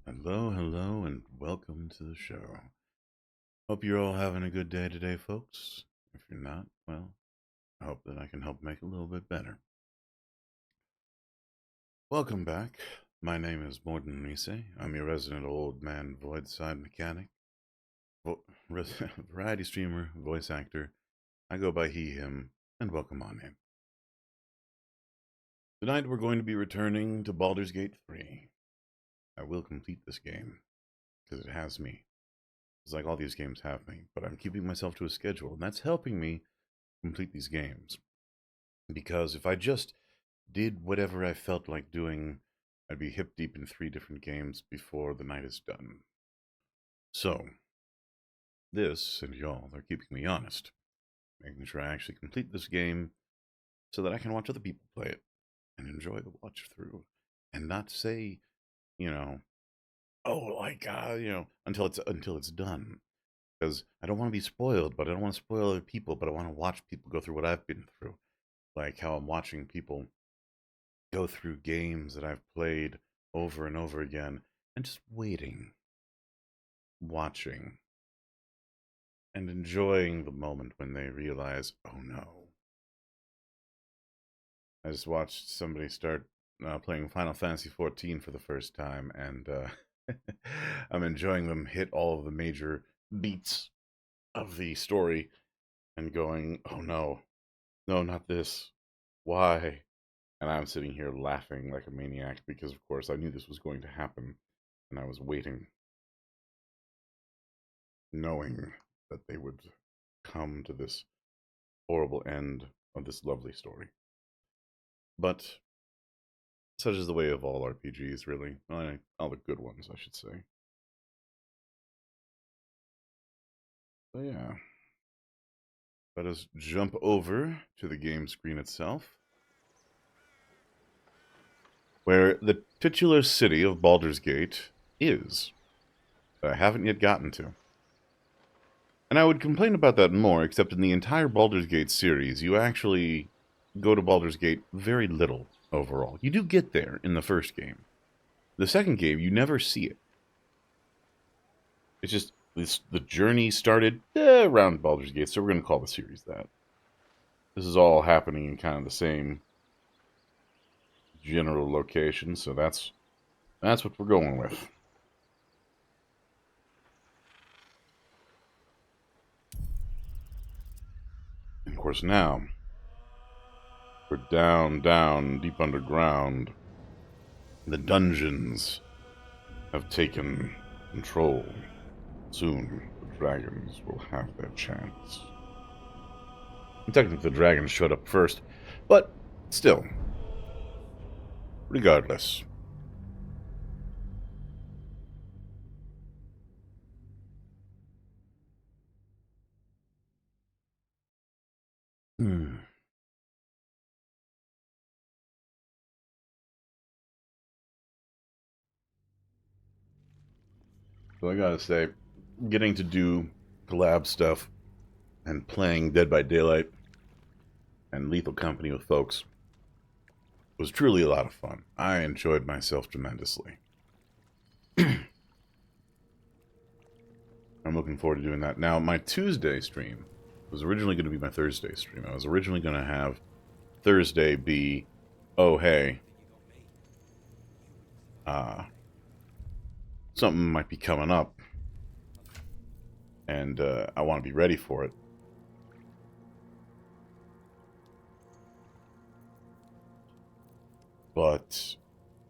Hello, and welcome to the show. Hope you're all having a good day today, folks. If you're not, well, I hope that I can help make it a little bit better. Welcome back. My name is Mordenkainen. I'm your resident old man voidside mechanic, vo- variety streamer, voice actor. I go by he, him, and welcome on in. Tonight we're going to be returning to Baldur's Gate 3. I will complete this game, because it has me. It's like all these games have me, but I'm keeping myself to a schedule, and that's helping me complete these games. Because if I just did whatever I felt like doing, I'd be hip deep in 3 different games before the night is done. So, this and y'all are keeping me honest, making sure I actually complete this game so that I can watch other people play it and enjoy the watch through and not say, you know, oh, like, until it's done. Because I don't want to be spoiled, but I don't want to spoil other people, but I want to watch people go through what I've been through. Like how I'm watching people go through games that I've played over and over again and just waiting, watching, and enjoying the moment when they realize, oh no. I just watched somebody start playing Final Fantasy XIV for the first time, and I'm enjoying them hit all of the major beats of the story and going, oh no, no, not this. Why? And I'm sitting here laughing like a maniac because, of course, I knew this was going to happen. And I was waiting, knowing that they would come to this horrible end of this lovely story. But such is the way of all RPGs, really. All the good ones, I should say. So, yeah. Let us jump over to the game screen itself, where the titular city of Baldur's Gate is. That I haven't yet gotten to. And I would complain about that more, except in the entire Baldur's Gate series, you actually go to Baldur's Gate very little overall. You do get there in the first game. The second game, you never see it. It's just the journey started around Baldur's Gate, so we're going to call the series that. This is all happening in kind of the same general location, so that's what we're going with. And of course, now we're down, deep underground. The dungeons have taken control. Soon, the dragons will have their chance. And technically, the dragons showed up first, but still, regardless. Hmm. So I gotta say, getting to do collab stuff and playing Dead by Daylight and Lethal Company with folks was truly a lot of fun. I enjoyed myself tremendously. I'm looking forward to doing that. Now, my Tuesday stream was originally going to be my Thursday stream. I was originally going to have Thursday be, oh, hey, uh, something might be coming up, and I want to be ready for it. But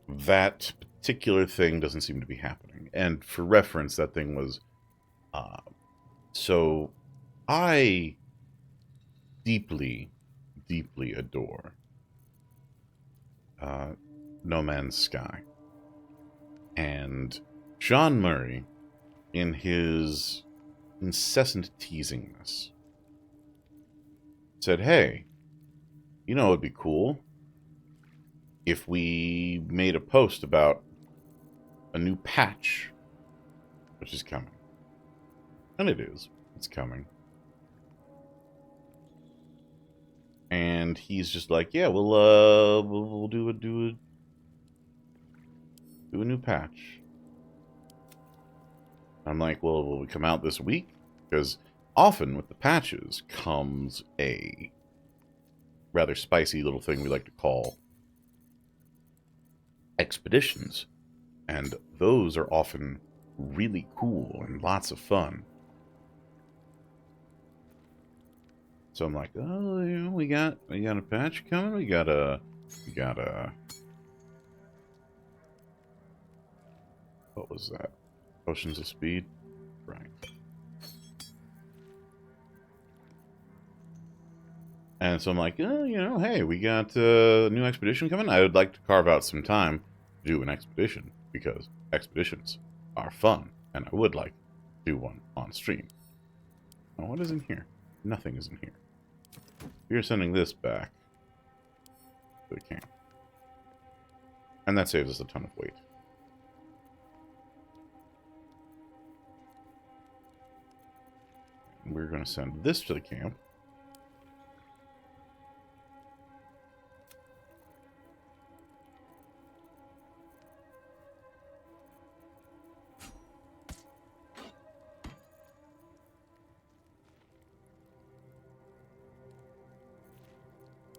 that particular thing doesn't seem to be happening. And for reference, that thing was, uh, so I deeply, deeply adore uh, No Man's Sky. And Sean Murray, in his incessant teasingness, said, hey, you know, it'd be cool if we made a post about a new patch, which is coming. And it is. It's coming. And he's just like, yeah, we'll do a new patch. I'm like, well, will it come out this week? Because often with the patches comes a rather spicy little thing we like to call expeditions. And those are often really cool and lots of fun. So I'm like, oh, you know, we got a patch coming. We got a what was that? Potions of Speed, right? And so I'm like, oh, you know, hey, we got a new expedition coming. I would like to carve out some time to do an expedition because expeditions are fun, and I would like to do one on stream. Oh, what is in here? Nothing is in here. We're sending this back to the camp. And that saves us a ton of weight. And we're going to send this to the camp.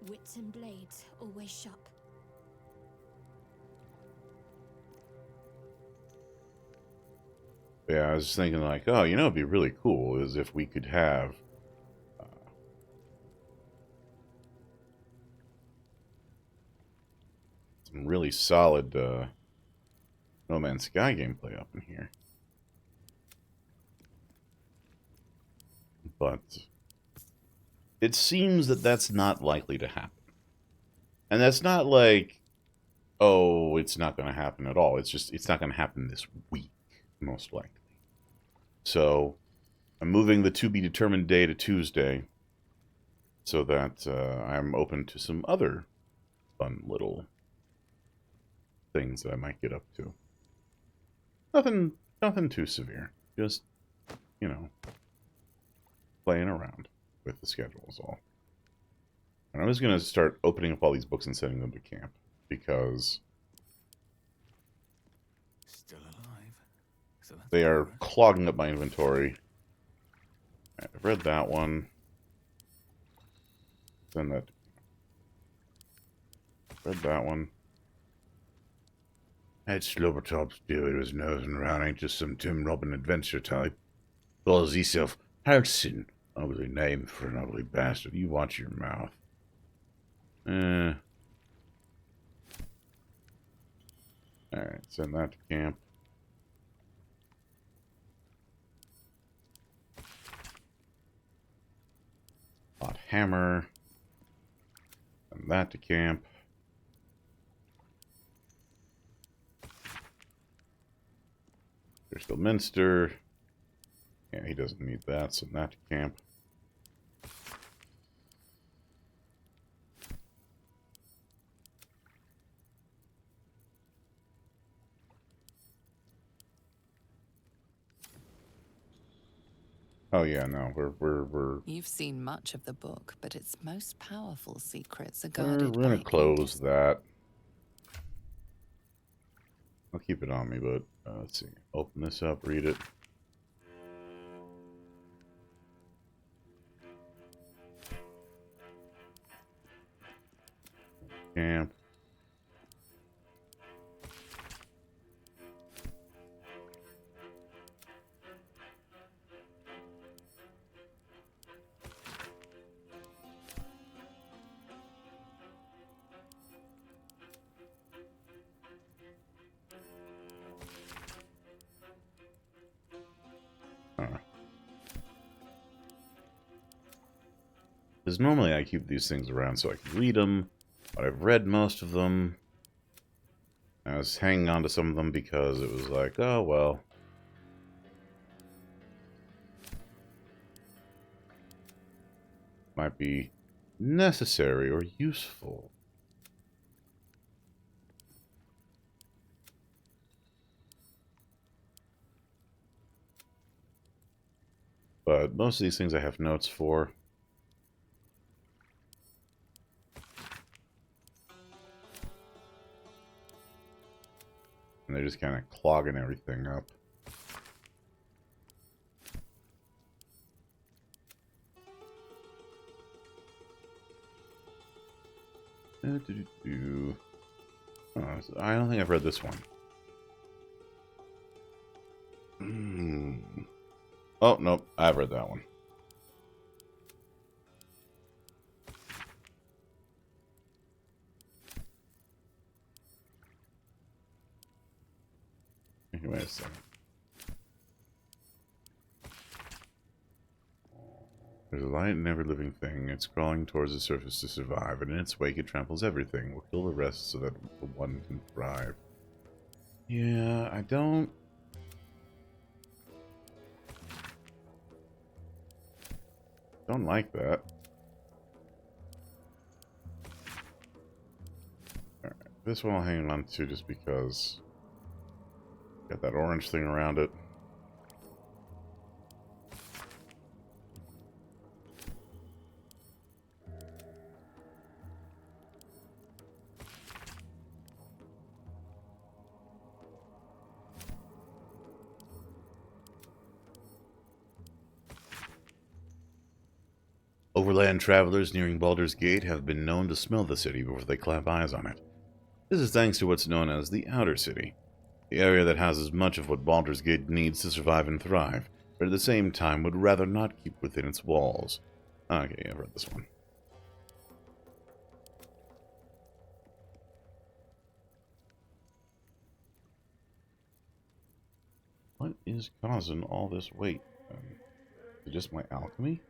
Wits and blades, always sharp. Yeah, I was thinking like, oh, you know, it'd be really cool is if we could have some really solid No Man's Sky gameplay up in here. But it seems that that's not likely to happen. And that's not like, oh, it's not going to happen at all. It's just, it's not going to happen this week, most likely. So I'm moving the to be determined day to Tuesday so that I'm open to some other fun little things that I might get up to. Nothing too severe. Just, you know, playing around with the schedule is all. And I'm just going to start opening up all these books and sending them to camp because still alive. So that's they are progress. clogging up my inventory. I've read that one. Send that. Read that one. That Slobbertop dude was nosing around, ain't just some Tim Robin adventure type. Calls himself Hudson. Ugly name for an ugly bastard. You watch your mouth. Alright, send that to camp. Hot hammer. Send that to camp. Crystal Minster. Yeah, he doesn't need that. Send that to camp. Oh yeah, no, we're You've seen much of the book, but its most powerful secrets are we're guarded gonna by close elders. that. I'll keep it on me, but let's see. Open this up, read it. Camp. Because normally I keep these things around so I can read them, but I've read most of them. I was hanging on to some of them because it was like, oh, well. Might be necessary or useful. But most of these things I have notes for. And they're just kind of clogging everything up. Oh, I don't think I've read this one. Oh, nope. I've read that one. Wait a second. There's a light in every living thing. It's crawling towards the surface to survive, and in its wake it tramples everything. Will kill the rest so that the one can thrive. Yeah, I don't like that. Alright, this one I'll hang on to just because. Got that orange thing around it. Overland travelers nearing Baldur's Gate have been known to smell the city before they clap eyes on it. This is thanks to what's known as the Outer City, the area that houses much of what Baldur's Gate needs to survive and thrive, but at the same time would rather not keep within its walls. Okay, I've read this one. What is causing all this weight? Is it just my alchemy?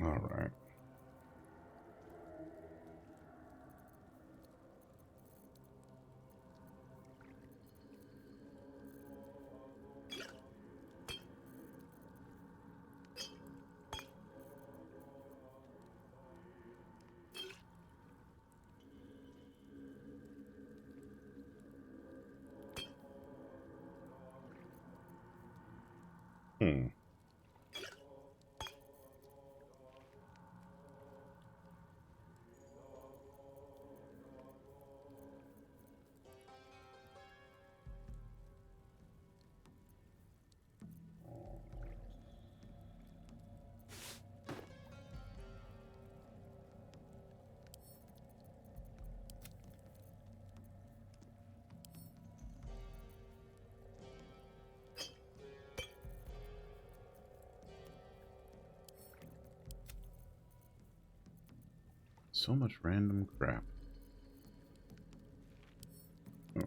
Alright. Hmm. So much random crap. Oh.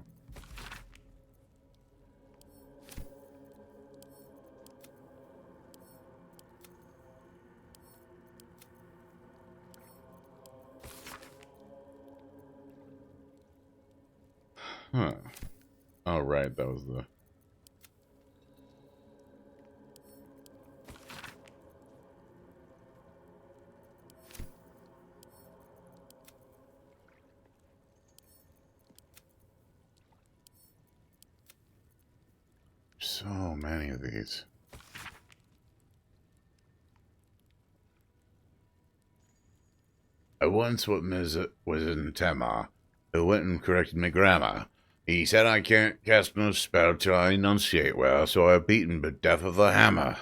Huh. Oh, right, that was the... So many of these. I once was in Tamar, who went and corrected me grammar. He said I can't cast no spell till I enunciate well, so I beat him to death with a hammer.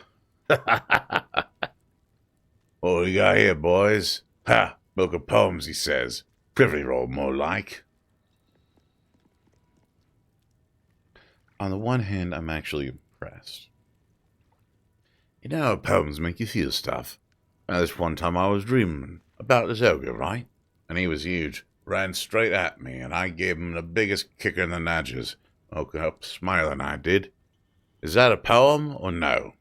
What we got here, boys? Ha! Book of poems, he says. Privy roll, more like. On the one hand, I'm actually impressed. You know how poems make you feel stuff. Now, this one time I was dreaming about this ogre, right? And he was huge. Ran straight at me, and I gave him the biggest kicker in the nudges. Woke up smiling, I did. Is that a poem or no?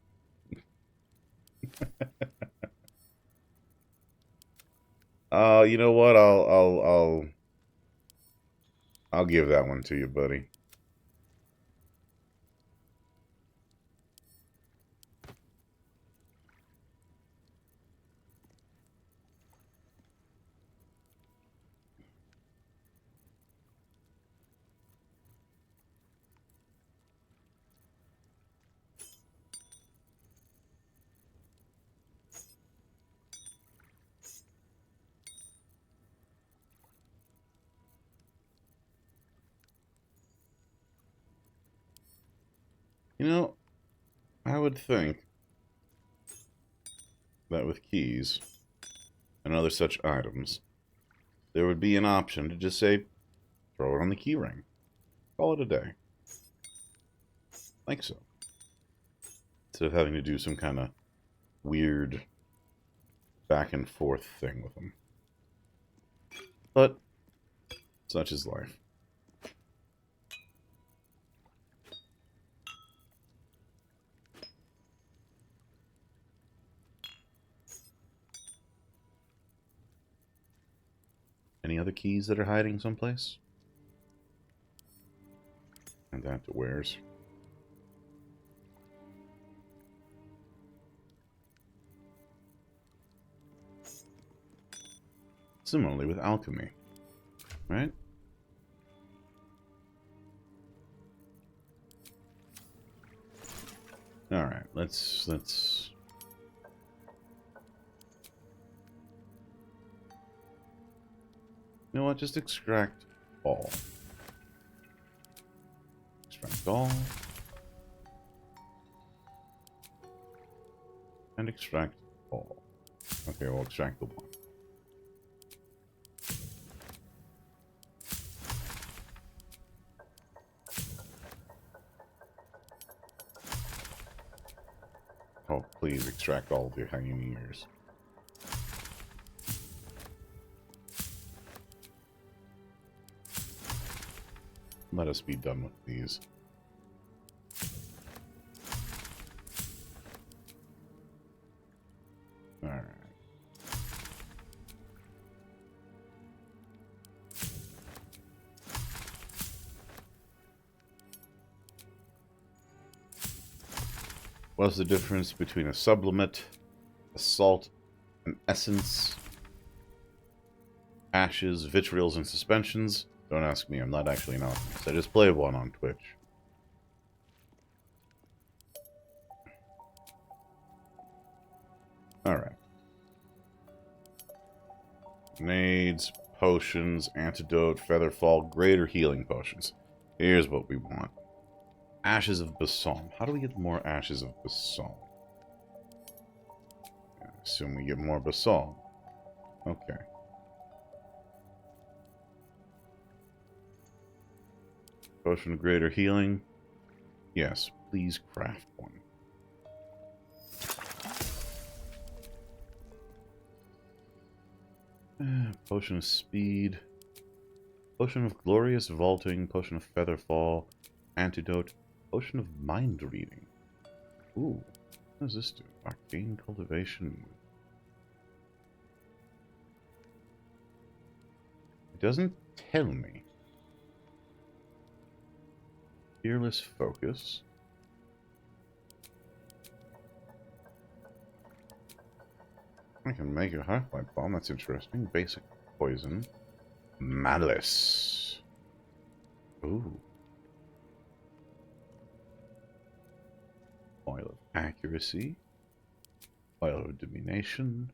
You know what? I'll give that one to you, buddy. You know, I would think that with keys and other such items, there would be an option to just say, throw it on the key ring. Call it a day. Like so. Instead of having to do some kind of weird back and forth thing with them. But such is life. Any other keys that are hiding someplace? And that to wares. Similarly with alchemy, right? All right, let's. You know what? Just extract all. Extract all. And extract all. Okay, we'll extract the one. Oh, please extract all of your hanging ears. Let us be done with these. Alright. What's the difference between a sublimate, a salt, an essence, ashes, vitriols, and suspensions? Don't ask me, I'm not actually an alchemist. I just play one on Twitch. Alright. Grenades, potions, antidote, featherfall, greater healing potions. Here's what we want. Ashes of Balsam. How do we get more ashes of Balsam? I assume we get more Balsam. Okay. Potion of greater healing. Yes, please craft one. Potion of speed. Potion of glorious vaulting. Potion of featherfall. Antidote. Potion of mind reading. Ooh. What does this do? Arcane cultivation. It doesn't tell me. Fearless focus. I can make a half-life bomb. That's interesting. Basic poison. Malice. Ooh. Oil of accuracy. Oil of domination.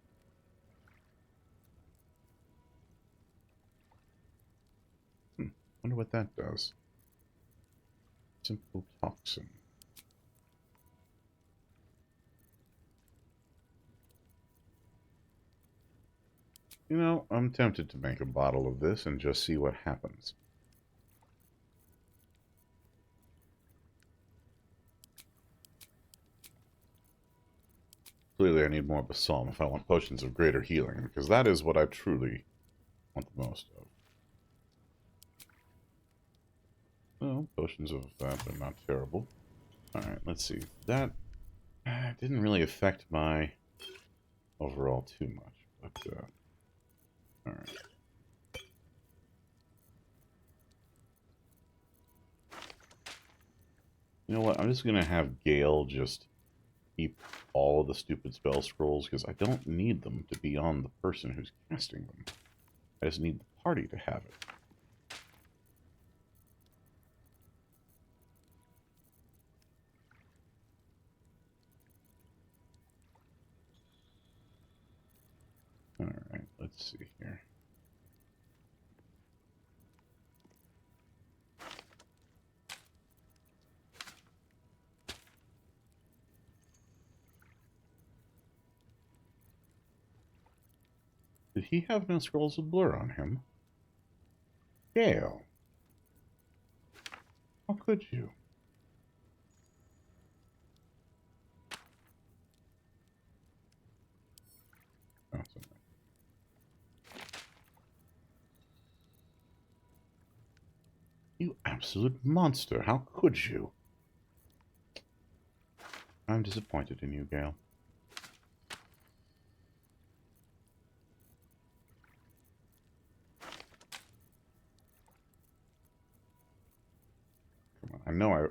Wonder what that does. Simple toxin. You know, I'm tempted to make a bottle of this and just see what happens. Clearly I need more balsam if I want potions of greater healing, because that is what I truly want the most of. Well, potions of that are not terrible. Alright, let's see. That didn't really affect my overall too much, but, alright. You know what, I'm just gonna have Gale just keep all of the stupid spell scrolls, because I don't need them to be on the person who's casting them. I just need the party to have it. Alright, let's see here. Did he have no scrolls of blur on him? Gale. How could you? Oh, it's in there. You absolute monster. How could you? I'm disappointed in you, Gale. Come on. I know I...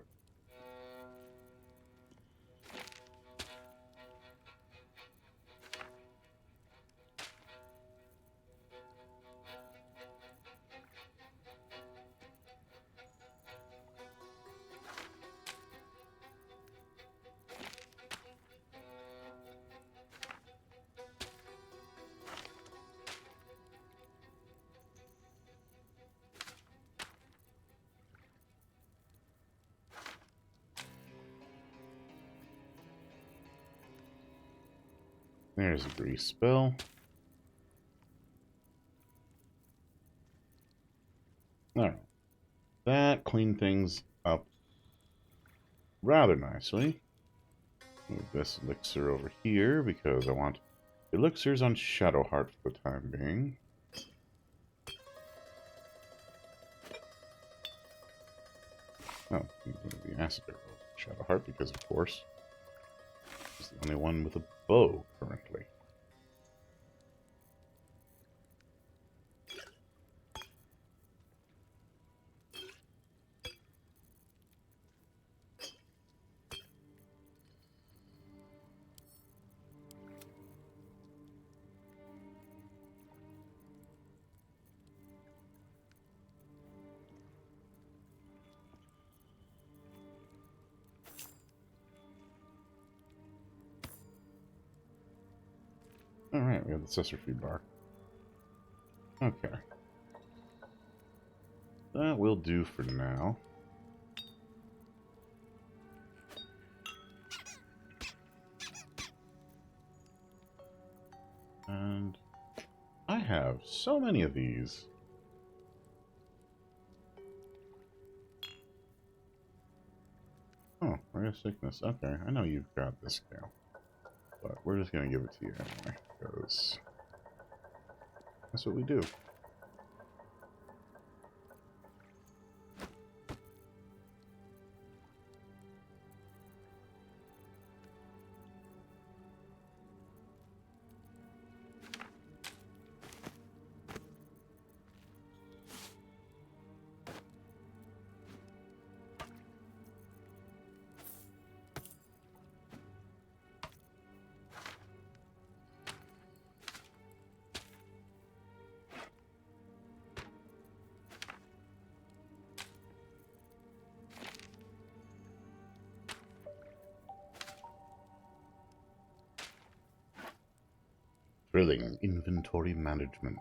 There's a grease spell. Alright. That cleaned things up rather nicely. Move this elixir over here because I want elixirs on Shadowheart for the time being. Oh, the acid arrow Shadowheart because, of course, it's the only one with a bow currently. Alright, we have the Cessor Feed Bar. Okay. That will do for now. And I have so many of these. Oh, rare sickness. Okay, I know you've got this, Gale. But we're just going to give it to you anyway, because that's what we do. Thrilling inventory management.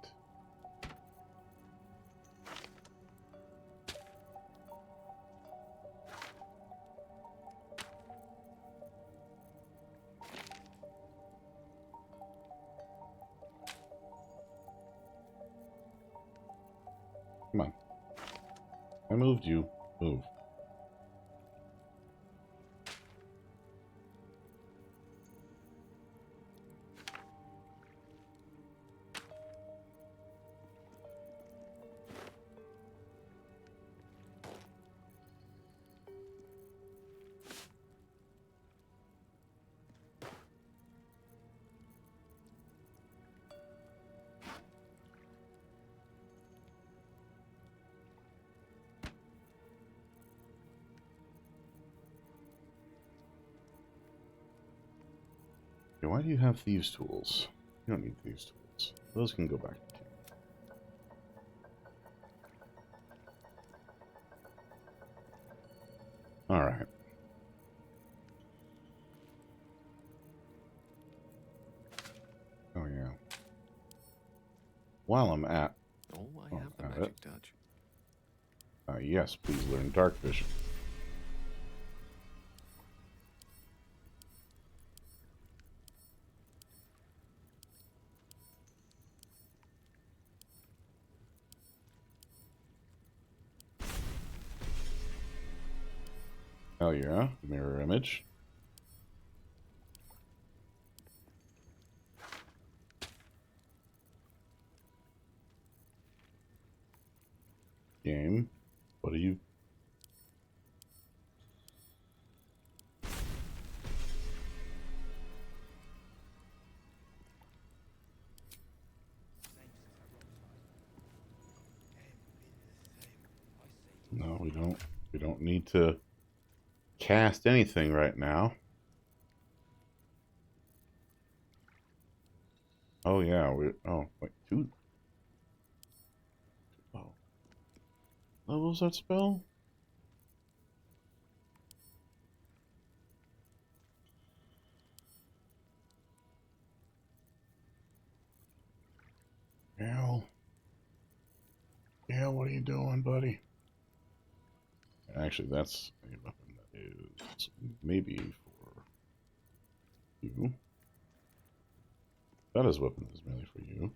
Come on. I moved you. Move. Okay, why do you have thieves' tools? You don't need thieves' tools. Those can go back to you. Alright. Oh, yeah. While I'm at... Oh, I have the magic touch. yes, please learn Dark Vision. Hell yeah. Mirror image. Game. What are you? No, we don't. We don't need to cast anything right now. Oh yeah, we. Oh wait, two. Oh, levels that spell. Al. Yeah, what are you doing, buddy? Actually, that's a weapon that is maybe for you. That is a weapon that is mainly for you.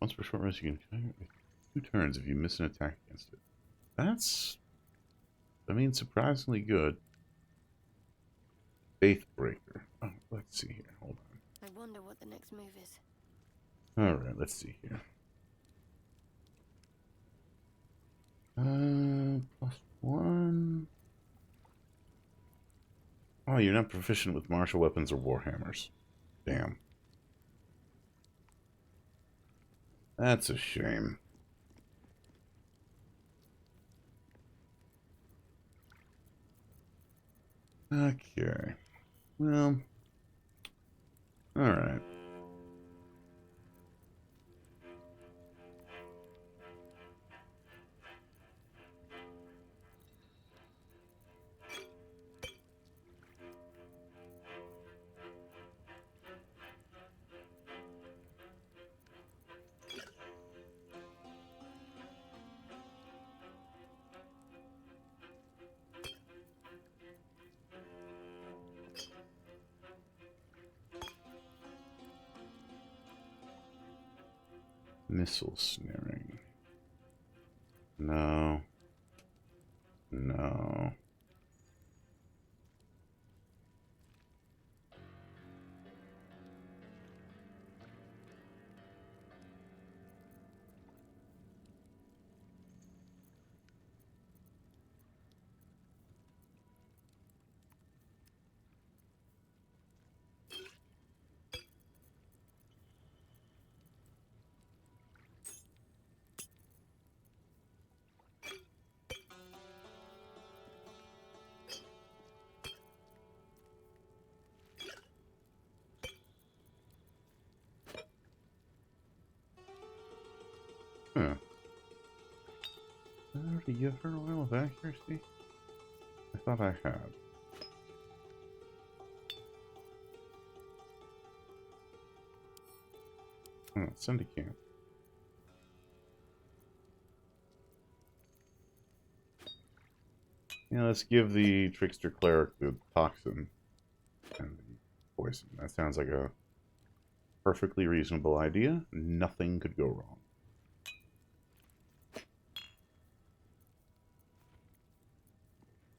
Once per short rest, you can fire 2 turns if you miss an attack against it. That's, I mean, surprisingly good. Faith Breaker. Oh, let's see here. Hold I wonder what the next move is. on. Alright, let's see here. +1. Oh, you're not proficient with martial weapons or warhammers. Damn. That's a shame. Okay. Well, alright. Missile snaring. No. No. Huh. Did I already give her a oil of accuracy? I thought I had. Oh, Syndicate. Yeah, let's give the Trickster Cleric the toxin and the poison. That sounds like a perfectly reasonable idea. Nothing could go wrong.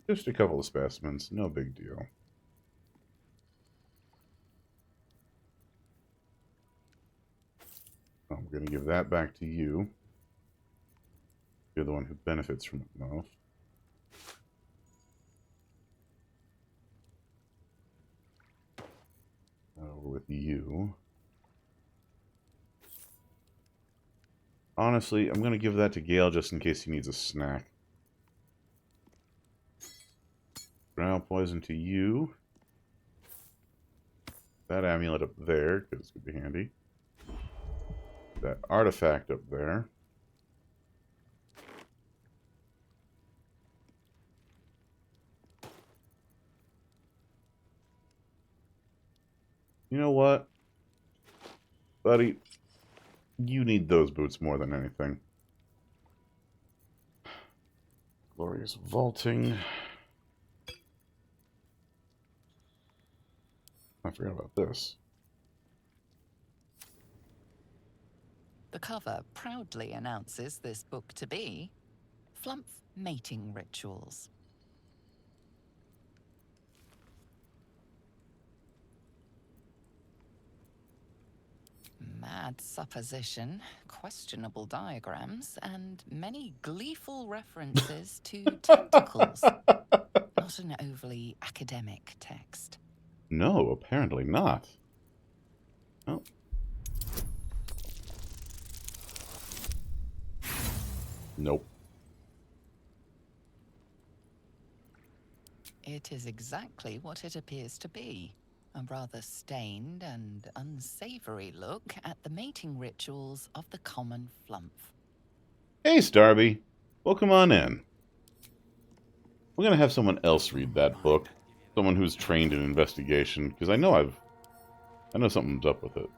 Just a couple of specimens, no big deal. I'm going to give that back to you. You're the one who benefits from it most. Over with you. Honestly, I'm going to give that to Gale just in case he needs a snack. Ground poison to you. That amulet up there, because it's going to be handy. That artifact up there. You know what? Buddy, you need those boots more than anything. Glorious vaulting. I forgot about this. The cover proudly announces this book to be Flumph Mating Rituals. Mad supposition, questionable diagrams, and many gleeful references to tentacles. Not an overly academic text. No, apparently not. Oh. Nope. It is exactly what it appears to be. A rather stained and unsavory look at the mating rituals of the common flumph. Hey, Starby. Welcome on in. We're going to have someone else read that book. Someone who's trained in investigation, because I know something's up with it.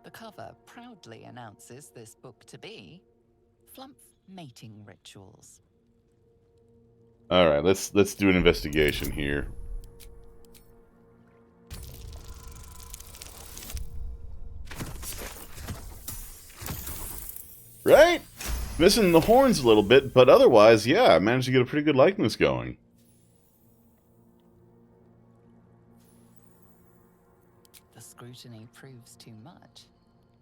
The cover proudly announces this book to be Flumph Mating Rituals. All right, let's do an investigation here. Right? Missing the horns a little bit, but otherwise, yeah, I managed to get a pretty good likeness going. The scrutiny proves too much.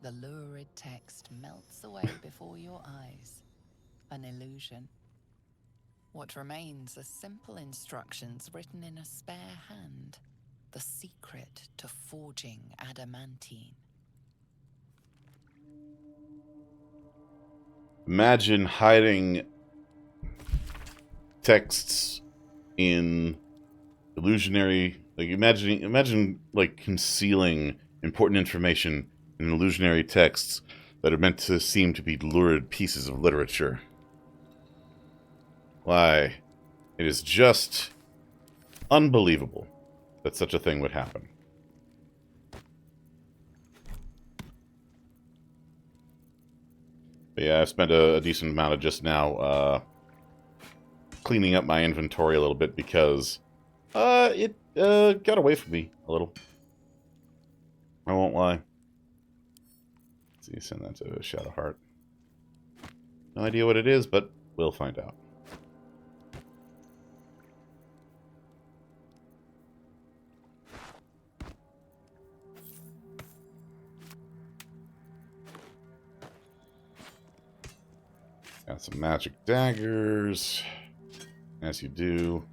The lurid text melts away before your eyes. An illusion. What remains are simple instructions written in a spare hand. The secret to forging adamantine. Imagine hiding texts in illusionary, like imagine like concealing important information in illusionary texts that are meant to seem to be lurid pieces of literature. Why, it is just unbelievable that such a thing would happen. But yeah, I've spent a decent amount of just now cleaning up my inventory a little bit because it got away from me a little. I won't lie. Let's see, send that to Shadowheart. No idea what it is, but we'll find out. Got some magic daggers, as you do.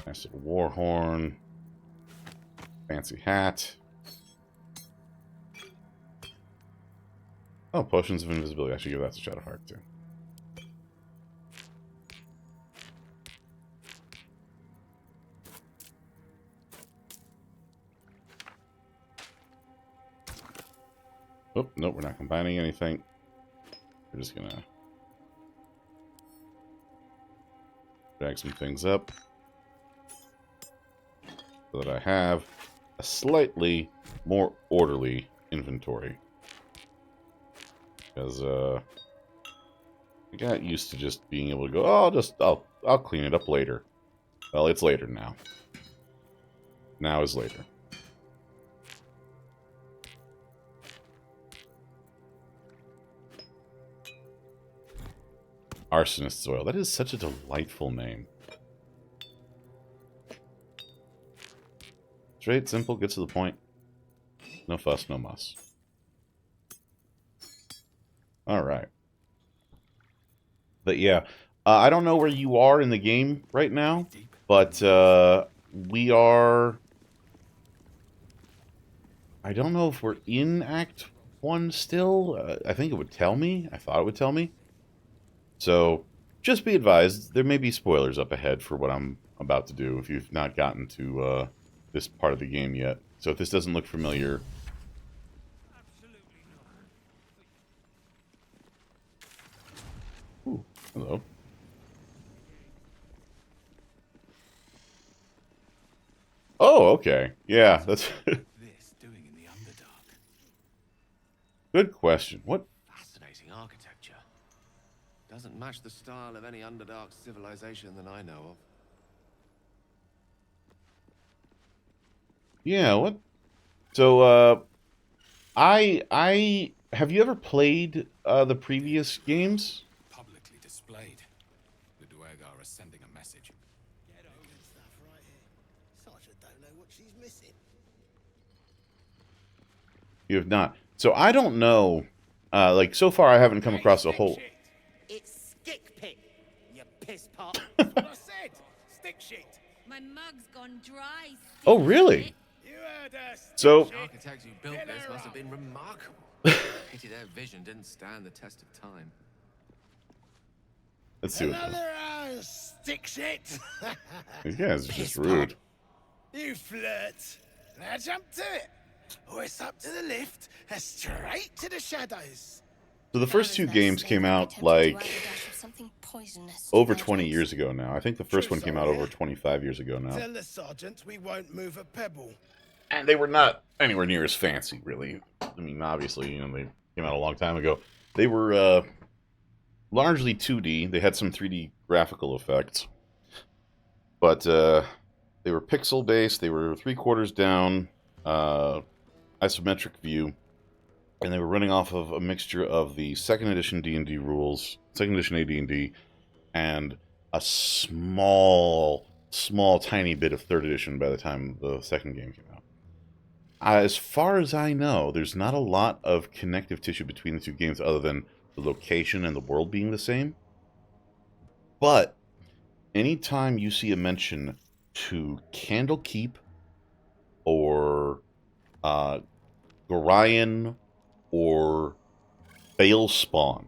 Acid warhorn. Fancy hat. Oh, potions of invisibility. I should give that to Shadowheart too. Oh, nope, we're not combining anything. We're just gonna drag some things up so that I have a slightly more orderly inventory. Because I got used to just being able to go, oh, I'll clean it up later. Well, it's later now. Now is later. Arsonist's Oil. That is such a delightful name. Straight, simple, gets to the point. No fuss, no muss. Alright. But yeah, I don't know where you are in the game right now, but we are... I don't know if we're in Act 1 still. I think it would tell me. I thought it would tell me. So, just be advised, there may be spoilers up ahead for what I'm about to do if you've not gotten to this part of the game yet. So if this doesn't look familiar... Ooh, hello. Oh, okay. Yeah, that's... This doing in the Underdark? Good question. What? Fascinating architecture. Doesn't match the style of any Underdark civilization that I know of. Yeah, what? So, I have you ever played the previous games? Publicly displayed. The Duergar are sending a message. Get on and stuff right here. Sartre don't know what she's missing. You have not. So I don't know. Like, so far I haven't come across a whole... It's stick pit, you piss pot. That's what I said. Stick shit. My mug's gone dry. Oh, really? You heard us. So... The architects who built Get this her must have up. been remarkable. Pity their vision didn't stand the test of time. Let's see what... Another stick shit. These guys are just Piss rude. pot. You flirt. Now jump to it. Or it's up to the lift and straight to the shadows. So the first two games came out, like, Something poisonous. over 20 years ago now. I think the first one came out Truth, over 25 years ago now. Tell the sergeant we won't move a pebble. And they were not anywhere near as fancy, really. I mean, obviously, you know, they came out a long time ago. They were largely 2D. They had some 3D graphical effects. But they were pixel-based. They were 3/4 down, isometric view. And they were running off of a mixture of the 2nd edition D&D rules, 2nd edition AD&D, and a small, tiny bit of 3rd edition by the time the second game came out. As far as I know, there's not a lot of connective tissue between the two games other than the location and the world being the same. But anytime you see a mention to Candlekeep or Gorion or Balespawn,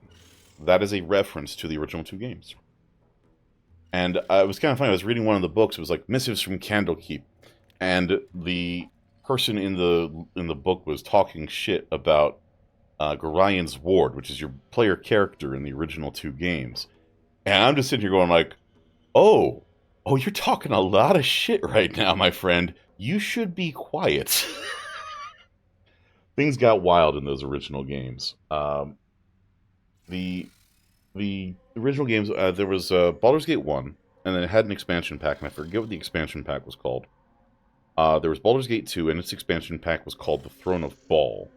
that is a reference to the original two games. And it was kind of funny. I was reading one of the books. It was like Missives from Candlekeep, and the person in the book was talking shit about Gorion's Ward, which is your player character in the original two games. And I'm just sitting here going like, oh, you're talking a lot of shit right now, my friend. You should be quiet. Things got wild in those original games. The original games, there was Baldur's Gate 1, and then it had an expansion pack, and I forget what the expansion pack was called. There was Baldur's Gate 2, and its expansion pack was called The Throne of Baal,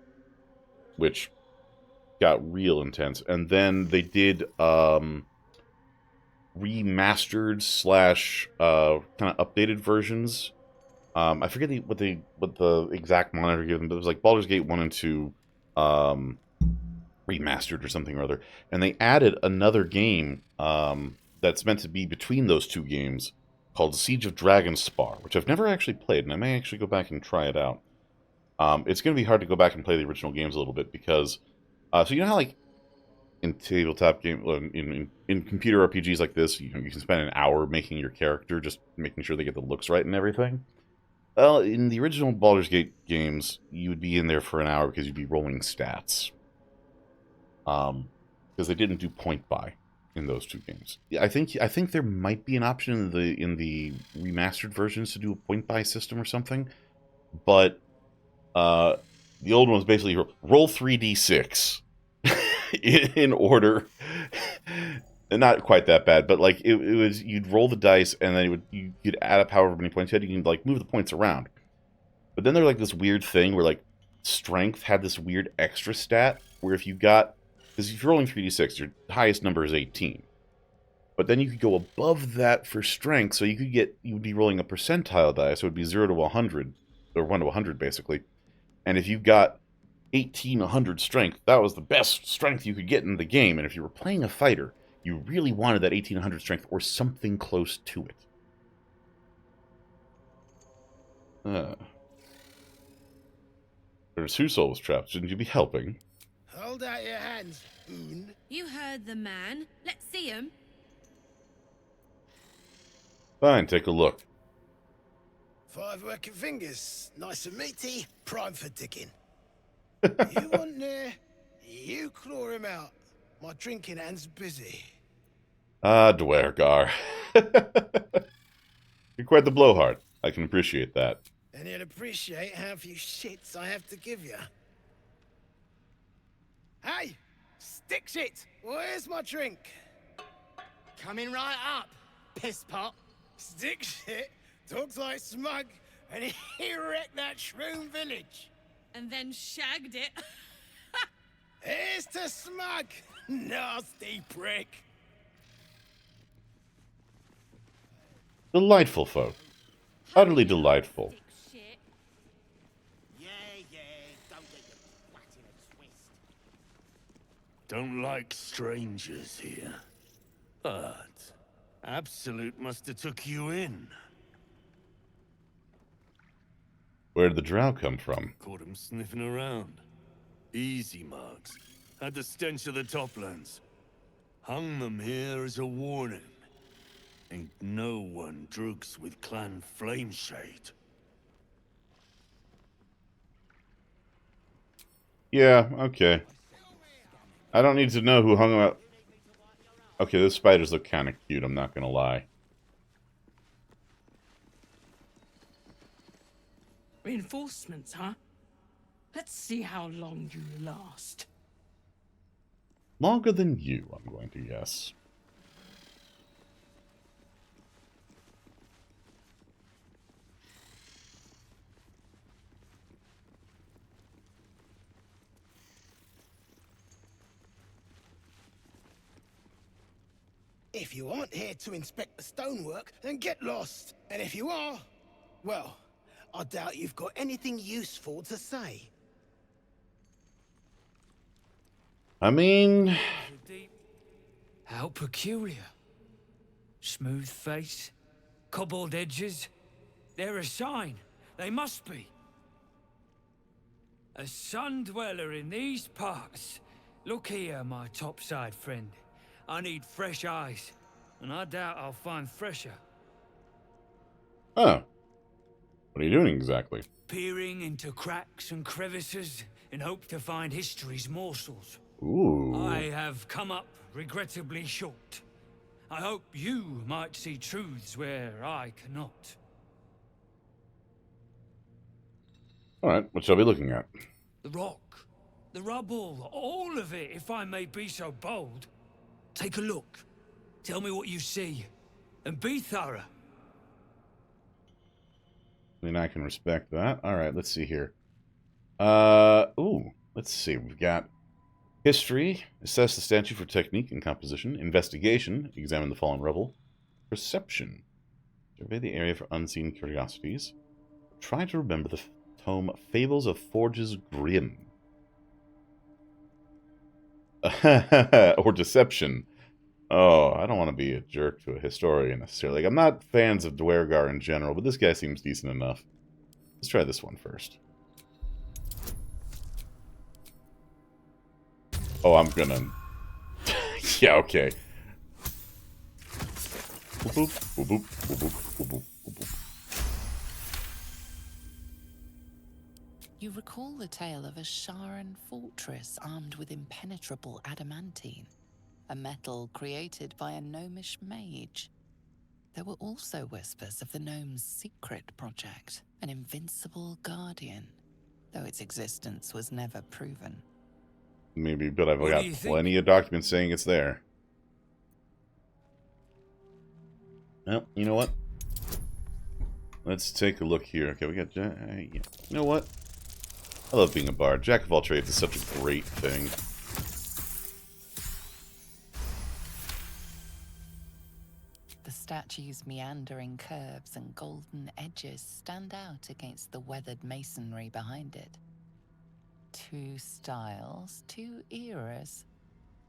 which got real intense. And then they did remastered / kind of updated versions. I forget what the exact monitor gave them, but it was like Baldur's Gate 1 and 2 remastered or something or other. And they added another game that's meant to be between those two games called Siege of Dragonspar, which I've never actually played, and I may actually go back and try it out. It's going to be hard to go back and play the original games a little bit because... so you know how, like, in tabletop game, in computer RPGs like this, you can spend an hour making your character, just making sure they get the looks right and everything? Well, in the original Baldur's Gate games, you would be in there for an hour because you'd be rolling stats. Because they didn't do point buy in those two games. I think there might be an option in the remastered versions to do a point buy system or something, but the old one was basically roll 3d6 in order. Not quite that bad, but like it was, you'd roll the dice and then you'd add up however many points you had. You can like move the points around. But then there's like this weird thing where like strength had this weird extra stat where if you got, because if you're rolling 3d6, your highest number is 18. But then you could go above that for strength, so you would be rolling a percentile die, so it would be 0 to 100, or 1 to 100 basically. And if you got 1,800 strength, that was the best strength you could get in the game. And if you were playing a fighter, you really wanted that 1,800 strength or something close to it. There's Husol was trapped. Shouldn't you be helping? Hold out your hands, Oon. You heard the man. Let's see him. Fine, take a look. 5 working fingers, nice and meaty, prime for digging. You want near, you claw him out. My drinking hand's busy. Ah, Dwergar. You're quite the blowhard. I can appreciate that. And you'll appreciate how few shits I have to give you. Hey, stick shit, where's my drink? Coming right up, piss pot. Stick shit talks like smug, and he wrecked that shroom village. And then shagged it. Here's to smug, nasty prick. Delightful folk. Utterly delightful. Shit. Yeah, don't get your don't like strangers here. But Absolute must have took you in. Where did the drow come from? Caught him sniffing around. Easy marks. Had the stench of the Toplands. Hung them here as a warning. Ain't no one drugs with Clan Flameshade. Yeah, okay. I don't need to know who hung them out. Okay, those spiders look kind of cute, I'm not gonna lie. Reinforcements, huh? Let's see how long you last. Longer than you, I'm going to guess. If you aren't here to inspect the stonework, then get lost. And if you are, well, I doubt you've got anything useful to say. I mean... How peculiar. Smooth face, cobbled edges. They're a sign. They must be. A sun dweller in these parts. Look here, my topside friend. I need fresh eyes, and I doubt I'll find fresher. Oh. What are you doing exactly? Peering into cracks and crevices in hope to find history's morsels. Ooh. I have come up regrettably short. I hope you might see truths where I cannot. Alright, what shall we be looking at? The rock, the rubble, all of it, if I may be so bold. Take a look. Tell me what you see. And be thorough. I mean, I can respect that. Alright, let's see here. Ooh. Let's see. We've got history. Assess the statue for technique and composition. Investigation. Examine the fallen rubble. Perception. Survey the area for unseen curiosities. Try to remember the tome Fables of Forges Grim. Or deception. Oh, I don't want to be a jerk to a historian necessarily. Like, I'm not fans of Dwergar in general, but this guy seems decent enough. Let's try this one first. Oh, I'm gonna... yeah, okay. Boop, boop, boop, boop, boop, boop, boop, boop, boop. You recall the tale of a Sharan fortress armed with impenetrable adamantine, a metal created by a gnomish mage. There were also whispers of the gnome's secret project, an invincible guardian, though its existence was never proven. Maybe, but I've What got do you think? plenty of documents saying it's there. Well, you know what? Let's take a look here. Okay, we got... you know what? I love being a bard. Jack of all trades is such a great thing. The statue's meandering curves and golden edges stand out against the weathered masonry behind it. Two styles, two eras.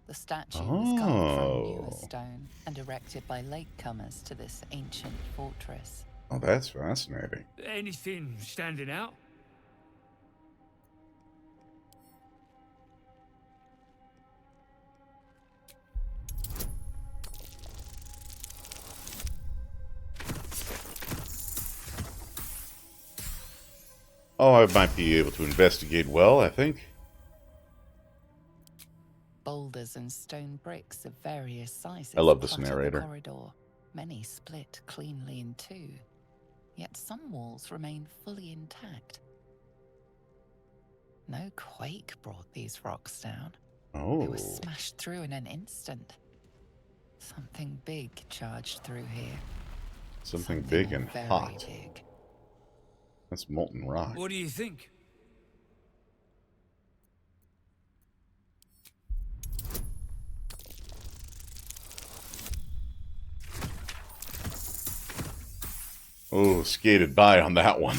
The statue was carved from newer stone and erected by latecomers to this ancient fortress. Oh, that's fascinating. Anything standing out? Oh, I might be able to investigate well, I think. Boulders and stone bricks of various sizes. I love this clutter narrator. The corridor. Many split cleanly in two, yet some walls remain fully intact. No quake brought these rocks down. Oh. They were smashed through in an instant. Something big charged through here. Something big and very hot. big. That's molten rock. What do you think? Oh, skated by on that one.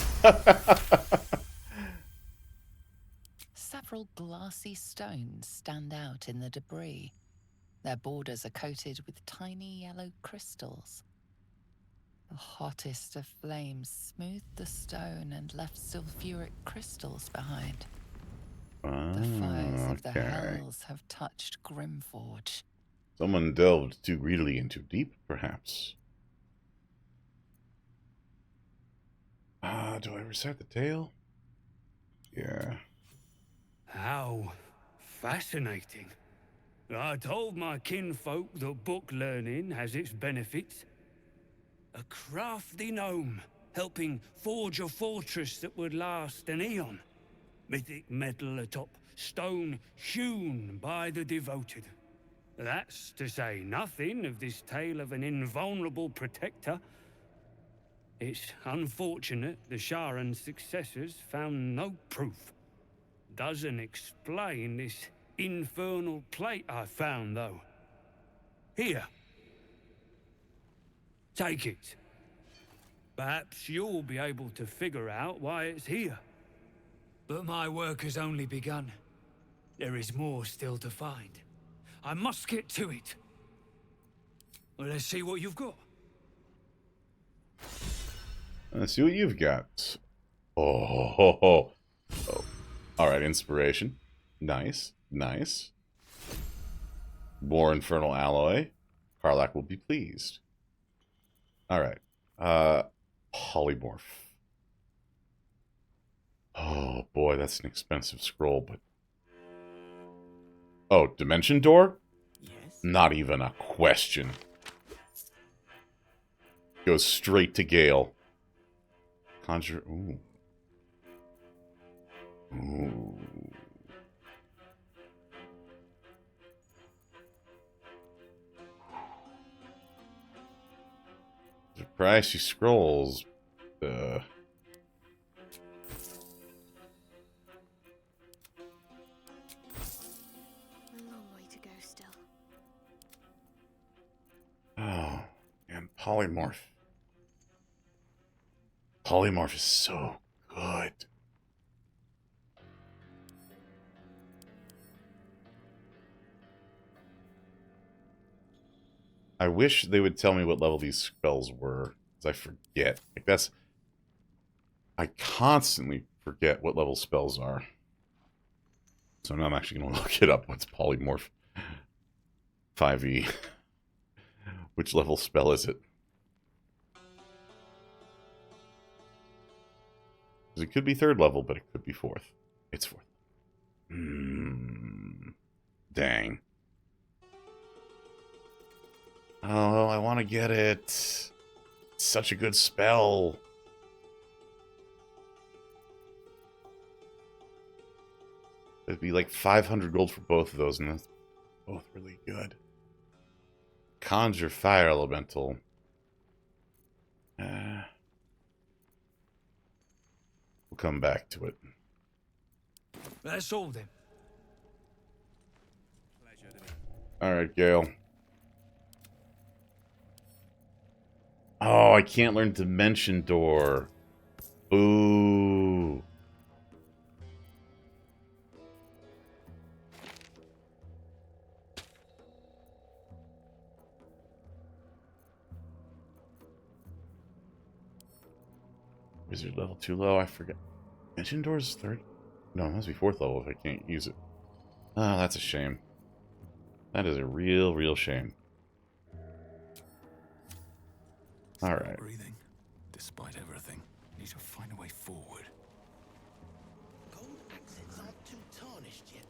several glassy stones stand out in the debris. Their borders are coated with tiny yellow crystals. The hottest of flames smoothed the stone and left sulfuric crystals behind. The fires of the hells have touched Grimforge. Someone delved too greedily and too deep, perhaps. Do I recite the tale? Yeah. How fascinating. I told my kinfolk that book learning has its benefits. A crafty gnome, helping forge a fortress that would last an eon. Mythic metal atop stone hewn by the devoted. That's to say nothing of this tale of an invulnerable protector. It's unfortunate the Sharan's successors found no proof. Doesn't explain this infernal plate I found, though. Here. Take it. Perhaps you'll be able to figure out why it's here. But my work has only begun. There is more still to find. I must get to it. Well, let's see what you've got. Let's see what you've got. Oh. Alright, inspiration. Nice. Nice. More infernal alloy. Karlach will be pleased. Alright. Polymorph. Oh boy, that's an expensive scroll, but... Oh, Dimension Door? Yes. Not even a question. Goes straight to Gale. Conjure... Ooh. Ooh. The pricey scrolls. A long way to go still. Oh, and Polymorph. Polymorph is so good. I wish they would tell me what level these spells were, because I forget. Like I constantly forget what level spells are. So now I'm actually going to look it up. What's Polymorph 5e? Which level spell is it? Because it could be 3rd level, but it could be 4th. It's 4th. Dang. Oh, I want to get it. It's such a good spell. It'd be like 500 gold for both of those, and that's both really good. Conjure Fire Elemental. We'll come back to it. That's all then. Alright, Gale. Oh, I can't learn Dimension Door. Ooh. Wizard level too low, I forget. Dimension Door's 3rd? No, it must be 4th level if I can't use it. Oh, that's a shame. That is a real shame. Alright. Breathing, despite everything. Need to find a way forward. Gold accents aren't too tarnished yet.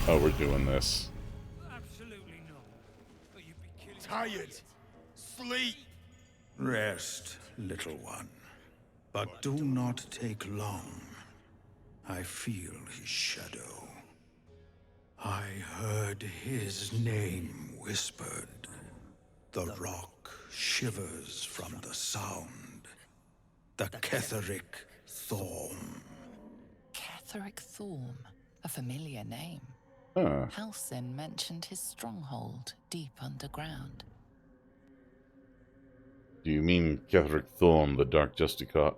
Oh, we're doing this. Absolutely not. But you'd be killing... Tired. Sleep. Rest, little one. But do not take long. I feel his shadow. I heard his name whispered. The rock shivers from the sound. The Ketheric Thorm. Ketheric Thorm, a familiar name. Huh. Halsin mentioned his stronghold deep underground. Do you mean Ketheric Thorm, the Dark Justicot?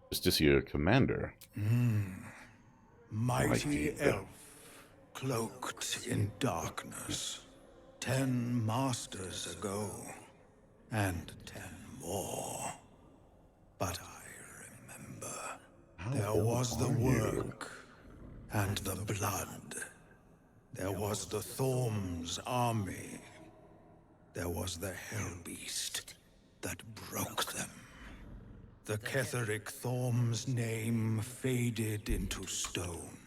Justicia Commander. Mighty elf, cloaked in darkness. 10 masters ago, and 10 more. But I remember. There was the work, and the blood. There was the Thorm's army. There was the Hellbeast that broke them. The Ketheric Thorm's name faded into stone.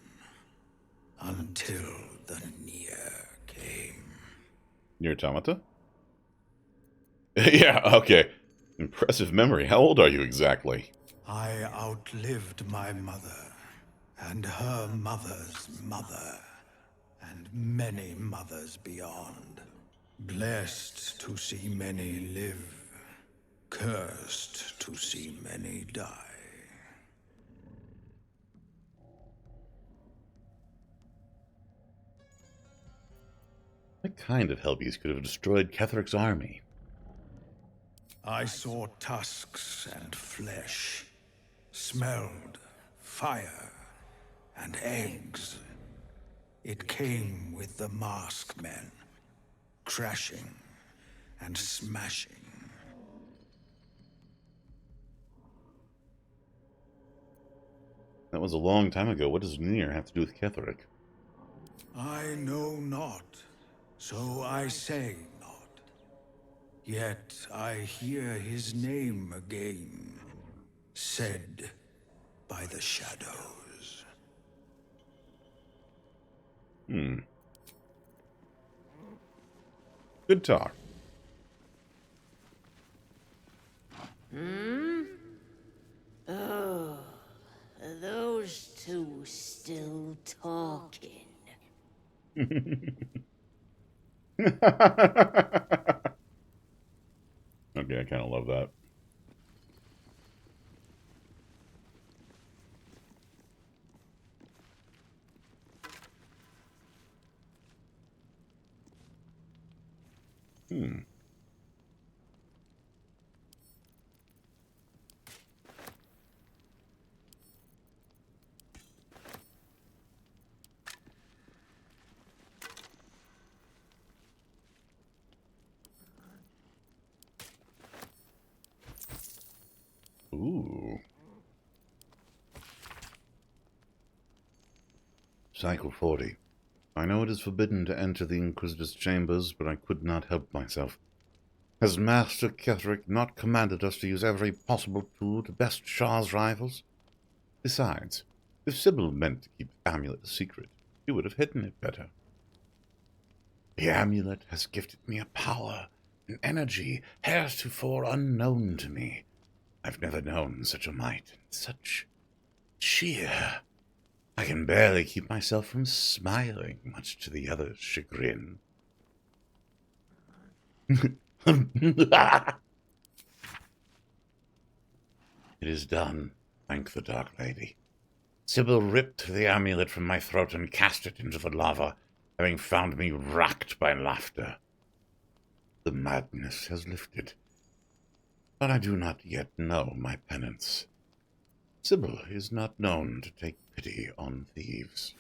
Until the Nier came. Nier Automata? Yeah, okay. Impressive memory. How old are you exactly? I outlived my mother, and her mother's mother, and many mothers beyond. Blessed to see many live, cursed to see many die. What kind of Hellbeast could have destroyed Ketheric's army? I saw tusks and flesh, smelled fire and eggs. It came with the mask men, crashing and smashing. That was a long time ago. What does Nier have to do with Ketheric? I know not, so I say not. Yet I hear his name again, said by the shadows. Good talk. Oh, are those two still talking? Okay, I kind of love that. Ooh. Cycle 40. I know it is forbidden to enter the Inquisitor's chambers, but I could not help myself. Has Master Ketheric not commanded us to use every possible tool to best Shah's rivals? Besides, if Sybil meant to keep the amulet a secret, she would have hidden it better. The amulet has gifted me a power, an energy heretofore unknown to me. I've never known such a might, and such cheer. I can barely keep myself from smiling, much to the other's chagrin. It is done, thank the Dark Lady. Sybil ripped the amulet from my throat and cast it into the lava, having found me racked by laughter. The madness has lifted, but I do not yet know my penance. Sybil is not known to take pity on thieves.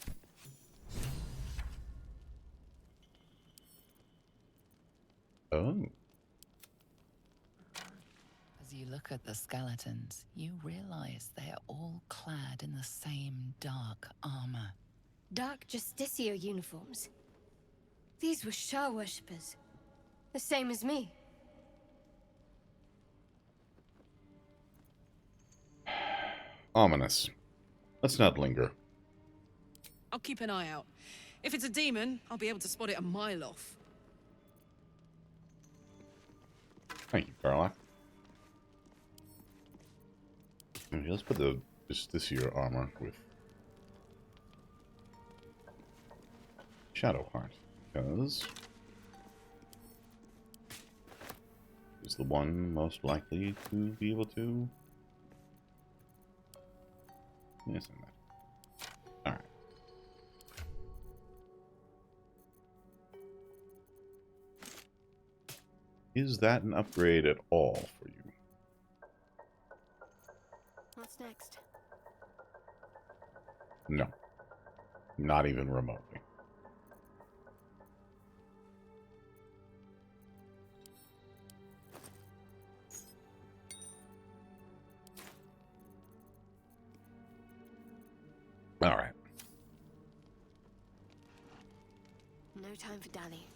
Oh. As you look at the skeletons, you realize they are all clad in the same dark armor. Dark Justicia uniforms. These were Shah worshippers. The same as me. Ominous. Let's not linger. I'll keep an eye out. If it's a demon, I'll be able to spot it a mile off. Thank you, Carla. Okay, let's put this year armor with Shadowheart, because is the one most likely to be able to. Yes, and that. All right. Is that an upgrade at all for you? What's next? No. Not even remotely. All right. No time for dally.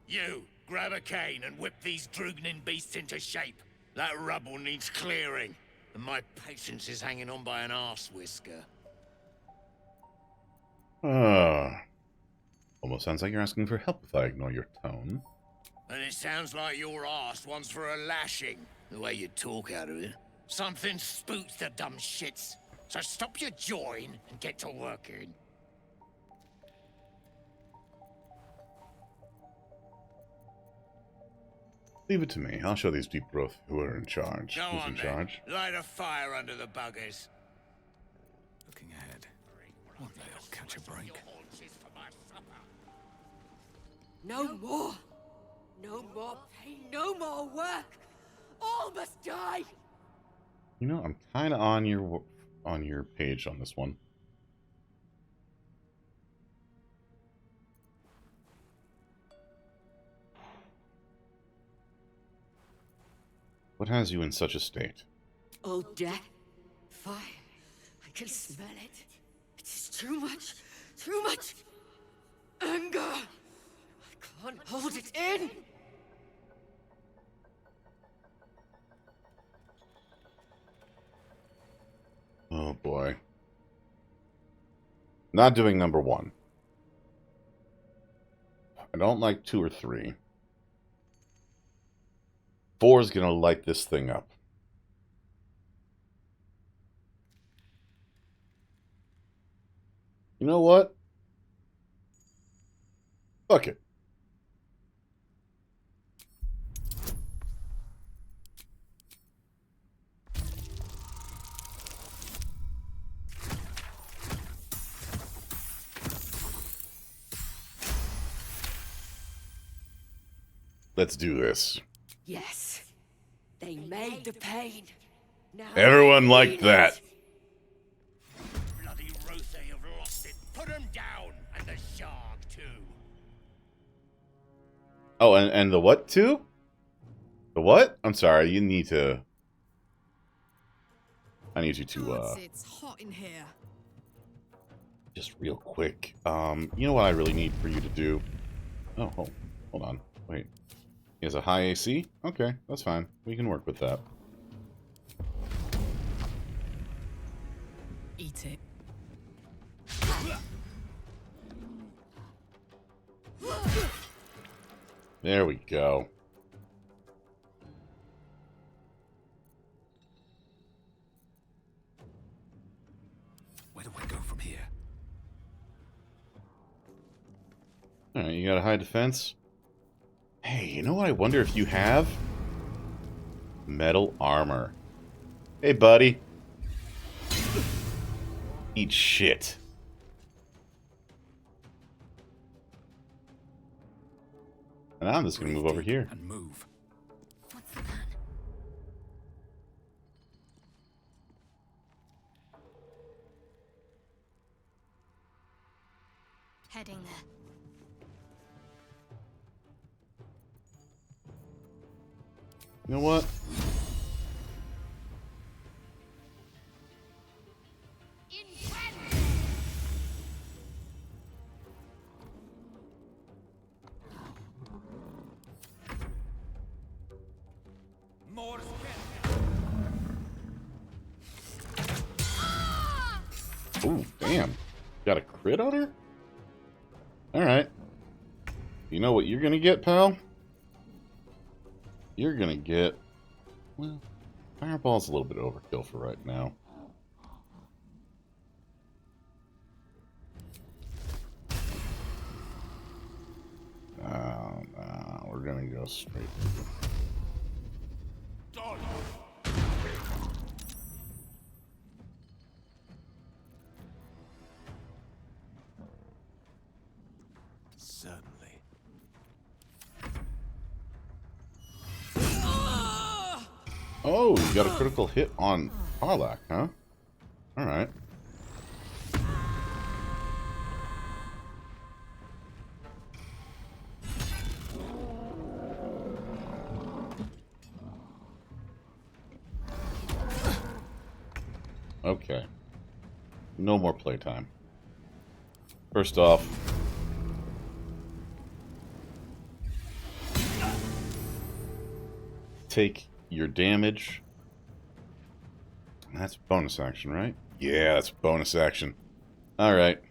You, grab a cane and whip these Drugnin beasts into shape. That rubble needs clearing, and my patience is hanging on by an arse whisker. Almost sounds like you're asking for help if I ignore your tone. And it sounds like your arse wants for a lashing, the way you talk out of it. Something spooks the dumb shits. So stop your jawing and get to working. Leave it to me. I'll show these deep growth who are in charge. Go Who's on in then. charge? Light a fire under the buggers. Looking ahead. Won't they all catch a break? No more! No more pain, no more work! All must die! You know, I'm kind of on your page on this one. What has you in such a state? Old death, fire. I can smell it. It is too much anger. I can't hold it in. Oh boy. Not doing number 1. I don't like 2 or 3. 4 is gonna light this thing up. You know what? Fuck it. Let's do this. Yes. They made the pain. Now Everyone liked that. Bloody Rothe have lost it. Put them down, and the shark too. Oh, and the what too? The what? I'm sorry, you need to... I need you to, It's hot in here. just real quick. You know what I really need for you to do? Oh, hold on. Wait. He has a high AC? Okay, that's fine. We can work with that. Eat it. There we go. Where do I go from here? Alright, you got a high defense? Hey, you know what I wonder if you have? Metal armor. Hey, buddy. Eat shit. And I'm just gonna move over here. And move. What's the plan? Heading there. You know what? Ooh, damn. Got a crit on her? Alright. You know what you're gonna get, pal? You're gonna get... Well, Fireball's a little bit overkill for right now. No, we're gonna go straight. Certainly. Oh, you got a critical hit on Karlach, huh? Alright. Okay. No more playtime. First off, take your damage. That's bonus action, right? Yeah, that's bonus action. Alright.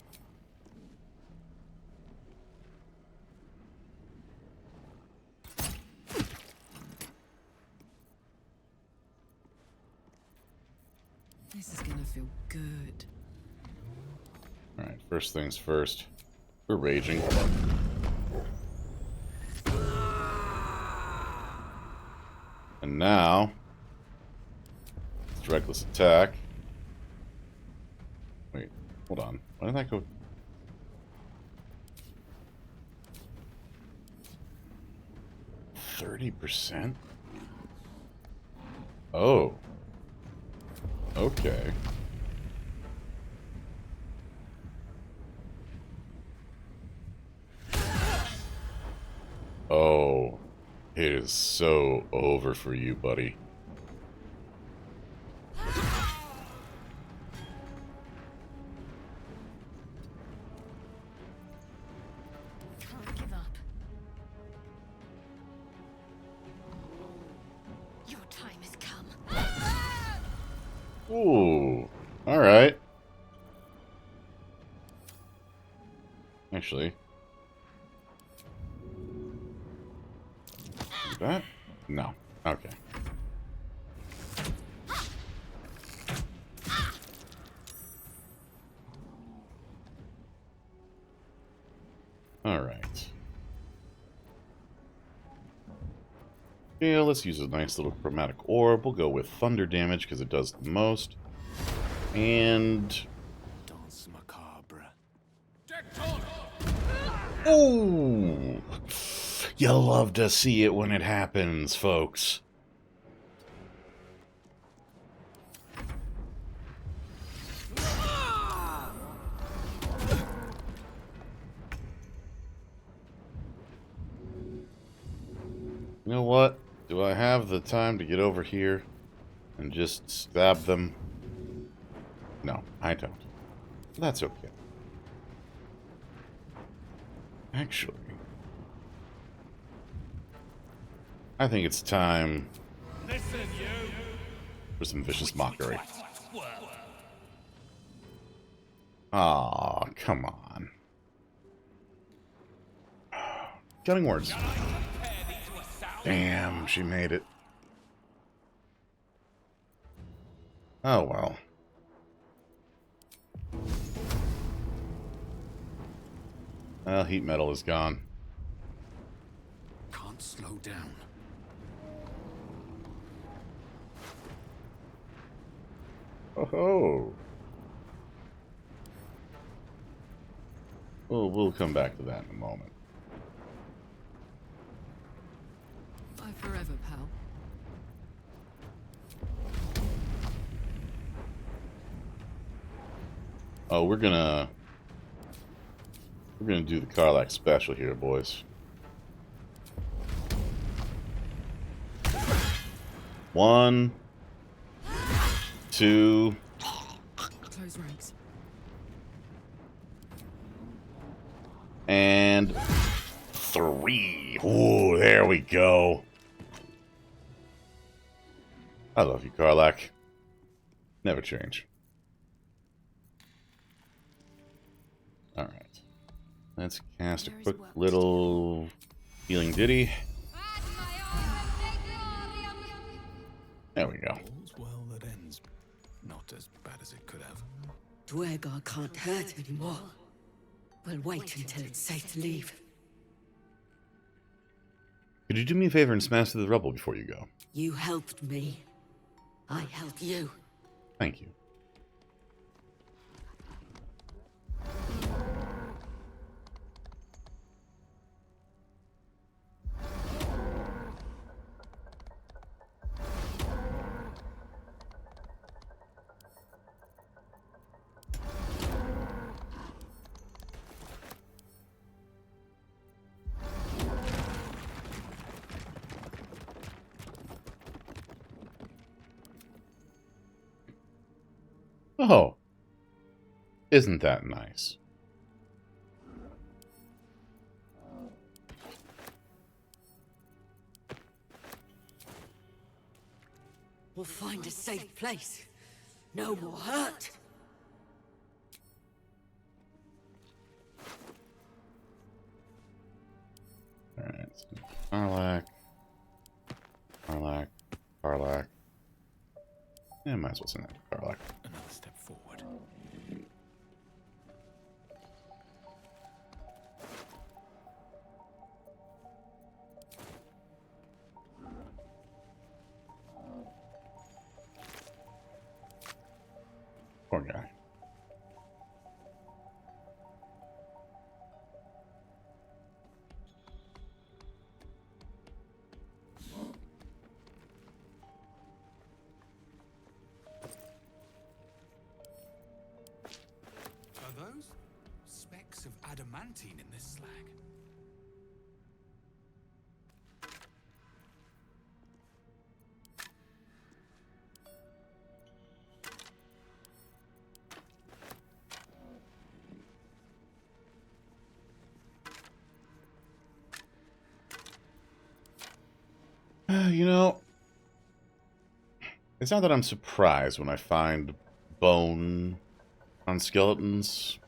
This is gonna feel good. Alright, first things first. We're raging. And now, it's reckless attack. Wait, hold on. Why did that go? %? Oh. Okay. Oh. It is so over for you, buddy. Can't give up. Your time has come. Ooh. Alright. Actually. Do that? No. Okay. Alright. Yeah, let's use a nice little chromatic orb. We'll go with thunder damage because it does the most. And... Dance macabre. ooh! You love to see it when it happens, folks. You know what? Do I have the time to get over here and just stab them? No, I don't. That's okay. Actually, I think it's time for some vicious mockery. Aw, come on. Cutting words. Damn, she made it. Oh well. Well, heat metal is gone. Can't slow down. Oh ho! We'll come back to that in a moment. Bye forever, pal. Oh, we're gonna do the Karlach special here, boys. 1, 2. Close ranks. And 3. Ooh, there we go. I love you, Karlach. Never change. Alright. Let's cast a quick little healing ditty. There we go. All's well that ends. Not as bad as it could have. Dwergar can't hurt anymore. We'll wait until it's safe to leave. Could you do me a favor and smash through the rubble before you go? You helped me. I helped you. Thank you. Oh, isn't that nice? We'll find a safe place. No more hurt. Alright, so Karlak, Karlak, Karlak. Yeah, might as well send that to Karlak. Another step forward. Poor guy. Are those specks of adamantine in this slag? You know, it's not that I'm surprised when I find bone on skeletons.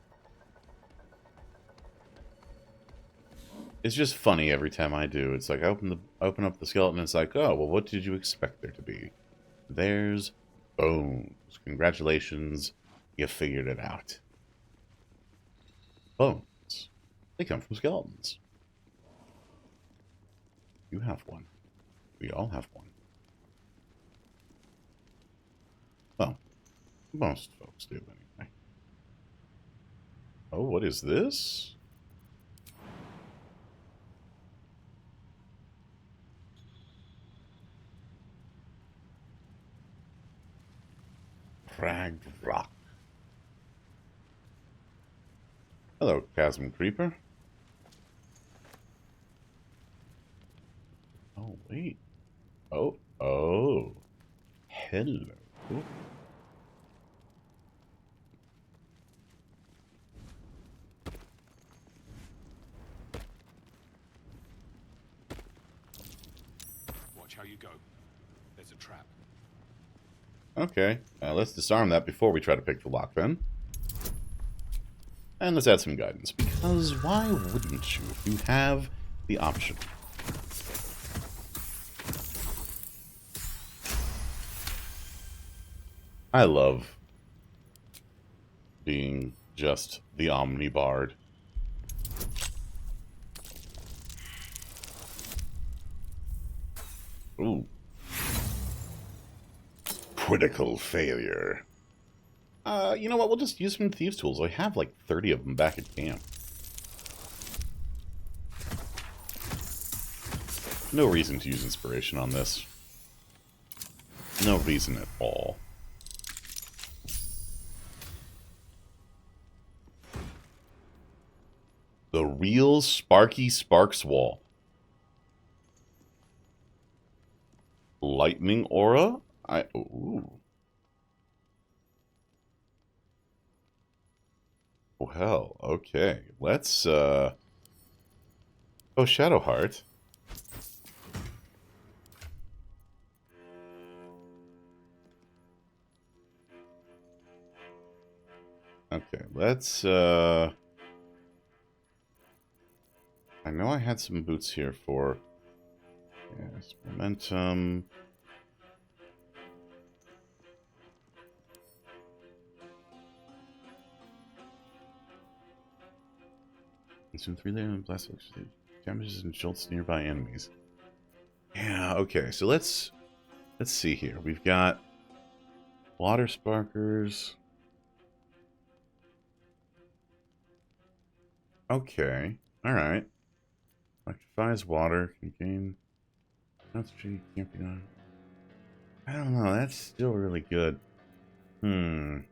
It's just funny every time I do. It's like I open up the skeleton and it's like, oh, well, what did you expect there to be? There's bones. Congratulations, you figured it out. Bones. They come from skeletons. You have one. We all have one. Well, most folks do anyway. Oh, what is this? Cragged Rock. Hello, Chasm Creeper. Oh, wait. Oh. Hello. Watch how you go. There's a trap. Okay, let's disarm that before we try to pick the lock then. And let's add some guidance, because why wouldn't you if you have the option? I love being just the Omnibard. Ooh. Critical failure. You know what? We'll just use some thieves' tools. I have like 30 of them back at camp. No reason to use inspiration on this. No reason at all. The real Sparky Sparks wall. Lightning aura? Ooh. Oh, hell. Okay. Let's, Oh, Shadowheart. Okay, let's, I know I had some boots here for... Yes, momentum... Consume 3 layer and blast damages and jolts nearby enemies. Yeah, okay, so let's see here. We've got water sparkers. Okay, alright. Electrifies water, can gain concentrate, can't be done. I don't know, that's still really good. The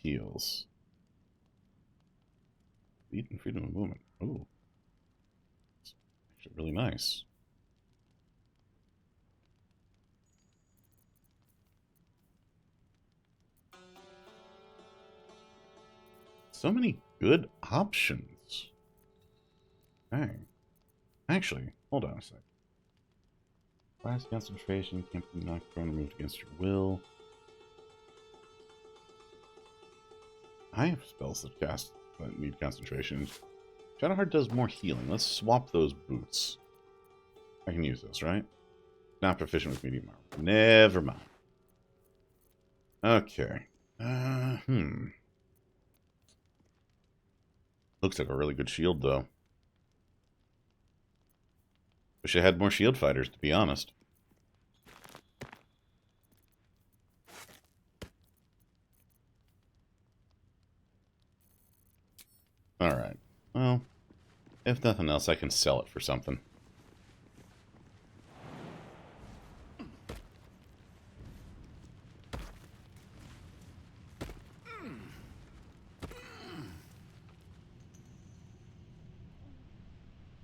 heals. Speed and freedom of movement. Ooh. It's actually really nice. So many good options. Dang. Actually, hold on a sec. Class concentration can't be knocked prone, removed against your will. I have spells that need concentration. Shadowheart does more healing. Let's swap those boots. I can use those, right? Not proficient with medium armor. Never mind. Okay. Looks like a really good shield, though. Wish I had more shield fighters, to be honest. Alright. Well, if nothing else, I can sell it for something.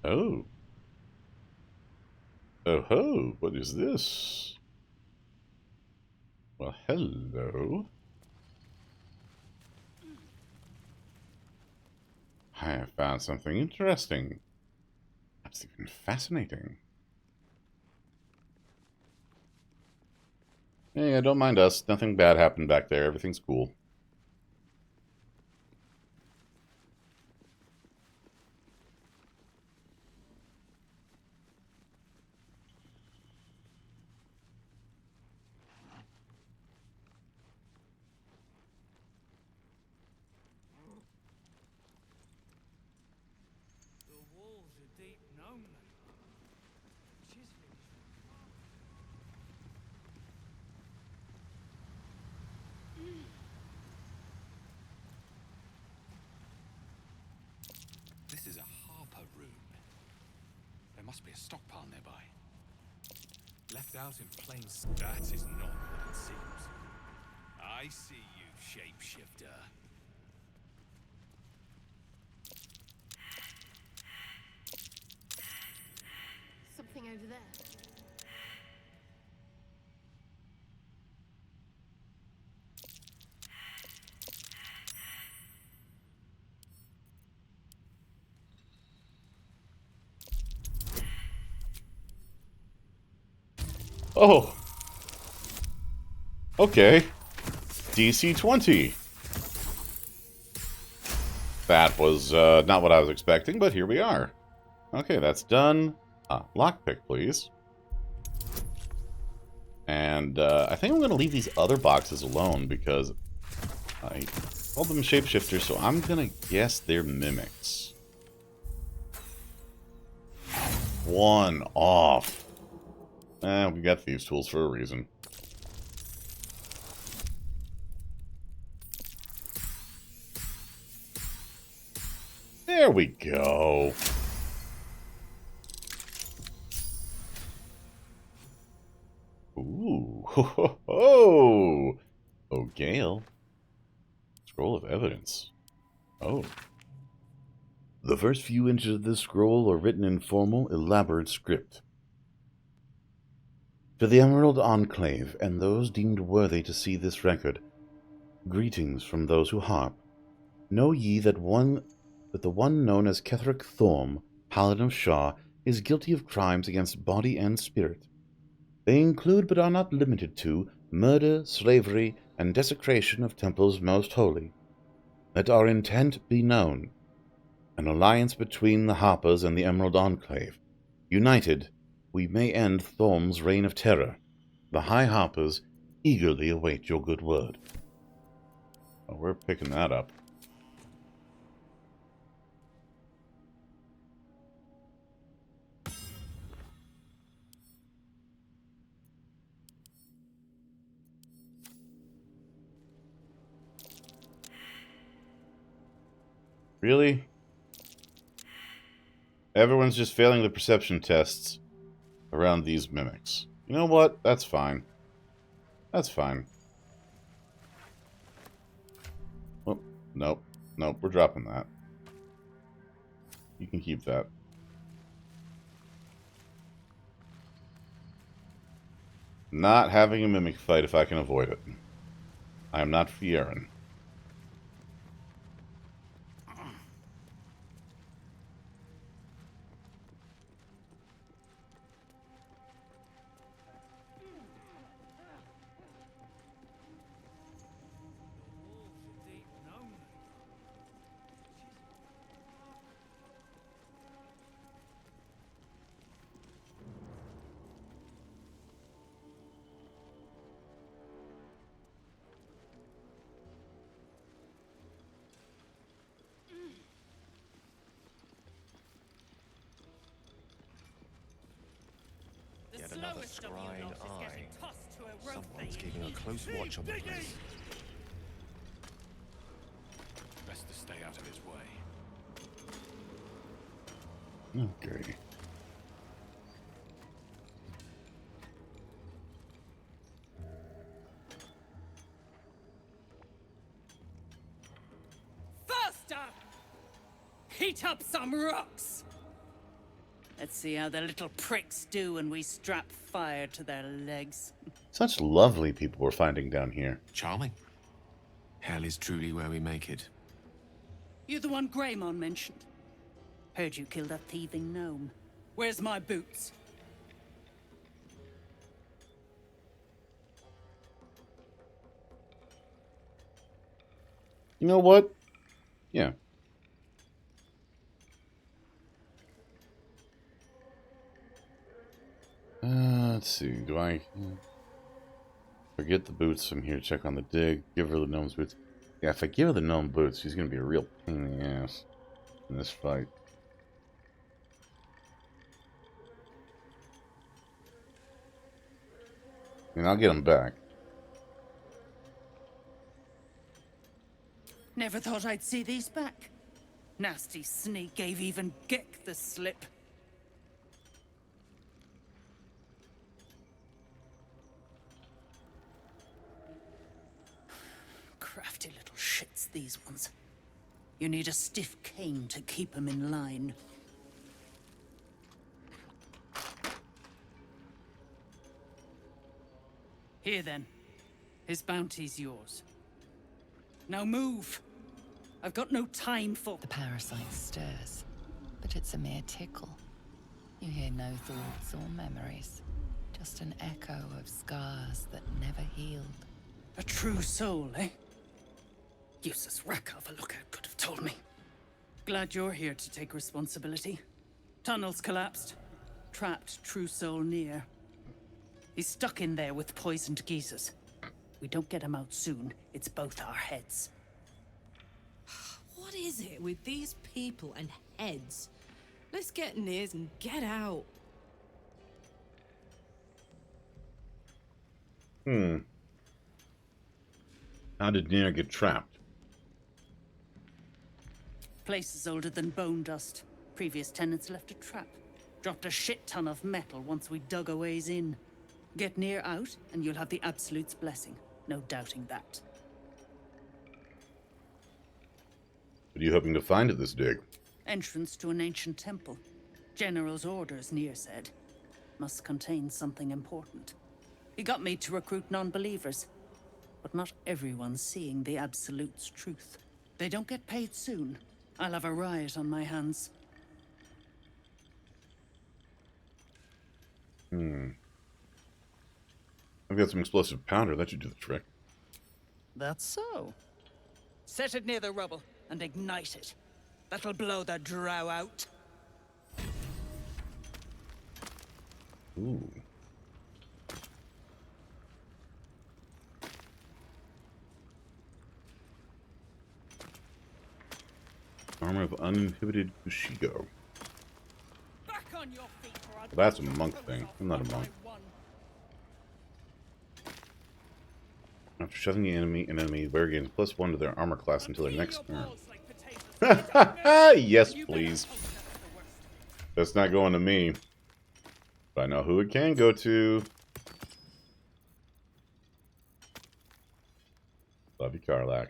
Oh. Oh ho, what is this? Well, hello. I have found something interesting. That's even fascinating. Hey, don't mind us. Nothing bad happened back there. Everything's cool. This is a Harper room. There must be a stockpile nearby. Left out in plain sight. That is not what it seems. I see you, shapeshifter. Something over there. Oh. Okay. DC 20. That was not what I was expecting, but here we are. Okay, that's done. Lockpick, please. And I think I'm going to leave these other boxes alone because I called them shapeshifters, so I'm going to guess they're mimics. One off. We got thieves' tools for a reason. There we go. Ooh. Ho, ho, ho. Oh, Gale. Scroll of evidence. Oh. The first few inches of this scroll are written in formal, elaborate script. To the Emerald Enclave, and those deemed worthy to see this record, greetings from those who harp. Know ye that the one known as Ketheric Thorm, Paladin of Shaw, is guilty of crimes against body and spirit. They include, but are not limited to, murder, slavery, and desecration of temples most holy. Let our intent be known. An alliance between the Harpers and the Emerald Enclave. United, we may end Thorm's reign of terror. The High Harpers eagerly await your good word. Oh, we're picking that up. Really? Everyone's just failing the perception tests around these mimics. You know what? That's fine. That's fine. Oh, nope. Nope, we're dropping that. You can keep that. Not having a mimic fight if I can avoid it. I am not Fierin. a scrying eye. Someone's keeping a close watch on the place. Best to stay out of his way. Okay. Faster! Heat up some rocks! Let's see how the little pricks do when we strap fire to their legs. Such lovely people we're finding down here. Charming. Hell is truly where we make it. You the one Greymon mentioned? Heard you killed that thieving gnome. Where's my boots? You know what? Yeah. Let's see. Do I forget the boots from here? Check on the dig. Give her the gnome's boots. Yeah, if I give her the gnome boots, she's gonna be a real pain in the ass in this fight. And I'll get them back. Never thought I'd see these back. Nasty sneak gave even Gick the slip. Crafty little shits, these ones. You need a stiff cane to keep them in line. Here then. His bounty's yours. Now move! I've got no time for... The parasite stirs, but it's a mere tickle. You hear no thoughts or memories, just an echo of scars that never healed. A true soul, eh? Useless wreck of a lookout could have told me. Glad you're here to take responsibility. Tunnels collapsed. Trapped true soul near. He's stuck in there with poisoned geezers. We don't get him out soon, it's both our heads. What is it with these people and heads? Let's get Niz and get out. How did Nir get trapped? Place is older than bone dust. Previous tenants left a trap. Dropped a shit ton of metal once we dug a ways in. Get Nir out, and you'll have the Absolute's blessing. No doubting that. What are you hoping to find at this dig? Entrance to an ancient temple. General's orders, Nir said. Must contain something important. He got me to recruit non-believers. But not everyone's seeing the Absolute's truth. They don't get paid soon. I'll have a riot on my hands. I've got some explosive powder. That should do the trick. That's so. Set it near the rubble and ignite it. That'll blow the drow out. Ooh. Armor of uninhibited Kushigo. Back on your feet, or I'll... That's a monk thing. I'm not a monk. After shoving an enemy, the bear gains +1 to their armor class until their next turn. Yes, please. That's not going to me. But I know who it can go to. Love you, Karlak.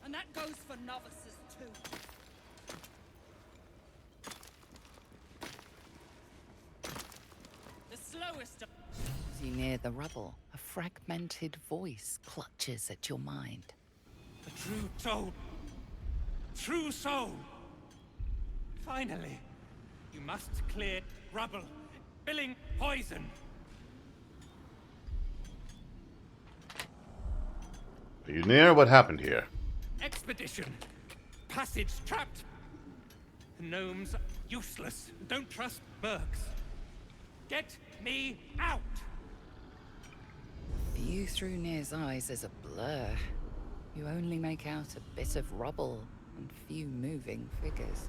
And that goes for novices too. The slowest of... As you near the rubble, a fragmented voice clutches at your mind. The true soul. True soul. Finally. You must clear rubble. Spilling poison. Are you near? What happened here? Expedition. Passage trapped. The gnomes useless. Don't trust mercs. Get me out. View through Nir's eyes is a blur. You only make out a bit of rubble and few moving figures.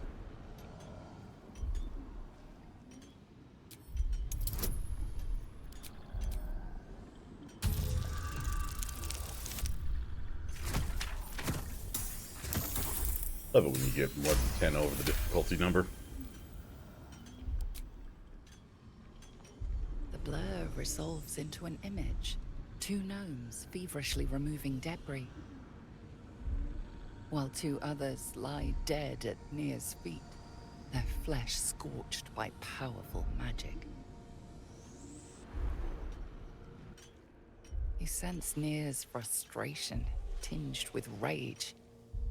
Love it when you get more than 10 over the difficulty number. The blur resolves into an image. Two gnomes feverishly removing debris, while two others lie dead at Nia's feet, their flesh scorched by powerful magic. You sense Nia's frustration, tinged with rage,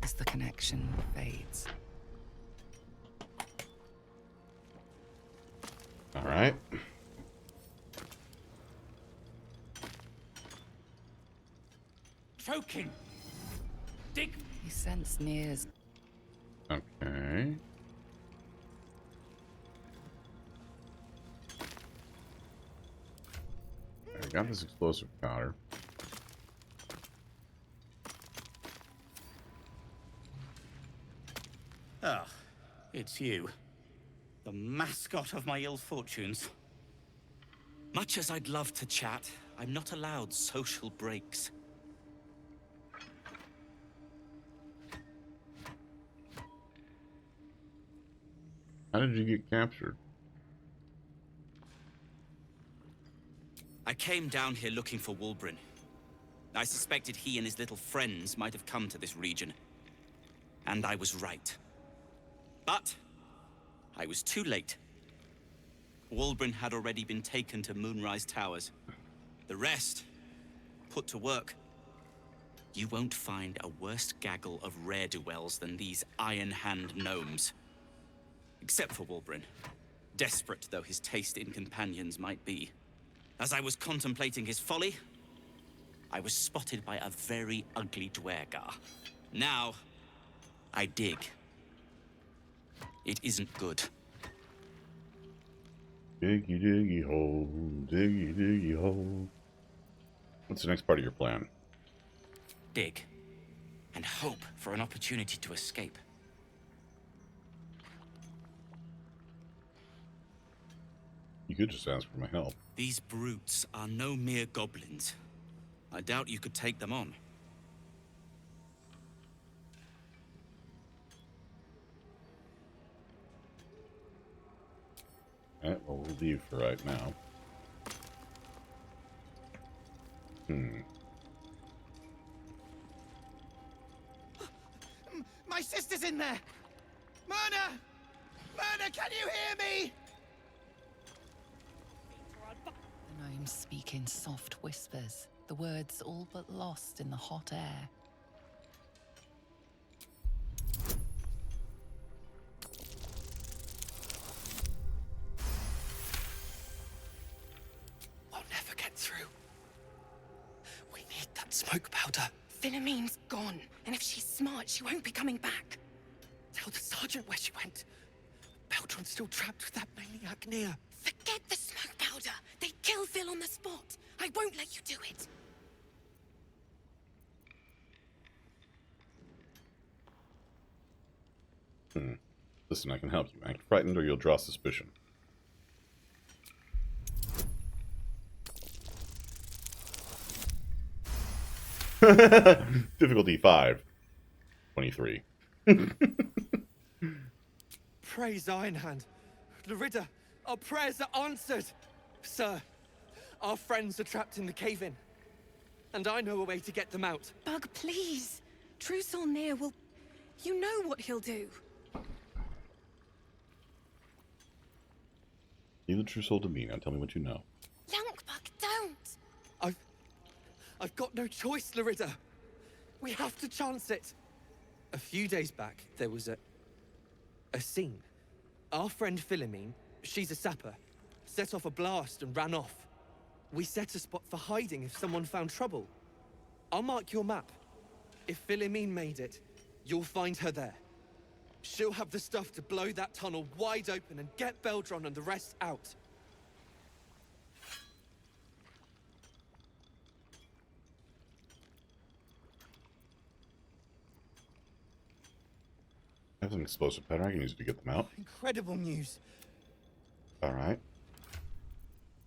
as the connection fades. All right. Choking! Dig! You sense Nia's... Okay. I got this explosive powder. Ah, it's you. The mascot of my ill fortunes. Much as I'd love to chat, I'm not allowed social breaks. How did you get captured? I came down here looking for Wulbren. I suspected he and his little friends might have come to this region. And I was right. But I was too late. Wulbren had already been taken to Moonrise Towers. The rest, put to work. You won't find a worse gaggle of ne'er-do-wells than these Iron Hand gnomes. Except for Wulbren, desperate though his taste in companions might be. As I was contemplating his folly, I was spotted by a very ugly Dwergar. Now, I dig. It isn't good. Diggy, diggy, hole. Diggy, diggy, hole. What's the next part of your plan? Dig. And hope for an opportunity to escape. You could just ask for my help. These brutes are no mere goblins. I doubt you could take them on. Alright, well, we'll leave for right now. My sister's in there! Myrna! Myrna, can you hear me? The gnomes speak in soft whispers, the words all but lost in the hot air. We'll never get through. We need that smoke powder. Philommene's gone, and if she's smart, she won't be coming back. Tell the sergeant where she went. Beltron's still trapped with that maniac Nia. Forget the smoke powder. They'd kill Phil on the spot. I won't let you do it. Listen, I can help you. Act frightened or you'll draw suspicion. Difficulty 5. 23. Praise Ironhand. Larida, our prayers are answered. Sir, our friends are trapped in the cave-in. And I know a way to get them out. Bug, please. True Soul Near will... You know what he'll do. Leave the true soul to me. Now tell me what you know. Bug, don't. I've got no choice, Larida. We have to chance it. A few days back, there was a scene. Our friend Philomene, she's a sapper, set off a blast and ran off. We set a spot for hiding if someone found trouble. I'll mark your map. If Philomene made it, you'll find her there. She'll have the stuff to blow that tunnel wide open and get Beldron and the rest out. I have an explosive powder I can use to get them out. Incredible news. Alright.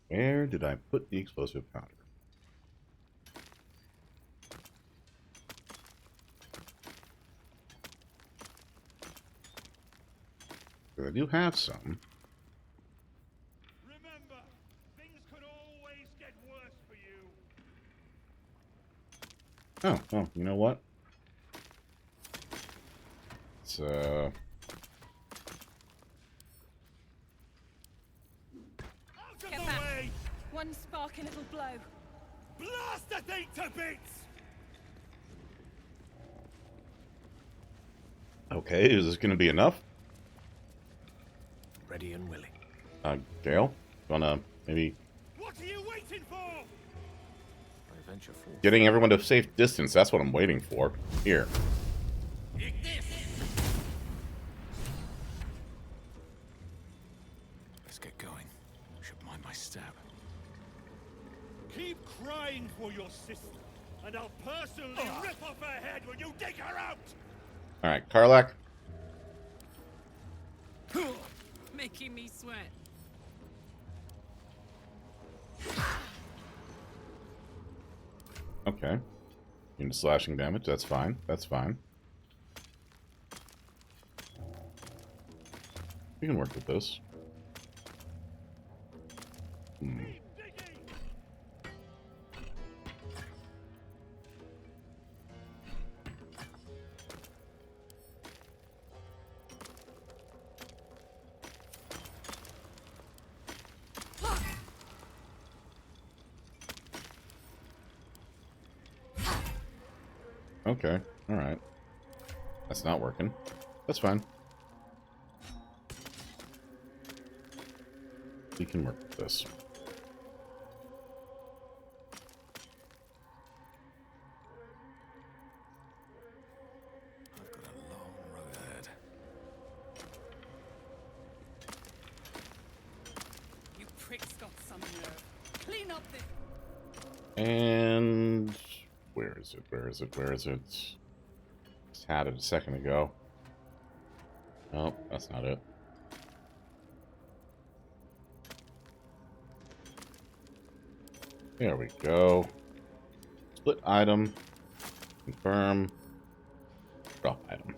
Where did I put the explosive powder? I do have some. Remember, things could always get worse for you. Oh, you know what? It's, Get back. One spark and it'll blow. Blast the thing to bits! Okay, is this going to be enough? Ready and willing. Gale? Wanna maybe... What are you waiting for? I venture forth. Getting everyone to a safe distance, that's what I'm waiting for. Here. Let's get going. Should mind my step. Keep crying for your sister, and I'll personally rip off her head when you dig her out! Alright, Karlak. Making me sweat. Okay. Into slashing damage, that's fine. That's fine. We can work with this. Okay, alright. That's not working. That's fine. We can work with this. I've got a long road ahead. You pricks got some nerve. Clean up this. And... where is it? Where is it? Where is it? Just had it a second ago. Oh, that's not it. There we go. Split item. Confirm. Drop item.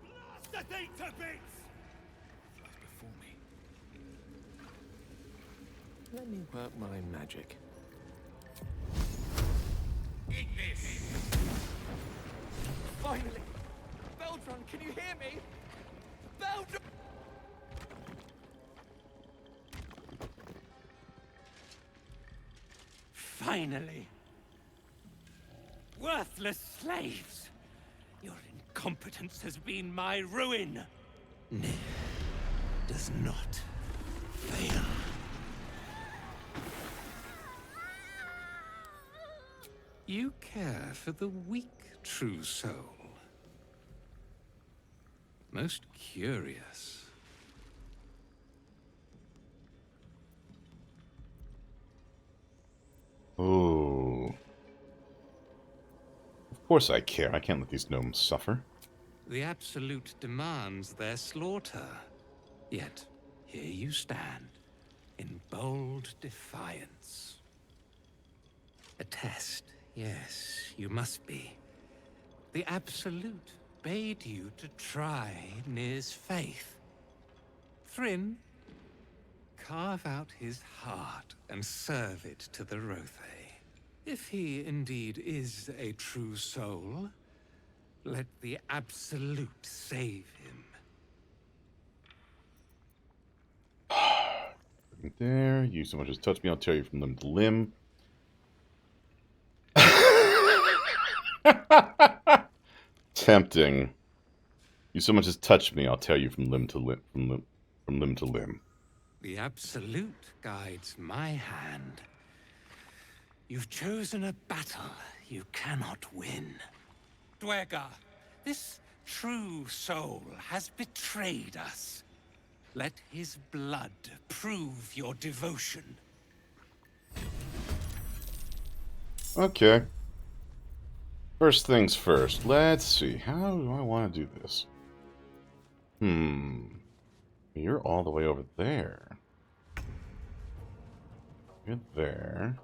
Blast the thing to bits! Flies before me. Let me work my magic. Finally! Beldron, can you hear me? Beldron! Finally! Worthless slaves! Your incompetence has been my ruin! Does not fail. You care for the weak, true soul. Most curious. Ooh. Of course I care. I can't let these gnomes suffer. The Absolute demands their slaughter. Yet, here you stand, in bold defiance. A test, yes, you must be. The Absolute bade you to try Nir's faith. Thrym, carve out his heart and serve it to the Rothe. If he indeed is a true soul, let the Absolute save him. Right there. You so much as touch me, I'll tear you from limb to limb. Tempting. You so much as touch me, I'll tear you from limb to limb, from limb to limb. The Absolute guides my hand. You've chosen a battle you cannot win. Dwergar, this true soul has betrayed us. Let his blood prove your devotion. Okay. First things first. Let's see. How do I want to do this? You're all the way over there. You're there.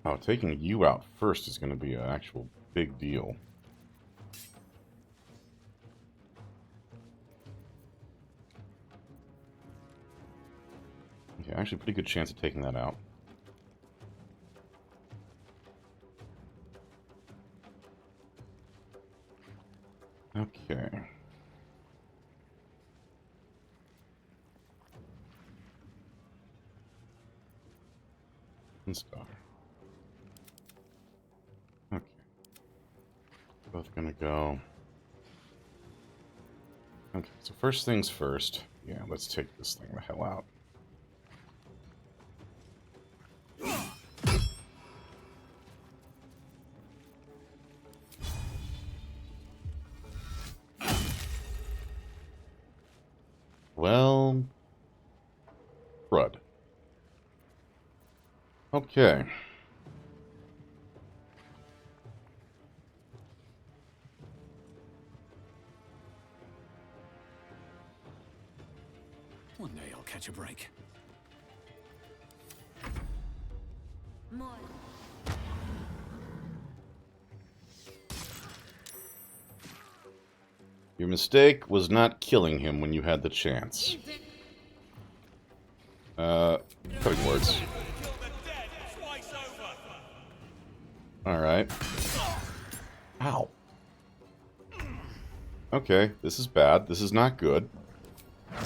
Oh, taking you out first is going to be an actual big deal. Actually, pretty good chance of taking that out. Okay. And star. Okay. Both gonna go. Okay, so first things first. Yeah, let's take this thing the hell out. Well, crud. Okay. One day I'll catch a break. More. Your mistake was not killing him when you had the chance. Cutting words. Alright. Ow. Okay, this is bad. This is not good.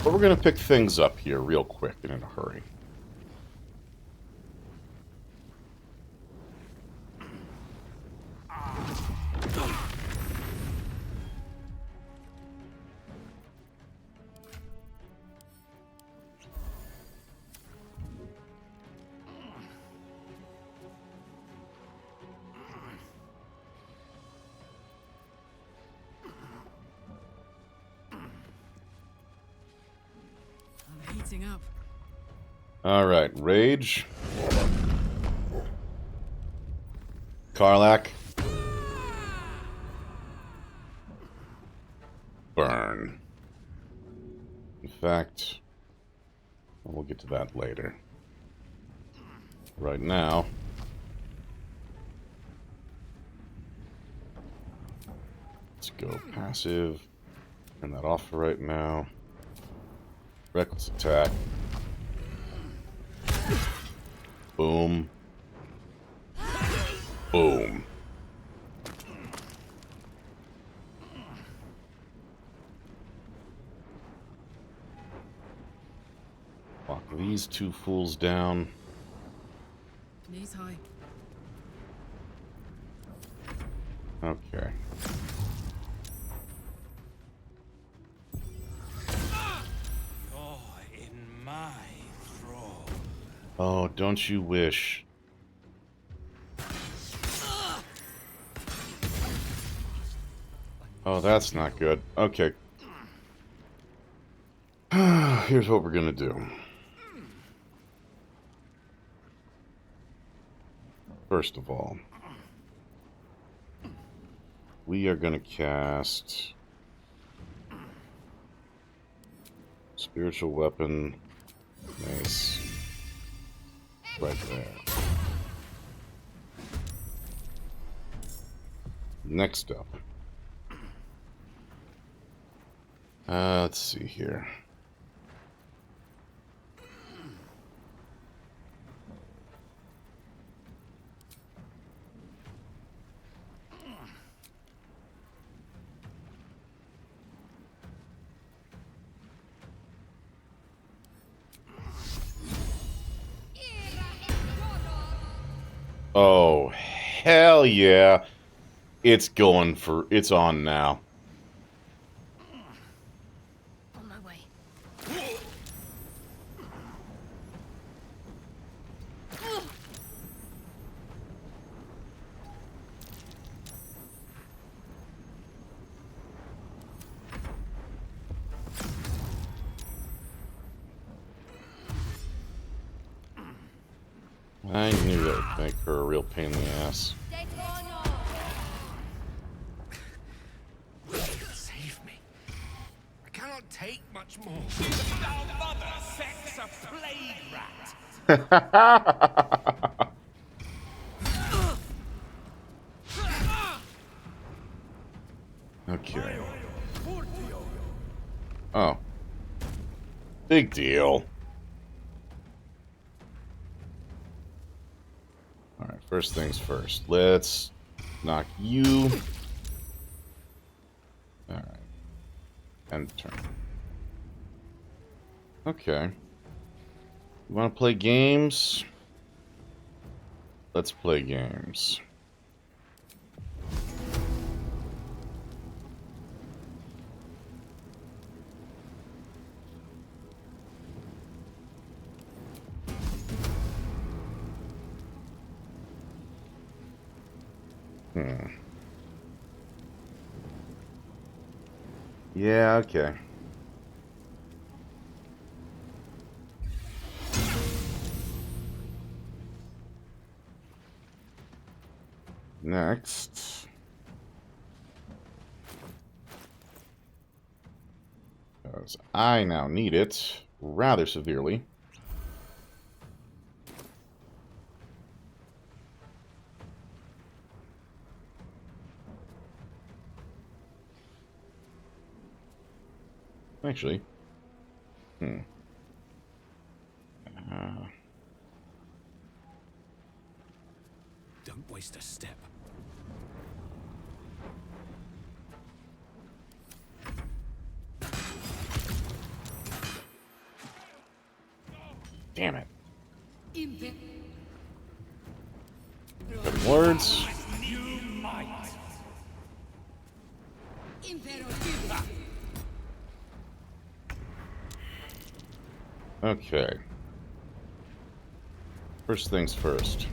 But we're gonna pick things up here real quick and in a hurry. I'm heating up. Alright, Rage. Karlach. Burn. In fact, we'll get to that later. Right now, let's go passive. Turn that off for right now. Reckless attack. Boom. Boom. Lock these two fools down. Knees high. Okay. Oh, in my thrall. Oh, don't you wish? Oh, that's not good. Okay. Here's what we're gonna do. First of all, we are gonna cast Spiritual Weapon, Mace, right there. Next up. Let's see here. Oh, hell yeah. It's going for... It's on now. On my way. I knew that would make her a real pain in the ass. Save me. I cannot take much more. Our mother sets a plague rat. Okay. Oh. Big deal. Alright, first things first. Let's knock you. Alright. End turn. Okay. You want to play games? Let's play games. Yeah, okay. Next. Because I now need it rather severely. Actually. Don't waste a step. Damn it. Good words. Okay. First things first.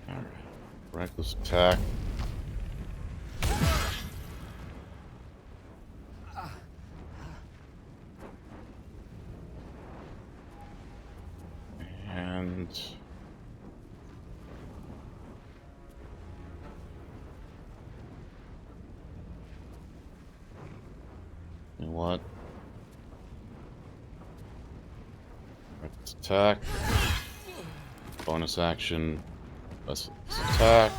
Alright. Reckless attack. And you know what? Reckless attack. Bonus action. Let's attack.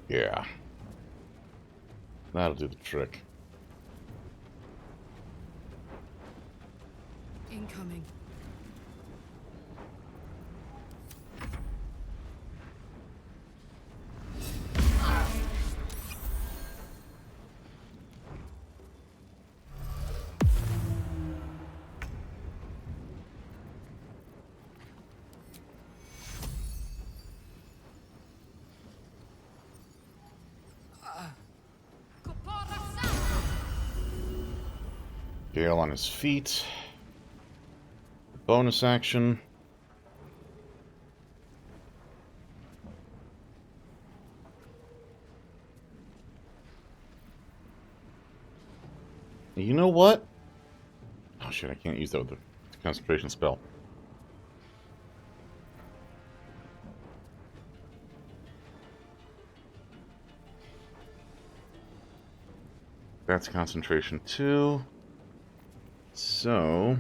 Yeah. That'll do the trick. Incoming. Gale on his feet. Bonus action. You know what? Oh shit, I can't use that with the concentration spell. That's concentration 2. So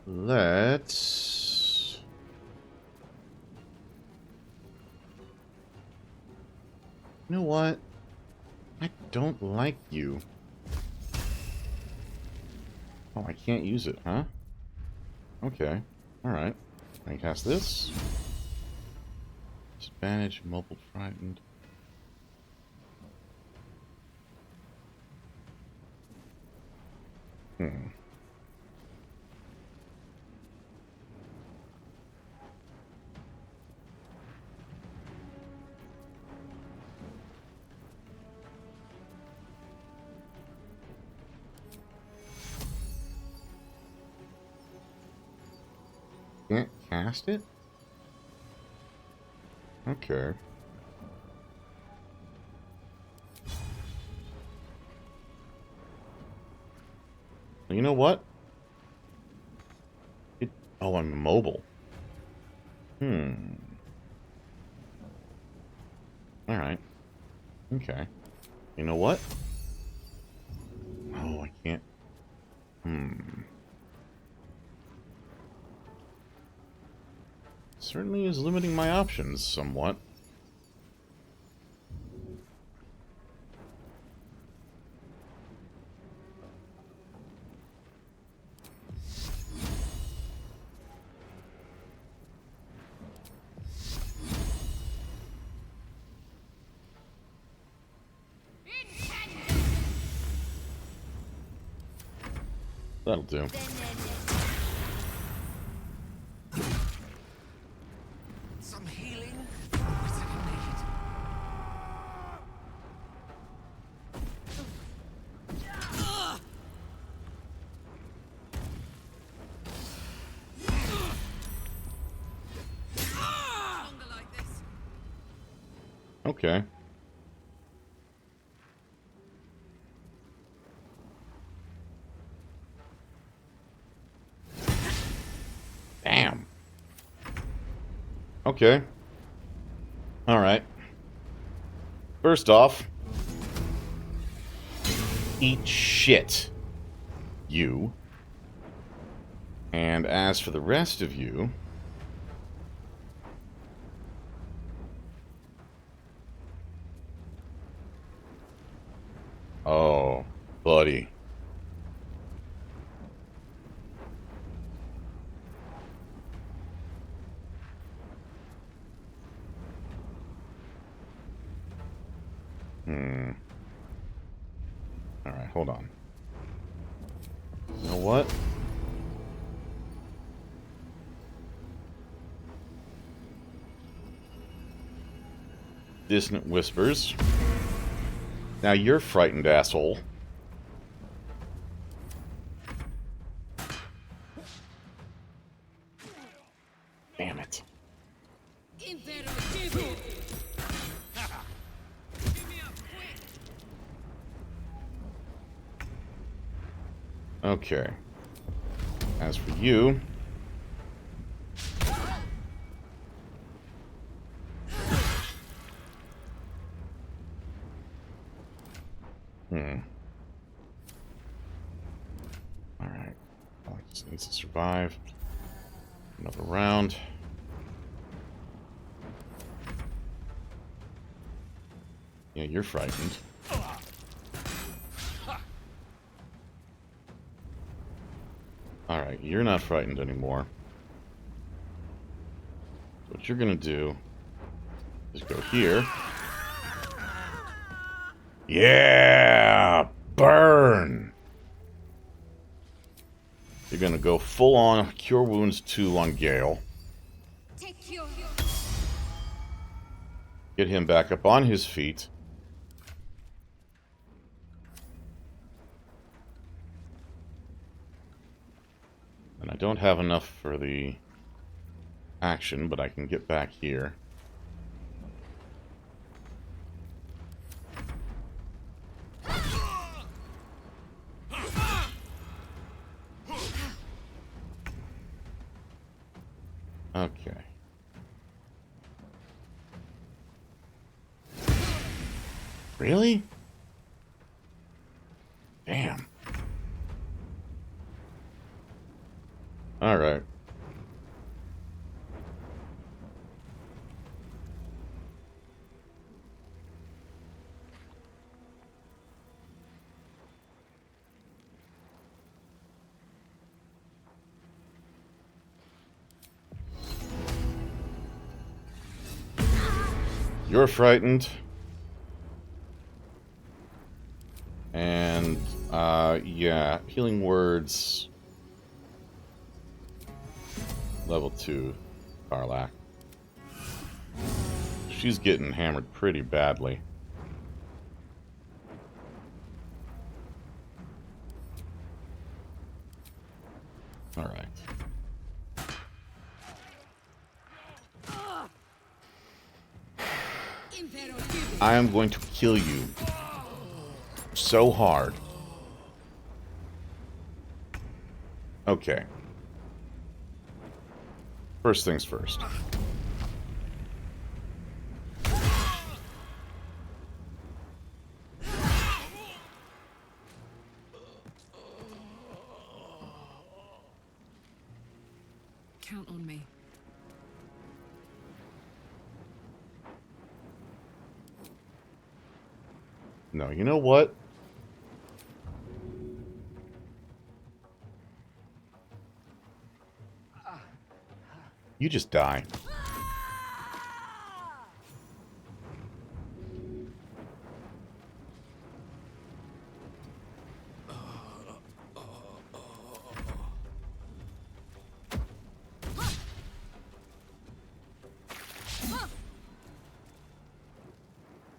let's you know what? I don't like you. Oh, I can't use it, huh? Okay. Alright. I can cast this. Disadvantage, mobile frightened. Can't cast it? Okay. You know what? Oh, I'm mobile. Alright. Okay. You know what? Oh, I can't. Certainly is limiting my options somewhat. That'll do. Some healing? That's what I need. Longer like this. Okay. Damn. Okay. Alright. First off, eat shit, you. And as for the rest of you, oh, buddy. Alright, hold on. You know what? Dissonant whispers. Now you're frightened, asshole. Damn it. Okay. As for you... Alright. Alex needs to survive. Another round. Yeah, you're frightened. Alright, you're not frightened anymore. So what you're gonna do is go here. Yeah! Burn! You're gonna go full on Cure Wounds 2 on Gale. Get him back up on his feet. And I don't have enough for the action, but I can get back here. Okay. Really? Damn. Alright. You're frightened. And, yeah, healing words. Level 2, Karlach. She's getting hammered pretty badly. Alright. I am going to kill you so hard. Okay. First things first. Count on me. No, you know what? You just die.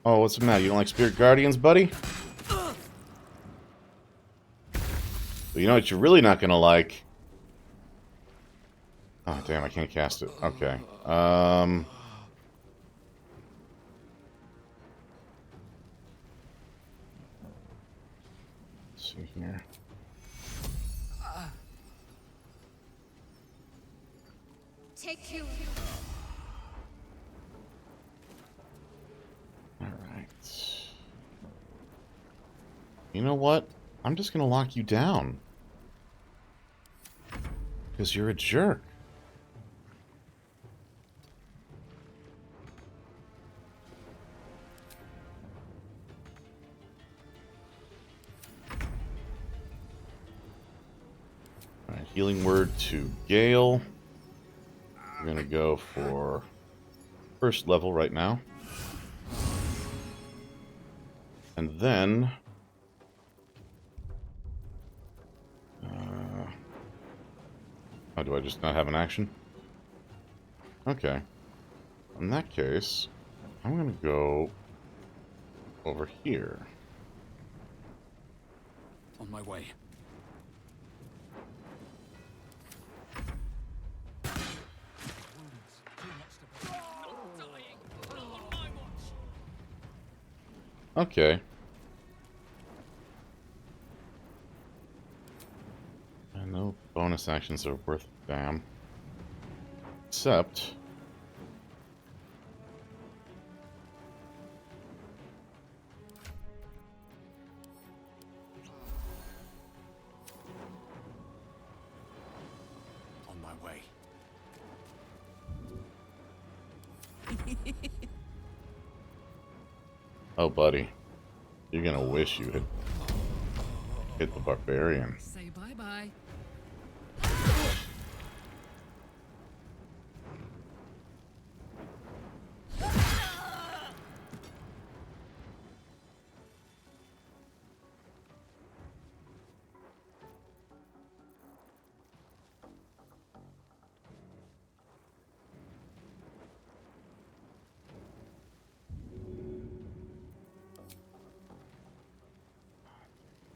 Oh, what's the matter? You don't like Spirit Guardians, buddy? Well, you know what you're really not gonna like? Oh, damn, I can't cast it. Okay. Let's see here. Take you. Alright. You know what? I'm just gonna lock you down. Because you're a jerk. Alright, healing word to Gale. We're gonna go for first level right now. And then... oh, do I just not have an action? Okay. In that case, I'm gonna go over here. On my way. Okay. And no bonus actions are worth a damn. Except... On my way. oh, buddy. You're gonna wish you had hit the barbarian. Say bye-bye.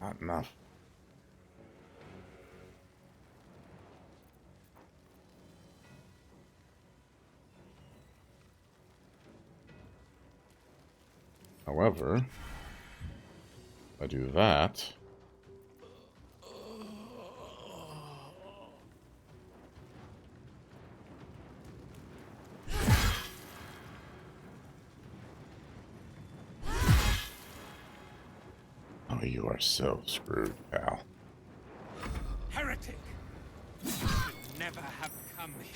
Not enough. However, if I do that... oh, you are so screwed, pal. Heretic! You should never have come here.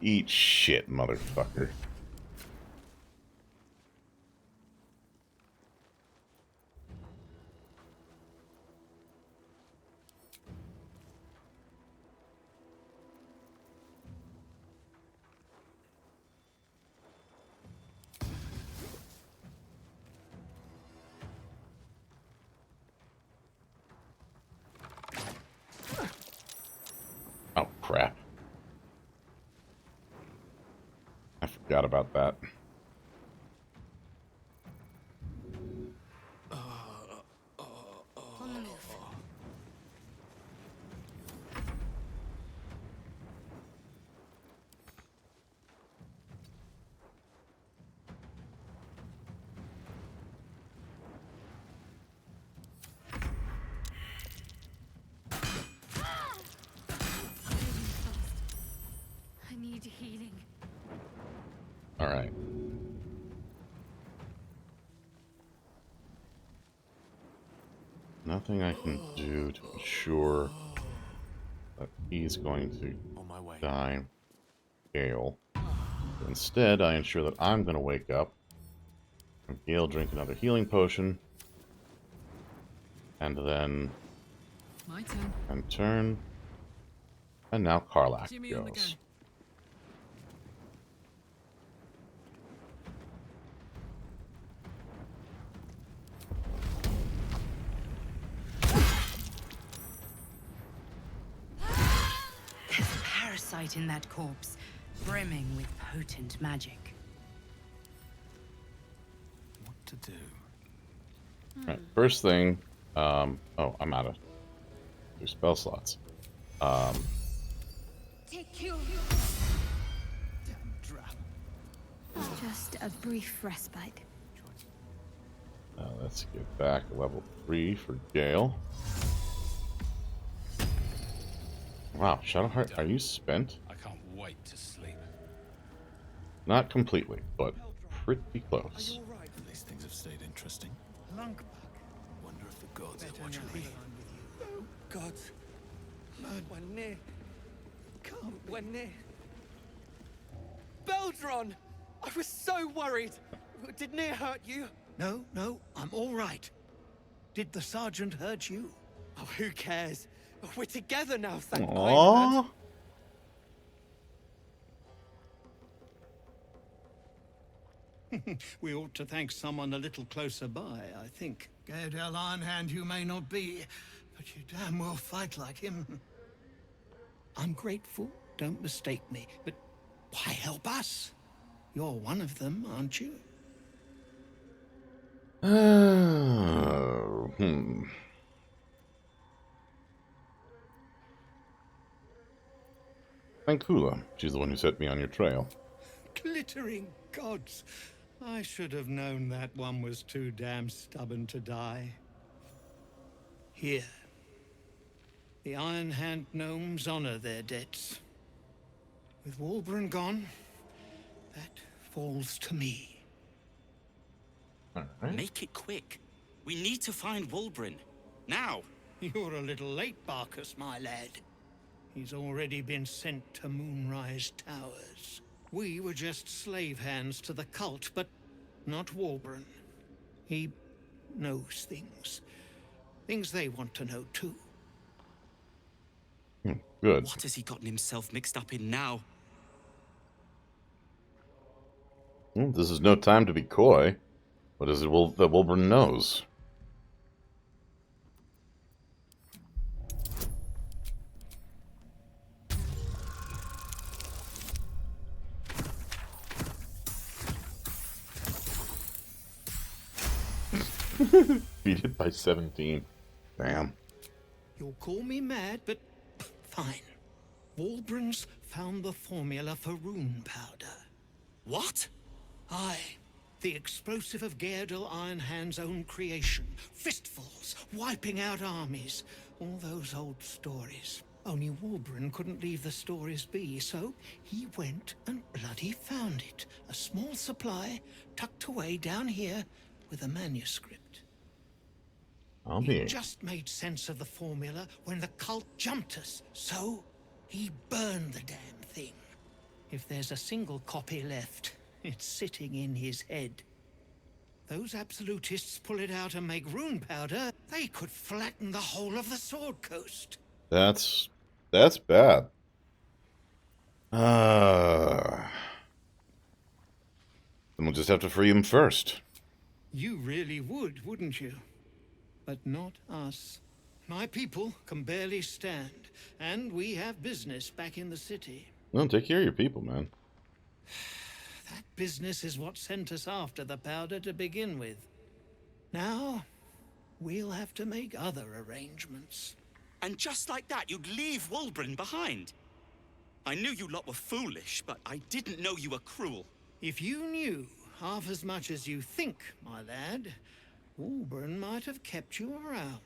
Eat shit, motherfucker. Oh, crap. I forgot about that. On the move. I need healing. Alright. nothing I can do to ensure that he's going to die. Gale. Instead, I ensure that I'm going to wake up. And Gale drink another healing potion. And then... My turn. And turn. And now Karlach Jimmy on the goes. There's a parasite in that corpse, brimming with potent magic. What to do? Right, first thing, oh, I'm out of spell slots. Take you. Just a brief respite. Let's get back to level 3 for Gale. Wow, Shadowheart, are you spent? I can't wait to sleep. Not completely, but pretty close. These things have stayed interesting. Lunk. Wonder if the gods are watching me. God. When near. Come, when near. Beldron! I was so worried. Did Near hurt you? No, I'm all right. Did the sergeant hurt you? Oh, who cares? We're together now, thank Aww. We ought to thank someone a little closer by, I think. Gaedel Ironhand you may not be, but you damn well fight like him. I'm grateful, don't mistake me, but why help us? You're one of them, aren't you? Ankula, she's the one who set me on your trail. Glittering gods! I should have known that one was too damn stubborn to die. Here. The Iron Hand gnomes honor their debts. With Walbran gone, that falls to me. Make it quick. We need to find Walbran. Now. You're a little late, Barkus, my lad. He's already been sent to Moonrise Towers. We were just slave hands to the cult, but not Walbran. He knows things. Things they want to know, too. Good. What has he gotten himself mixed up in now? Well, this is no time to be coy. What is it that Wilburn knows? Beat it by 17. Damn. You'll call me mad, but fine. Walbran's found the formula for rune powder. What? Aye. The explosive of Gaedel Ironhand's own creation. Fistfuls, wiping out armies. All those old stories. Only Walbran couldn't leave the stories be, so he went and bloody found it. A small supply, tucked away down here, with a manuscript. He just made sense of the formula when the cult jumped us, so he burned the damn thing. If there's a single copy left, it's sitting in his head. Those absolutists pull it out and make rune powder, they could flatten the whole of the Sword Coast. That's bad. Then we'll just have to free him first. You really would, wouldn't you? But not us. My people can barely stand, and we have business back in the city. Well, take care of your people, man. That business is what sent us after the powder to begin with. Now, we'll have to make other arrangements. And just like that, you'd leave Walbran behind. I knew you lot were foolish, but I didn't know you were cruel. If you knew half as much as you think, my lad, Walbran might have kept you around.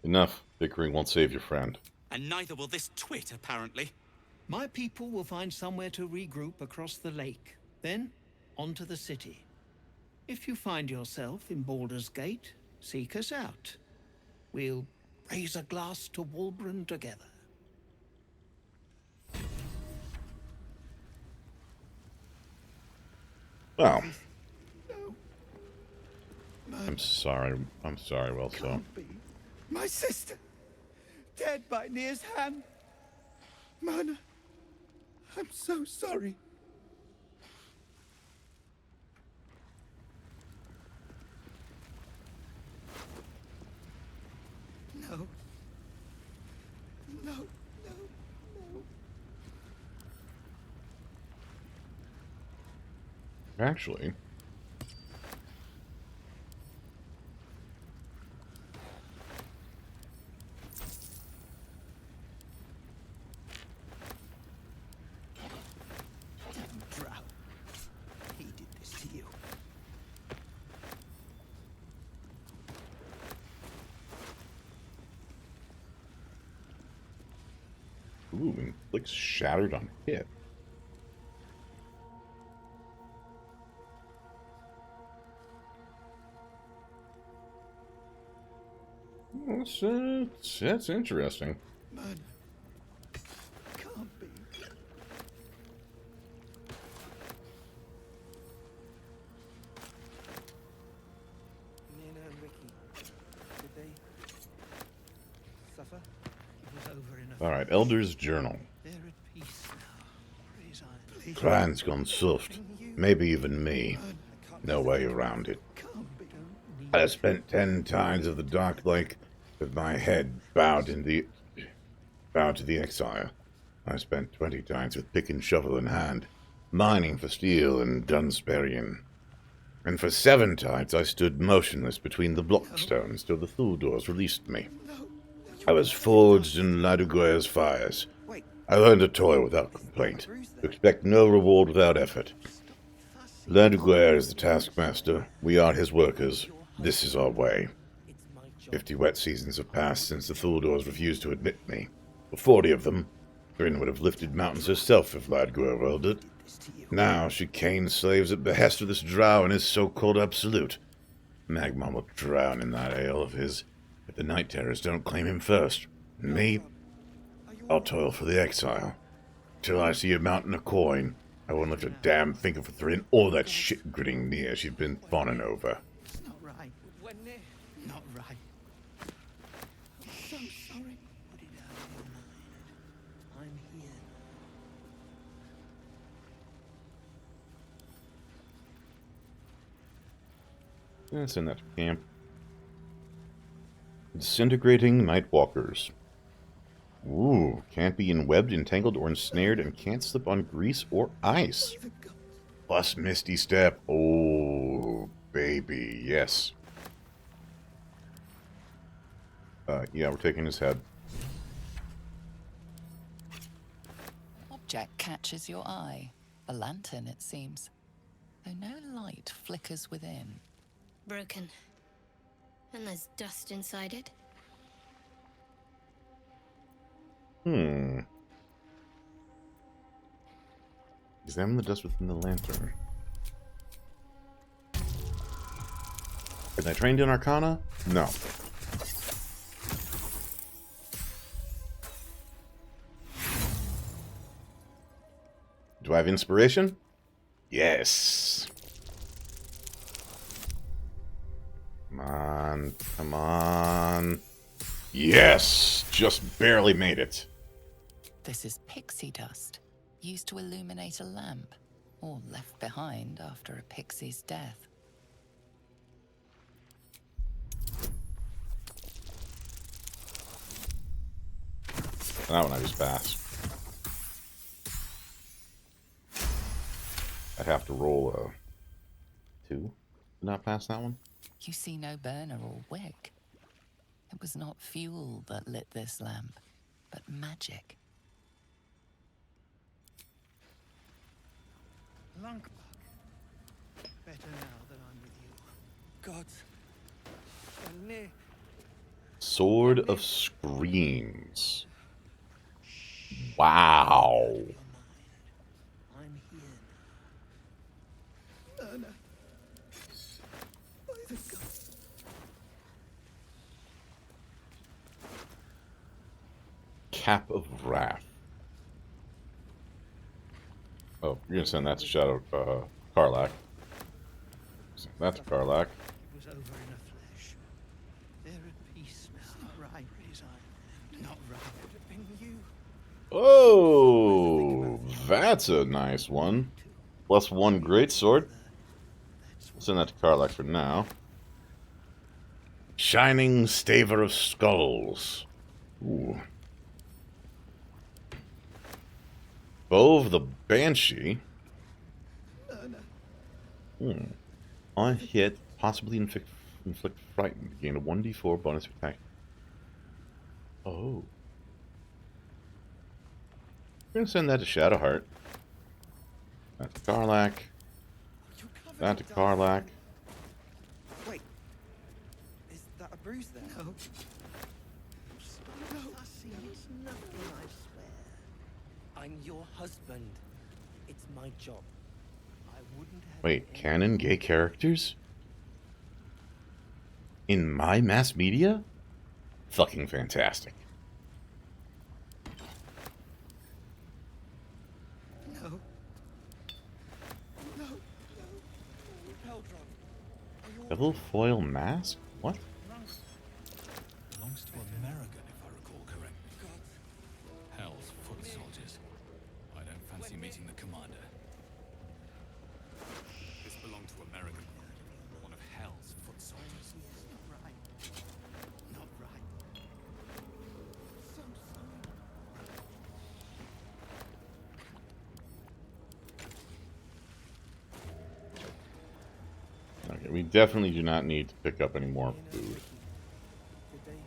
Enough. Bickering won't save your friend. And neither will this twit, apparently. My people will find somewhere to regroup across the lake. Then, on to the city. If you find yourself in Baldur's Gate, seek us out. We'll raise a glass to Wulbren together. Well, No. I'm sorry. I'm sorry, well, so. Can't be. My sister, dead by Nir's hand. Man, I'm so sorry. No. No, no, no. Actually, Don't drown. He did this to you. ooh, inflicts shattered on hit. That's interesting. Man, can't be. Nina and Ricky, did they suffer? It was over in a... All right, Elder's Journal. They're at peace now. Praise Iron. Clan's gone soft. Maybe even me. No way around it. I spent 10 times of the Dark Lake with my head bowed to the exile. I spent 20 times with pick and shovel in hand, mining for steel and Dunsbury-in. And for 7 times I stood motionless between the blockstones till the Thuldors released me. I was forged in Laduguer's fires. I learned to toil without complaint, to expect no reward without effort. Laduguer is the taskmaster, we are his workers. This is our way. 50 wet seasons have passed since the Thuldors refused to admit me. For 40 of them, Bryn would have lifted mountains herself if Laduguer willed it. Now she canes slaves at behest of this drow and his so-called absolute. Magmar will drown in that ale of his if the Night Terrors don't claim him first. And me, I'll toil for the exile. Till I see a mountain of coin, I won't lift a damn finger for Thrin or that shit gritting near she's been fawning over. It's not right. Not right. I'm so sorry. Put it out of your mind. I'm here. Let's send that to camp. Disintegrating Nightwalkers. Ooh, can't be enwebbed, entangled, or ensnared, and can't slip on grease or ice. Plus Misty Step. Oh, baby, yes. Yeah, we're taking his head. Object catches your eye. A lantern, it seems. Though no light flickers within. Broken. And there's dust inside it. Examine the dust within the lantern. Am I trained in Arcana? No. Do I have inspiration? Yes. Come on. Come on. Yes! Just barely made it. This is pixie dust, used to illuminate a lamp, or left behind after a pixie's death. That one I just passed. I'd have to roll a 2 to not pass that one. You see no burner or wick. It was not fuel that lit this lamp, but magic. Lunkbug. Better now that I'm with you. Gods. And near. Sword of Screams. Wow. I'm here No. By the God. Cap of Wrath. Oh, you're gonna send that to Shadow Karlach. Send that to Karlach. It was over in the flesh. They're at peace now. Not right, Resign. Not right. Could have been you. Oh, that's a nice one. +1 greatsword. Send that to Karlach for now. Shining Staver of Skulls. Ooh. Bow of the Banshee. On hit, possibly inflict frightened. Gain a 1d4 bonus attack. Oh. We're gonna send that to Shadowheart. That to Karlach. That to Karlach. Wait. Is that a bruise there? No. No. Hussy, it's nothing, I swear. I'm your husband. It's my job. I wouldn't have... Wait, canon gay characters? In my mass media? Fucking fantastic. No. No. Double foil mask? What? Belongs to American, if I recall correctly. Hell's foot soldiers. I don't fancy meeting the commander. This belonged to American. One of Hell's foot soldiers. Not right. Not right. So sorry. Okay, we definitely do not need to pick up any more food. Did they... It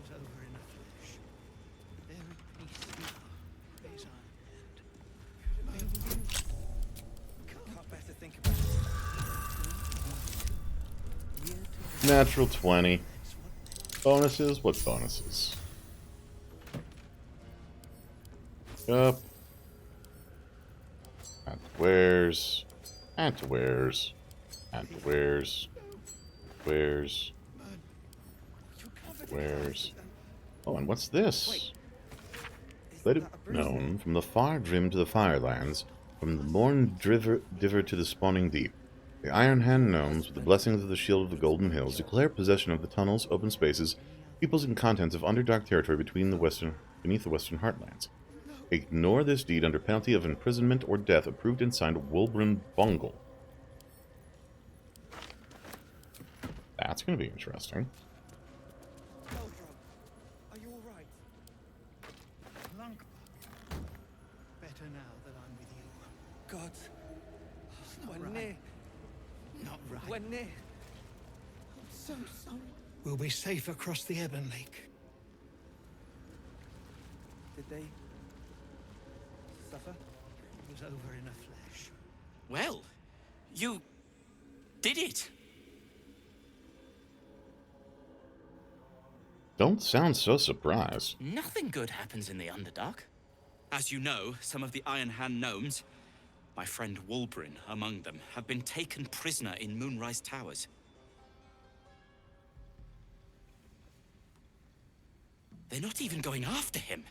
was over in the flesh. They're at peace now. Resign. Maybe you... Can't better think about it. Natural 20. Bonuses? What bonuses? Up. And wares. And wares. And wares. Wares. Wares. Oh, and what's this? Let it known from the far Drim to the Firelands, from the Morn Diver to the Spawning Deep. The Iron Hand gnomes, with the blessings of the Shield of the Golden Hills, declare possession of the tunnels, open spaces, peoples, and contents of Underdark territory beneath the Western Heartlands. Ignore this deed under penalty of imprisonment or death, approved and signed Wulbren Bungle. That's going to be interesting. Are you alright? Better now that I'm with you. God. We're right. near. Not right. We're near. I'm so sorry. We'll be safe across the Ebon Lake. Did they... suffer? It was over in the flesh. Well, you did it. Don't sound so surprised. Nothing good happens in the Underdark. As you know, some of the Iron Hand gnomes, my friend Wulbren among them, have been taken prisoner in Moonrise Towers. They're not even going after him.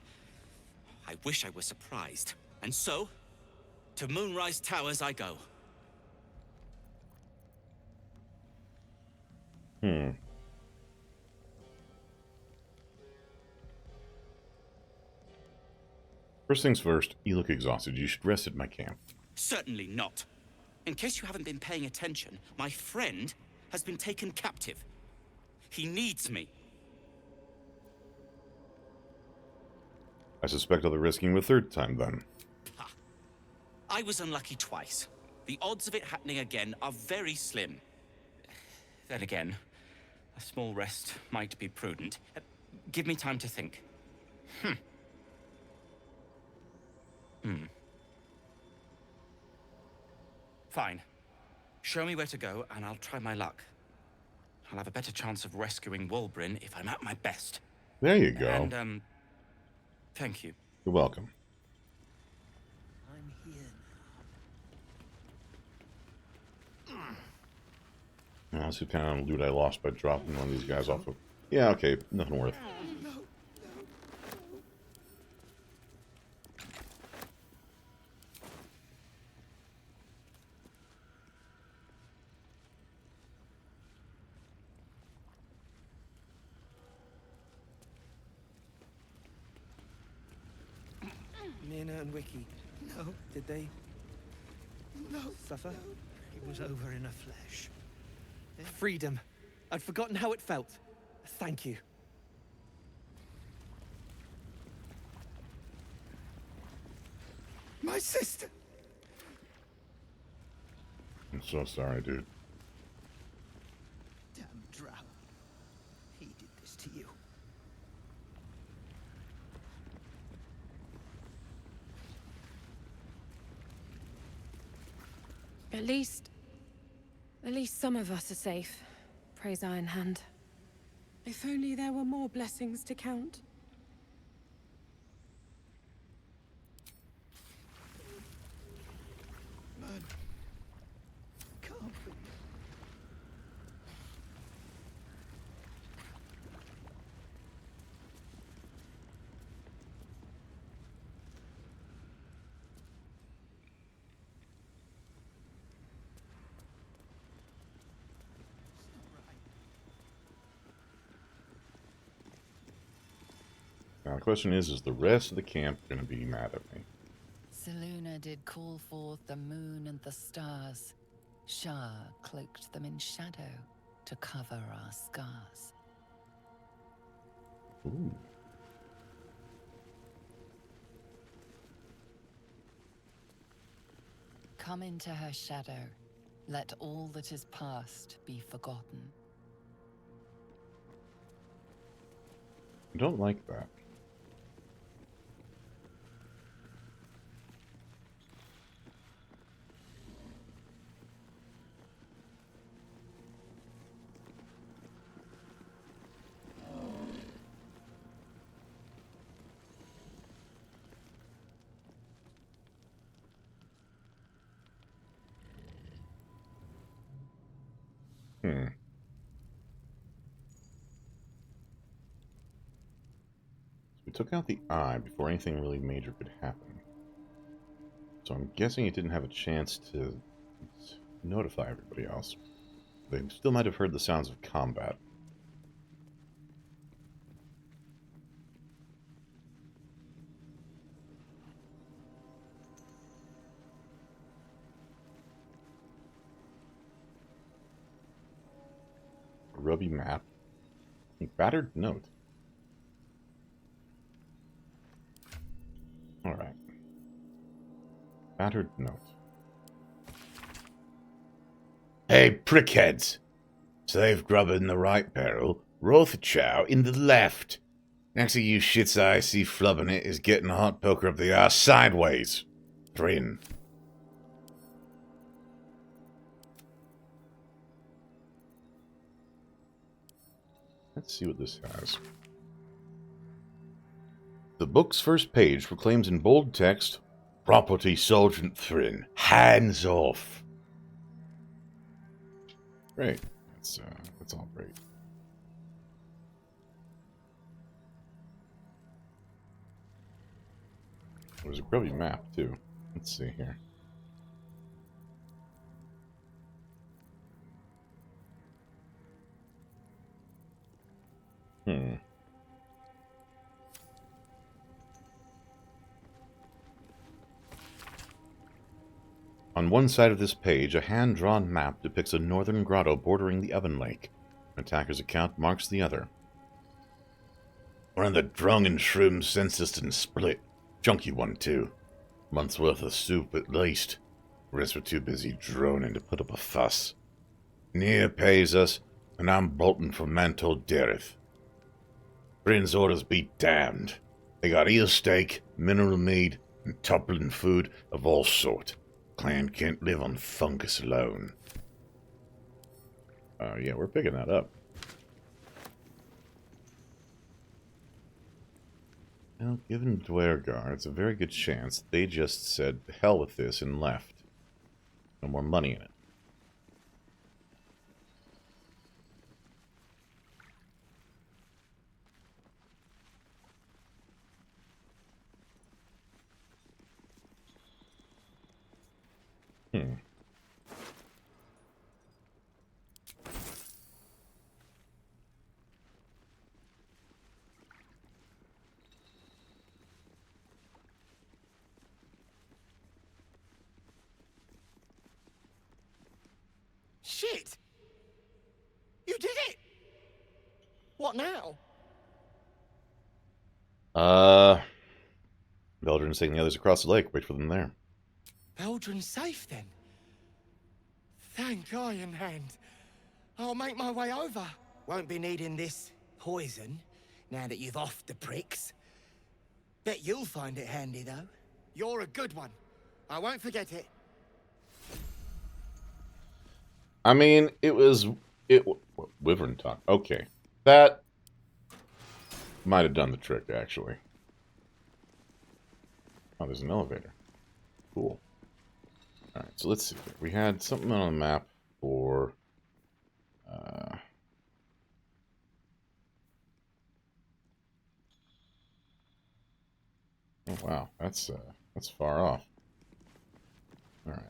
I wish I were surprised. And so, to Moonrise Towers I go. First things first, you look exhausted. You should rest at my camp. Certainly not. In case you haven't been paying attention, my friend has been taken captive. He needs me. I suspect I'll be risking him a third time, then. Ha. I was unlucky twice. The odds of it happening again are very slim. Then again, a small rest might be prudent. Give me time to think. Fine. Show me where to go, and I'll try my luck. I'll have a better chance of rescuing Wulbren if I'm at my best. There you go. And, thank you. You're welcome. I'm here now. Well, this is kind of loot I lost by dropping one of these guys off of... Yeah, okay, nothing worth. Nina and Wiki. No. Did they... No. Suffer? It was over in a flash. Freedom. I'd forgotten how it felt. Thank you. My sister! I'm so sorry, dude. Damn Drow. He did this to you. At least some of us are safe. Praise Iron Hand. If only there were more blessings to count. Man. Can't be. Now the question is the rest of the camp going to be mad at me? Selûne did call forth the moon and the stars. Shah cloaked them in shadow to cover our scars. Ooh. Come into her shadow. Let all that is past be forgotten. I don't like that. We took out the eye before anything really major could happen. So I'm guessing it didn't have a chance to notify everybody else. They still might have heard the sounds of combat. A rubby map. A battered note. Alright. Battered note. Hey, prickheads! Slave grubber in the right barrel, Rothachow in the left. Next of you shits I see flubbing it is getting a hot poker up the arse sideways. Trin. Let's see what this has. The book's first page proclaims in bold text, Property Sergeant Thrin, hands off. Great. That's all great. There's a grubby map, too. Let's see here. On one side of this page, a hand-drawn map depicts a northern grotto bordering the Oven Lake. An attacker's account marks the other. One of the drung and shroom census and split. Junky one, too. Month's worth of soup, at least. The rest were too busy droning to put up a fuss. Near pays us, and I'm bolting for Mantle Dareth. Bryn's orders be damned. They got eel steak, mineral meat, and toppling food of all sort. Clan can't live on fungus alone. Yeah, we're picking that up. Well, given Dwergar, it's a very good chance they just said, hell with this, and left. No more money in it. What now? Veldrin's taking the others across the lake. Wait for them there. Veldrin's safe then. Thank Iron Hand. I'll make my way over. Won't be needing this poison now that you've offed the pricks. Bet you'll find it handy though. You're a good one. I won't forget it. I mean, Wyvern talk. Okay. That might have done the trick, actually. Oh, there's an elevator. Cool. Alright, so let's see. We had something on the map for... Oh, wow. That's far off. Alright.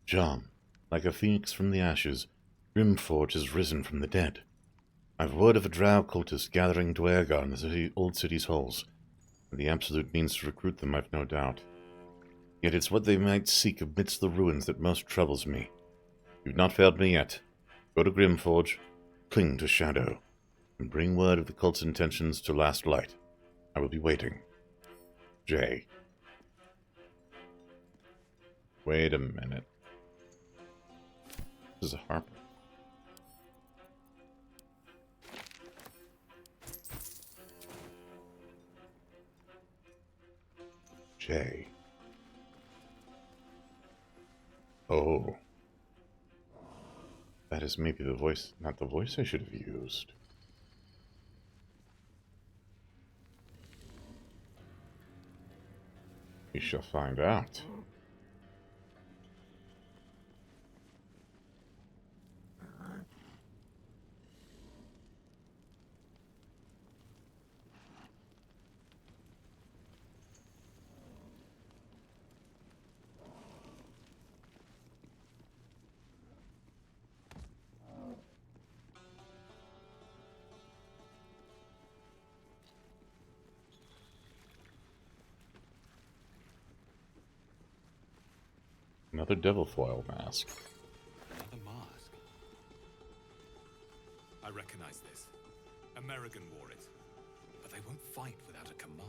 John, like a phoenix from the ashes, Grimforge has risen from the dead. I've word of a drow cultist gathering Dwergar in the old city's halls, and the absolute means to recruit them, I've no doubt. Yet it's what they might seek amidst the ruins that most troubles me. You've not failed me yet. Go to Grimforge, cling to Shadow, and bring word of the cult's intentions to Last Light. I will be waiting. Jay. Wait a minute. This is a harper. Jay. Oh. That is maybe the voice, not the voice I should have used. We shall find out. Another devil foil mask. Another mask. I recognize this. American wore it. But they won't fight without a commander.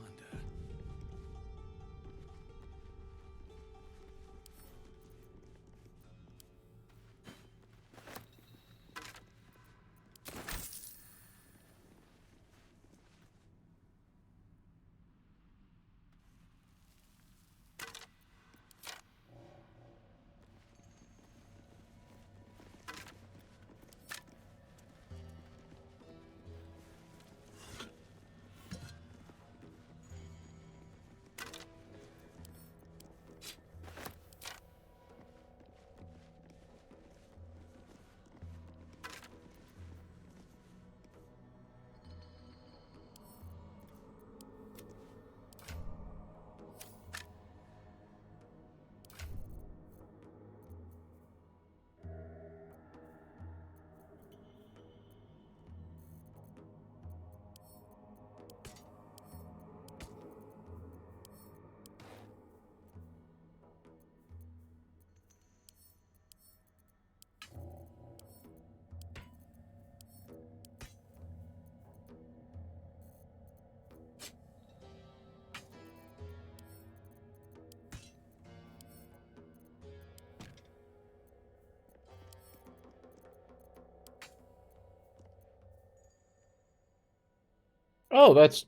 Oh, that's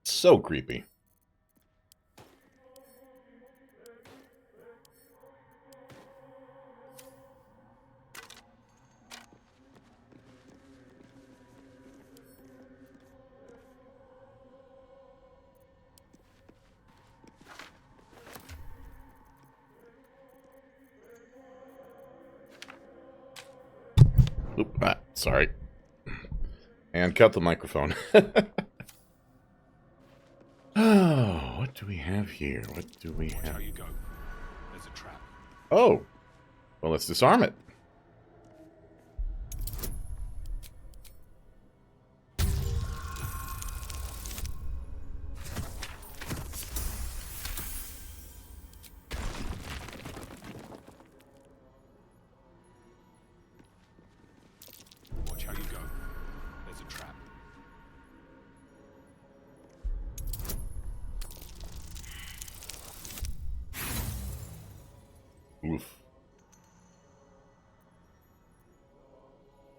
so creepy. Oop, sorry. And cut the microphone. Oh, what do we have here? What do we have? How you go. There's a trap. Oh, well, let's disarm it. Oof.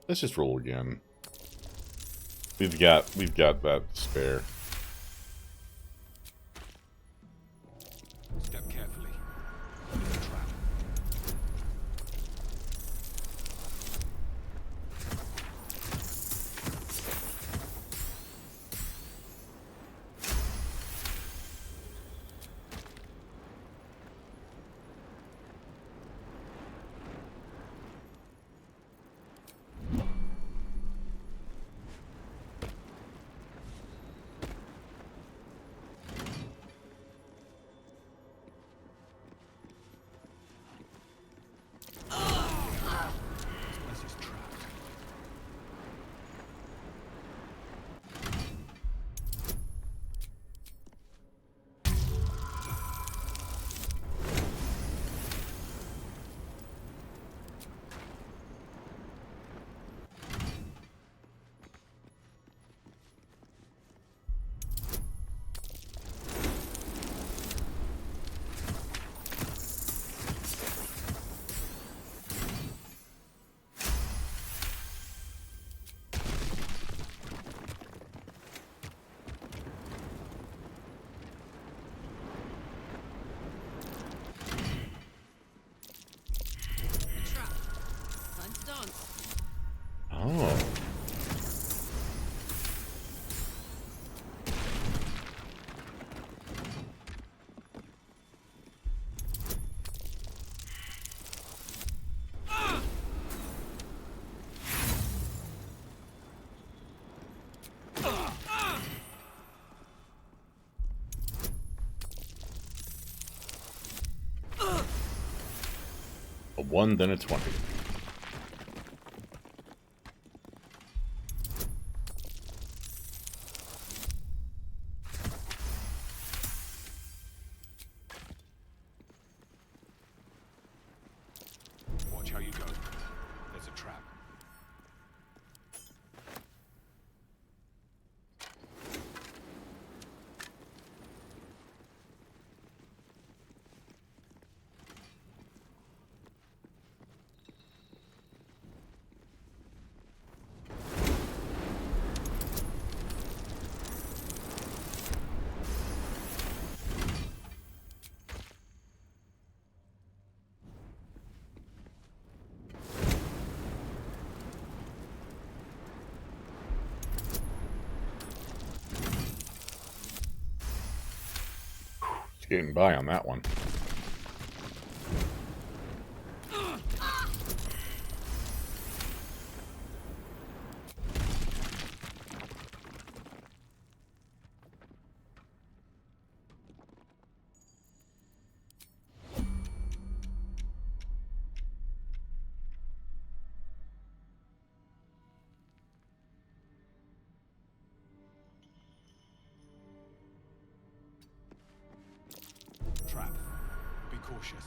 Let's just roll again. We've got that to spare. Step carefully. There's a trap. This place is trapped. Time to dance. Oh. A 1, then a 20. Watch how you go. There's a trap. Skating by on that one. Trap. Be cautious.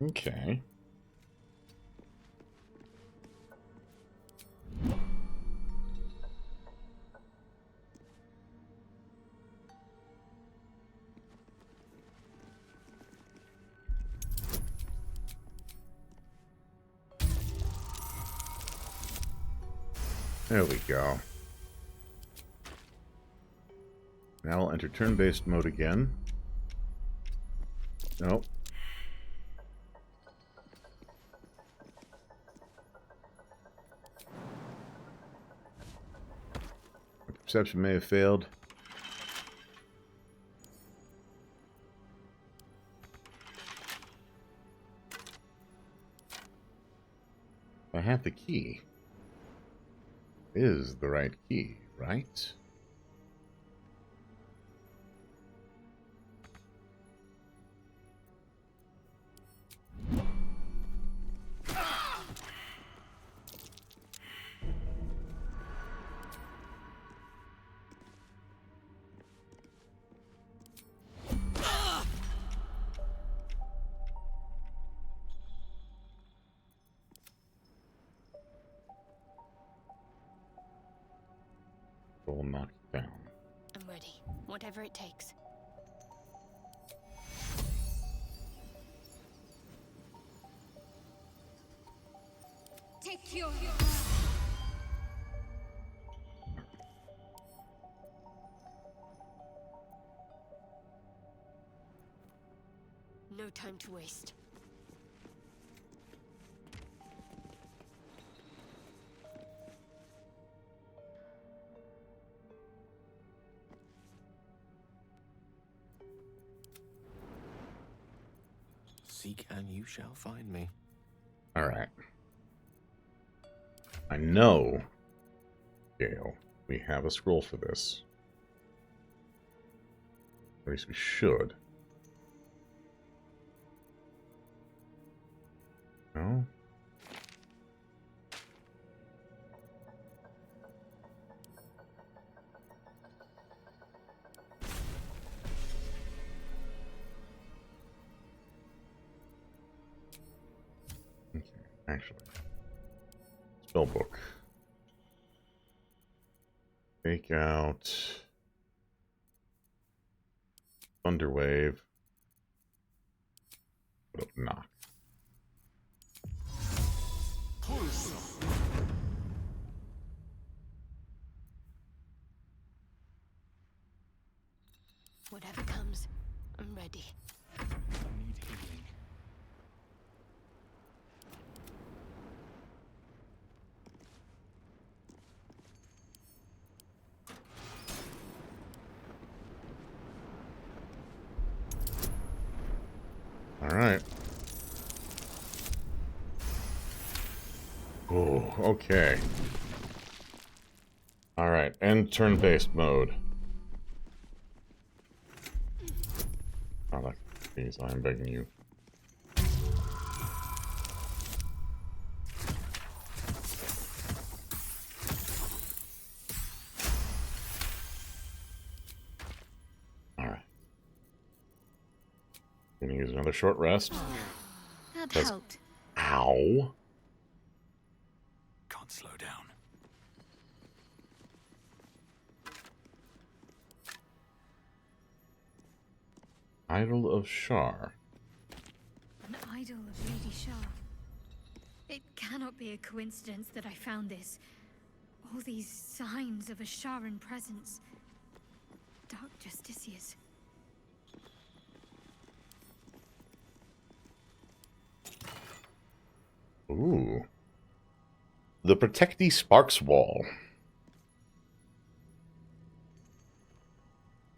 Okay. There we go. Now I'll enter turn-based mode again. Nope. My perception may have failed. I have the key. Is the right key, right? Scroll knocked down. I'm ready. Whatever it takes. Take your... No time to waste. Seek and you shall find me. Alright. I know, Gale, we have a scroll for this. At least we should. No? Okay, actually. Spellbook. Take out Thunderwave. Put up Knock. Whatever comes, I'm ready. I need healing. Alright. Oh, okay. Alright, end turn-based mode. Oh, please, I'm begging you. Alright. Gonna use another short rest. That 'Cause- helped. Ow! Can't slow down. Idol of Shar. An idol of Lady Shar. It cannot be a coincidence that I found this. All these signs of a Sharan presence. Dark Justicias. Ooh. The Protectee Sparks Wall.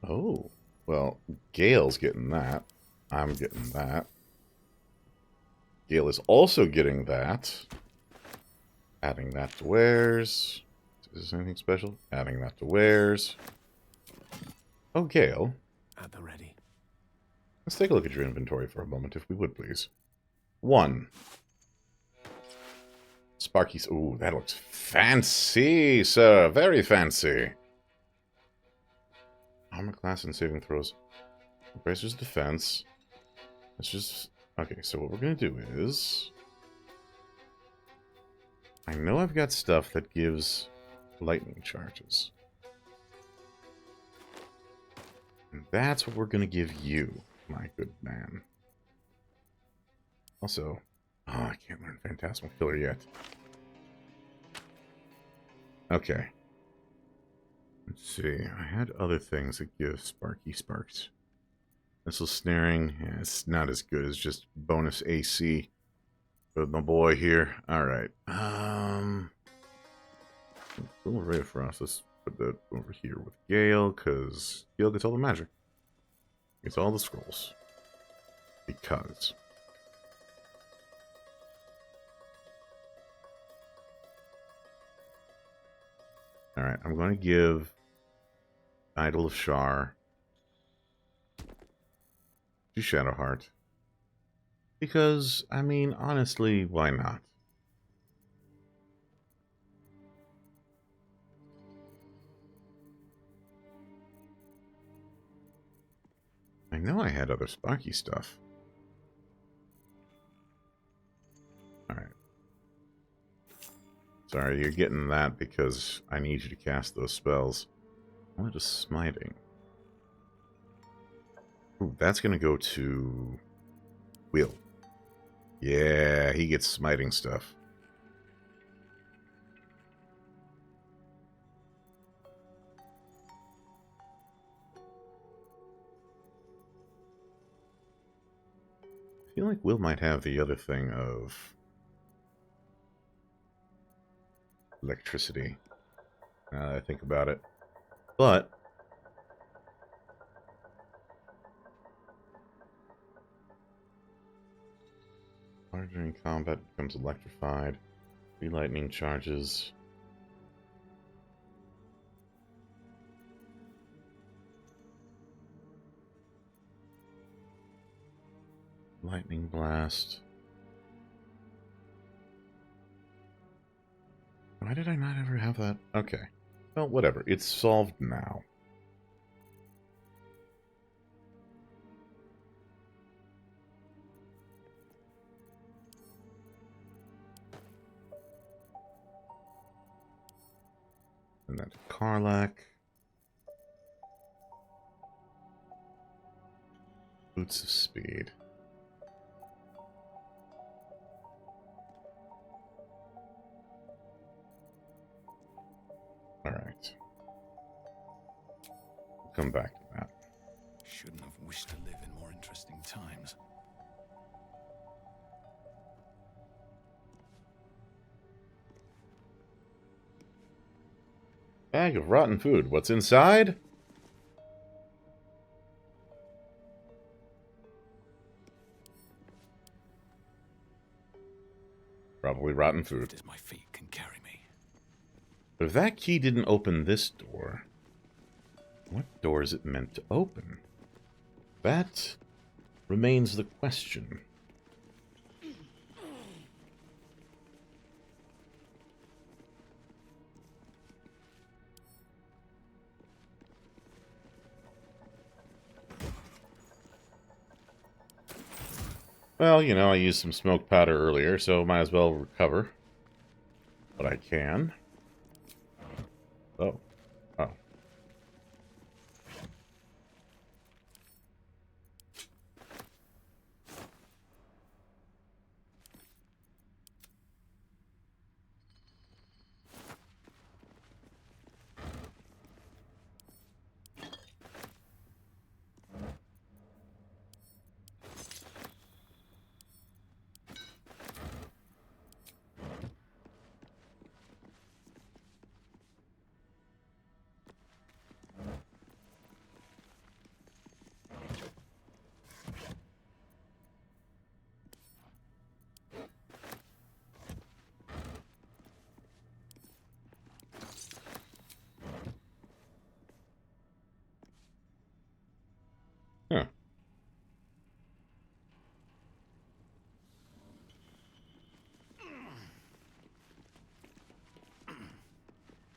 Oh. Well, Gale's getting that. I'm getting that. Gale is also getting that. Adding that to wares. Is this anything special? Adding that to wares. Oh, Gale. At the ready. Let's take a look at your inventory for a moment, if we would, please. 1. Sparky's. Ooh, that looks fancy, sir. Very fancy. Armor class and saving throws. Bracer's defense. Let's just... Okay, so what we're going to do is... I know I've got stuff that gives lightning charges. And that's what we're going to give you, my good man. Also... Oh, I can't learn Phantasmal Killer yet. Okay. Let's see. I had other things that give Sparky Sparks. Missile Snaring. Yeah, it's not as good as just bonus AC. With my boy here. Alright. Full Ray of Frost. Let's put that over here with Gale, because Gale gets all the magic. Gets all the scrolls. Because... Alright, I'm going to give Idol of Shar to Shadowheart. Because, I mean, honestly, why not? I know I had other Sparky stuff. Alright. Sorry, you're getting that because I need you to cast those spells. What is smiting? Ooh, that's gonna go to Will. Yeah, he gets smiting stuff. I feel like Will might have the other thing of electricity, now that I think about it. But during combat becomes electrified. Free lightning charges. Lightning blast. Why did I not ever have that? Okay. Well, whatever. It's solved now. And then Karlak. Boots of Speed. Alright. We'll come back to that. Shouldn't have wished to live in more interesting times. Bag of rotten food. What's inside? Probably rotten food. As my feet can carry me. But if that key didn't open this door, what door is it meant to open? That remains the question. Well, you know, I used some smoke powder earlier, so might as well recover what I can. Oh. Oh. Huh.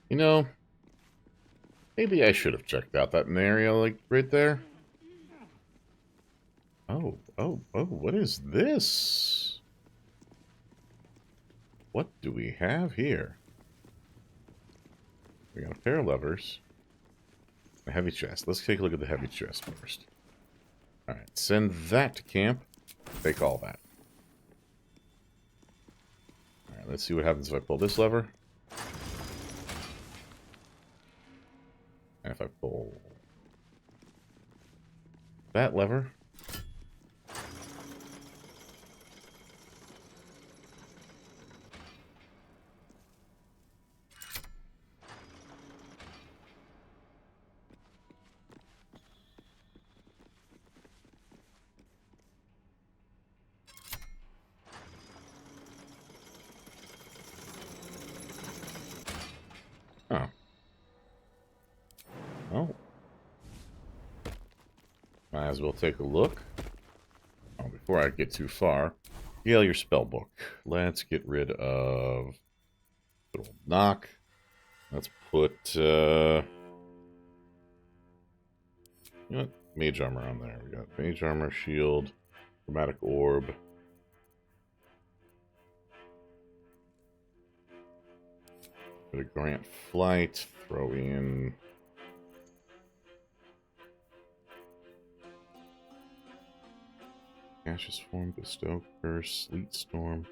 You know, maybe I should have checked out that area, like, right there. Oh, what is this? What do we have here? We got a pair of levers. A heavy chest. Let's take a look at the heavy chest first. Alright, send that to camp. Take all that. Alright, let's see what happens if I pull this lever. And if I pull that lever. Oh. Oh. Might as well take a look. Oh, before I get too far, heal your spell book. Let's get rid of good old knock. Let's put you know what? Mage armor on there. We got mage armor, shield, chromatic orb. Bit of grant flight. Throw in Gaseous form, bestow, curse, sleet storm.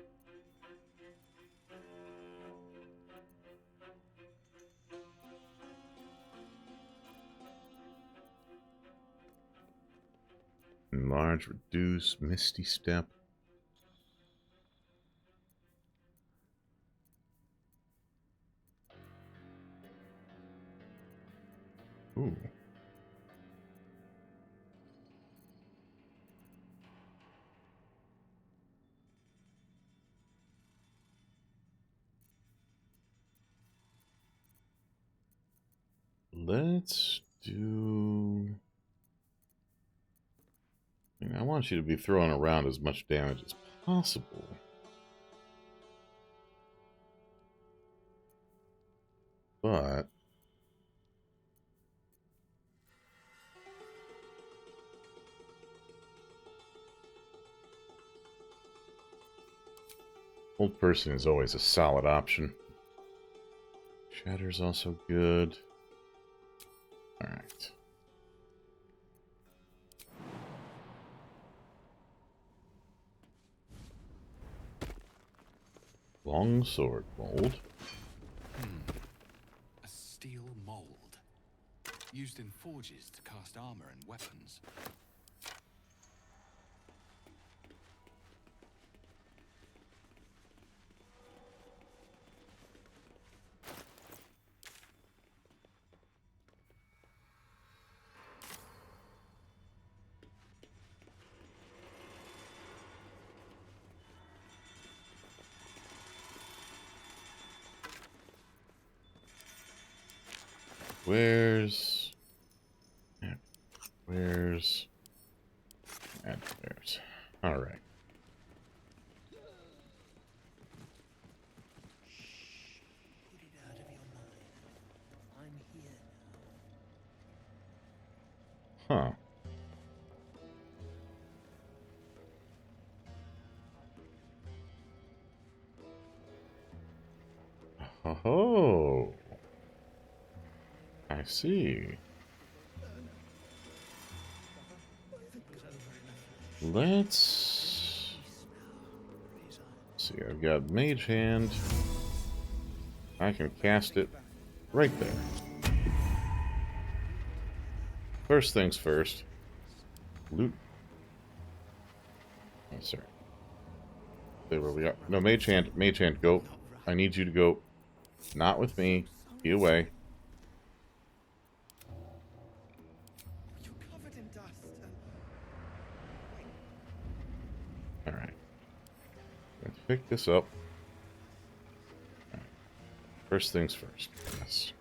Enlarge, reduce, misty step. Ooh. Let's do... I want you to be throwing around as much damage as possible. But... Old person is always a solid option. Shatter's also good. Alright. Long sword mold. A steel mold. Used in forges to cast armor and weapons. Where's all right. Huh. Oh. I see. Let's see. I've got Mage Hand. I can cast it right there. First things first. Loot. Oh, sorry. There we go. No, Mage Hand, go. I need you to go. Not with me. Be away. Alright. Let's pick this up. Right. First things first. Yes.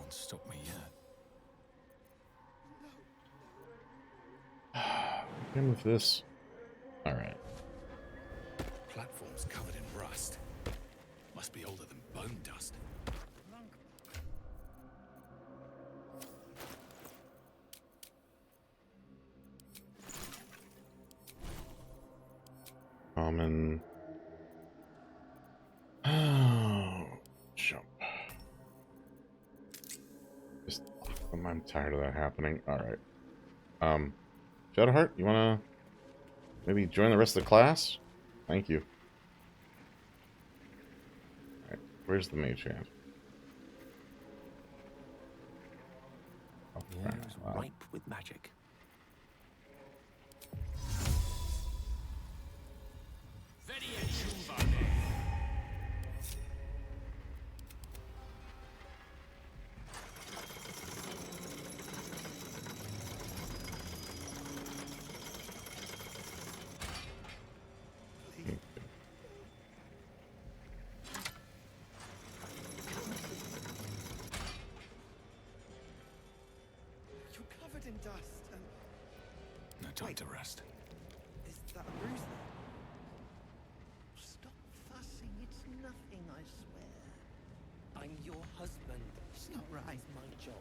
Stop me yet. Again with this. Alright. Platform's covered in rust. Must be older than bone dust. Common. Oh, jump. Just, I'm tired of that happening. Alright. Shadowheart, you wanna maybe join the rest of the class? Thank you. Alright, where's the Mage Hand? Oh, The air is ripe with magic. In dust and... No time to rest. Is that a bruise there? Stop fussing, it's nothing, I swear. I'm your husband. It's not right. It's my job.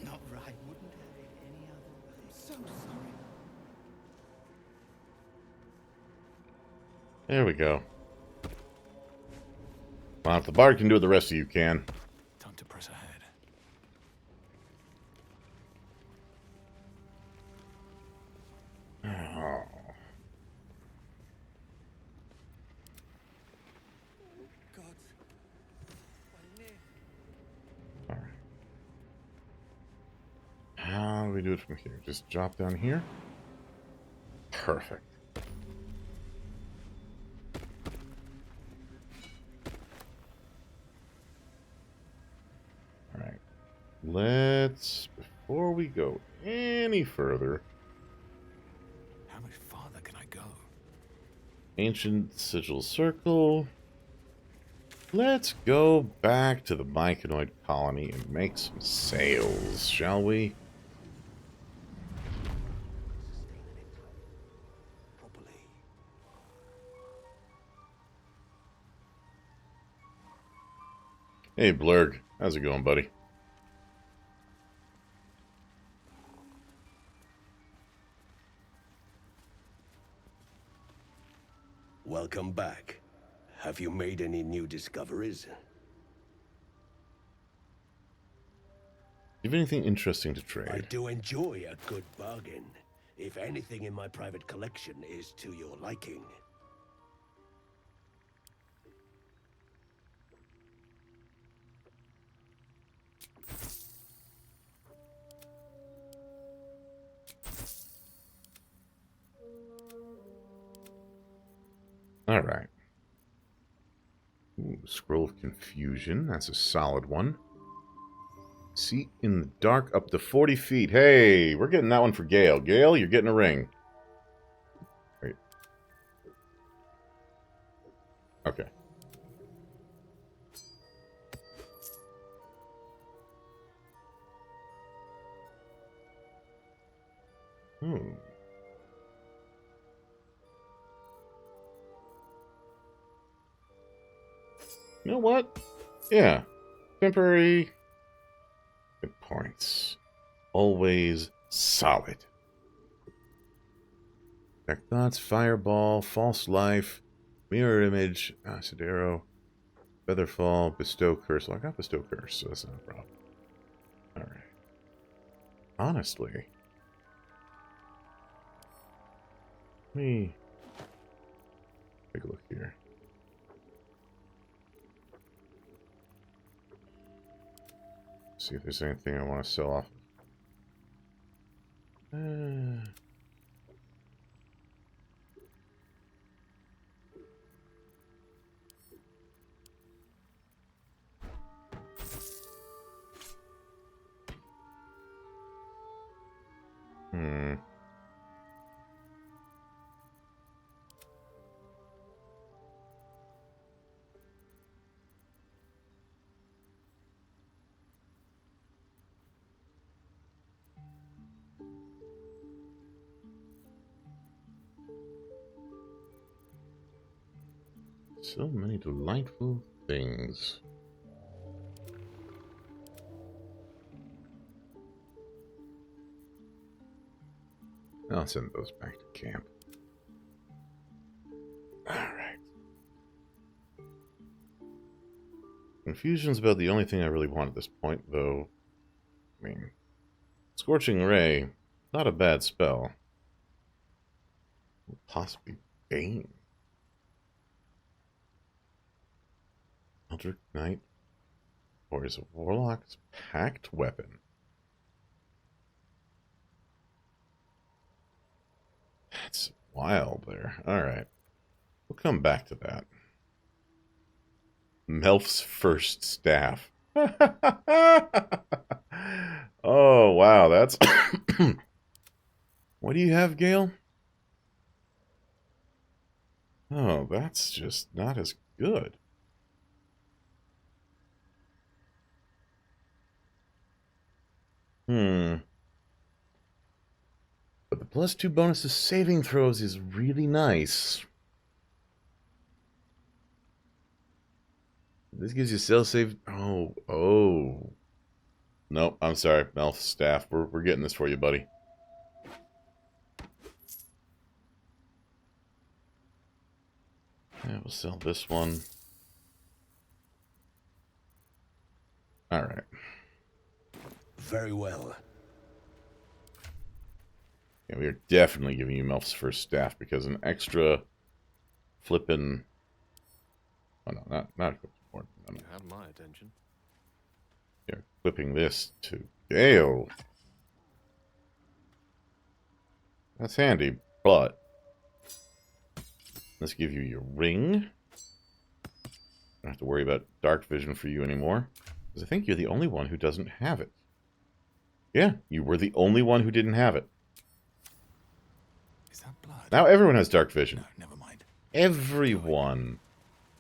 Not right. Wouldn't have it any other way. I'm so sorry. There we go. Well, if the bard can do it, the rest of you can. Time to press ahead. Oh. God. Alright. How do we do it from here? Just drop down here? Perfect. Alright. Let's, before we go any further... How much farther can I go? Ancient sigil circle. Let's go back to the Myconid colony and make some sales, shall we? Hey, Blurg. How's it going, buddy? Welcome back. Have you made any new discoveries? Do you have anything interesting to I trade? do enjoy a good bargain. If anything in my private collection is to your liking. Alright. Scroll of Confusion. That's a solid one. See in the dark up to 40 feet. Hey, we're getting that one for Gale. Gale, you're getting a ring. Wait. Okay. Hmm. You know what? Yeah. Temporary hit points. Always solid. Dark Thoughts, Fireball, False Life, Mirror Image, Acid Arrow, Featherfall, Bestow Curse. Well, I got Bestow Curse, so that's not a problem. Alright. Honestly. Let me take a look here. See if there's anything I want to sell off. Hmm. So many delightful things. I'll send those back to camp. Alright. Confusion's about the only thing I really want at this point, though. I mean, Scorching Ray, not a bad spell. Possibly Bane. Eldritch Knight. Or is a Warlock's Pact Weapon? That's wild there. Alright. We'll come back to that. Melf's First Staff. Oh, wow. That's... What do you have, Gale? Oh, that's just not as good. Hmm. But the +2 bonus to saving throws is really nice. This gives you cell save. Oh. Nope, I'm sorry, Melf staff. We're getting this for you, buddy. Yeah, we'll sell this one. Alright. Very well. Yeah, we are definitely giving you Melf's first staff because an extra flippin'... Oh no, not more. No. You have my attention. Yeah, equipping this to Gale. That's handy, but let's give you your ring. Don't have to worry about dark vision for you anymore, because I think you're the only one who doesn't have it. Yeah, you were the only one who didn't have it. Is that blood? Now everyone has dark vision. No, never mind. Everyone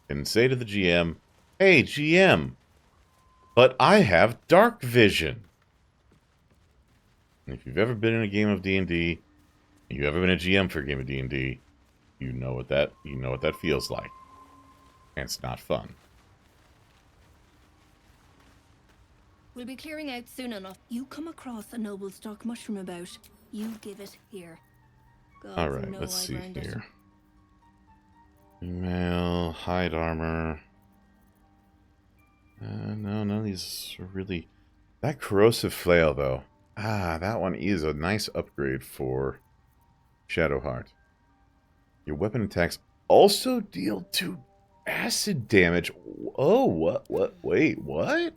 can say to the GM, "Hey, GM, but I have dark vision." And if you've ever been in a game of D&D, you ever been a GM for a game of D&D, you know what that feels like. And it's not fun. We'll be clearing out soon enough. You come across a noble stock mushroom about, you give it here. Alright, let's see here. Email, hide armor. No, none of these are really... That corrosive flail, though. Ah, that one is a nice upgrade for Shadowheart. Your weapon attacks also deal 2 acid damage. Oh, what? Wait, what?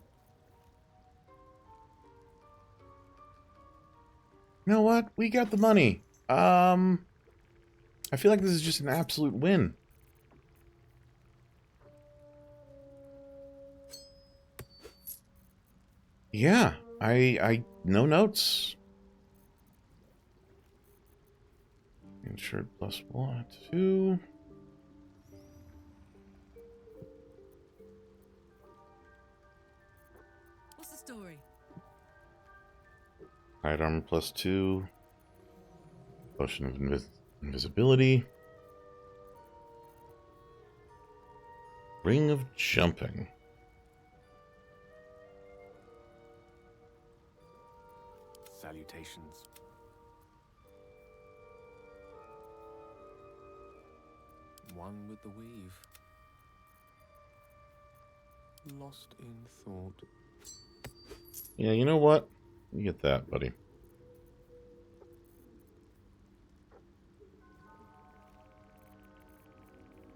You know what? We got the money. I feel like this is just an absolute win. Yeah, I no notes. Insured +1, 2. What's the story? Hide armor +2. Potion of invisibility. Ring of jumping. Salutations. One with the weave. Lost in thought. Yeah, you know what? You get that, buddy.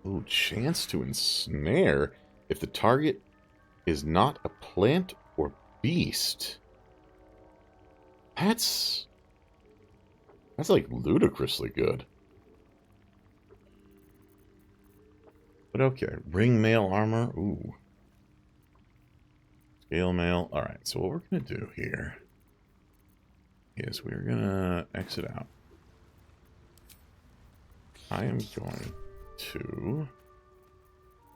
Ooh, chance to ensnare if the target is not a plant or beast. That's like ludicrously good. But okay, ring mail armor. Ooh. Scale mail. Alright, so what we're going to do here is we're going to exit out. I am going to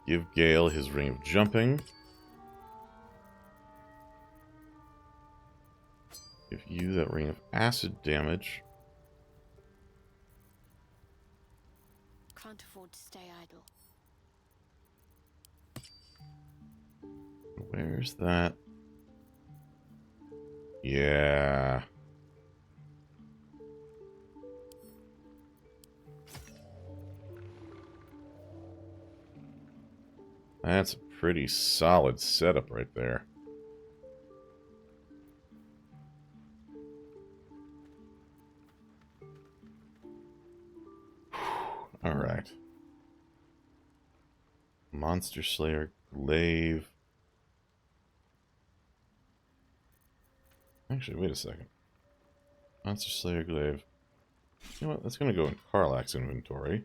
give Gale his ring of jumping. Give you that ring of acid damage. Can't afford to stay idle. Where's that? Yeah. That's a pretty solid setup right there. All right. Monster Slayer, Glaive. Actually, wait a second. Monster Slayer, Glaive. You know what? That's going to go in Karlach's inventory.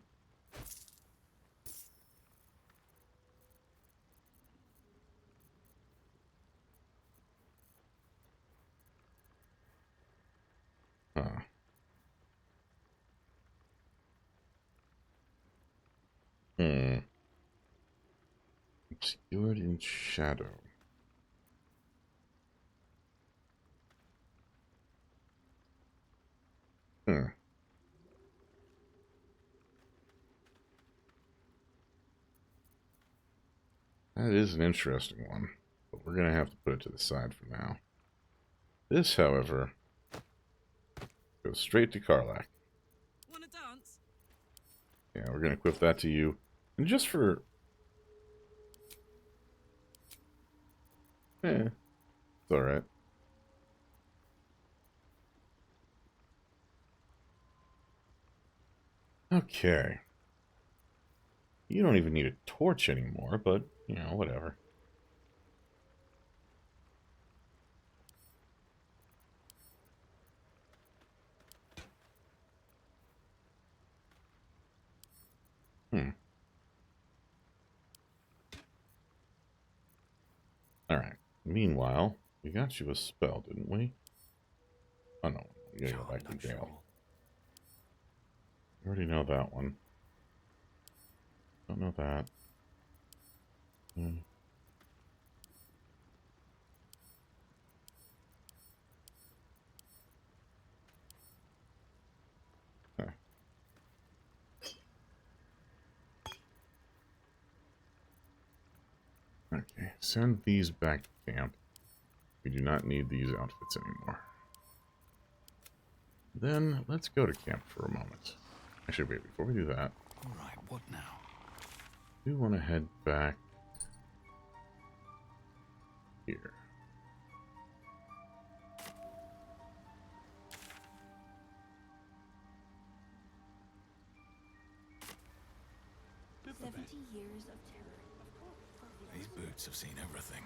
Huh. Obscured in shadow. That is an interesting one, but we're going to have to put it to the side for now. This, however, goes straight to Karlach. Wanna dance? Yeah, we're going to equip that to you. And just for... it's alright. Okay. You don't even need a torch anymore, but, you know, whatever. Alright. Meanwhile, we got you a spell, didn't we? Oh no, we gotta go back to Gale. You already know that one. Don't know that. Okay. Okay, send these back to camp. We do not need these outfits anymore. Then, let's go to camp for a moment. Actually, wait, before we do that... Alright, what now? We want to head back... here. Years of terror. These boots have seen everything.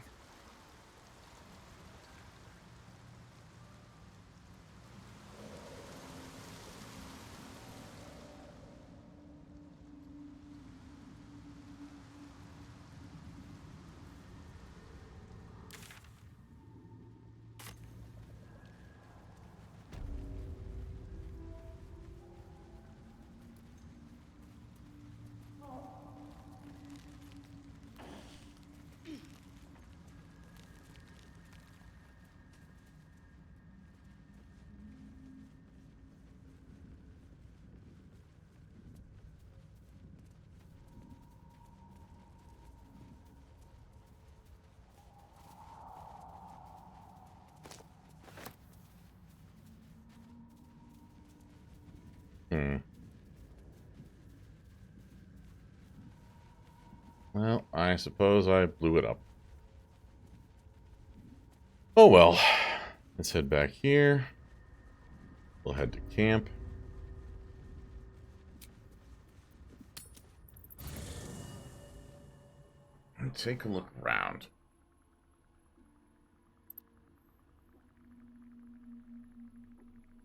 Well, I suppose I blew it up. Oh well. Let's head back here. We'll head to camp. And take a look around.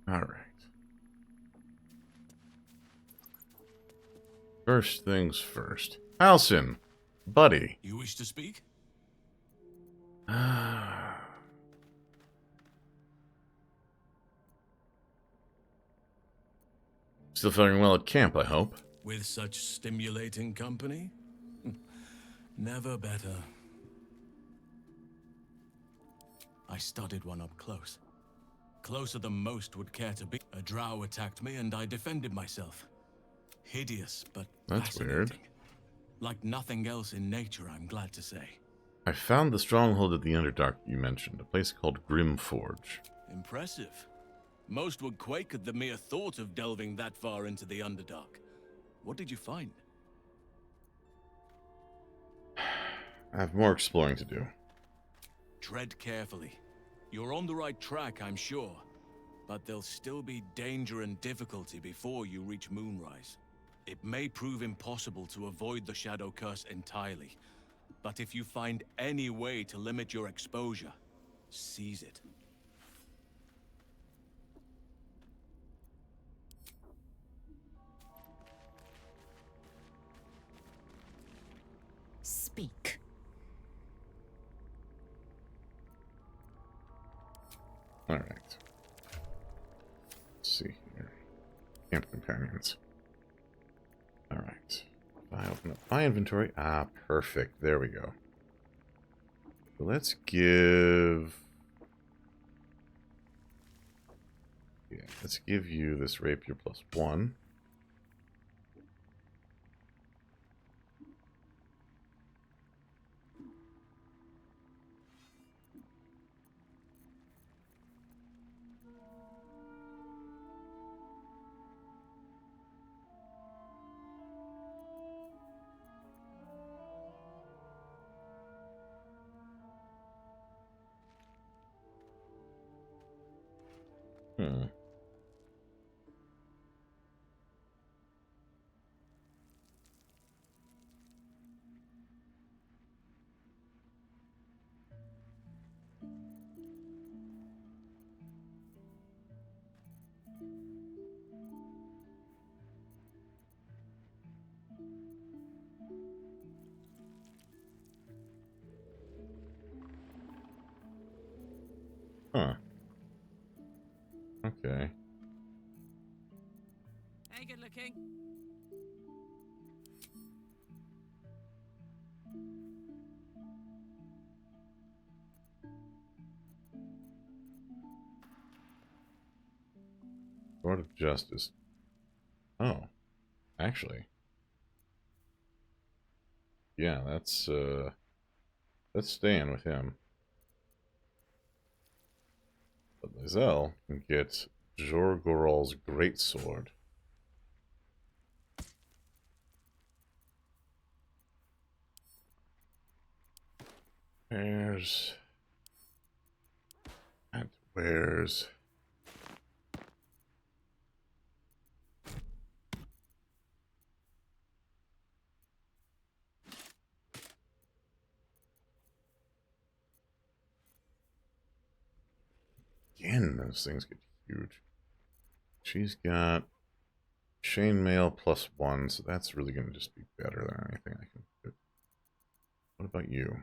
Alright. First things first. Halsin, buddy. You wish to speak? Still faring well at camp, I hope. With such stimulating company? Never better. I studied one up close. Closer than most would care to be. A drow attacked me and I defended myself. Hideous, but that's weird. Like nothing else in nature, I'm glad to say. I found the stronghold at the Underdark you mentioned, a place called Grimforge. Impressive. Most would quake at the mere thought of delving that far into the Underdark. What did you find? I have more exploring to do. Tread carefully. You're on the right track, I'm sure. But there'll still be danger and difficulty before you reach Moonrise. It may prove impossible to avoid the Shadow Curse entirely. But if you find any way to limit your exposure, seize it. Speak. Alright. Let's see here. Camp companions. Alright. If I open up my inventory. Ah, perfect. There we go. So let's give... Yeah, let's give you this rapier +1. Hmm. Huh. Okay. Hey, good looking. Court of Justice. Oh, actually. Yeah, that's staying with him. But Lizelle can get Jorgorol's greatsword. Where's again, those things get huge. She's got chainmail +1, so that's really going to just be better than anything I can do. What about you?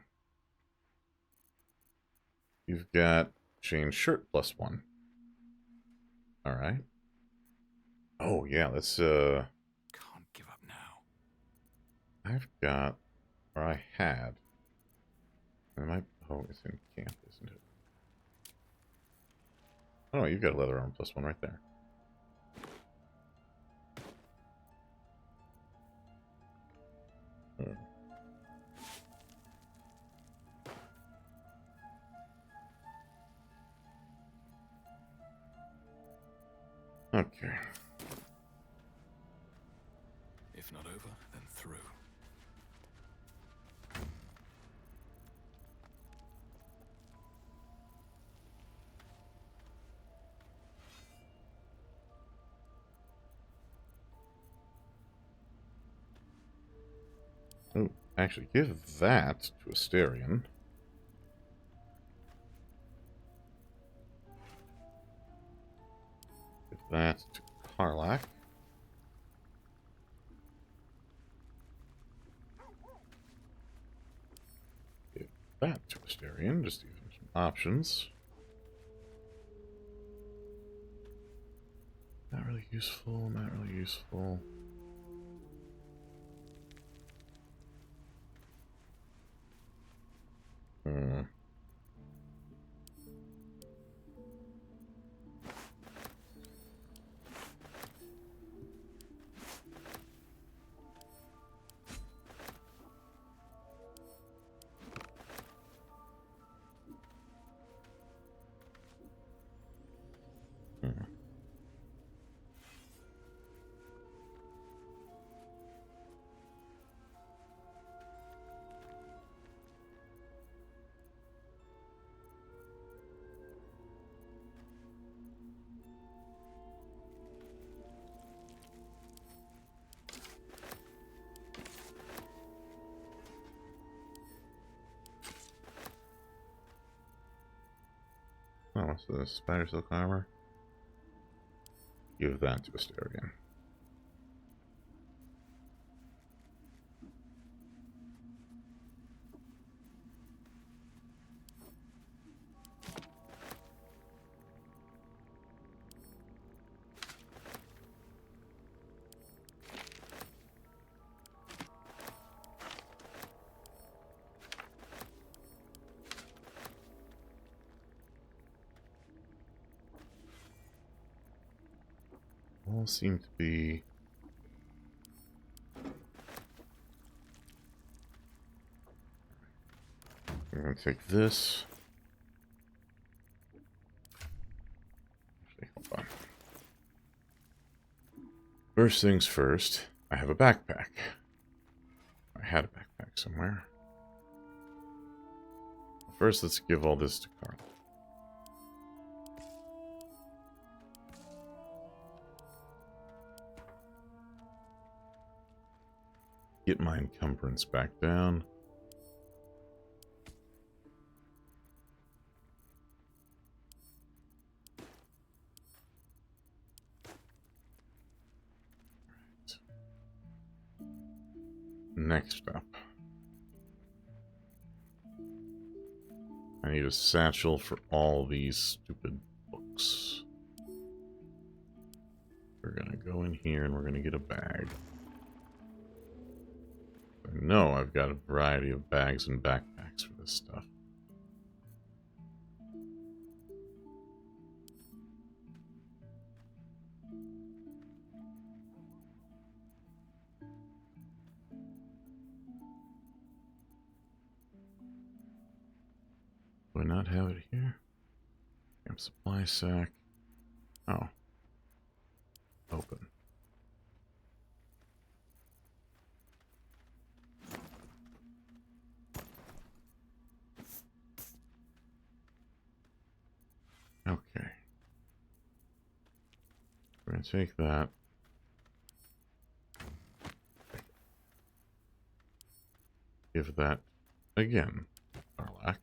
You've got chain shirt +1. All right. Oh yeah, let's Can't give up now. I've got, or I had. Oh, it's in camp, isn't it? Oh, you've got a leather arm +1 right there. Hmm. Okay. If not over, then through. Oh, actually, give that to Asterion. Give that to Karlach. Give that to Asterion, just to give him some options. Not really useful, not really useful. Hmm. Oh, what's the spider silk armor? Give that to Asterion. All seem to be I'm going to take this. Actually, hold on. First things first, I have a backpack. I had a backpack somewhere. First, let's give all this to Carl. get my encumbrance back down. Next up, I need a satchel for all these stupid books. We're gonna go in here and we're gonna get a bag. I know I've got a variety of bags and backpacks for this stuff. Do I not have it here? Camp supply sack. Oh. Open. Okay. We're going to take that. Give that again, Sarlacc.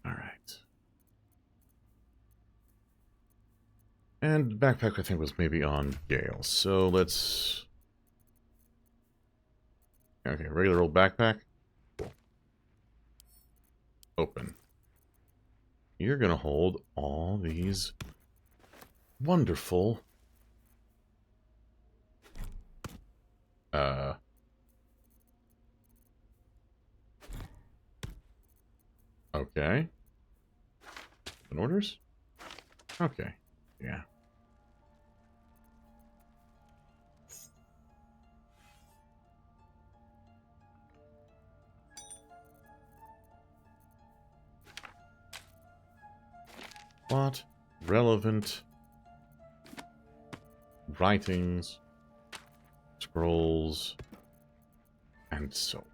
Alright. And backpack, I think, was maybe on Gale. So let's... Okay, regular old backpack. Cool. Open. You're gonna hold all these wonderful... Okay. Open orders? Okay. Yeah. Plot, relevant, writings, scrolls, and so on.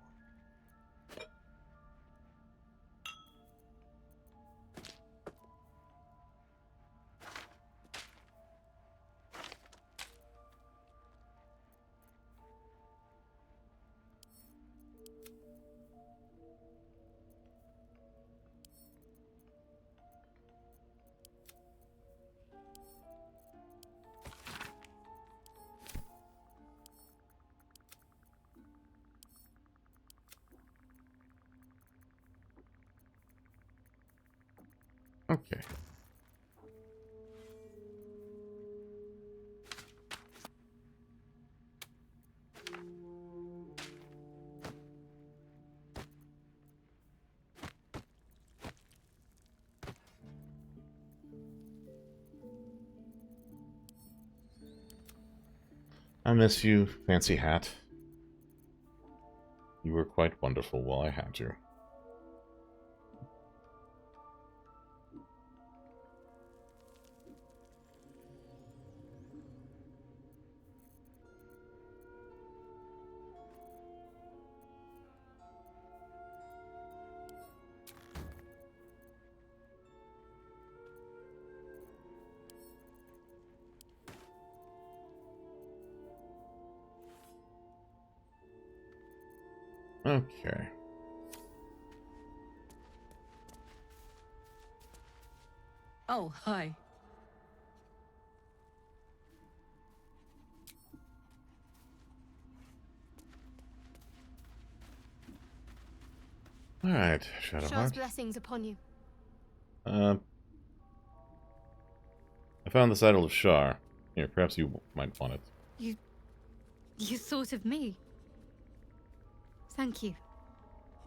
Okay. I miss you, fancy hat. You were quite wonderful while I had you. Okay. Oh, hi. All right, Shah's Shadowheart. blessings upon you. I found this idol of Shar. Here, perhaps you might want it. You thought of me. Thank you.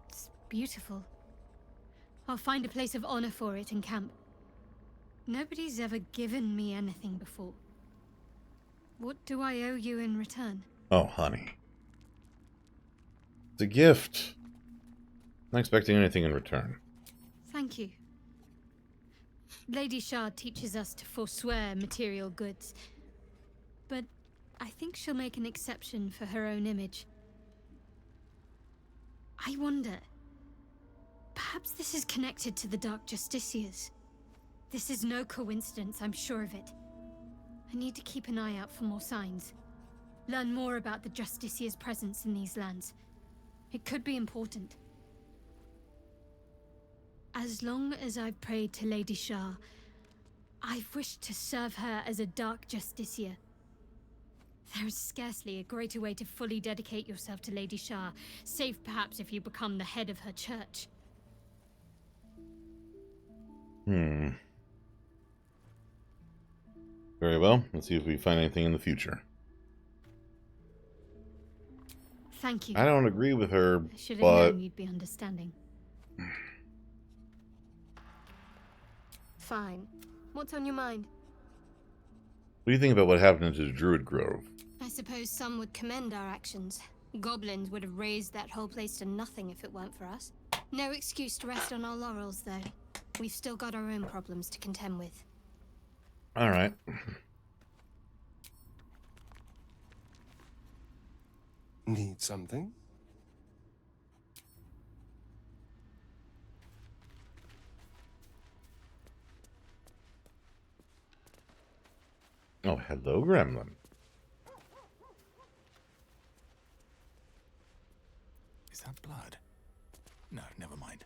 It's beautiful. I'll find a place of honor for it in camp. Nobody's ever given me anything before. What do I owe you in return? Oh, honey. It's a gift. Not expecting anything in return. Thank you. Lady Shah teaches us to forswear material goods. But I think she'll make an exception for her own image. I wonder... Perhaps this is connected to the Dark Justiciars. This is no coincidence, I'm sure of it. I need to keep an eye out for more signs. Learn more about the Justicier's presence in these lands. It could be important. As long as I've prayed to Lady Shah, I've wished to serve her as a Dark Justiciar. There is scarcely a greater way to fully dedicate yourself to Lady Shah, save perhaps if you become the head of her church. Very well. Let's see if we find anything in the future. Thank you. I don't agree with her, I should have but known you'd be understanding. Fine. What's on your mind? what do you think about what happened to the Druid Grove? I suppose some would commend our actions. Goblins would have razed that whole place to nothing if it weren't for us. No excuse to rest on our laurels, though. We've still got our own problems to contend with. All right. Need something? Oh, hello, Gremlin. Is that blood? No, never mind.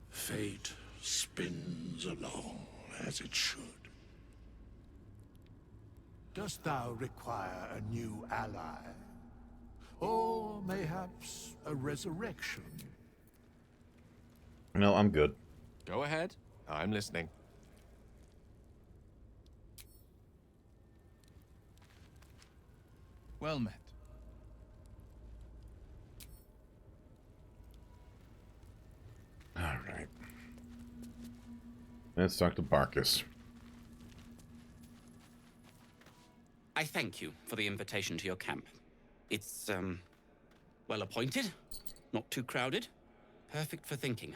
Fate spins along as it should. Dost thou require a new ally? Or mayhaps a resurrection? No, I'm good. Go ahead. I'm listening. Well met. All right. Let's talk to Barkus. I thank you for the invitation to your camp. It's, well appointed, not too crowded, perfect for thinking.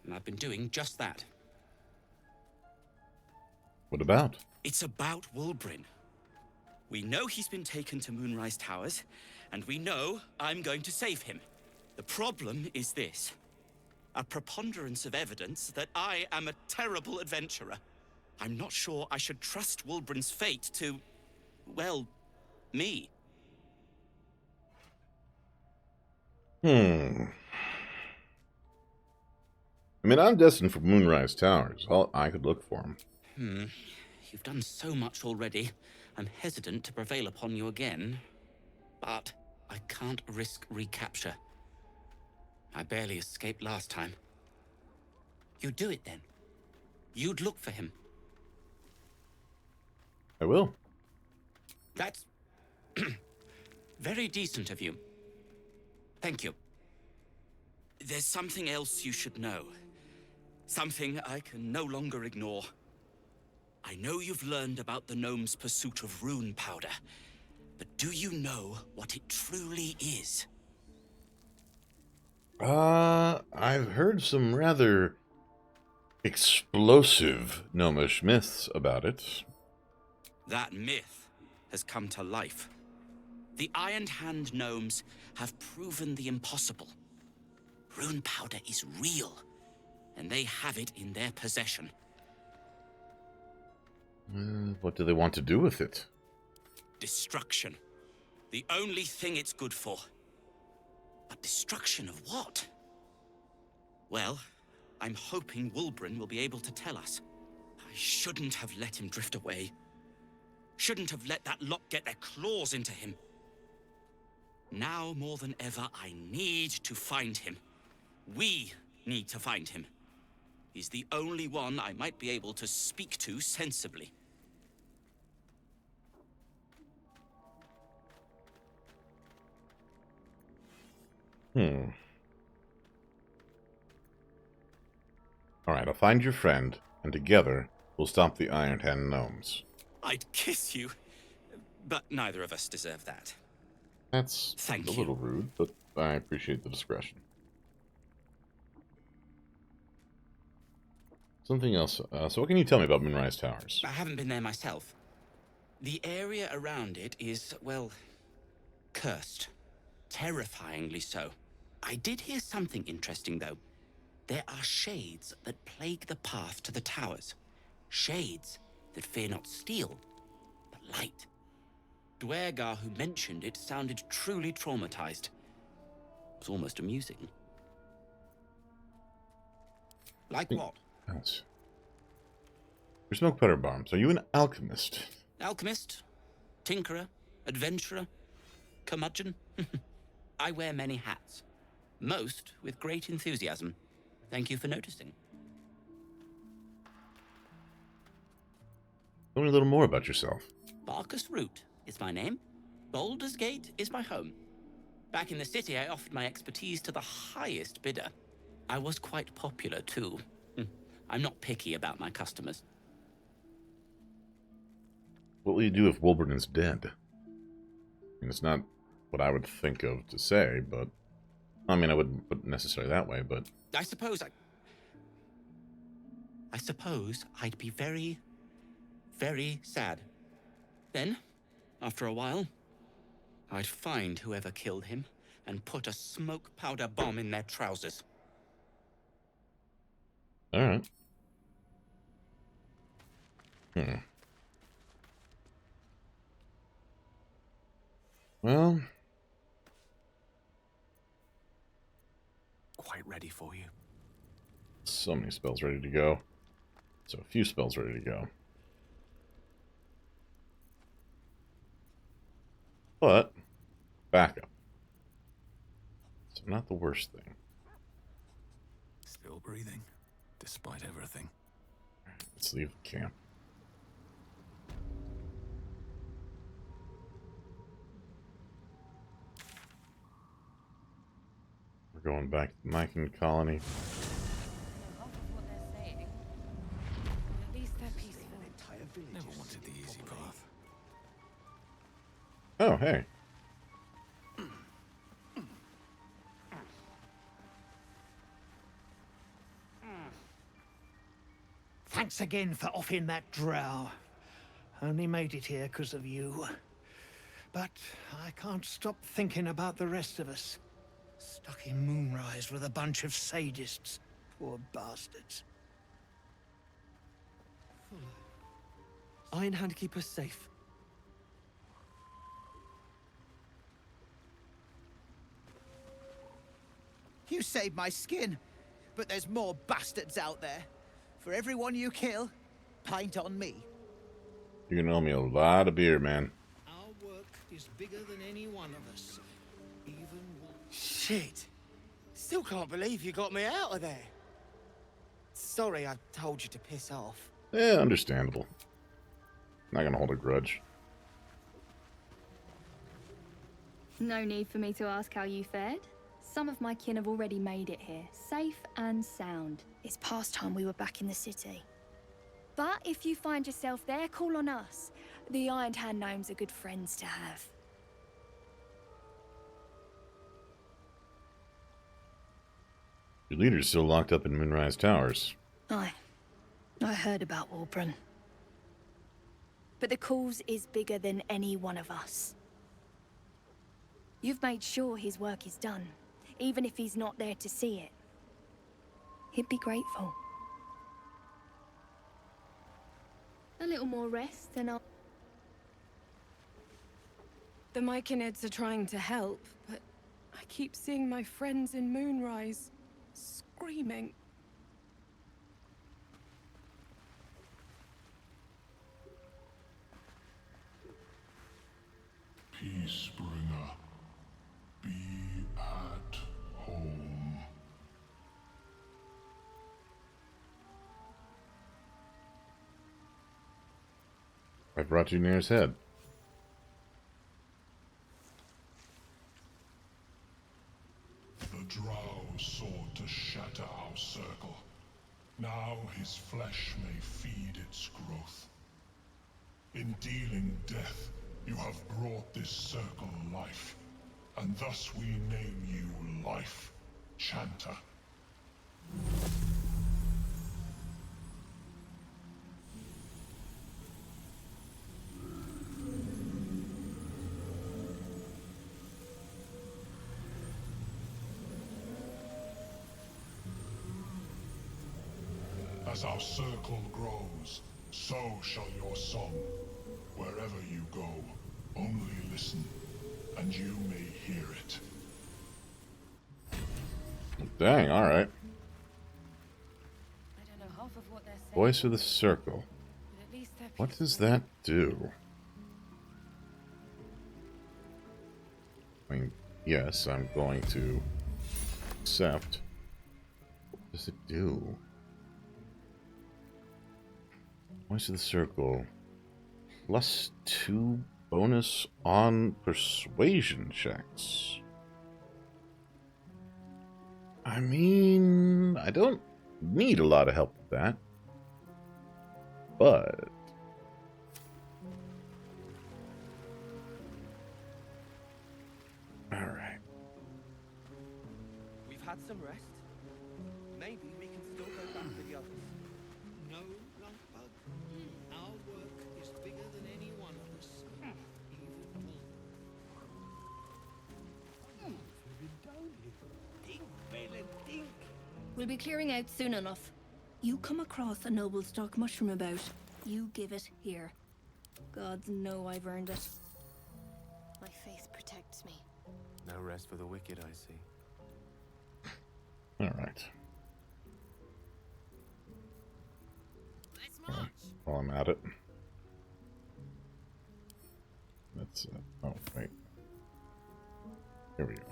And I've been doing just that. What about? It's about Wulbrin. We know he's been taken to Moonrise Towers, and we know I'm going to save him. The problem is this: a preponderance of evidence that I am a terrible adventurer. I'm not sure I should trust Wulbrin's fate to, well, me. I mean, I'm destined for Moonrise Towers. I could look for him. You've done so much already. I'm hesitant to prevail upon you again. But I can't risk recapture. I barely escaped last time. You'd do it then. You'd look for him. I will. That's very decent of you. Thank you. There's something else you should know. Something I can no longer ignore. I know you've learned about the gnome's pursuit of rune powder, but do you know what it truly is? I've heard some rather explosive gnomish myths about it. That myth has come to life. The Iron Hand gnomes have proven the impossible. Rune powder is real, and they have it in their possession. What do they want to do with it? Destruction. The only thing it's good for. But destruction of what? Well, I'm hoping Wulbrin will be able to tell us. I shouldn't have let him drift away. Shouldn't have let that lot get their claws into him. Now more than ever, I need to find him. We need to find him. He's the only one I might be able to speak to sensibly. Alright, I'll find your friend, and together we'll stop the Iron Hand gnomes. I'd kiss you, but neither of us deserve that. That's Thank a you. little rude, but I appreciate the discretion. Something else. So what can you tell me about Moonrise Towers? I haven't been there myself. The area around it is, well, cursed. Terrifyingly so. I did hear something interesting, though. There are shades that plague the path to the towers. Shades that fear not steel, but light. Dwergar who mentioned it sounded truly traumatized. It was almost amusing. Like what? Else. Your smoke powder bombs. Are you an alchemist? Alchemist? Tinkerer? Adventurer? Curmudgeon? I wear many hats. Most with great enthusiasm. Thank you for noticing. Tell me a little more about yourself. Barkus Root is my name. Baldur's Gate is my home. Back in the city, I offered my expertise to the highest bidder. I was quite popular, too. I'm not picky about my customers. What will you do if Wolbern is dead? I mean, it's not what I would think of to say, but... I mean, I wouldn't put it necessarily that way, but... I suppose I'd be very, very sad. Then, after a while, I'd find whoever killed him and put a smoke powder bomb in their trousers. Alright. Well... Quite ready for you. So many spells ready to go. So a few spells ready to go. But, backup. So not the worst thing. Still breathing, despite everything. Let's leave the camp. We're going back to the Mycan colony. At least they're peaceful. Never wanted the easy path. Oh, hey. Thanks again for offing that drow. Only made it here because of you. But I can't stop thinking about the rest of us. Stuck in Moonrise with a bunch of sadists. Poor bastards. Iron Hand keep us safe. You saved my skin, but there's more bastards out there. For everyone you kill, paint on me. You're gonna owe me a lot of beer, man. Our work is bigger than any one of us. Even... Shit. Still can't believe you got me out of there. Sorry I told you to piss off. Yeah, understandable. Not gonna hold a grudge. No need for me to ask how you fared. Some of my kin have already made it here, safe and sound. It's past time we were back in the city. But if you find yourself there, call on us. The Iron Hand gnomes are good friends to have. Your leader's still locked up in Moonrise Towers. I heard about Wolbern. But the cause is bigger than any one of us. You've made sure his work is done, even if he's not there to see it. He'd be grateful. A little more rest and I'll... The Myconids are trying to help, but I keep seeing my friends in Moonrise screaming. Peacebringer, be at home. I brought you near his head. The drow sought to shatter our circle. Now his flesh may feed its growth. In dealing death, you have brought this circle life, and thus we name you Life Chanter. As our circle grows, so shall your song. Wherever you go, only listen, and you may hear it. Dang, alright. I don't know half of what they're saying. Voice of the Circle. But at least they're What does that do? I mean, yes, I'm going to accept. What does it do? Voice of the Circle. +2 bonus on persuasion checks. I mean, I don't need a lot of help with that. But all right. We've had some rest. Maybe we can still go back to the others. No, Lunkbug. Our work is bigger than any one of us. Even more. We'll be clearing out soon enough. You come across a noble stock mushroom about, you give it here. Gods know I've earned it. My faith protects me. No rest for the wicked, I see. All right. While I'm at it. That's oh wait. Here we go.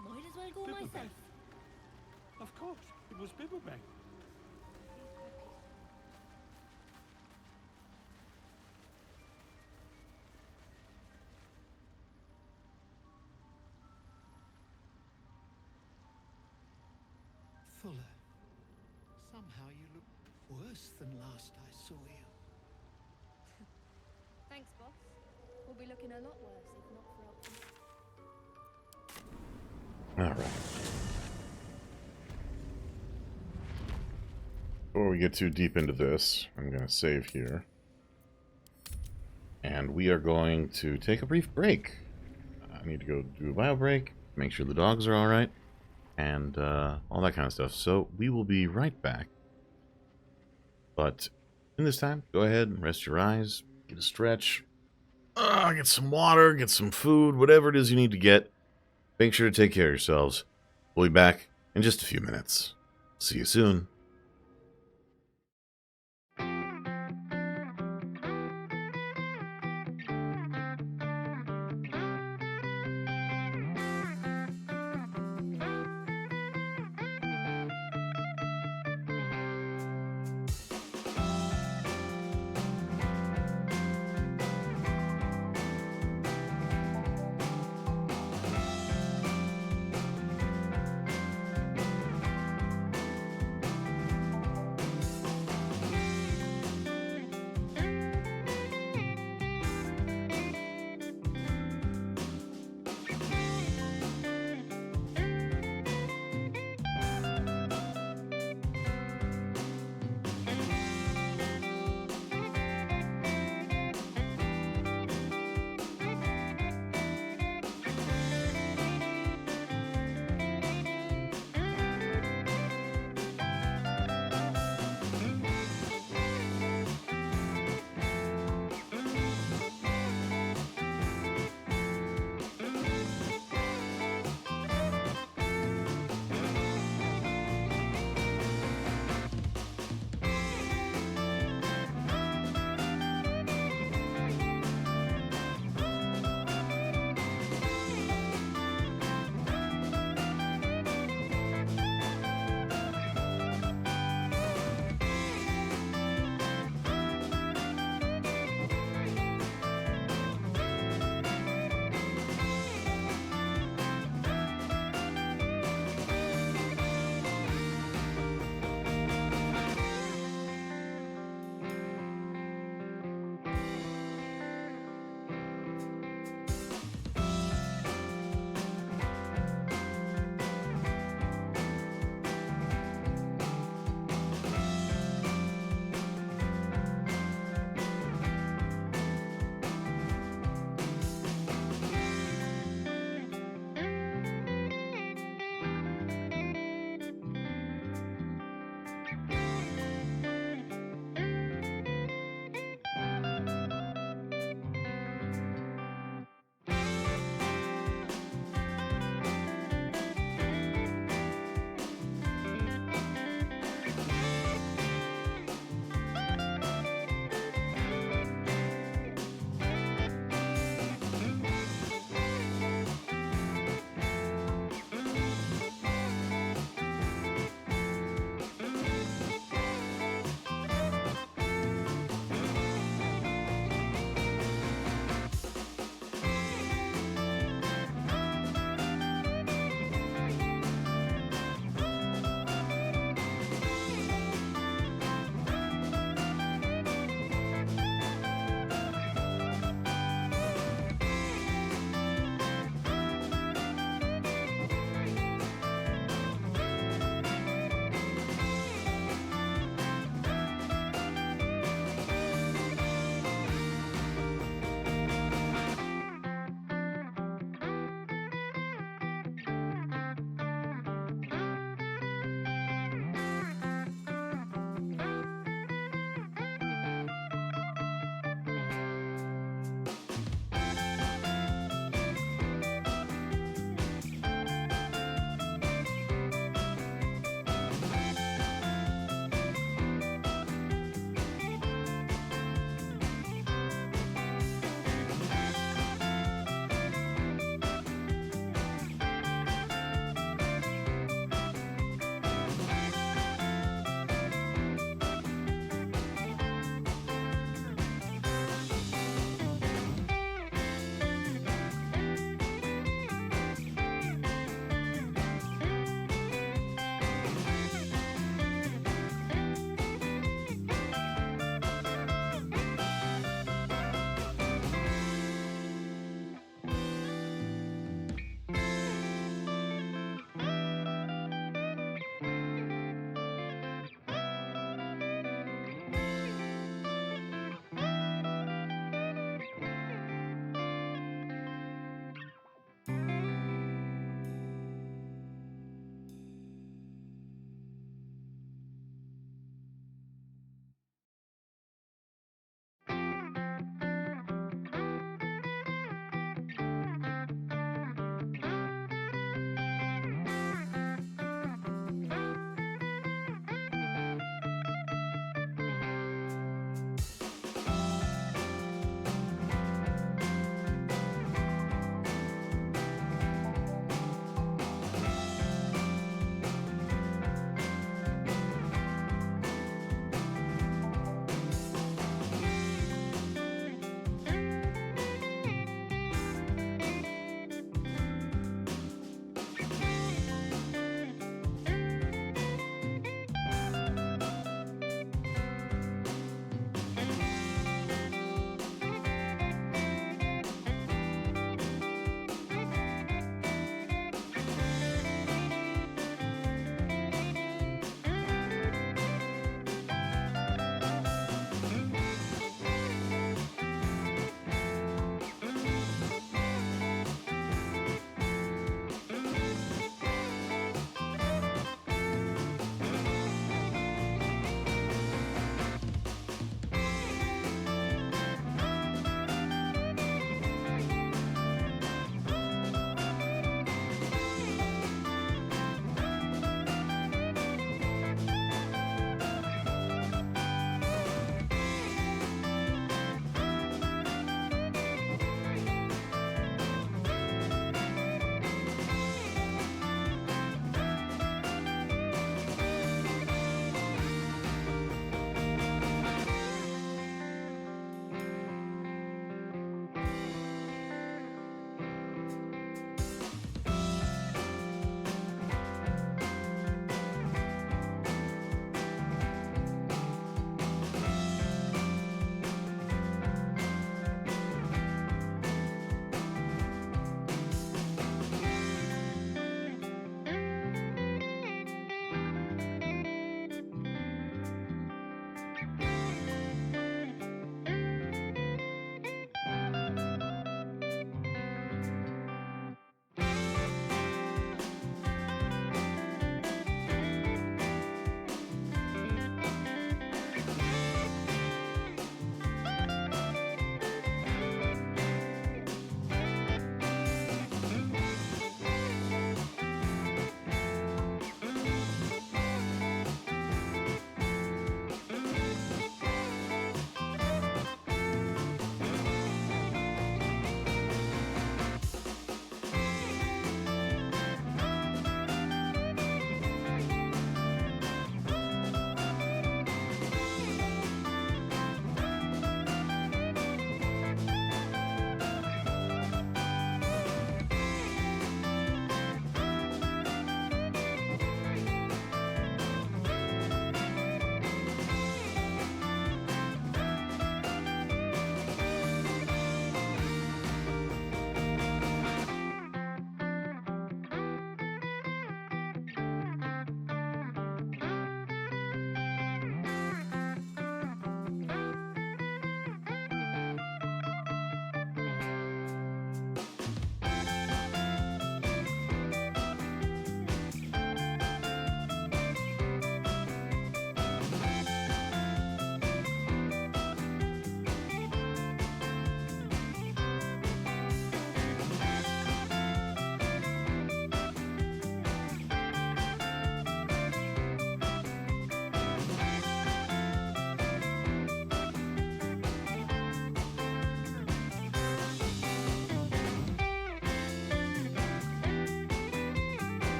Might as well go myself. Of course, it was Bibblebang. Fuller. Somehow you look worse than last I saw you. Thanks, boss. We'll be looking a lot worse if not for Elton. All right. Before we get too deep into this, I'm going to save here. And we are going to take a brief break. I need to go do a bio break, make sure the dogs are all right, and all that kind of stuff. So we will be right back. But in this time, go ahead and rest your eyes, get a stretch, get some water, get some food, whatever it is you need to get. Make sure to take care of yourselves. We'll be back in just a few minutes. See you soon.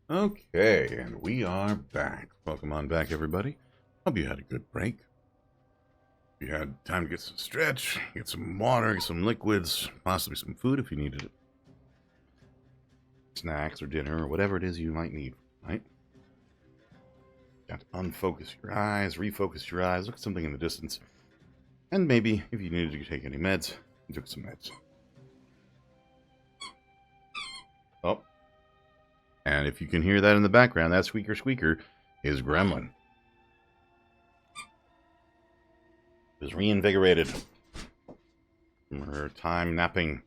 Okay, and we are back. Welcome on back, everybody. Hope you had a good break. You had time to get some stretch, get some water, get some liquids, possibly some food if you needed it. Snacks or dinner or whatever it is you might need, right? Got to unfocus your eyes, refocus your eyes, look at something in the distance. And maybe, if you needed to take any meds, you took some meds. Oh. And if you can hear that in the background, that squeaker squeaker is Gremlin. Is reinvigorated from her time napping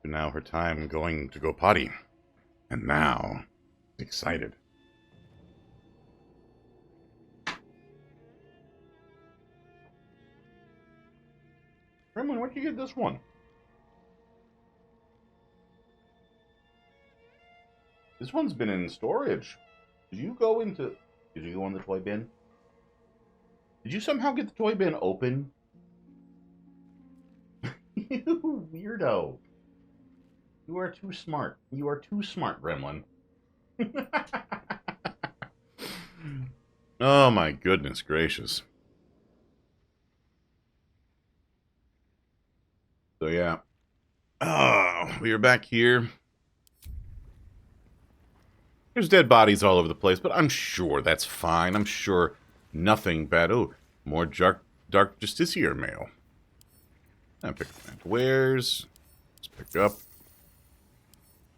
to now her time going to go potty. And now, excited. Gremlin, where'd you get this one? This one's been in storage. Did you go in the toy bin? Did you somehow get the toy bin open? You weirdo. You are too smart. You are too smart, Gremlin. Oh my goodness gracious. So yeah. Oh, we are back here. There's dead bodies all over the place, but I'm sure that's fine. I'm sure nothing bad. Oh, more dark justiciar mail. I pick up that. Where's? Let's pick up.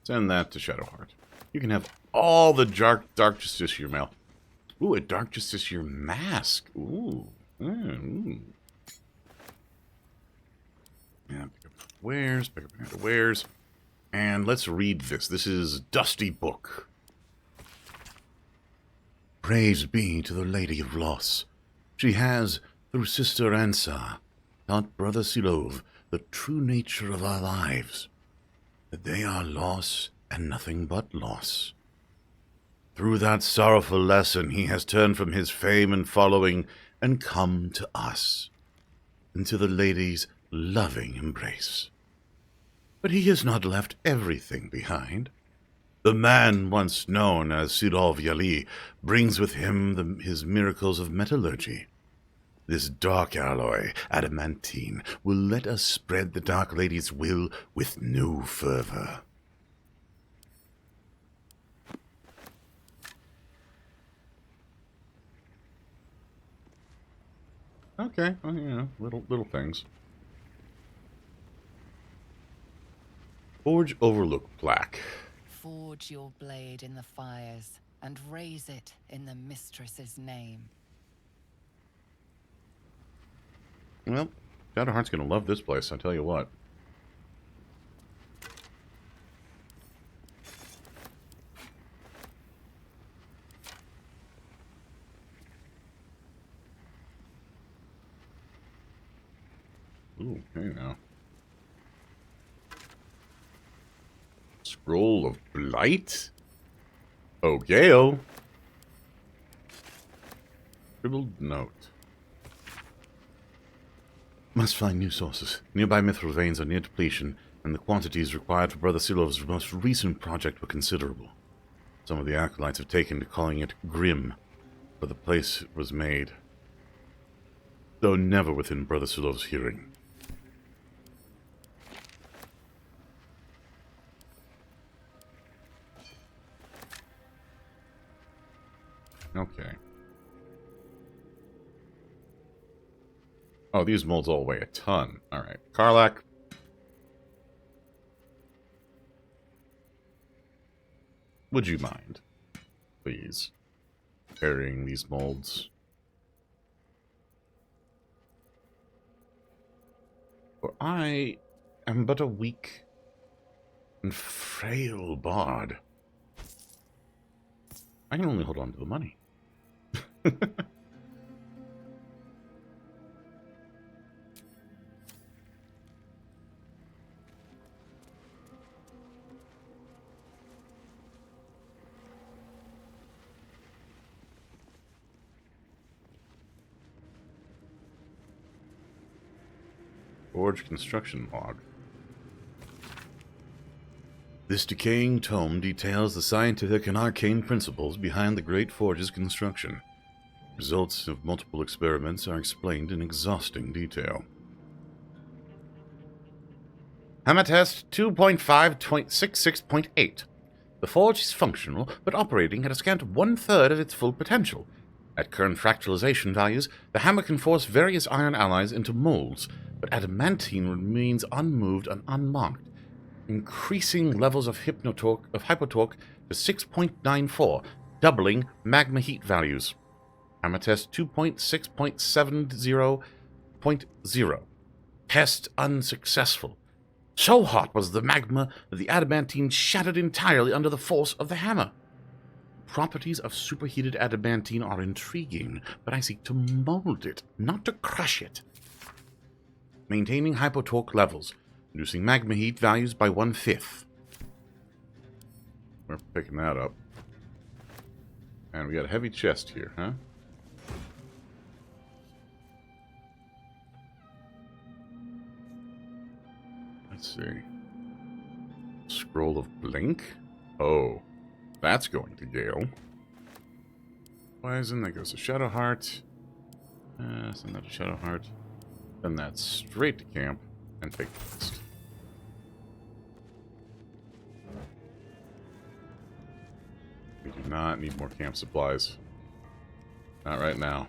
Send that to Shadowheart. You can have all the dark justiciar mail. Ooh, a dark justiciar mask. Ooh. Ooh. Yeah, pick up wares, pick up the wares. And let's read this. This is Dusty Book. Praise be to the Lady of Loss. She has, through Sister Ansa, taught Brother Silov the true nature of our lives, that they are loss and nothing but loss. Through that sorrowful lesson he has turned from his fame and following and come to us, and to the Lady's loving embrace. But he has not left everything behind. The man once known as Silov Yali brings with him his miracles of metallurgy. This dark alloy, adamantine, will let us spread the Dark Lady's will with new fervor. Okay, well, you know, little things. Forge Overlook plaque. Forge your blade in the fires and raise it in the mistress's name. Well, Shadowheart's gonna love this place, I tell you what. Ooh, hey now. Scroll of Blight? Oh, Gale. Scribbled note. Must find new sources. Nearby mithril veins are near depletion, and the quantities required for Brother Silov's most recent project were considerable. Some of the acolytes have taken to calling it grim, for the place was made, though never within Brother Silov's hearing. Okay. Oh, these molds all weigh a ton. Alright. Karlach. Would you mind, please, carrying these molds? For I am but a weak and frail bard. I can only hold on to the money. Forge construction log. This decaying tome details the scientific and arcane principles behind the Great Forge's construction. Results of multiple experiments are explained in exhausting detail. Hammer test 2.5.66.8. The forge is functional, but operating at a scant one-third of its full potential. At current fractalization values, the hammer can force various iron alloys into molds, but adamantine remains unmoved and unmarked, increasing levels of hypotorque to 6.94, doubling magma heat values. Hammer test 2.6.70.0. Test unsuccessful. So hot was the magma that the adamantine shattered entirely under the force of the hammer. Properties of superheated adamantine are intriguing, but I seek to mold it, not to crush it. Maintaining hypotorque levels, reducing magma heat values by 1/5. We're picking that up. And we got a heavy chest here, huh? Let's see. Scroll of Blink? Oh, that's going to Gale. Poison, that goes to Shadow Heart. Send that to Shadow Heart. Send that straight to camp and take the rest. We do not need more camp supplies. Not right now.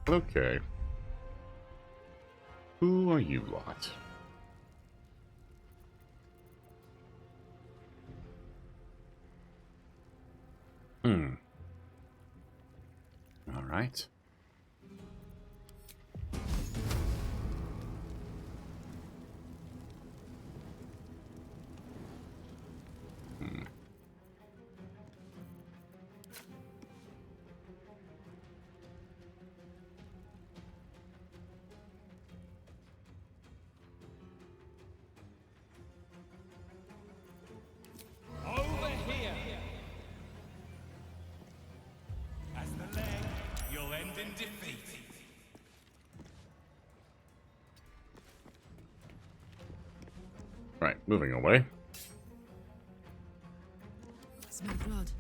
Okay. Who are you lot? All right. Over here! As the leg, you'll end in defeat. Right, moving away. Smell blood.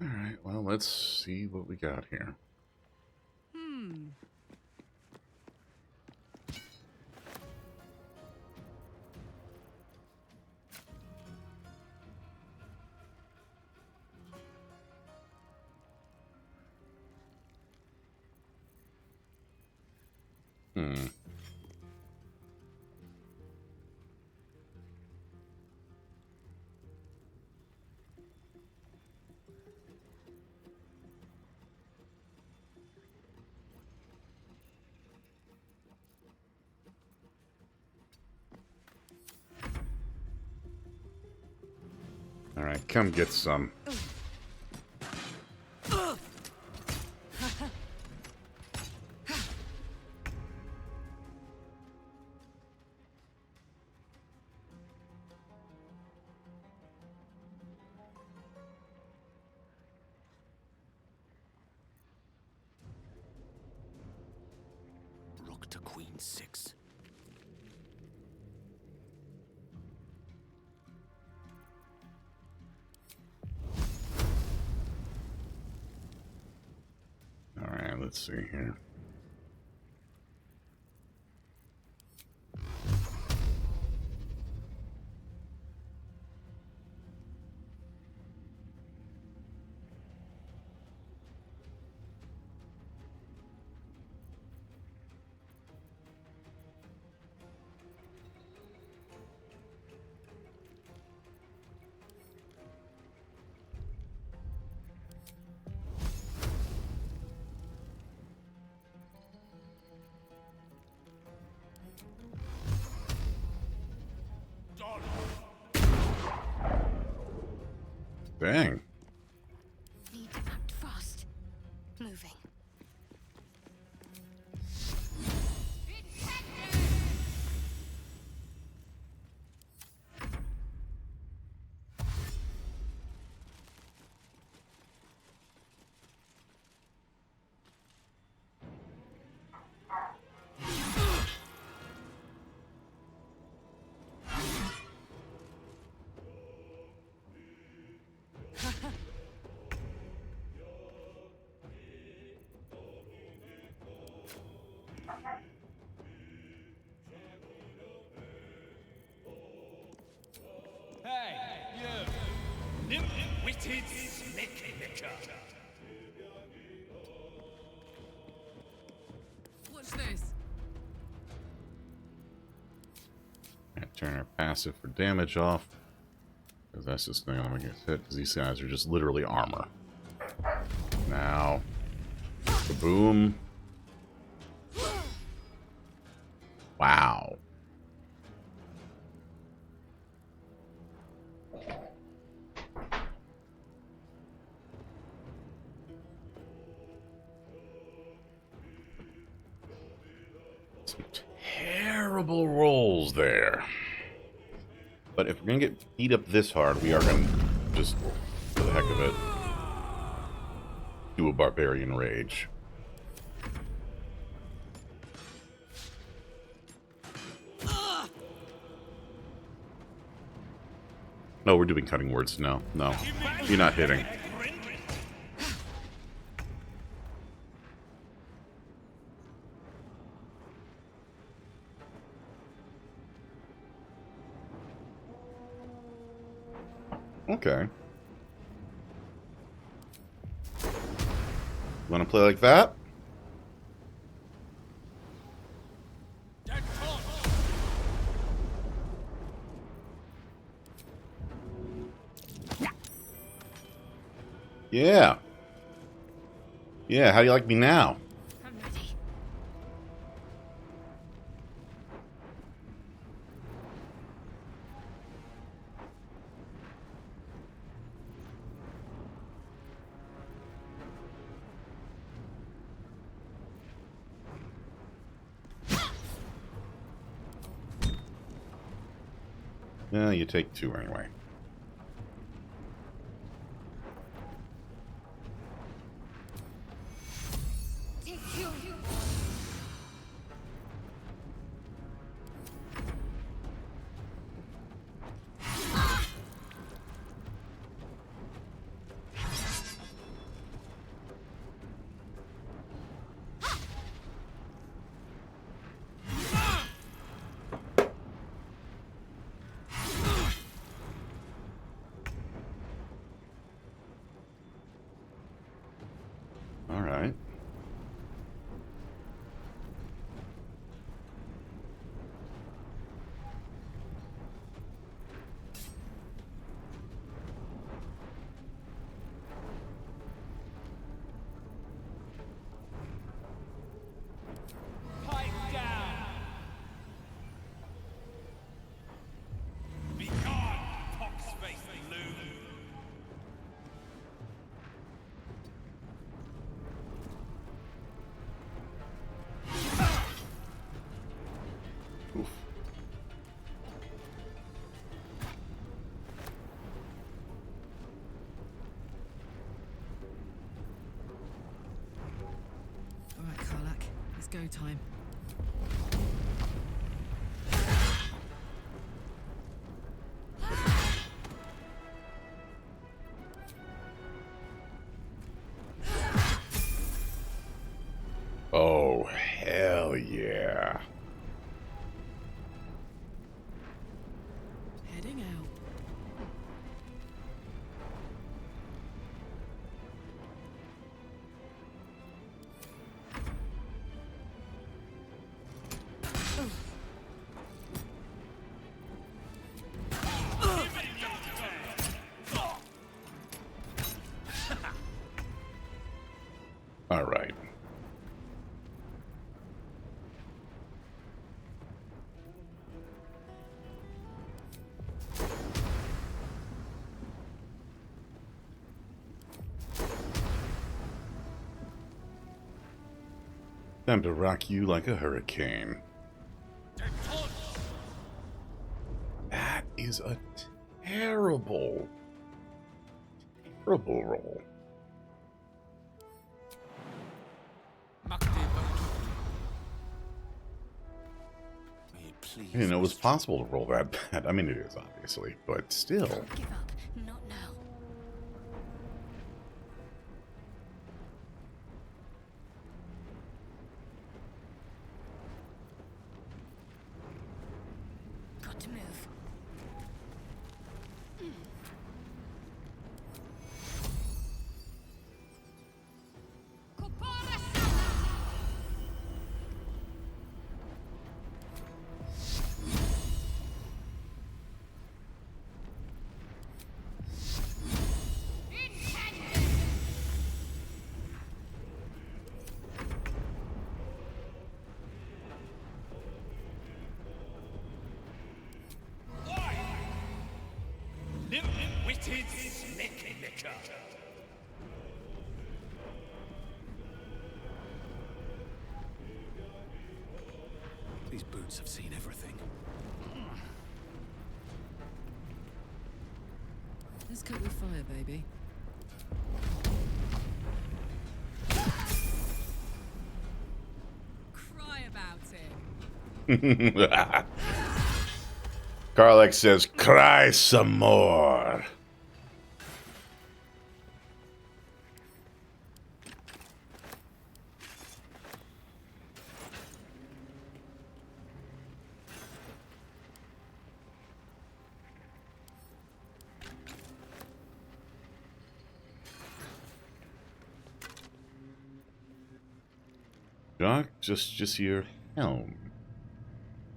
Alright, well, let's see what we got here. Alright, come get some. Rook to Queen 6. Alright, let's see here. Dang. Need to act fast. Moving. Hey, you! Nim-witted snicky-nicker! What's this? Turn our passive for damage off. Because that's just the thing I'm gonna get hit, because these guys are just literally armor. Now. Boom. Wow. Some terrible rolls there. But if we're gonna get beat up this hard, we are gonna just, for the heck of it, do a barbarian rage. No, we're doing cutting words. No, no. You're not hitting. Okay. Want to play like that? Yeah. Yeah, how do you like me now? I'm ready. Yeah, you take two anyway. Take you. All right. Pipe down! Be gone, pox-faced loon! Oof. All right, Karlak. It's go time. Oh, hell yeah. Heading out. Time to rock you like a hurricane. That is a terrible, terrible roll. I didn't know it was possible to roll that bad. I mean, it is, obviously, but still. Don't give up. Not now. Got to move. Dim-witted sneaky licker. These boots have seen everything. Let's cook with fire, baby. Cry about it. Karlach says, cry some more. Dark Justiciar Helm.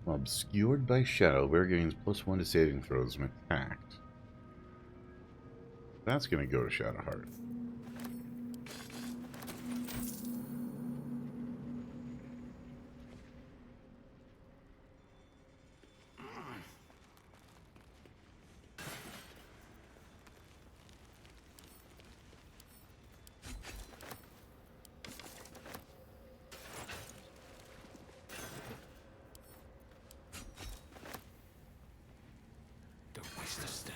Obscured by shadow, bear gains +1 to saving throws when attacked. That's gonna go to Shadowheart. Don't waste a step.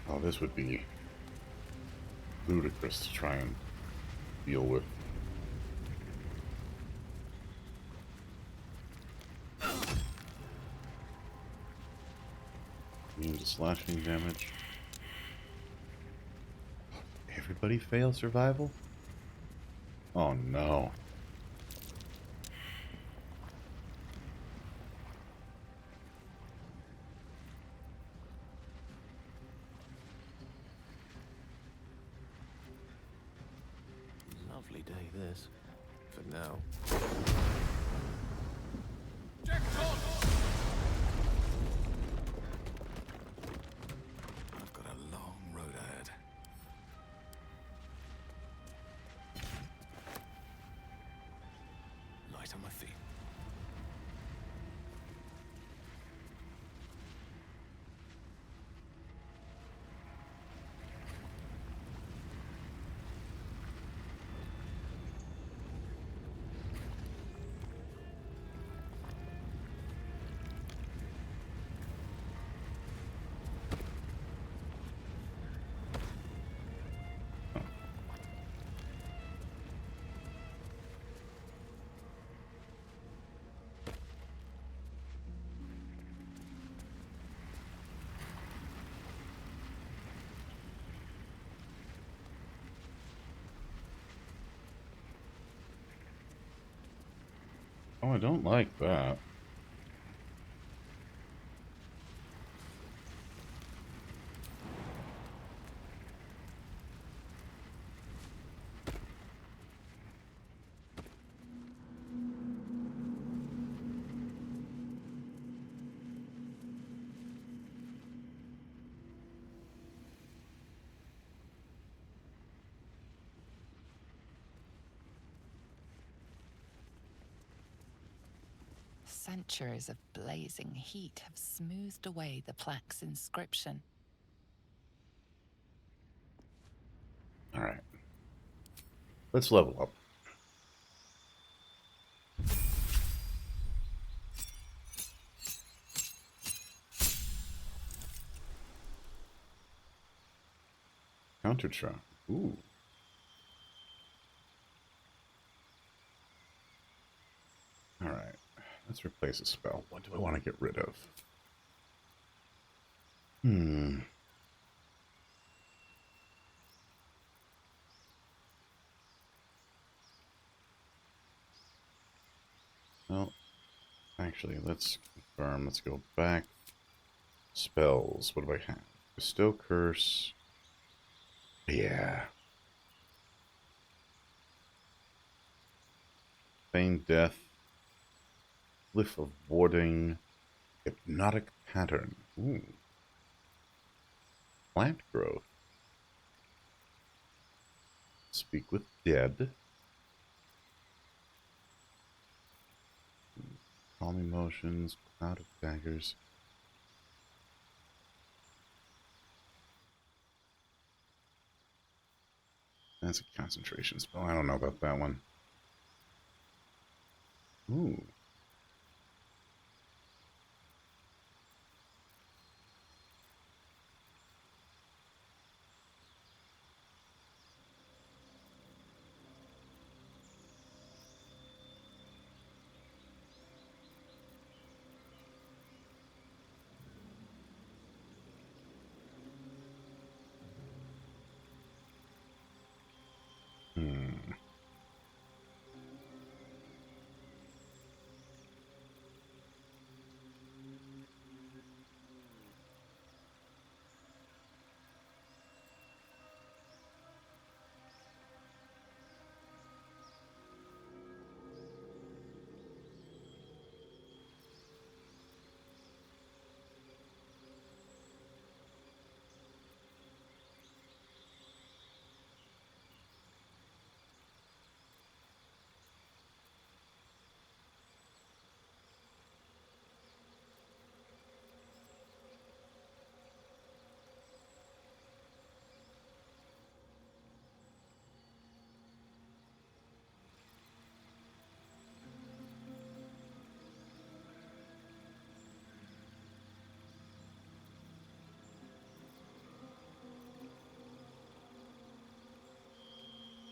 Oh, this would be ludicrous to try and deal with. Means a slashing damage. Everybody fail survival? Oh no. Lovely day, this. For now. I've got a long road ahead. Light on my feet. Oh, I don't like that. Centuries of blazing heat have smoothed away the plaque's inscription. Alright. Let's level up. Counter trap. Ooh. Alright. Let's replace a spell. What do I want to get rid of? Well, actually, let's confirm. Let's go back. Spells. What do I have? Bestow Curse. Yeah. Feign Death. Glyph of Warding. Hypnotic Pattern. Ooh. Plant Growth. Speak with Dead. Calm Emotions. Cloud of Daggers. That's a concentration spell. I don't know about that one. Ooh.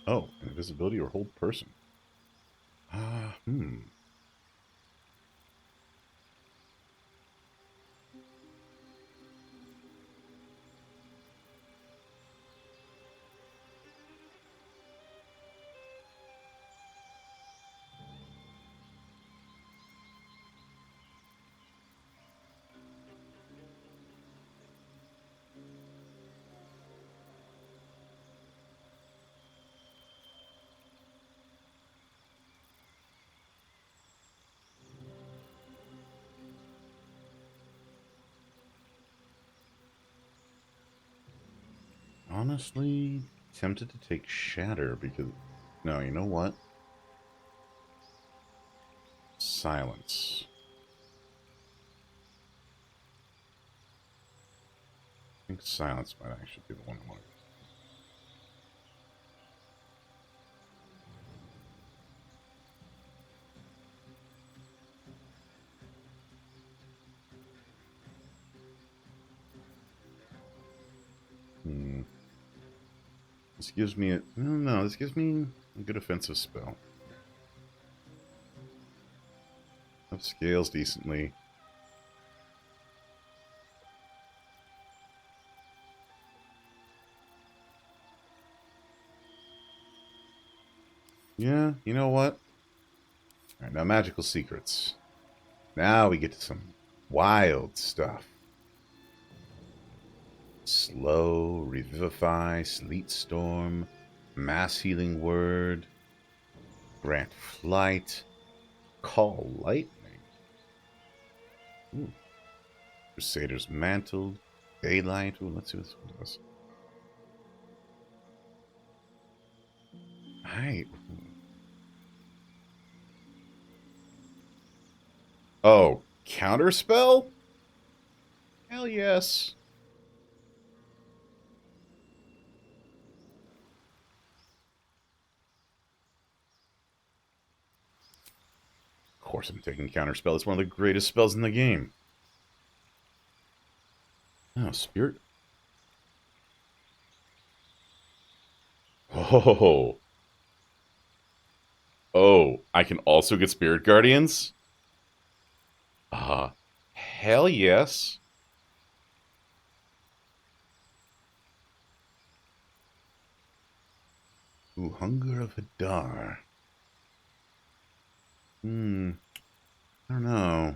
Oh, invisibility or hold person. Honestly, tempted to take Shatter because... No, you know what? Silence. I think Silence might actually be the one I want to go. This gives me a... No, this gives me a good offensive spell. Upscales decently. Yeah, you know what? Alright, now magical secrets. Now we get to some wild stuff. Slow, revivify, sleet storm, mass healing word, grant flight, call lightning. Ooh. Crusader's mantle, daylight. Ooh, let's see what this one does. Hi. Oh, counterspell? Hell yes. Of course I'm taking counterspell. It's one of the greatest spells in the game. Oh, spirit. Oh. Oh, I can also get spirit guardians? Hell yes. Ooh, Hunger of Hadar. I don't know.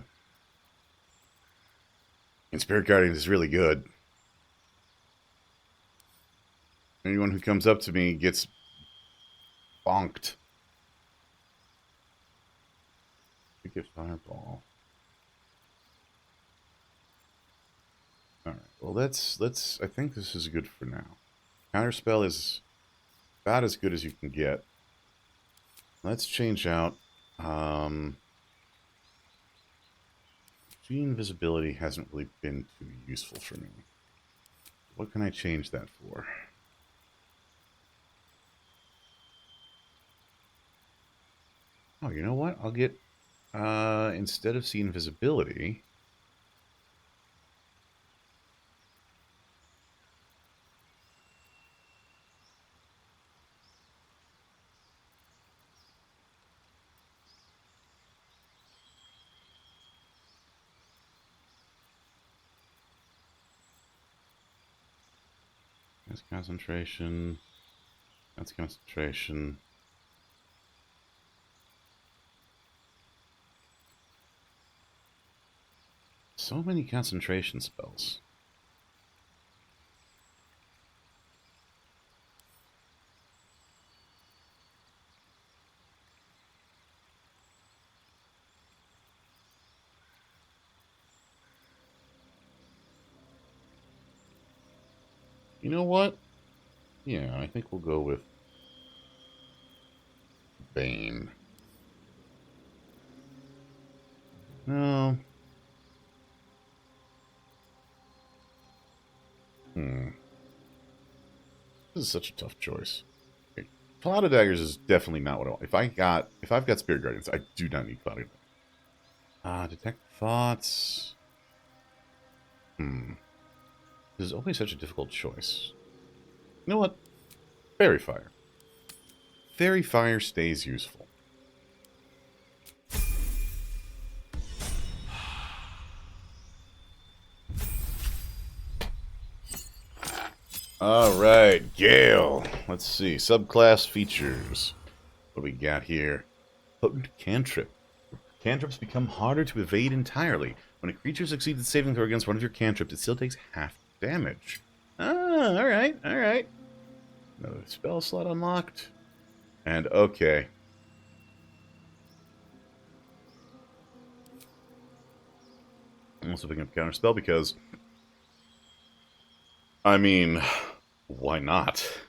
And Spirit Guardians is really good. Anyone who comes up to me gets bonked. We get Fireball. Alright, well let's I think this is good for now. Counterspell is about as good as you can get. Let's change out invisibility hasn't really been too useful for me. What can I change that for? Oh, you know what? I'll get instead of see invisibility. That's concentration. That's concentration. So many concentration spells. You know what? Yeah, I think we'll go with Bane. No. This is such a tough choice. Okay. Cloud of Daggers is definitely not what I want. If I've got Spirit Guardians, I do not need Cloud of Daggers. Detect Thoughts. This is always such a difficult choice. You know what? Fairy Fire. Fairy Fire stays useful. Alright, Gale. Let's see. Subclass features. What do we got here? Potent Cantrip. Cantrips become harder to evade entirely. When a creature succeeds in saving throw against one of your cantrips, it still takes half damage. Alright, alright. Another spell slot unlocked. And okay. I'm also picking up counter spell because I mean, why not?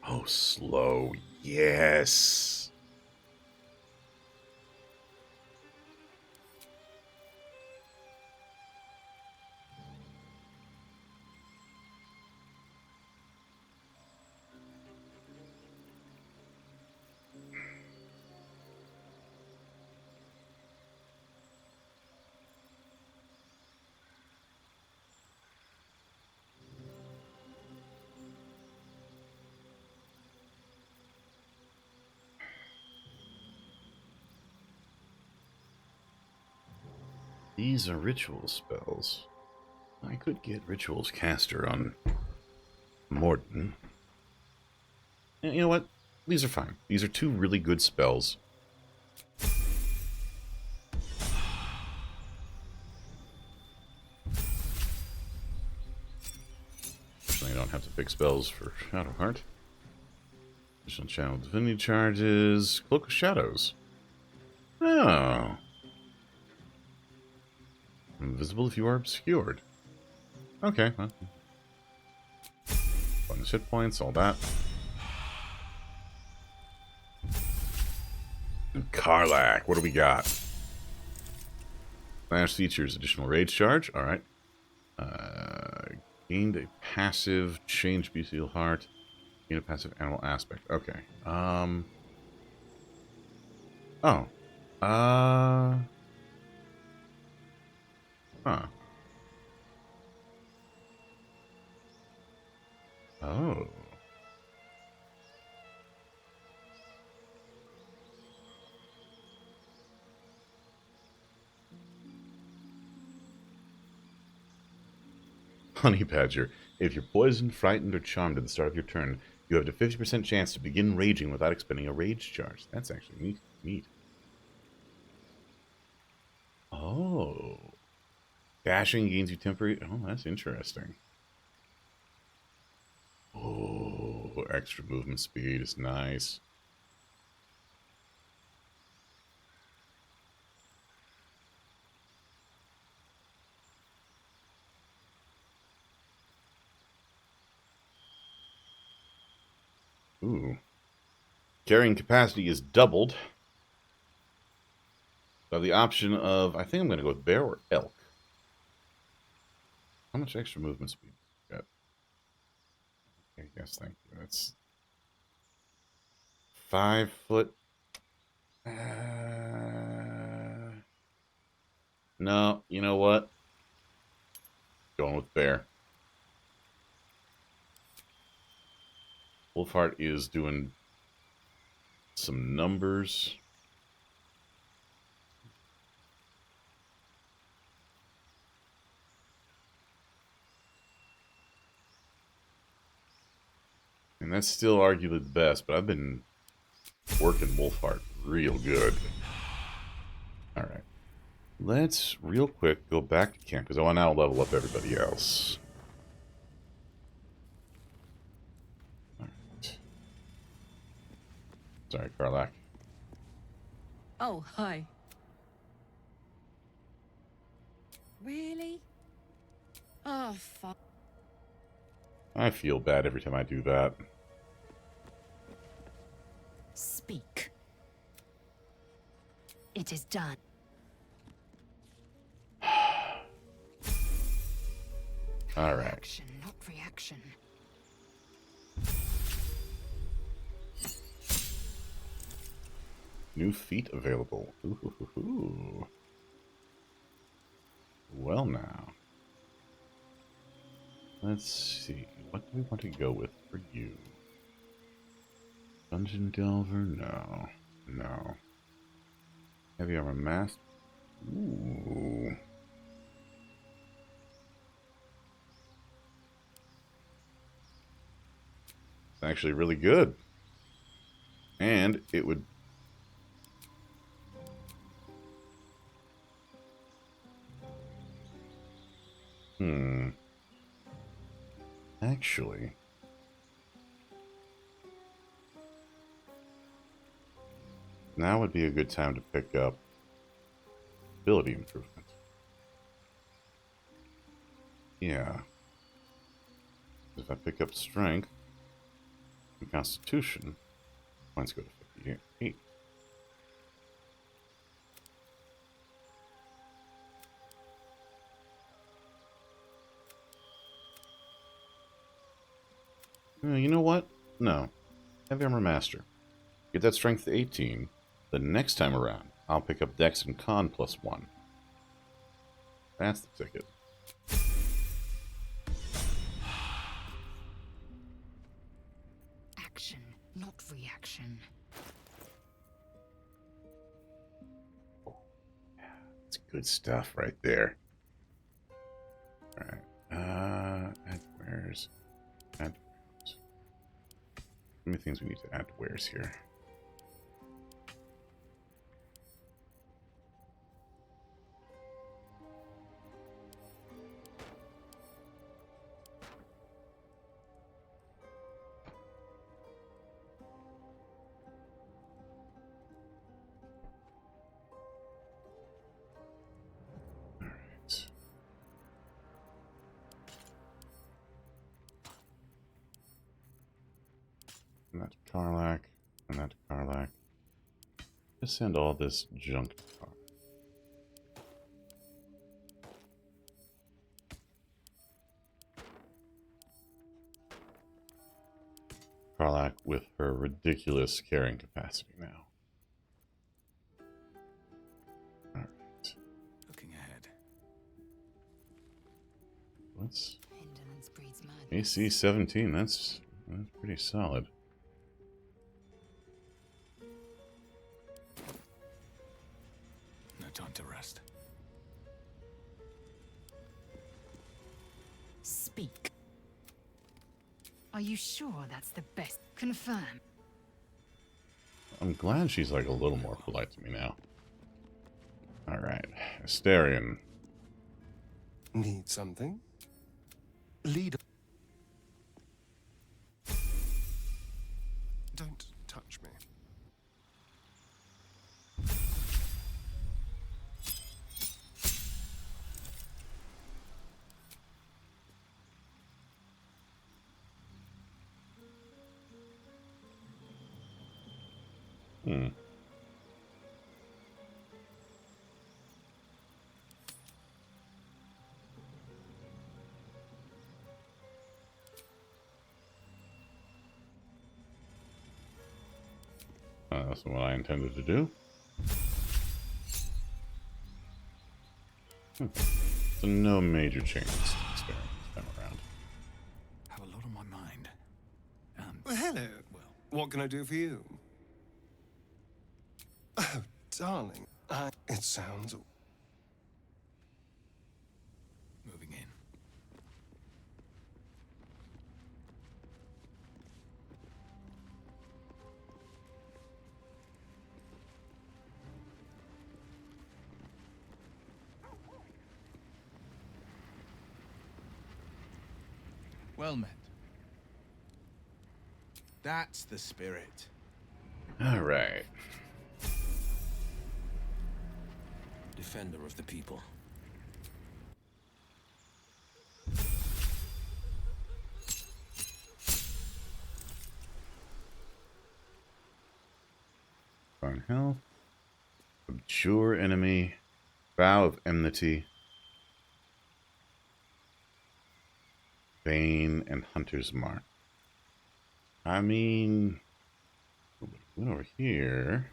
Oh, slow. Yes. These are ritual spells. I could get Rituals Caster on Morden. You know what? These are fine. These are two really good spells. Fortunately, I don't have to pick spells for Shadowheart. Additional Channel Divinity charges. Cloak of Shadows. Oh. Invisible if you are obscured. Okay. Well. Bonus hit points, all that. Karlach, what do we got? Slash features, additional rage charge. Alright. Gained a passive change bestial heart. Gained a passive animal aspect. Okay. Oh. Huh. Oh. Honey Badger. If you're poisoned, frightened, or charmed at the start of your turn, you have a 50% chance to begin raging without expending a rage charge. That's actually neat. Oh. Dashing gains you temporary... Oh, that's interesting. Oh, extra movement speed is nice. Ooh. Carrying capacity is doubled. So the option of... I think I'm going to go with bear or elk. How much extra movement speed got? Okay, yes, thank you. That's 5 foot. No, you know what? Going with bear. Wolfheart is doing some numbers. And that's still arguably the best, but I've been working Wolfheart real good. Alright. Let's, real quick, go back to camp, because I want to now level up everybody else. Alright. Sorry, Karlach. Oh, hi. Really? Oh, fuck. I feel bad every time I do that. Speak. It is done. Alright. Action, not reaction. New feat available. Ooh. Well now. Let's see. What do we want to go with for you? Dungeon Delver? No. No. Heavy Armor Mask? Ooh. It's actually really good. And it would... Actually... Now would be a good time to pick up ability improvement. Yeah. If I pick up strength and constitution, points go to 58. You know what? No. Heavy Armor Master. Get that strength to 18. The next time around, I'll pick up Dex and Con +1. That's the ticket. Action, not reaction. Oh, yeah, that's good stuff right there. Alright. Where's... How many things we need to add to wares here? And that to Karlak, and that to Karlak. Just send all this junk to Karlak. Karlak with her ridiculous carrying capacity now. Alright. Looking ahead. What's Indolence breeds madness. AC 17? That's pretty solid. No time to rest. Speak. Are you sure that's the best? Confirm. I'm glad she's like a little more polite to me now. Alright. Asterion. Need something? Lead. Don't touch me. Hmm. That's what I intended to do. So no major changes to this time around. Have a lot on my mind. Well, hello. Well, what can I do for you? Oh, darling. It sounds... Moving in. Well met. That's the spirit. Alright. Defender of the people. Fine health. Abjure enemy. Vow of enmity. Bane and Hunter's Mark. I mean, went over here.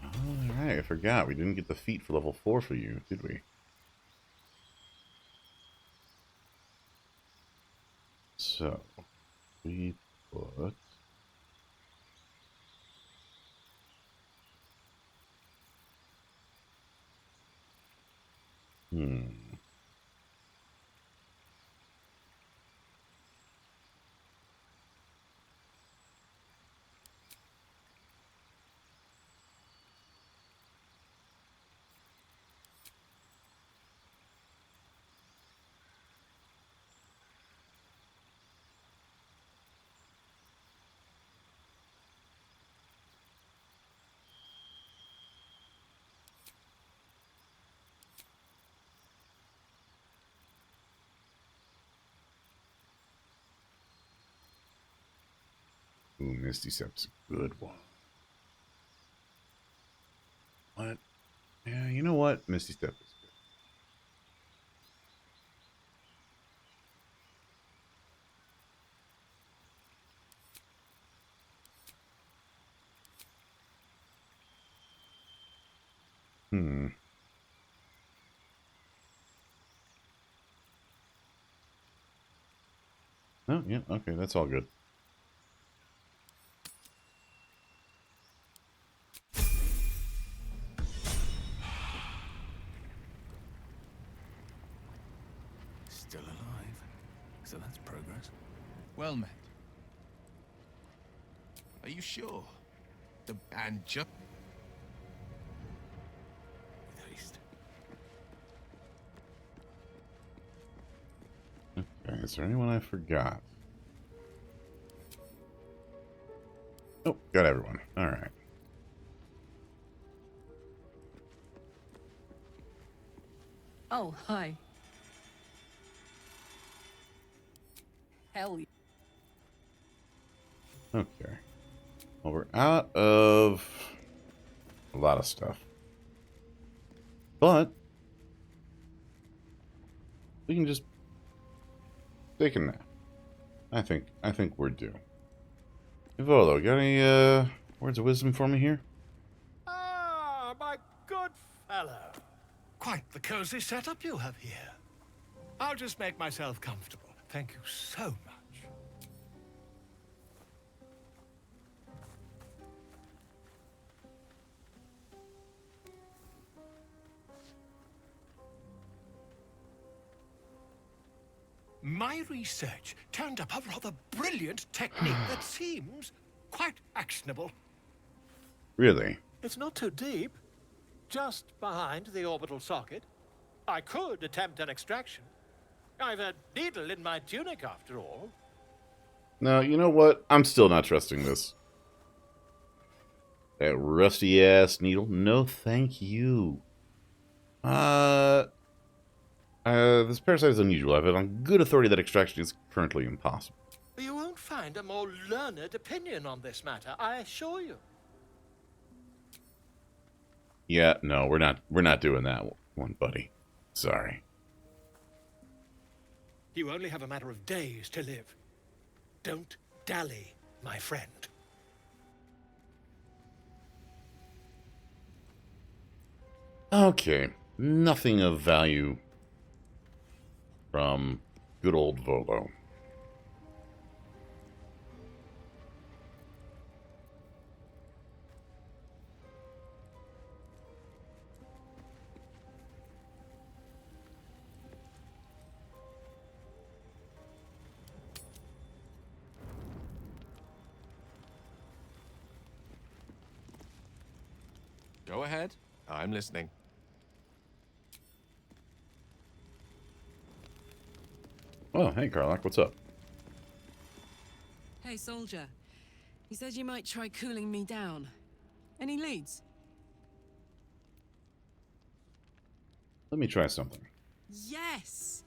Alright, I forgot. We didn't get the feat for level 4 for you, did we? So, we put... Ooh, Misty Step's a good one. What? Yeah, you know what? Misty Step is good. Oh, yeah, okay, that's all good. Still alive. So that's progress. Well met. Are you sure? And just with haste. Okay, is there anyone I forgot? Oh, got everyone. Alright. Oh, hi. Hell yeah. Okay. Well, we're out of a lot of stuff. But we can just take a nap. I think we're due. Volo, got any words of wisdom for me here? Ah, my good fellow. Quite the cozy setup you have here. I'll just make myself comfortable. Thank you so much. My research turned up a rather brilliant technique that seems quite actionable. Really? It's not too deep. Just behind the orbital socket. I could attempt an extraction. I've a needle in my tunic, after all. No, you know what? I'm still not trusting this. That rusty-ass needle? No, thank you. This parasite is unusual. I've had on good authority that extraction is currently impossible. You won't find a more learned opinion on this matter, I assure you. Yeah, no, we're not doing that one, buddy. Sorry. You only have a matter of days to live. Don't dally, my friend. Okay, nothing of value from good old Volo. Go ahead. I'm listening. Oh, hey, Karlach, what's up? Hey, soldier. You said you might try cooling me down. Any leads? Let me try something. Yes!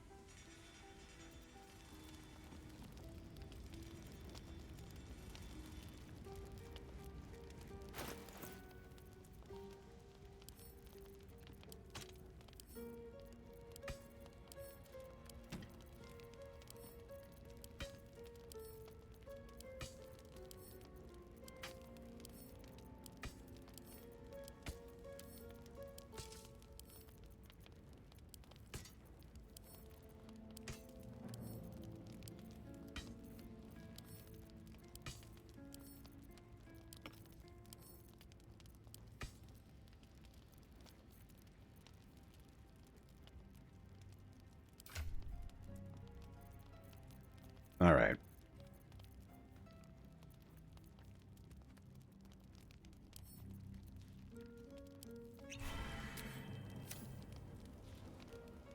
All right.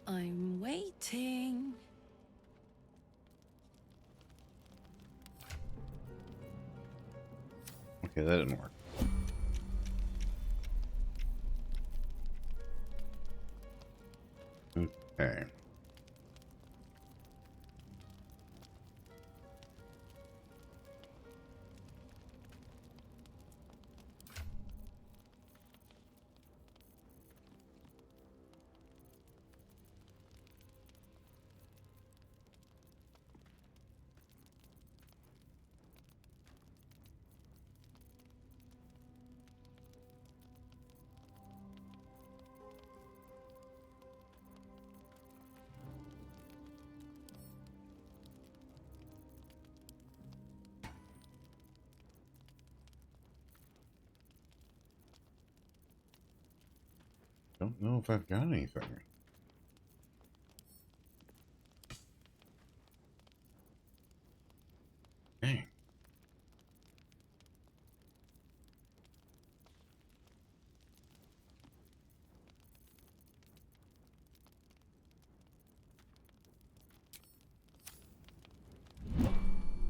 I'm waiting. Okay, that didn't work. Okay. Don't know if I've got anything.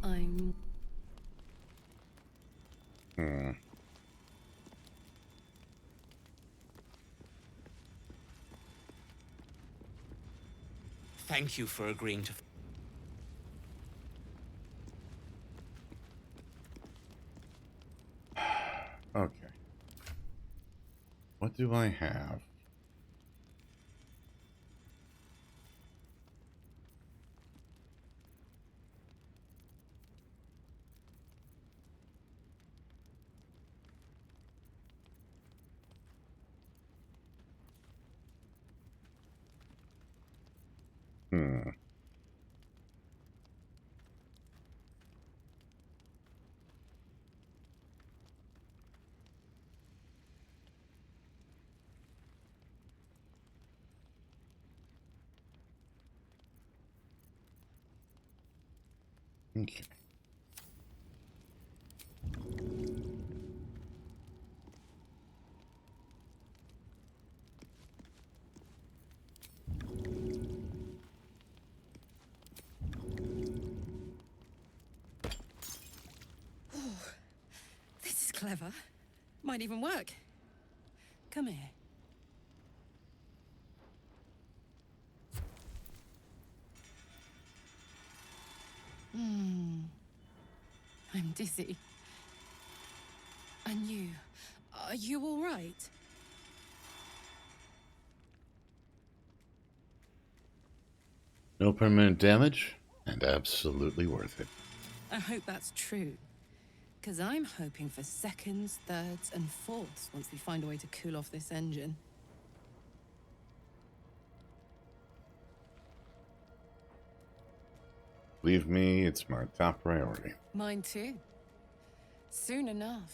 I'm... Thank you for agreeing to... Okay. What do I have? Okay. This is clever. Might even work. Come here. I'm dizzy. And you? Are you all right? No permanent damage, and absolutely worth it. I hope that's true. Because I'm hoping for seconds, thirds, and fourths once we find a way to cool off this engine. Believe me, it's my top priority. Mine too. Soon enough,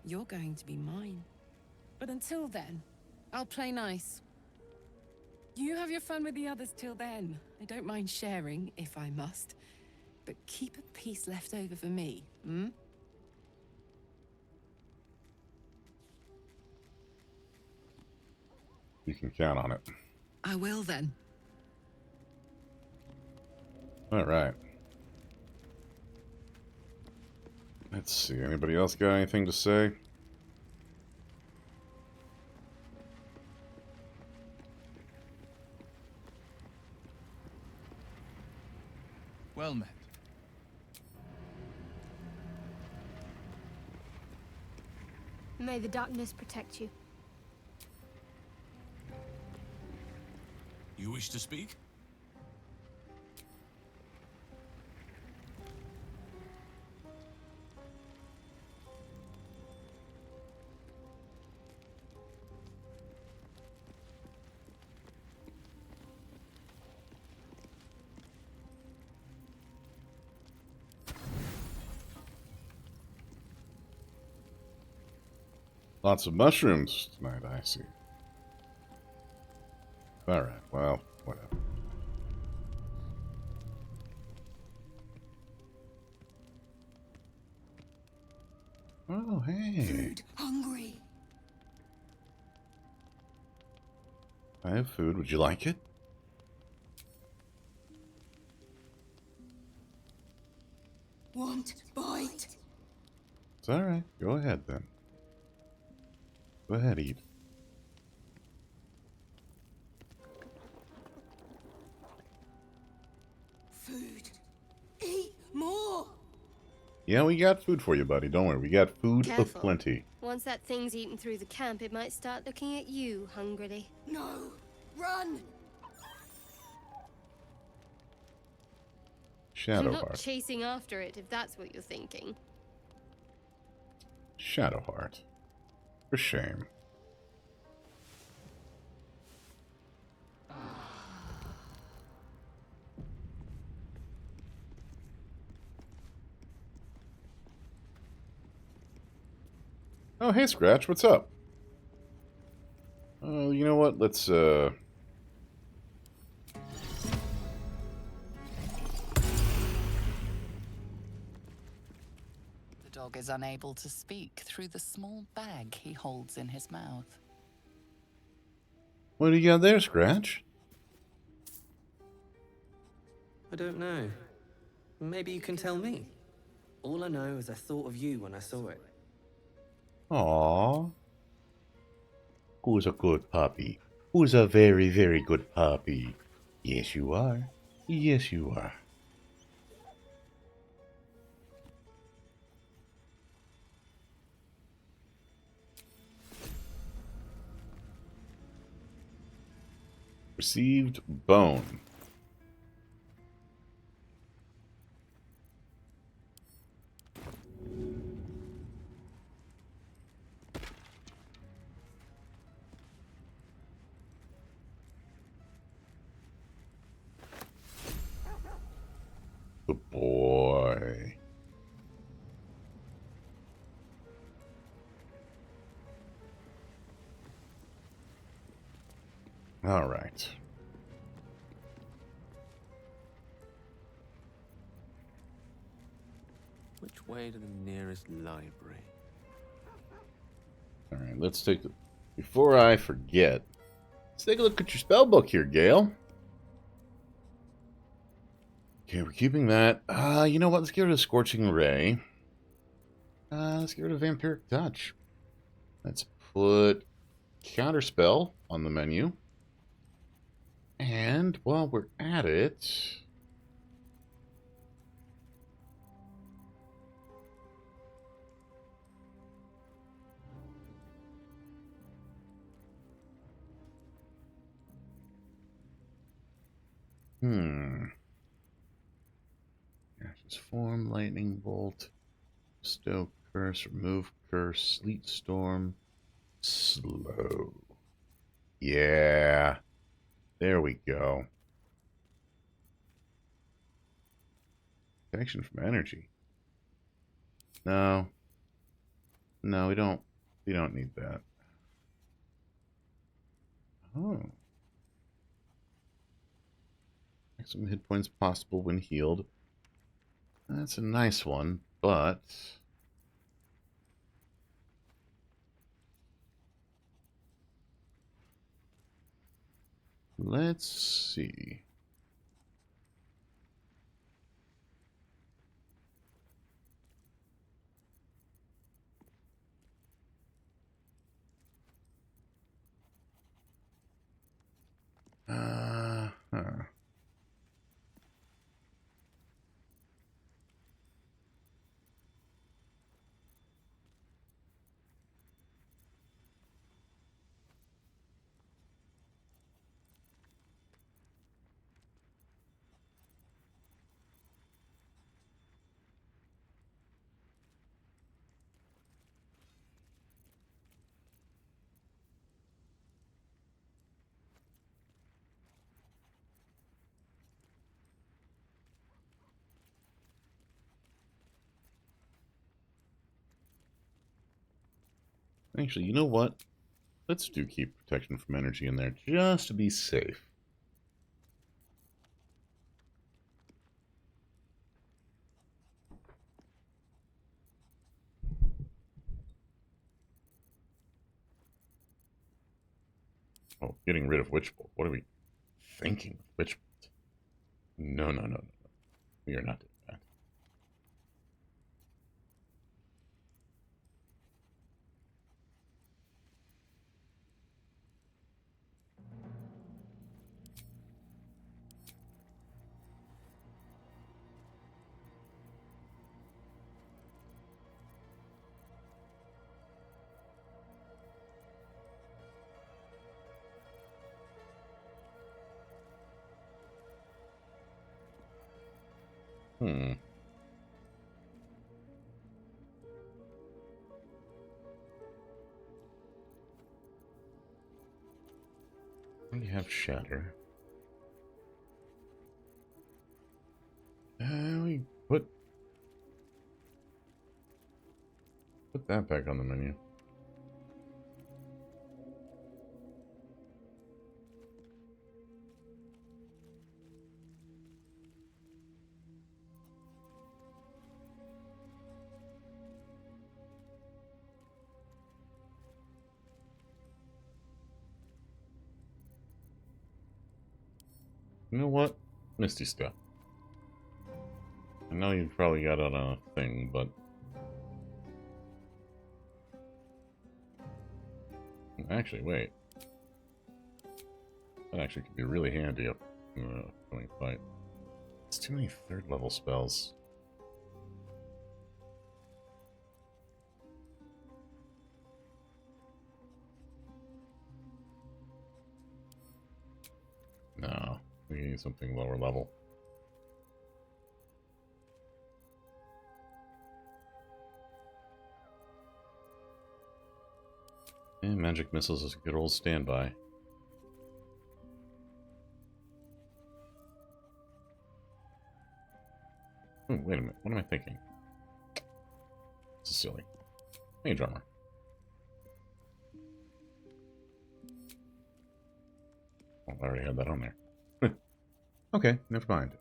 you're going to be mine. But until then, I'll play nice. You have your fun with the others till then. I don't mind sharing, if I must. But keep a piece left over for me, hmm? You can count on it. I will then. All right. Let's see. Anybody else got anything to say? Well met. May the darkness protect you. You wish to speak? Lots of mushrooms tonight, I see. Alright, well, whatever. Oh, hey. Food. Hungry. I have food. Would you like it? Want bite. It's alright. Go ahead, then. Go ahead, eat. Food. Eat more. Yeah, we got food for you, buddy. Don't worry. We got food of Careful. plenty. Once that thing's eaten through the camp, it might start looking at you hungrily. No. Run. Shadowheart. I'm not chasing after it, if that's what you're thinking. Shadowheart. For shame. Oh, hey, Scratch. What's up? Oh, you know what? Let's, The dog is unable to speak through the small bag he holds in his mouth. What do you got there, Scratch? I don't know. Maybe you can tell me. All I know is I thought of you when I saw it. Aww. Who's a good puppy? Who's a very, very good puppy? Yes, you are. Yes, you are. Received bone. Good boy. All right. Which way to the nearest library? All right, let's take the... Before I forget, let's take a look at your spell book here, Gale. Okay, we're keeping that. You know what? Let's get rid of Scorching Ray. Let's get rid of Vampiric Touch. Let's put Counterspell on the menu. And while we're at it... Ashes Form, Lightning Bolt, Stoke Curse, Remove Curse, Sleet Storm, Slow. Yeah. There we go. Protection from energy. No. No, we don't. We don't need that. Oh. Maximum hit points possible when healed. That's a nice one, but... Let's see. Huh. Actually, you know what? Let's do keep protection from energy in there just to be safe. Oh, getting rid of Witch Bolt. What are we thinking with Witch Bolt? No, no, no, no, no. We are not doing that. We have Shatter. We put that back on the menu. You know what? Misty Step. I know you probably got it on a thing, but actually, wait. That actually could be really handy up in the upcoming fight. It's too many third level spells. No, we need something lower level. And magic missiles is a good old standby. Oh, wait a minute. What am I thinking? This is silly. Mage armor. Oh, I already had that on there. Okay, never mind.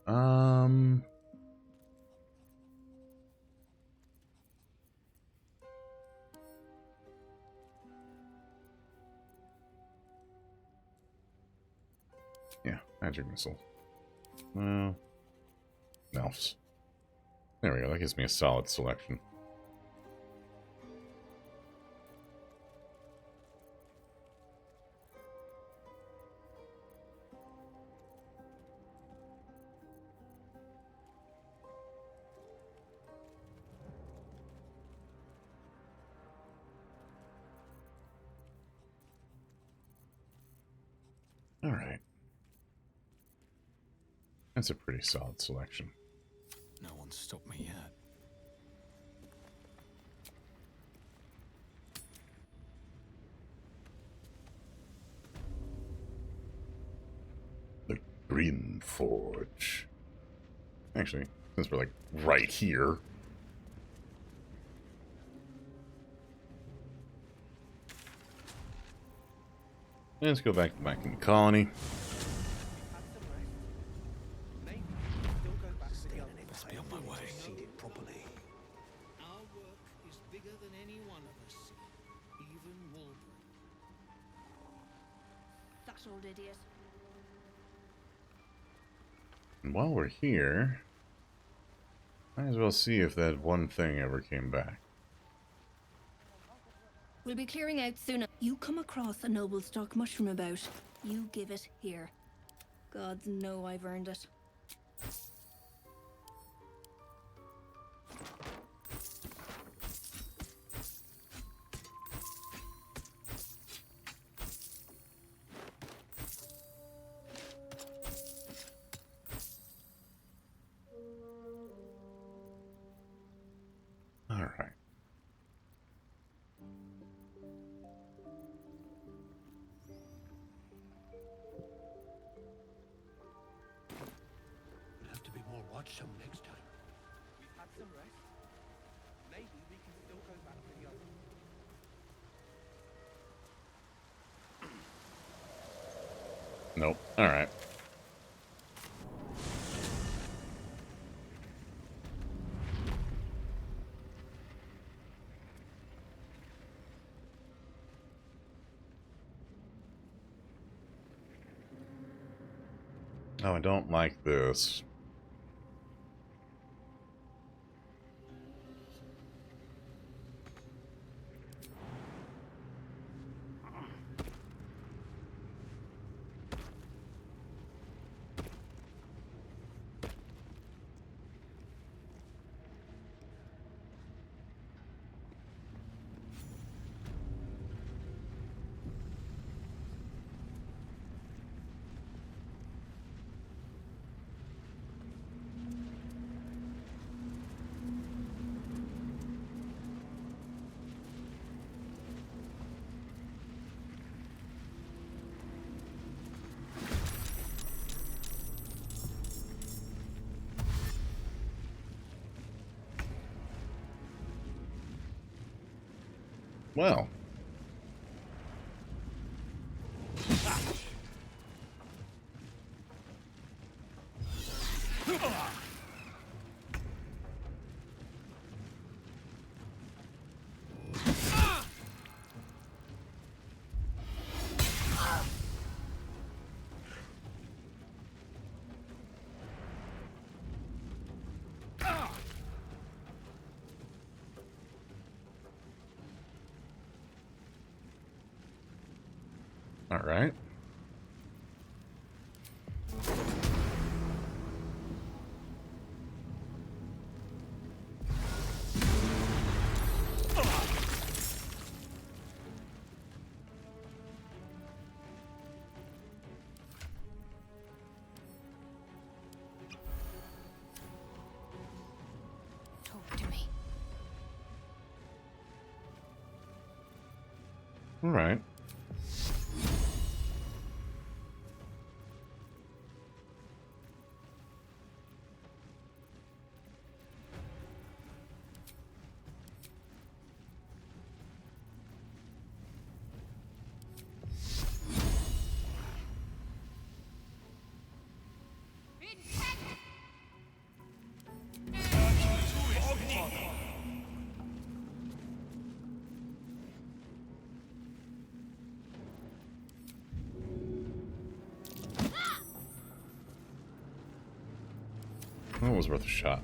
Yeah, magic missile. Elves. There we go. That gives me a solid selection. All right. That's a pretty solid selection. No one's stopped me yet. The Green Forge. Actually, since we're like right here. Let's go back in the colony. Must be on my way. Properly. Our work is bigger than any one of us, even Wulbren. That old idiot. And while we're here, might as well see if that one thing ever came back. We'll be clearing out soon. You come across a noble stock mushroom about. You give it here. Gods know I've earned it. All right. We'll have to be more watchsome next time. We've had some rest. Maybe we can still go back to the other. Nope. All right. Oh, I don't like this. Well. All right. Talk to me. All right. That was worth a shot.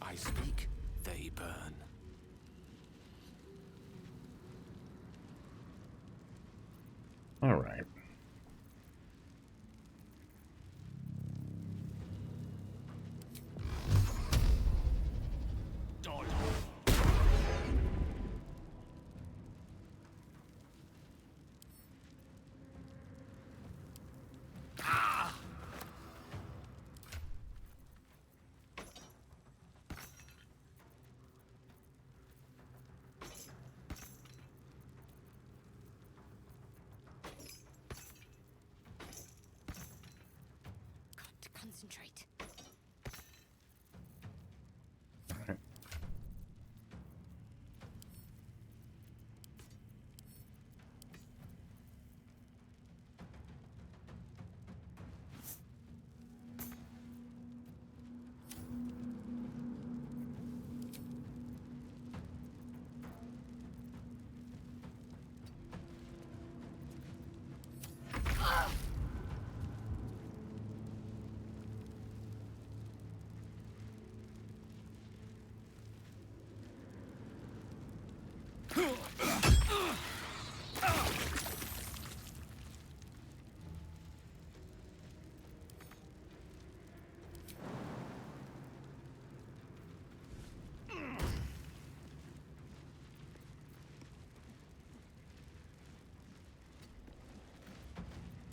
I speak, they burn. All right. Got to concentrate. All right.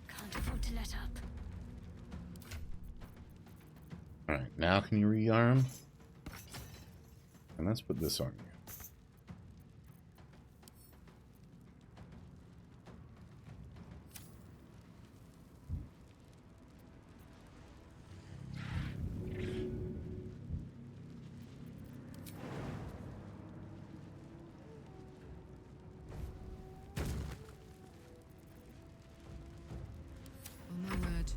Can't afford to let up. All right. Now can you rearm? And let's put this on you. On my word.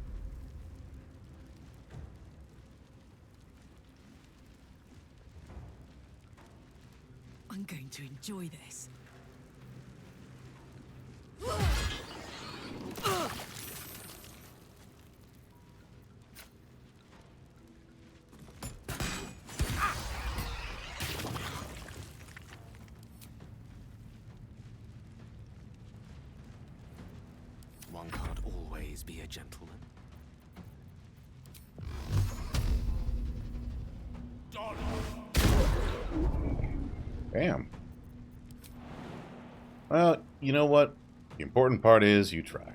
I'm going to enjoy this. One can't always be a gentleman. Damn. Well, you know what? The important part is you tried.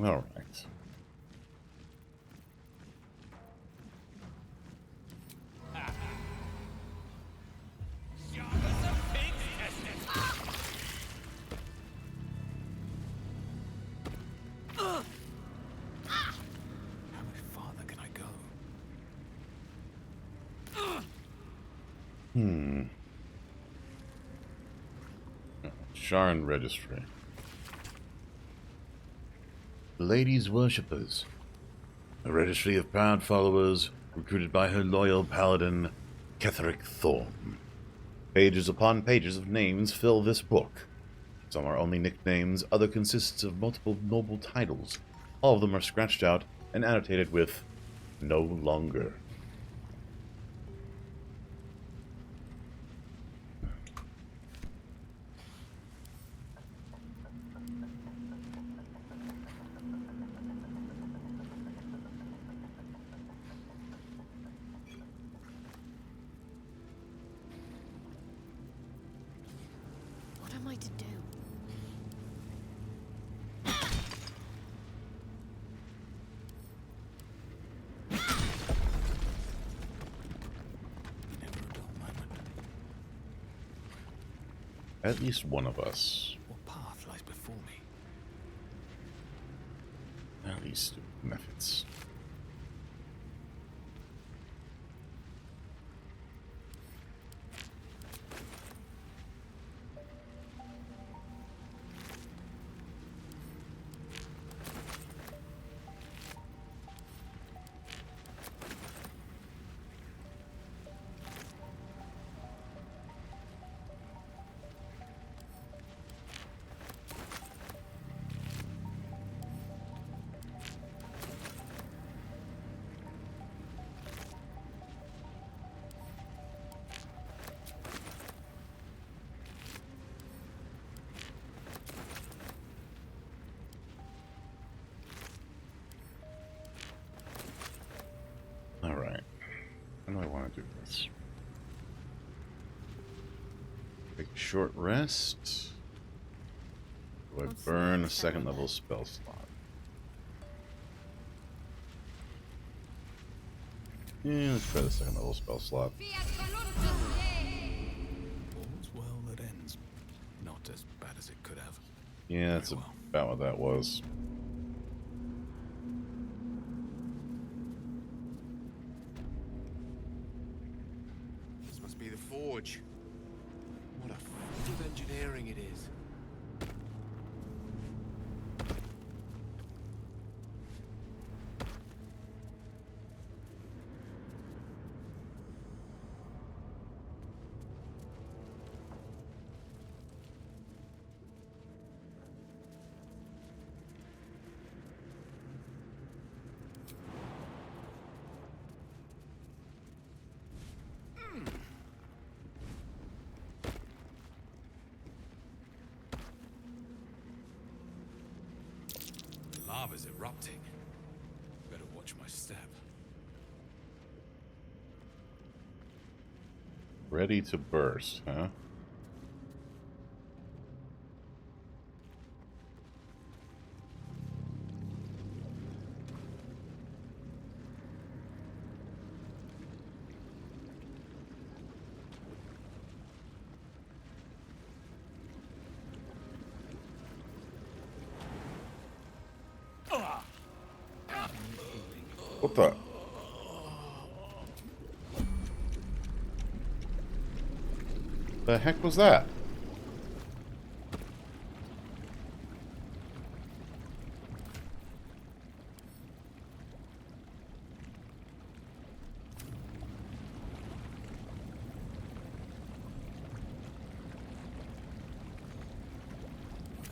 All right. How much farther can I go? Sharn Registry. Ladies Worshippers. A registry of proud followers recruited by her loyal paladin, Ketheric Thorn. Pages upon pages of names fill this book. Some are only nicknames, other consists of multiple noble titles. All of them are scratched out and annotated with "no longer." What am I to do? At least one of us. What path lies before me? At least methods. Alright. How do I want to do this? Take a short rest. Do I burn a second level spell slot? Yeah, let's try the second level spell slot. All's well that ends. Not as bad as it could have. Yeah, that's about what that was. This must be the forge. What a feat of engineering it is. Lava's erupting. Better watch my step. Ready to burst, huh? What the? The heck was that?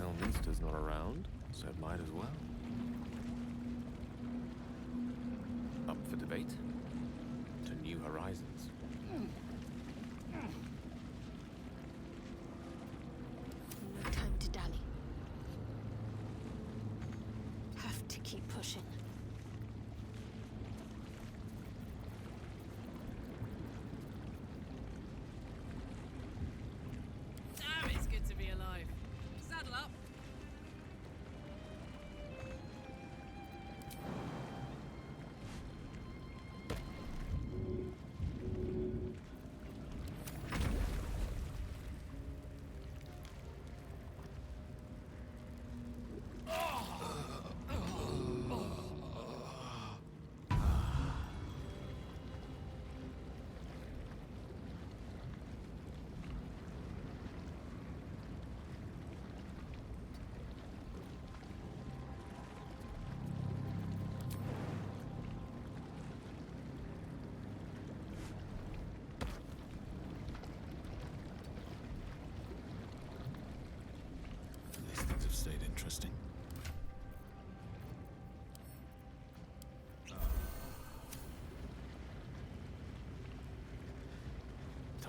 Elminster's not around, so it might as well. Up for debate? To new horizons. No time to dally. Have to keep pushing. Damn, it's good to be alive. Saddle up.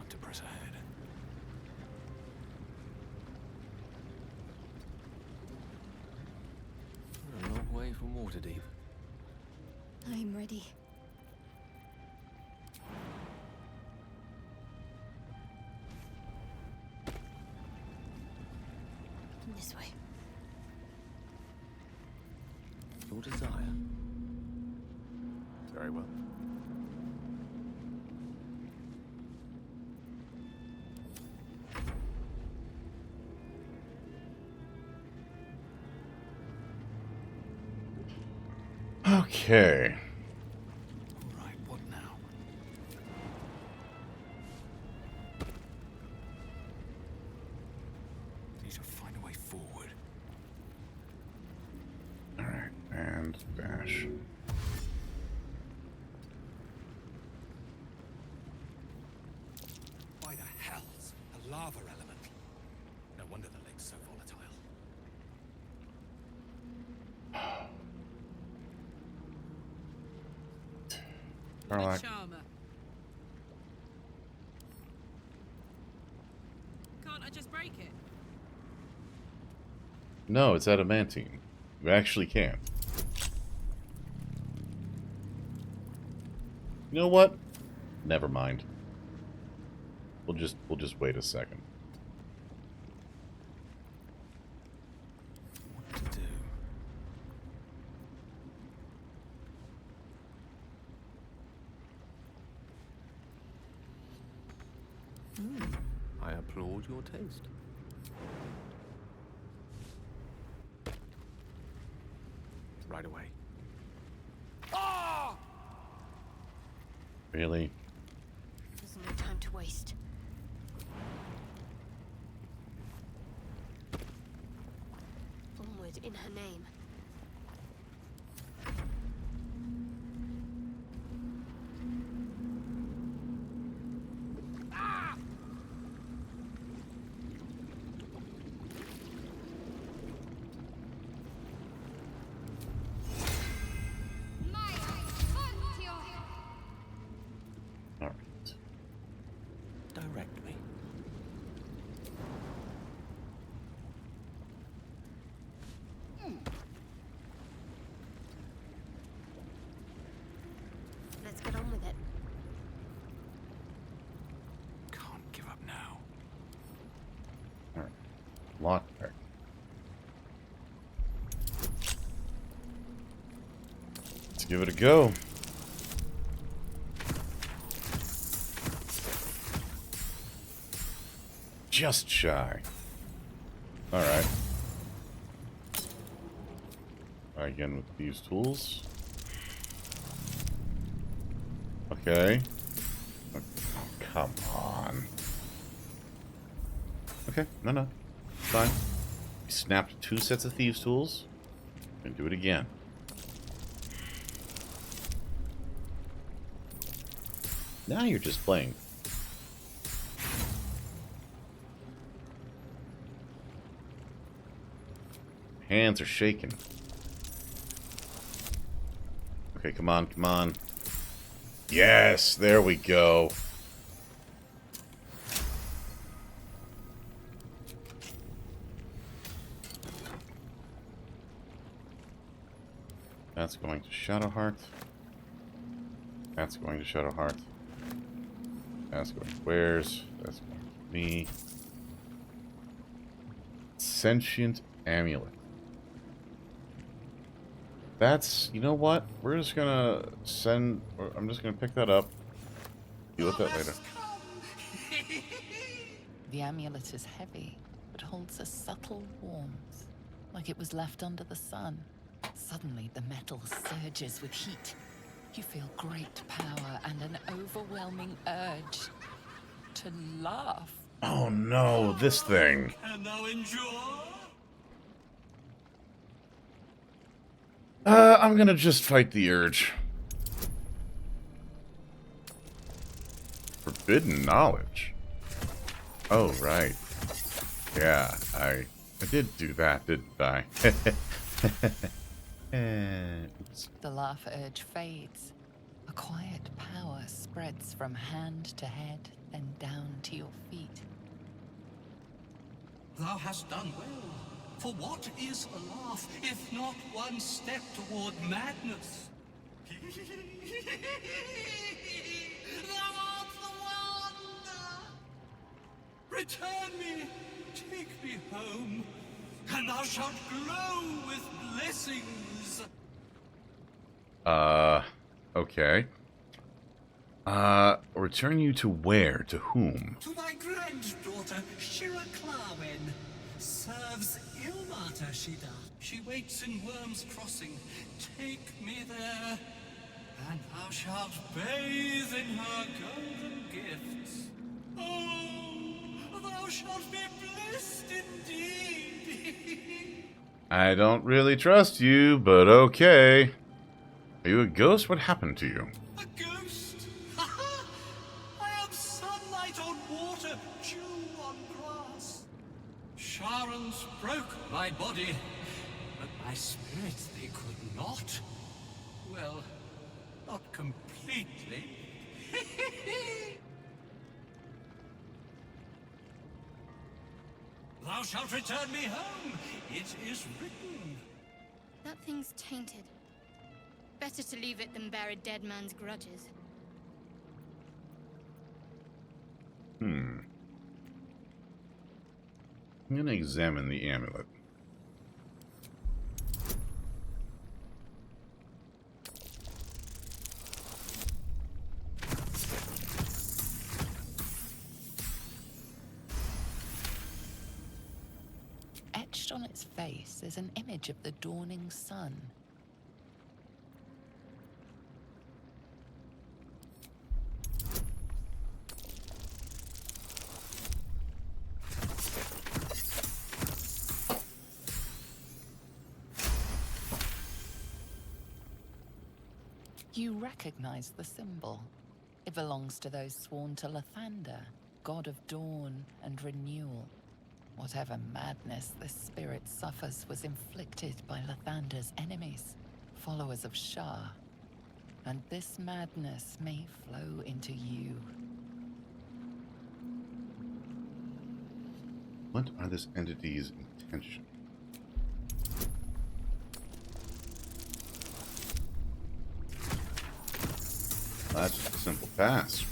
Time to press ahead. A long way from Waterdeep. I'm ready. This way. Your desire. Very well. Okay. Right, what now? Need to find a way forward. Alright, and dash. Why the hell's a lava element? No wonder the lake's so volatile. Carlac. Charmer. Can't I just break it? No, it's adamantine. You actually can't. You know what? Never mind. We'll just wait a second. What to do? I applaud your taste. Right away. Really? There's no time to waste. Onward in her name. Alright. Direct me. Let's get on with it. Can't give up now. Alright. Lock there. Let's give it a go. Just shy. Alright. Again with these tools. Okay. Oh, come on. Okay, no. Fine. We snapped 2 sets of thieves' tools. And do it again. Now you're just playing. Hands are shaking. Okay, come on, come on. Yes, there we go. That's going to Shadowheart. That's going to Shadowheart. That's going to Wares. That's going to me. Sentient Amulet. That's, you know what? We're just gonna send, I'm just gonna pick that up. Deal with that later. The amulet is heavy, but holds a subtle warmth, like it was left under the sun. Suddenly, the metal surges with heat. You feel great power and an overwhelming urge to laugh. Oh no, this thing. And thou enjoy? I'm gonna just fight the urge. Forbidden knowledge. Oh, right. Yeah, I did do that, didn't I? Oops. The laugh urge fades. A A quiet power spreads from hand to head, then down to your feet. Thou hast done well. For what is a laugh, if not one step toward madness? Thou art the wonder! Return me, take me home, and thou shalt glow with blessings. Okay. Return you to where? To whom? To thy granddaughter, Shira Clawen. Serves Ilmater, she doth. She waits in Worm's Crossing. Take me there, and thou shalt bathe in her golden gifts. Oh, thou shalt be blessed indeed. I don't really trust you, but okay. Are you a ghost? What happened to you? A ghost? I am sunlight on water, dew on grass. Sharons broke my body, but my spirit they could not. Well, not completely. Thou shalt return me home. It is written. That thing's tainted. Better to leave it than bear a dead man's grudges. I'm gonna examine the amulet. Etched on its face is an image of the dawning sun. You recognize the symbol. It belongs to those sworn to Lathander, god of dawn and renewal. Whatever madness this spirit suffers was inflicted by Lathander's enemies, followers of Shah. And this madness may flow into you. What are this entity's intentions? That's just a simple pass.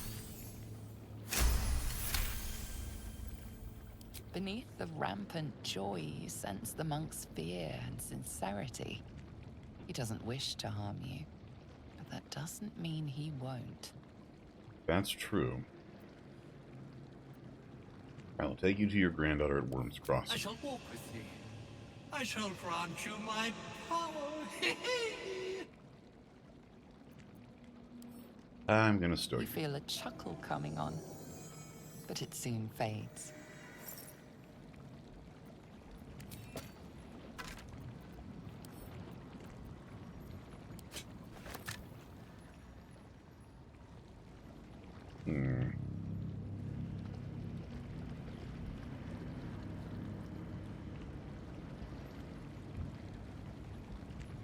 Beneath the rampant joy, you sense the monk's fear and sincerity. He doesn't wish to harm you, but that doesn't mean he won't. That's true. I will take you to your granddaughter at Worm's I Crossing. shall walk with thee. I shall grant you my power. I'm gonna stow You you. feel a chuckle coming on, but it soon fades.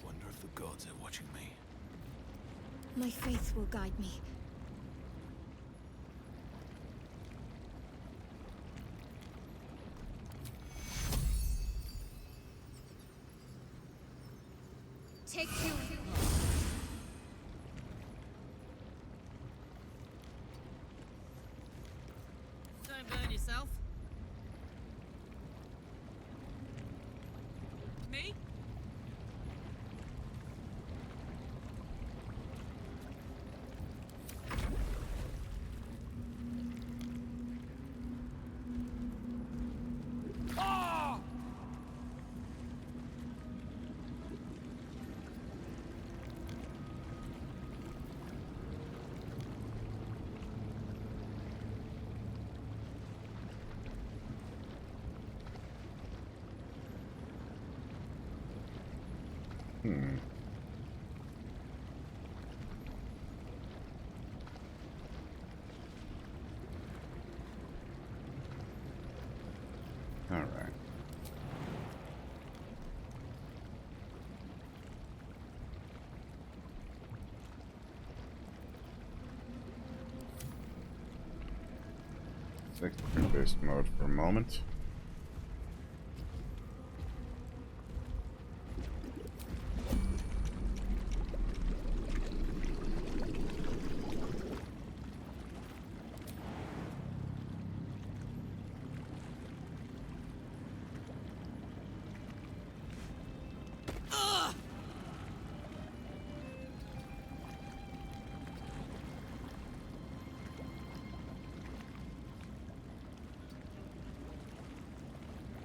Wonder if the gods are watching me. My faith will guide me. Take two. Don't burn yourself. Me? Ah! All right. Stick to turn-based mode for a moment.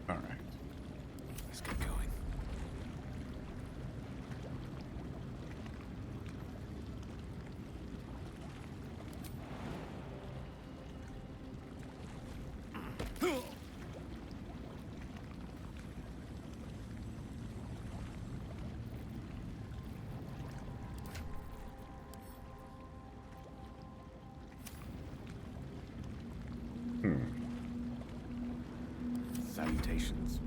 All right. Let's get going. Salutations.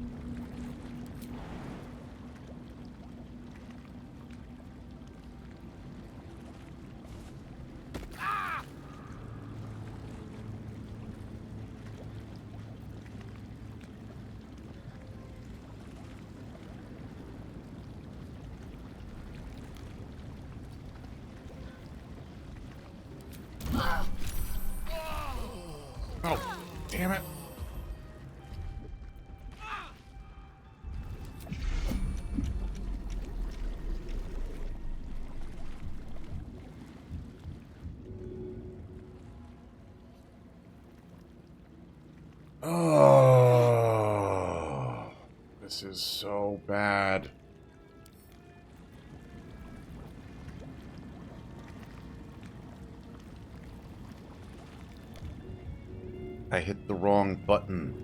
Oh, damn it. Oh, this is so bad. I hit the wrong button.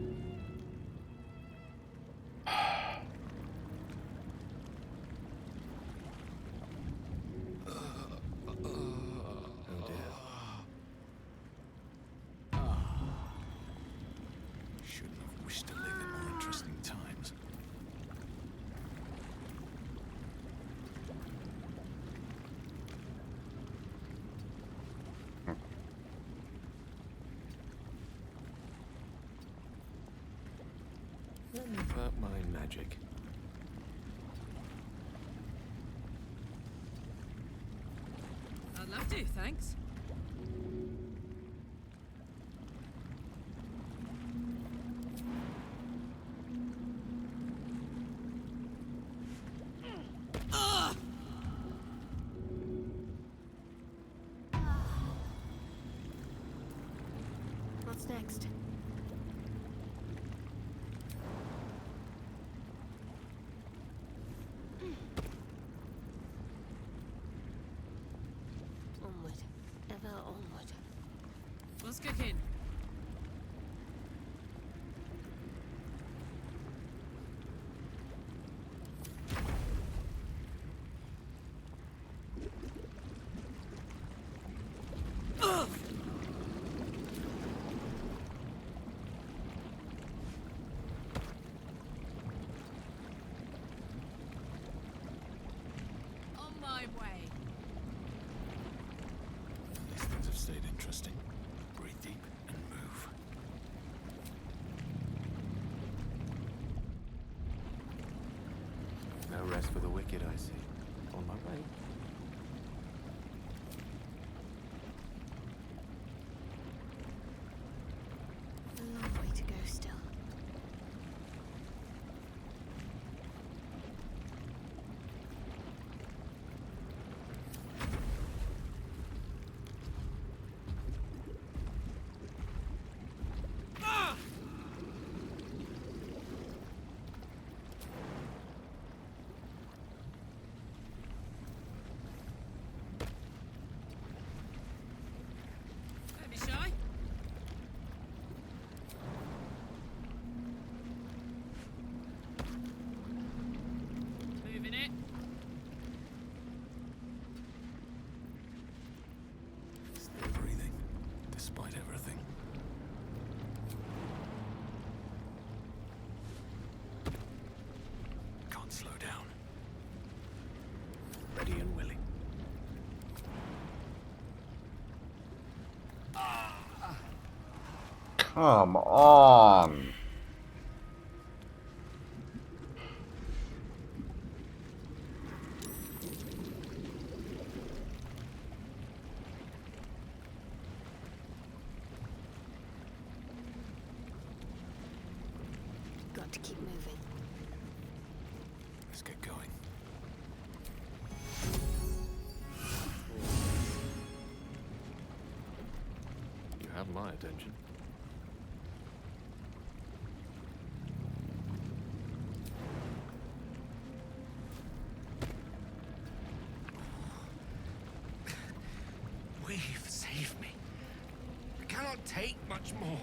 Shouldn't have wished to live in more interesting times. Let me put my magic. I'd love to, thanks. What's next? Onward. Ever onward. What's cooking? On my way. These things have stayed interesting. Breathe deep and move. No rest for the wicked, I see. On my way. A long way to go still. Come on. Got to keep moving. Let's get going. You have my attention. We've saved me. I cannot take much more.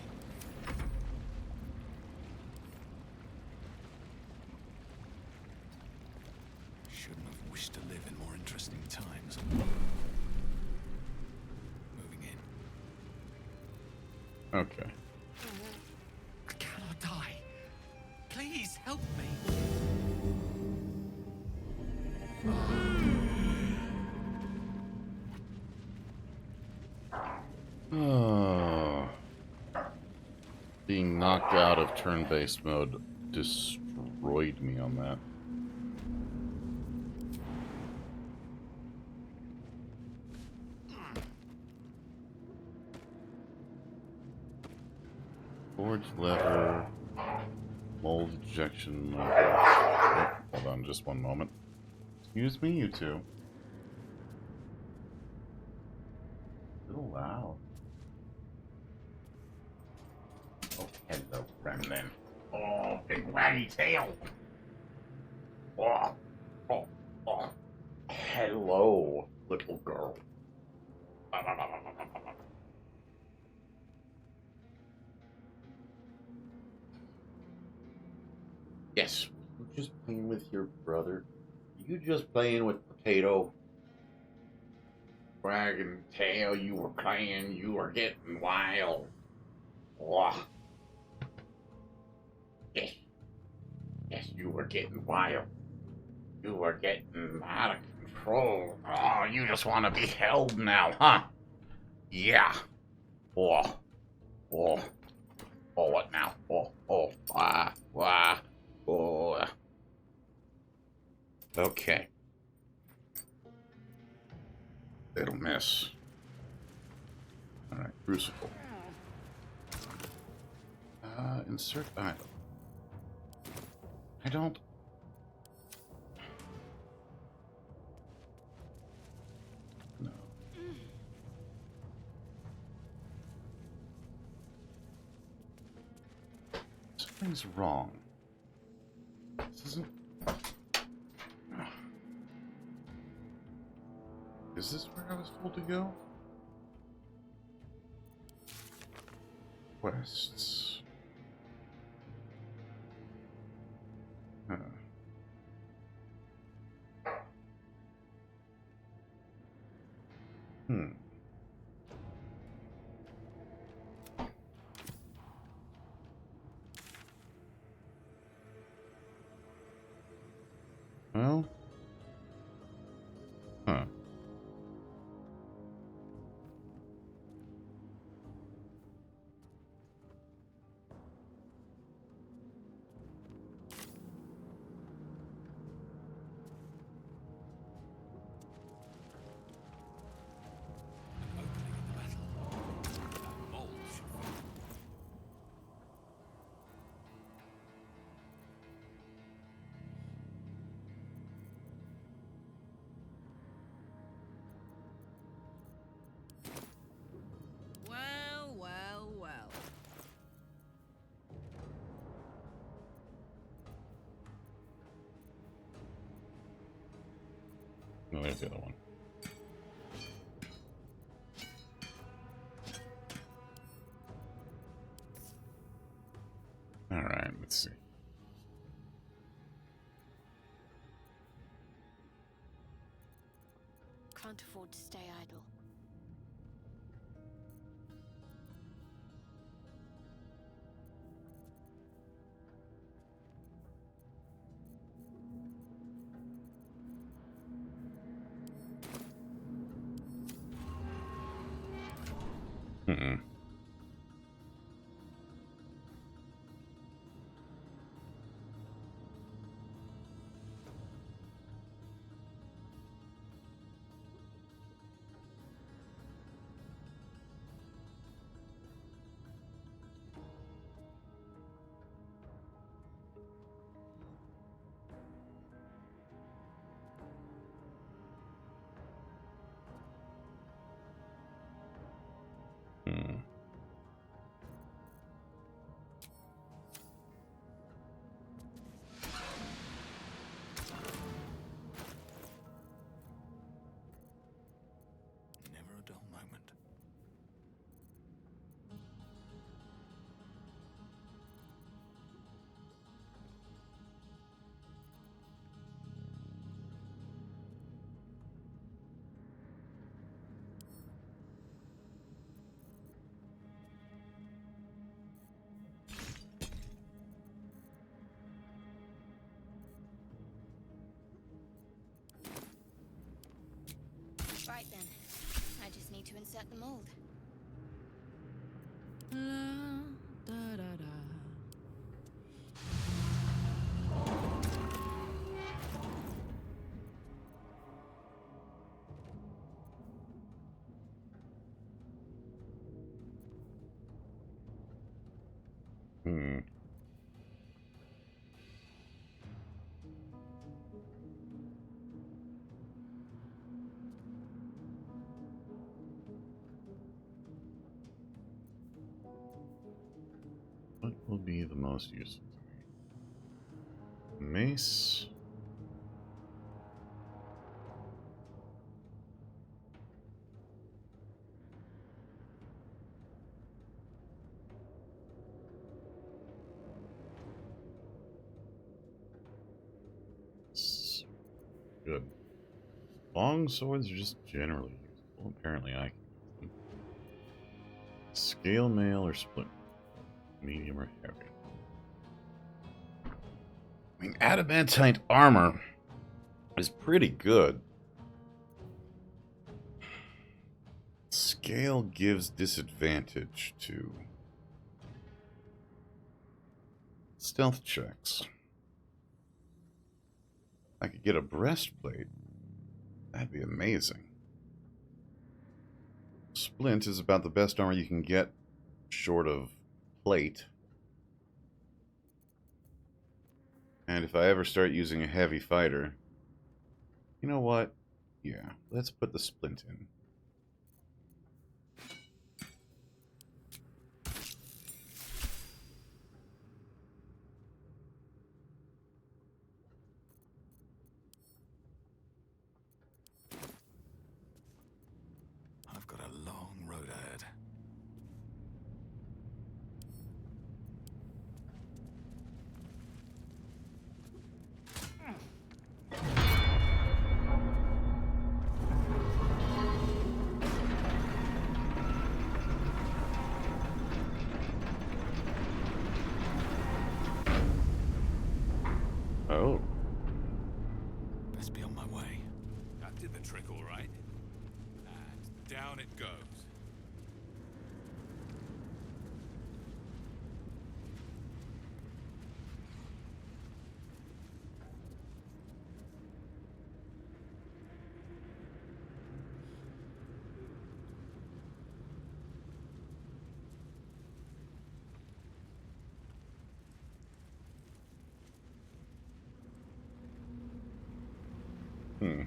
Shouldn't have wished to live in more interesting times. Moving in. Okay. I cannot die. Please help me. Oh. Being knocked out of turn-based mode destroyed me on that. Forge lever, mold ejection lever. Oh, hold on just one moment. Excuse me, you two. A little loud. Oh, hello, gremlin. Oh, big waggy tail. Oh, oh, oh. Hello, little girl. Yes, you just playing with your brother? You just playing with Potato? Wagging tail, you were playing, you were getting wild. Oh. Yes. Yes, you were getting wild. You were getting out of control. Oh, you just want to be held now, huh? Yeah. Oh. Oh. Oh, what now? Oh. Oh. Oh. Okay. It'll miss. Alright, crucible. Insert item. I don't... No. Something's wrong. This isn't... Is this where I was told to go? Quests. Huh. Well. Huh. Well, well, well. No, there's the other one. Alright, let's see. Can't afford to stay idle. Mm-mm. dull moment. Right then. I just need to insert the mold. Hmm. What will be the most useful to me? Mace. Good. Long swords are just generally useful. Apparently I can use them. Scale mail or split. Medium or heavy. I mean, adamantine armor is pretty good. Scale gives disadvantage to stealth checks. I could get a breastplate. That'd be amazing. Splint is about the best armor you can get short of plate. And if I ever start using a heavy fighter, you know what? Yeah, let's put the splint in. I've got a long road ahead. Oh. Best be on my way. That did the trick all right. And down it goes. Hmm.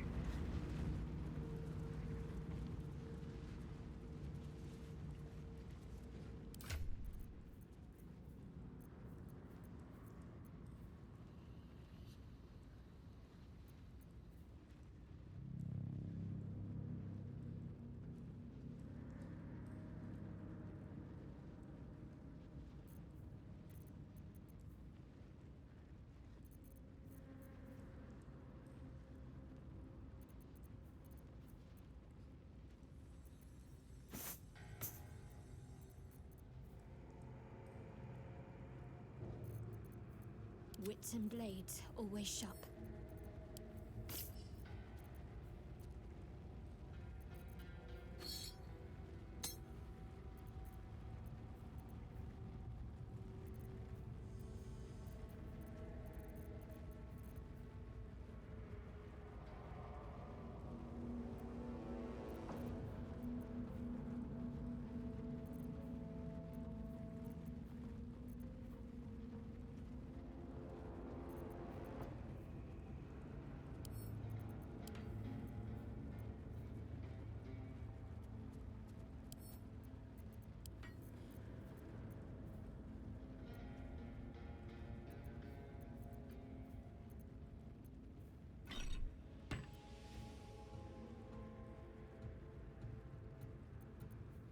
Wits and blades, always sharp.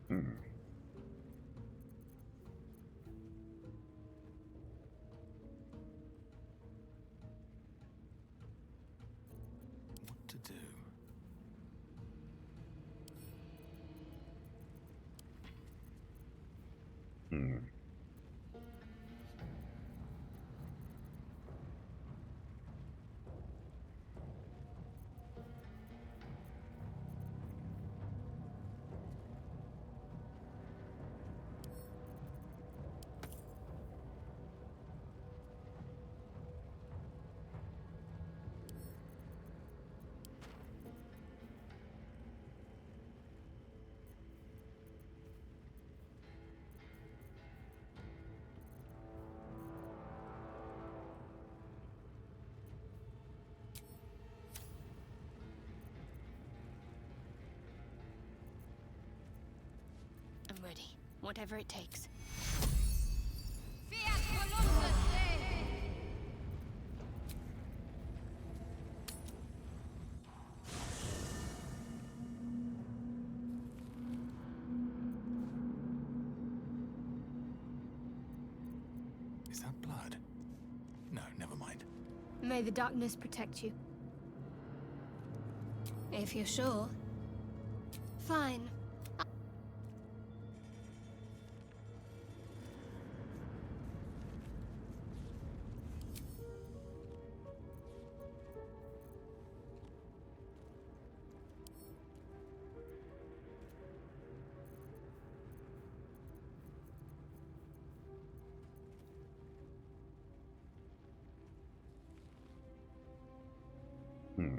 Hmm. What to do? Hmm. I'm ready. Whatever it takes. Is that blood? No, never mind. May the darkness protect you. If you're sure. Fine. Hmm.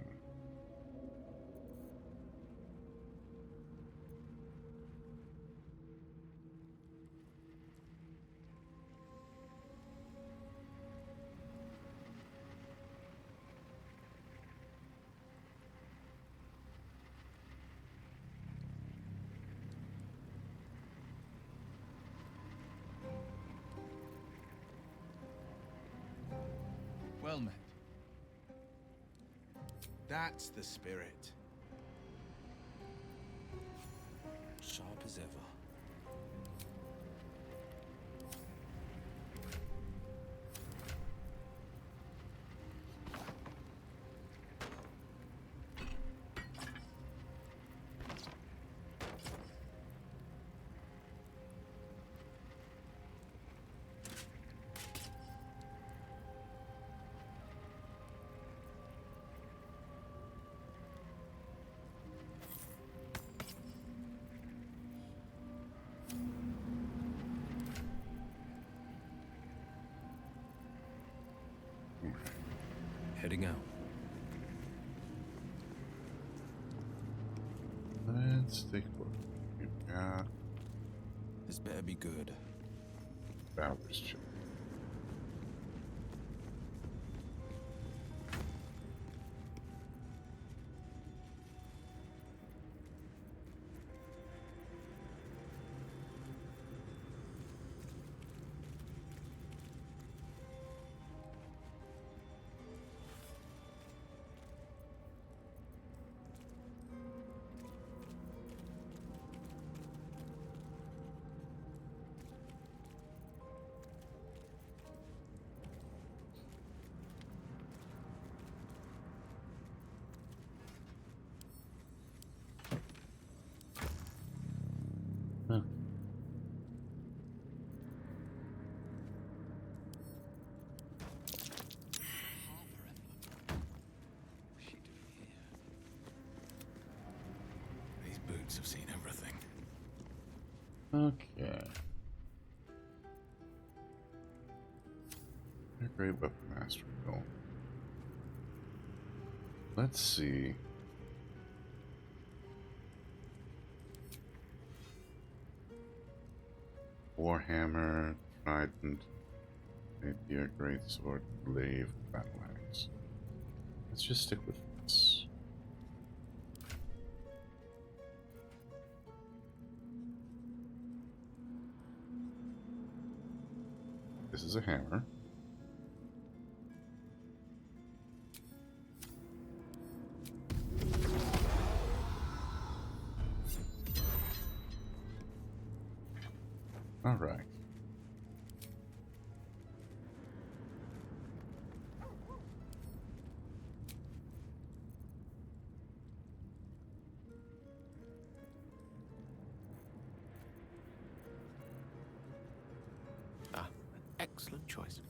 Well met. That's the spirit. Sharp as ever. Heading out. Let's take a look. We've got This better be good. Bowers chip. Huh. What's she doing here? These boots have seen everything. Okay. A great weapon master goal. Let's see. Warhammer, Trident, Rapier, Greatsword, Glaive, Battle Axe. Let's just stick with this. This is a hammer. All right. Ah, an excellent choice.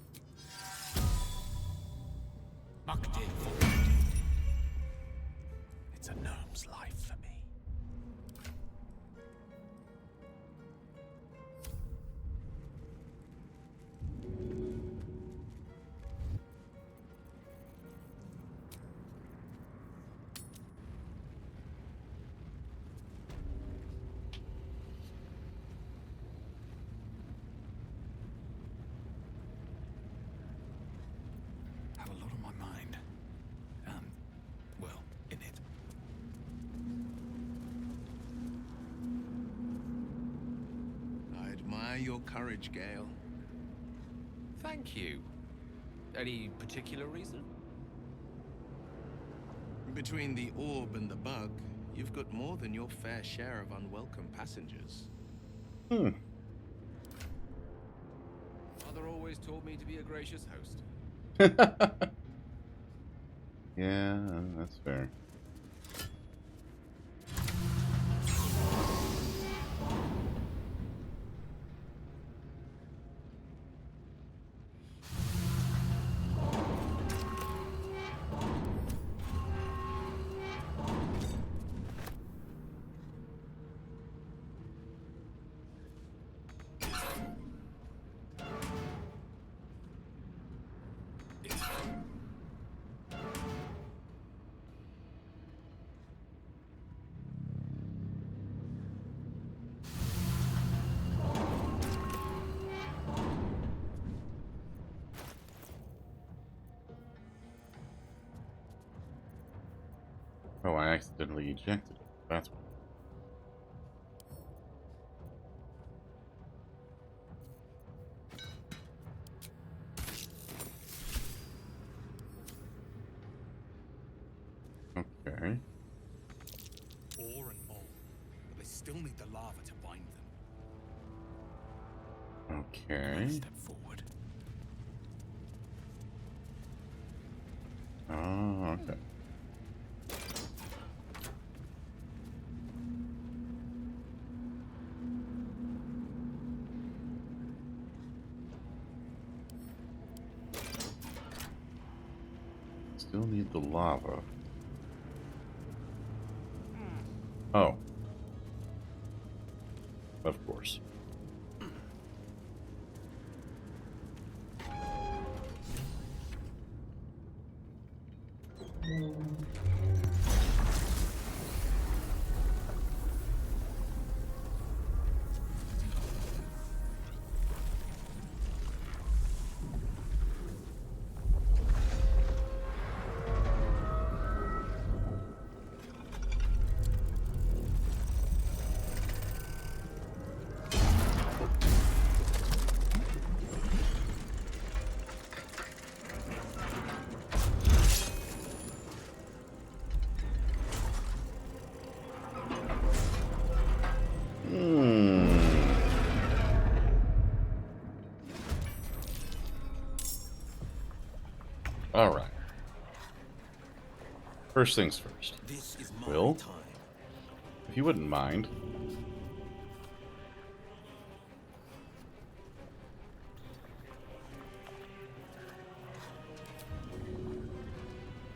It's a gnome's life for me. Have a lot on my mind. Well, in it. I admire your courage, Gale. Thank you. Any particular reason? Between the orb and the bug, you've got more than your fair share of unwelcome passengers. Hmm. Mother always taught me to be a gracious host. Yeah, that's fair. Oh, I accidentally ejected it. That's why. Okay. Ore and mold. But they still need the lava to bind them. Okay. Step forward. Oh, okay. Still need the lava. Oh. Of course. All right. First things first. Will, if you wouldn't mind,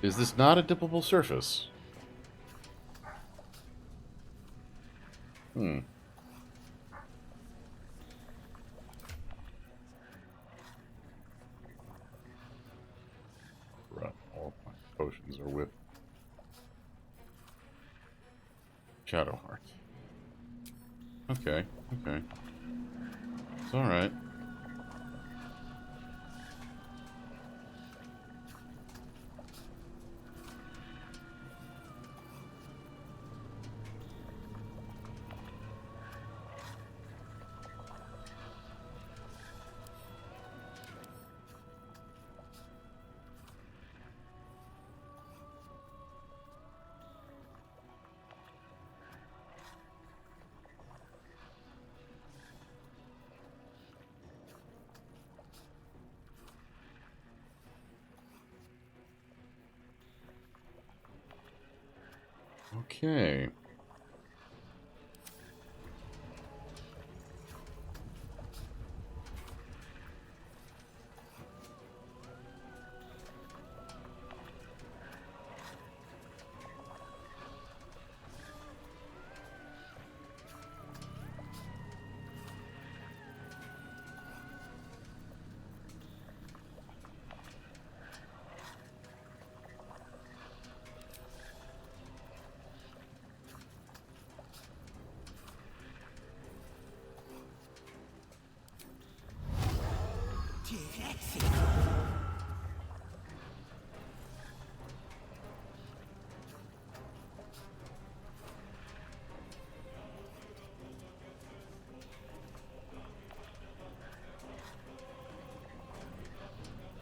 is this not a dippable surface? Hmm. Right. All my potions are with Shadowheart. Okay, okay. It's alright. Okay.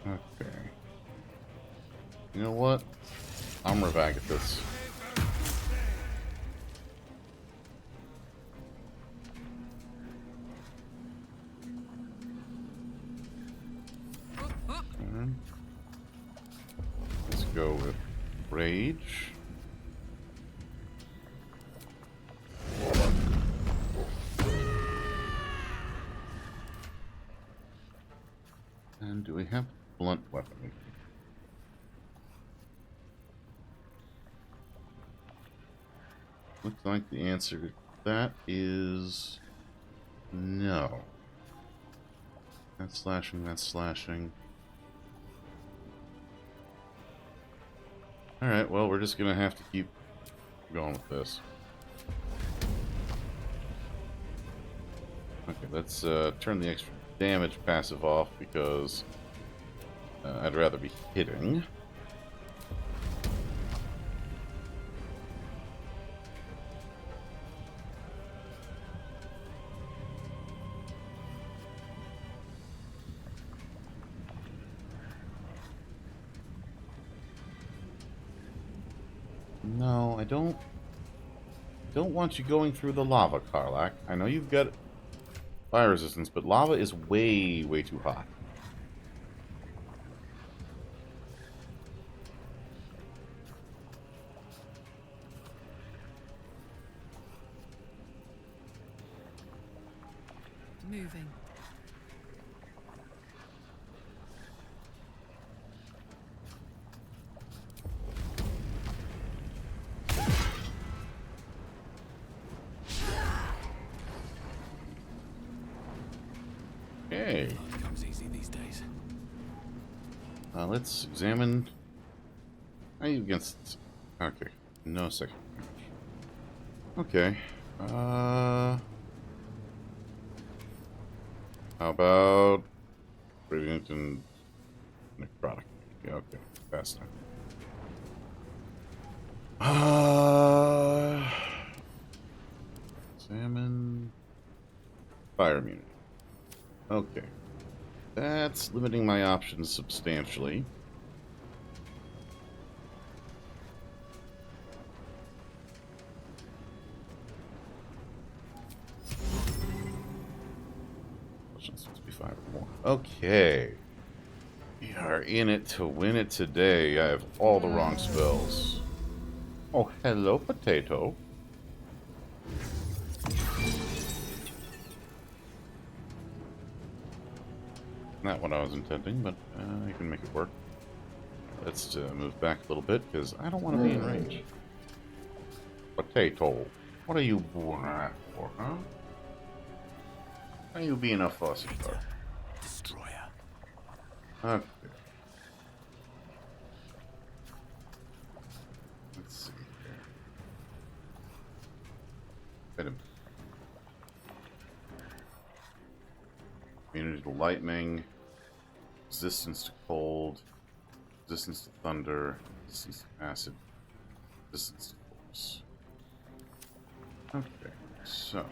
Okay. You know what? I'm gonna back at this. Okay. Let's go with Rage. And do we have blunt weapon? Looks like the answer to that is no. That's slashing, that's slashing. Alright, well, we're just gonna have to keep going with this. Okay, let's turn the extra damage passive off because I'd rather be hitting. No, I don't want you going through the lava, Karlach. I know you've got fire resistance, but lava is way, way too hot. Moving. Okay. Comes easy these days. Let's examine. Are you against? Okay, no second. Okay. How about Radiant and Necrotic? Yeah, okay, fast time. Examine fire immunity. Okay. That's limiting my options substantially. Supposed to be 5 or more. Okay. We are in it to win it today. I have all the wrong spells. Oh, hello, potato. Not what I was intending, but I can make it work. Let's move back a little bit, because I don't want to be in range. Potato, what are you born at for, huh? Are you being a fussy fuck? Destroyer. Okay. Let's see here. Wait a minute. Immunity to lightning, resistance to cold, resistance to thunder, resistance to acid, resistance to force. Okay, so.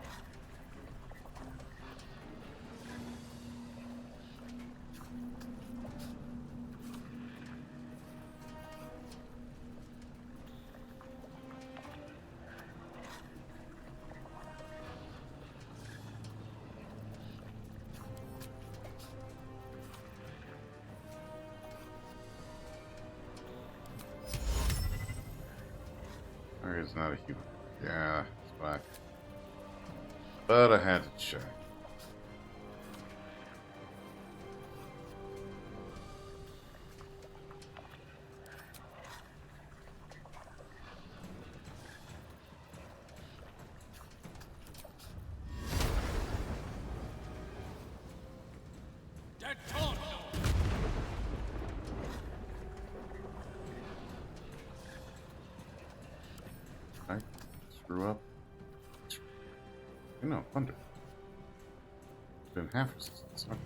Where is It's not a human. Yeah, it's black. But I had to check. I screw up. No, thunder. It's been half resistance. Okay.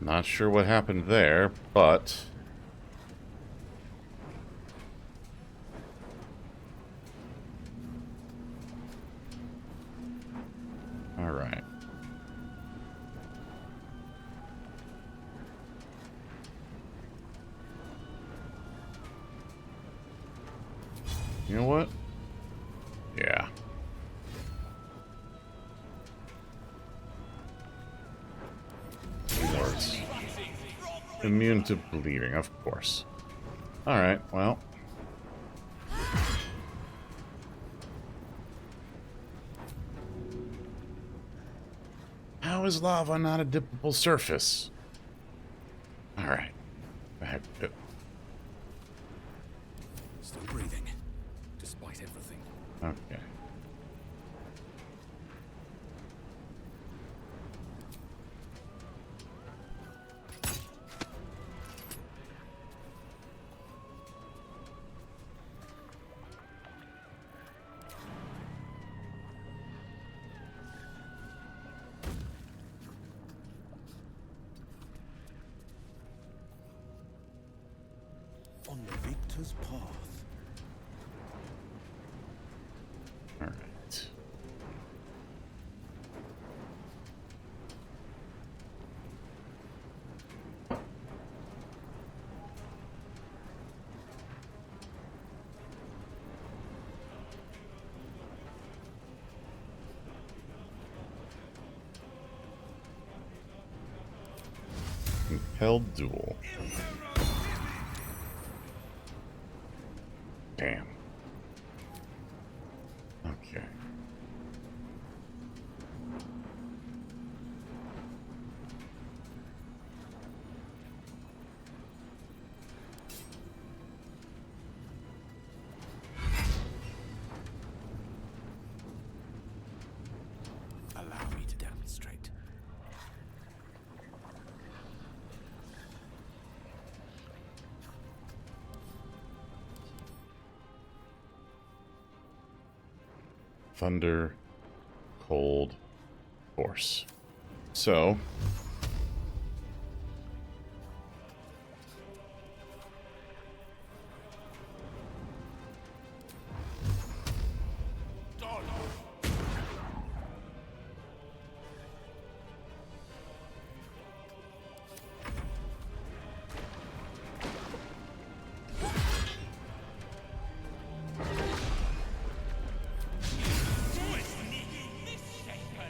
Not sure what happened there, but... Alright. You know what? Yeah. Lords. Immune to bleeding, of course. Alright, well. How is lava not a dippable surface? Alright. Back to... Still breathing, despite everything. Okay. On the victor's path. Alright. Compelled duel. Damn. Okay. Allow me to demonstrate. Thunder, cold, force. So,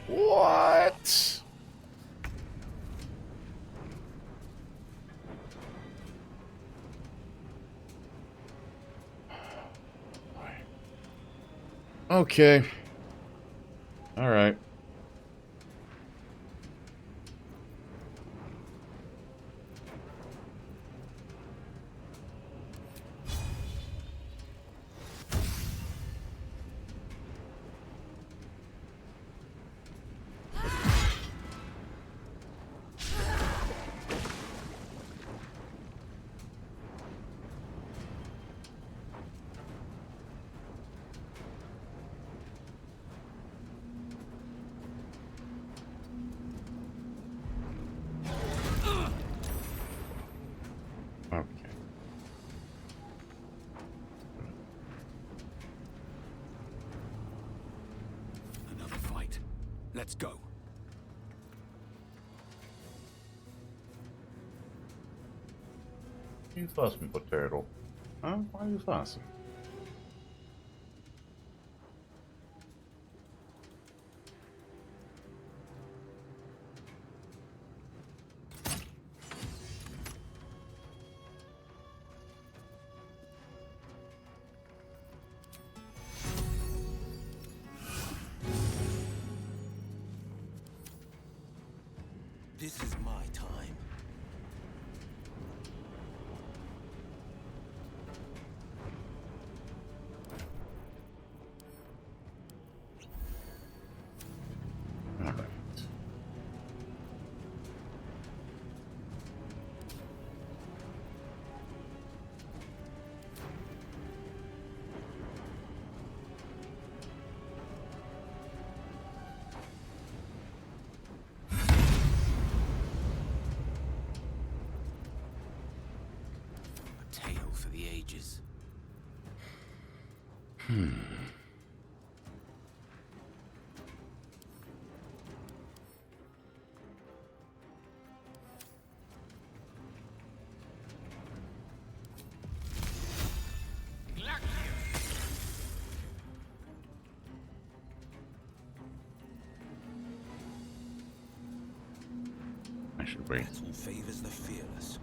what? Okay. All right. Okay. Another fight. Let's go. You fussing, potato? Huh? Why are you fussing? This is my time. All right. A tale for the ages. I should wait. Battle favors the fearless.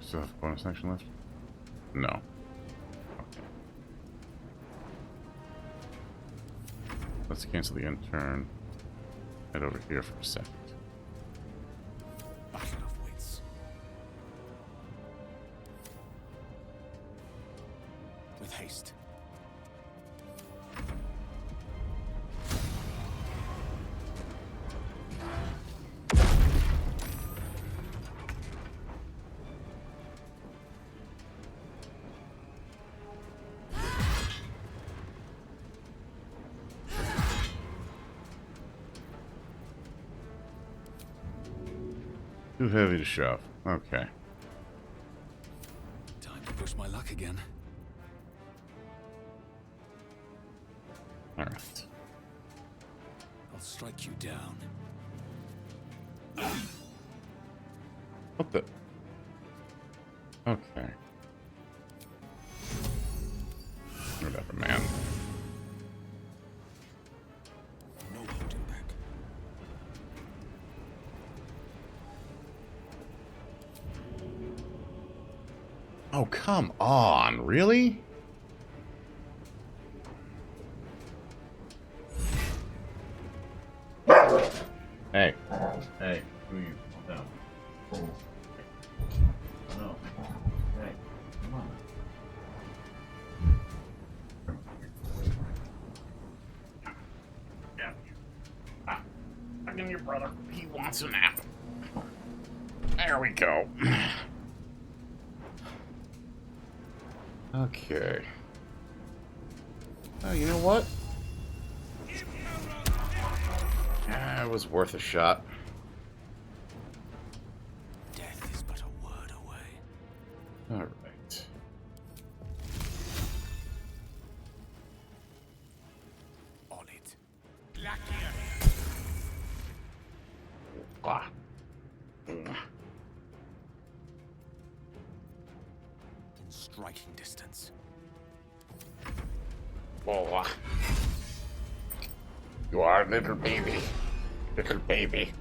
Still have a bonus action left? No. Okay. Let's cancel the end turn. Head over here for a second. Battle of wits. With haste. Too heavy to shove. Okay. Time to push my luck again. All right. I'll strike you down. What the? Okay. Whatever, man. No holding back. Oh, come on. Really? Hey. Hey. Who are you? No. No. Hey. Come on. Yeah. Ah. Look at your brother. He wants a nap. There we go. Okay. Oh, you know what? Yeah, it was worth a shot. Death is but a word away. All right. On it. Ah. In striking distance. Oh. You are a little baby. Little baby.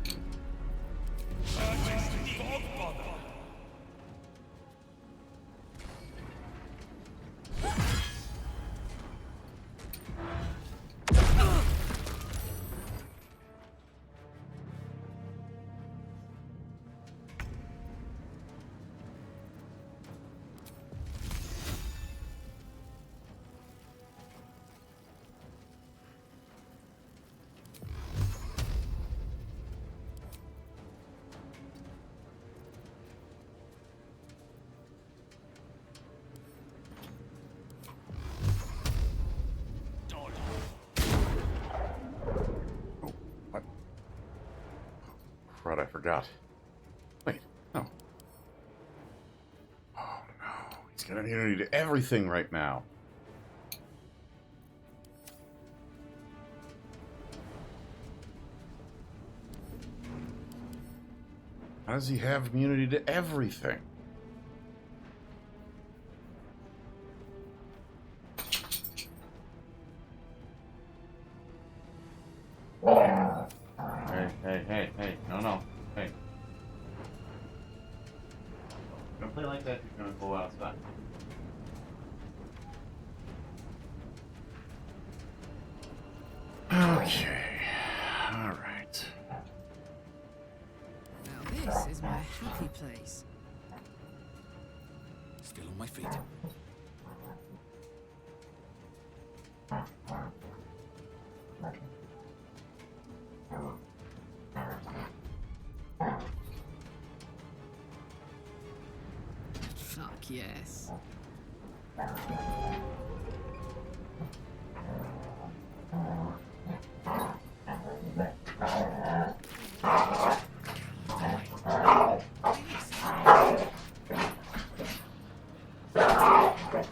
Crud, I forgot. Wait, no. He's got immunity to everything right now. How does he have immunity to everything? Hey. No. Hey. Don't play like that, you're gonna go outside. Okay. Alright. Now this is my happy place. Still on my feet. Fuck yes.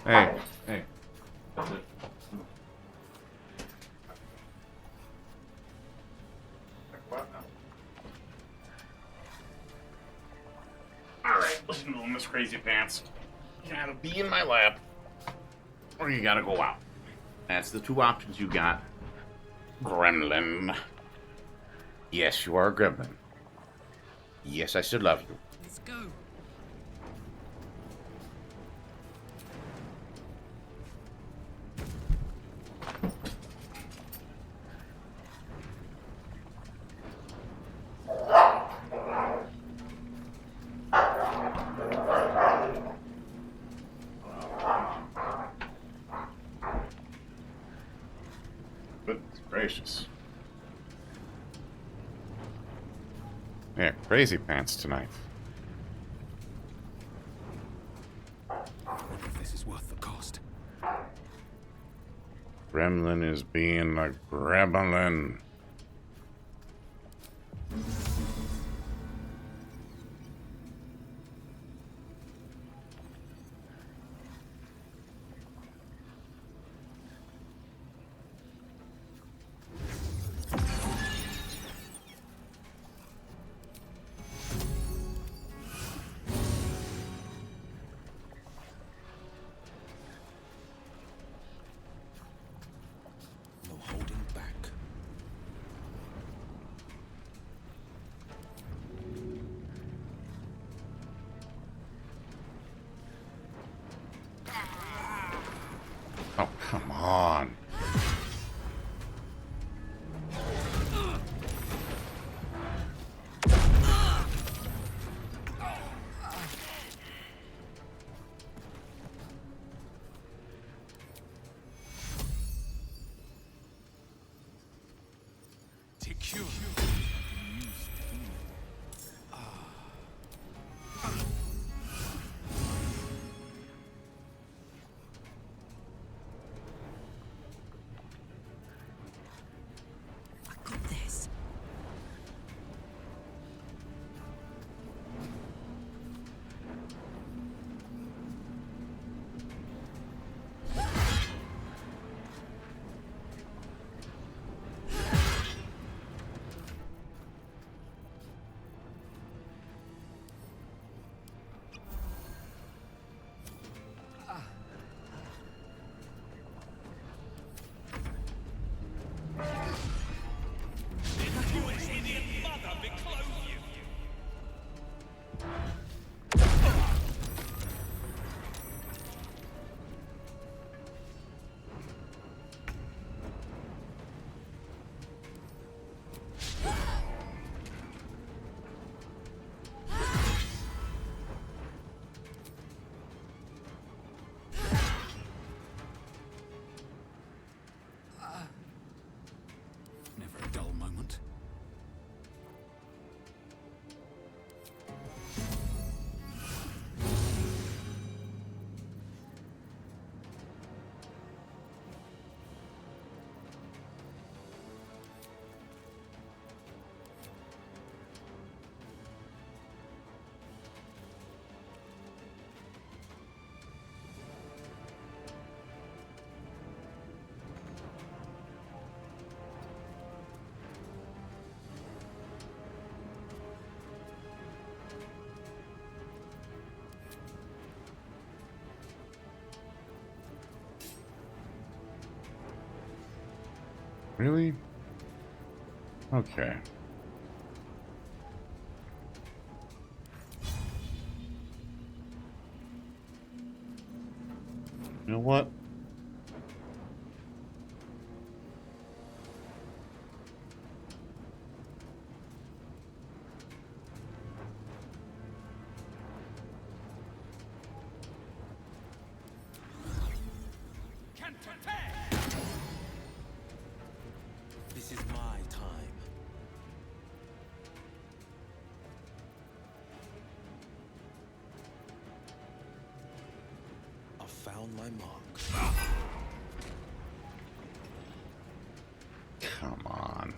Hey. Alright, listen to him, Miss Crazy Pants. You gotta be in my lap, or you gotta go out. That's the two options you got. Gremlin. Yes, you are a gremlin. Yes, I still love you. Let's go. Goodness gracious. Yeah, Crazy Pants tonight. I wonder if this is worth the cost. Gremlin is being a gremlin. No holding back. Oh, come on. Secure. Really? Okay. You know what? This is my time. I've found my mark. Come on.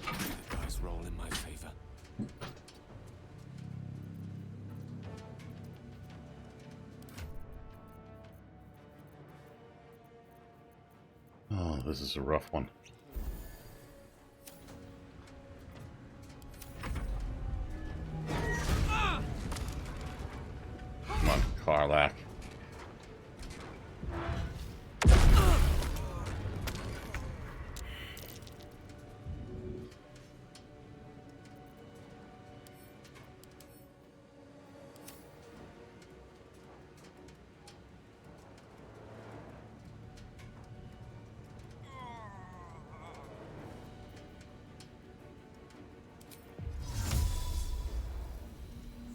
The dice roll in my favor. Oh, this is a rough one. Come on, Karlak.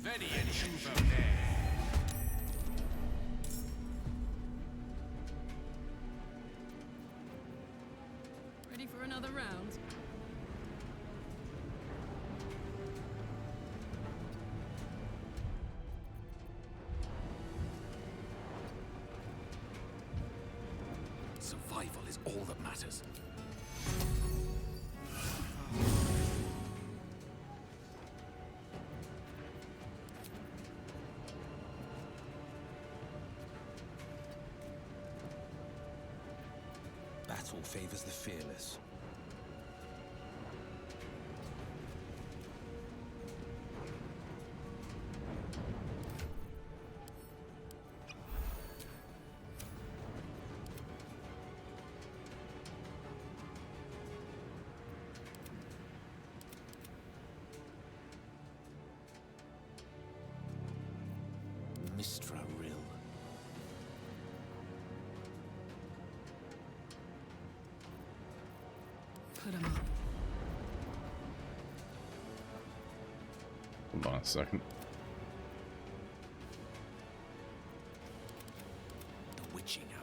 Veni and Juvo. Ready for another round? Survival is all that matters. Battle favors the fearless. Mistra Rill. Put 'em up. Hold on a second. The witching hour.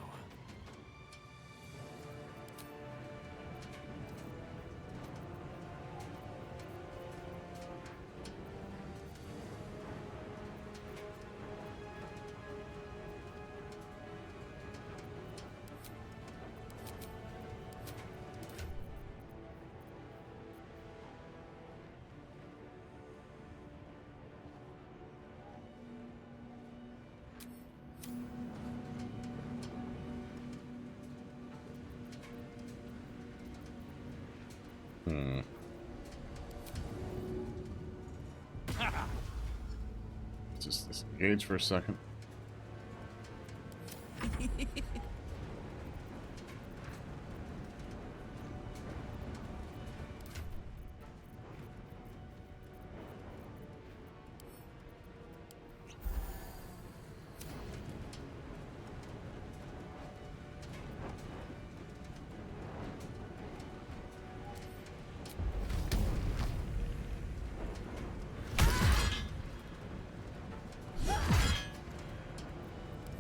Just disengage for a second.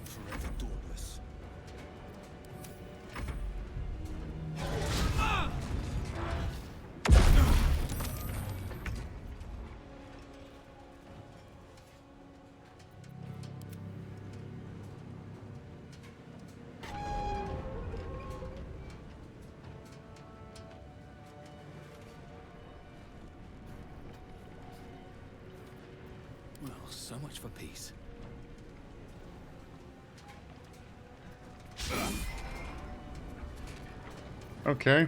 Forever dauntless. Well, so much for peace. Okay.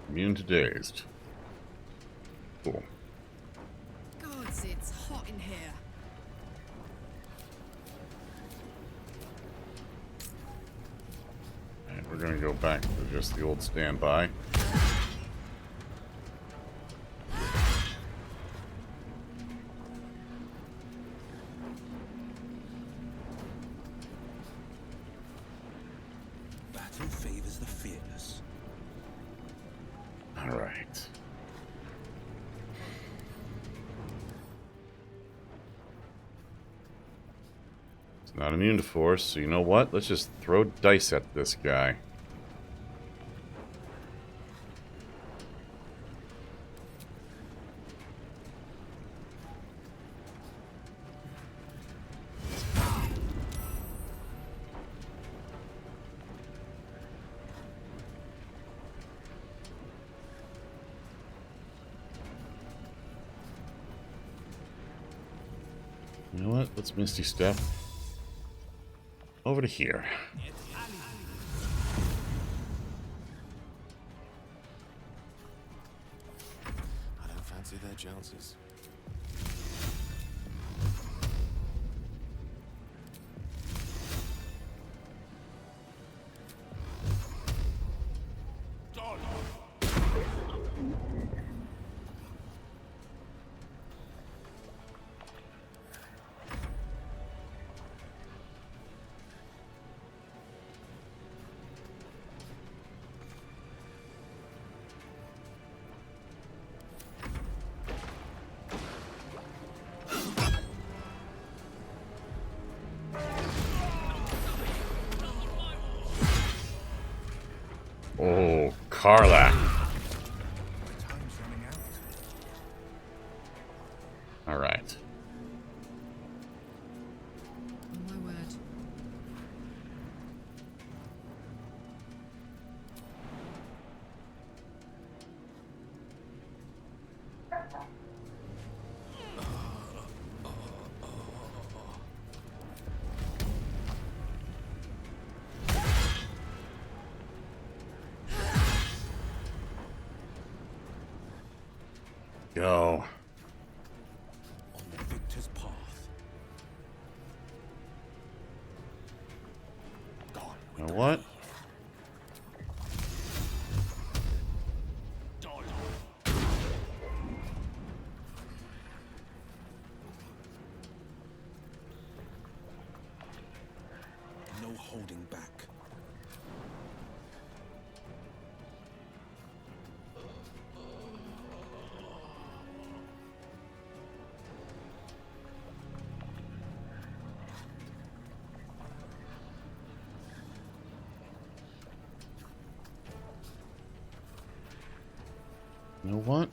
Immune to dazed. Cool. Gods, it's hot in here. And we're gonna go back to just the old standby. Battle favors the fearless. All right. It's not immune to force, so you know what? Let's just throw dice at this guy. You know what? Let's Misty Step over to here. I don't fancy their chances. Oh, Carla. All right. Oh my word. Go. On the victor's path. You know what? No holding back. You know what?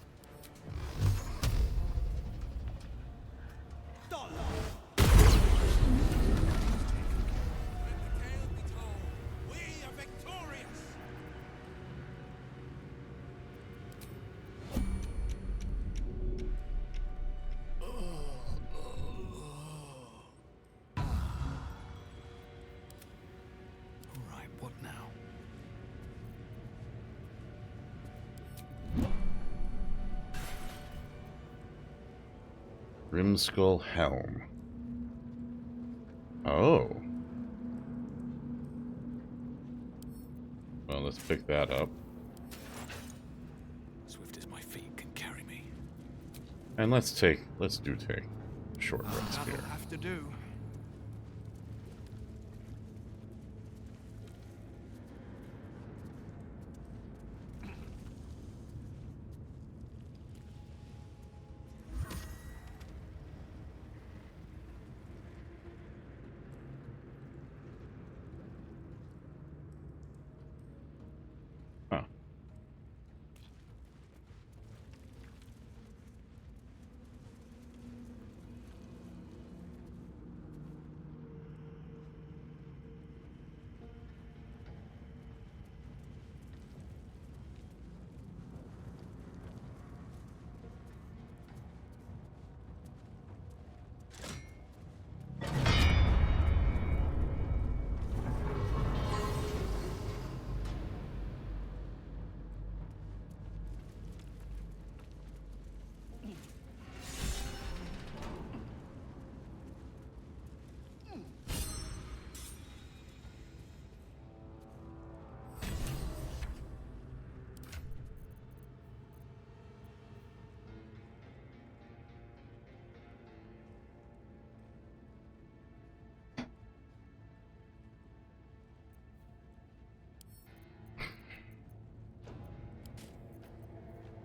All right, what now? Grimskull Helm. Oh. Well, let's pick that up. Swift as my feet can carry me. And let's do take a short rest here. That'll have to do. Huh.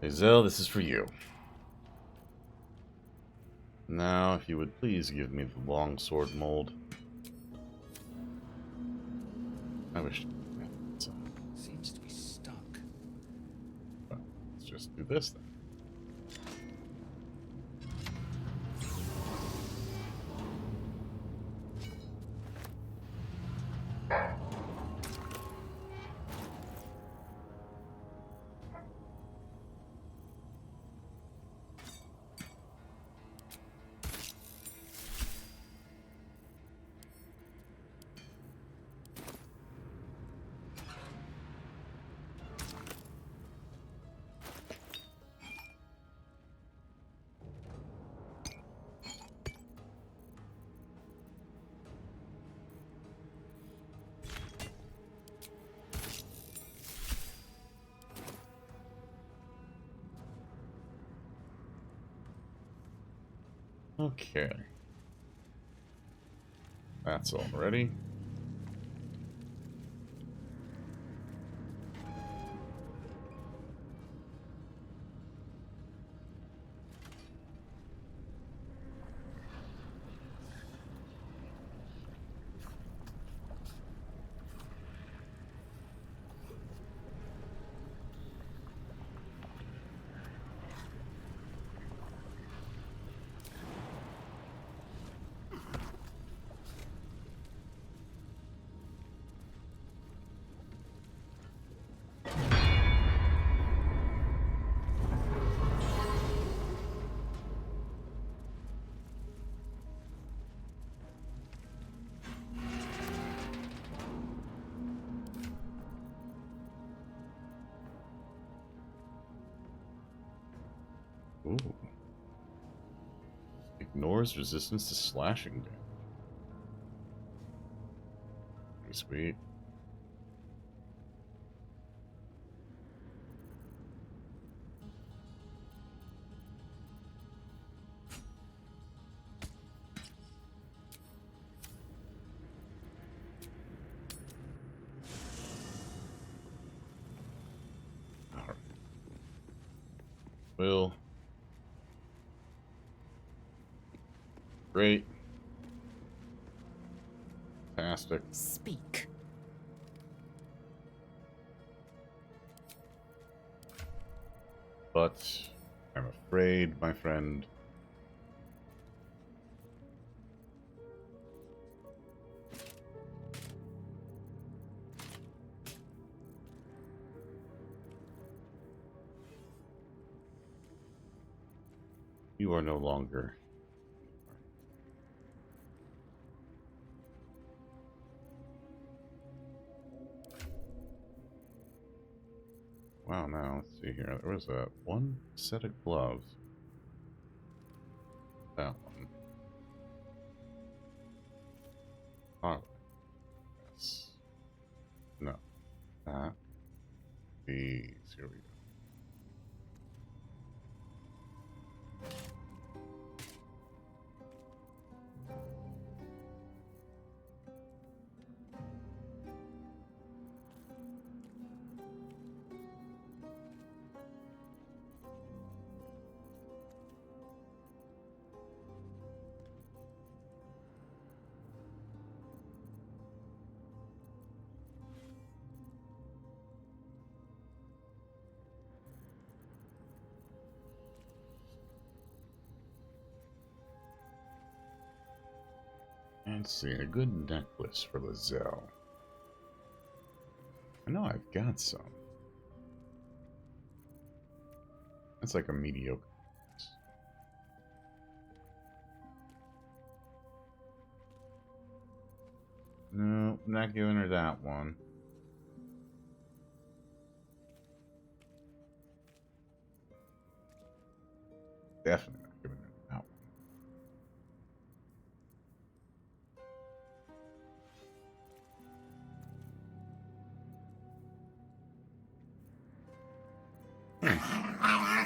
Hazel, this is for you. Now, if you would please give me the long sword mold. I wish. So. Seems to be stuck. Well, let's just do this then. Okay. That's all ready. Ooh. Ignores resistance to slashing damage. Pretty sweet. Alright. Will. Great. Fantastic. Speak. But I'm afraid, my friend. You are no longer. Wow, now let's see here. There was a one set of gloves. That one. Oh, yes. No. That. These. Here we go. Let's see, a good necklace for Lizelle. I know I've got some. That's like a mediocre. No, not giving her that one. Definitely not giving her that one.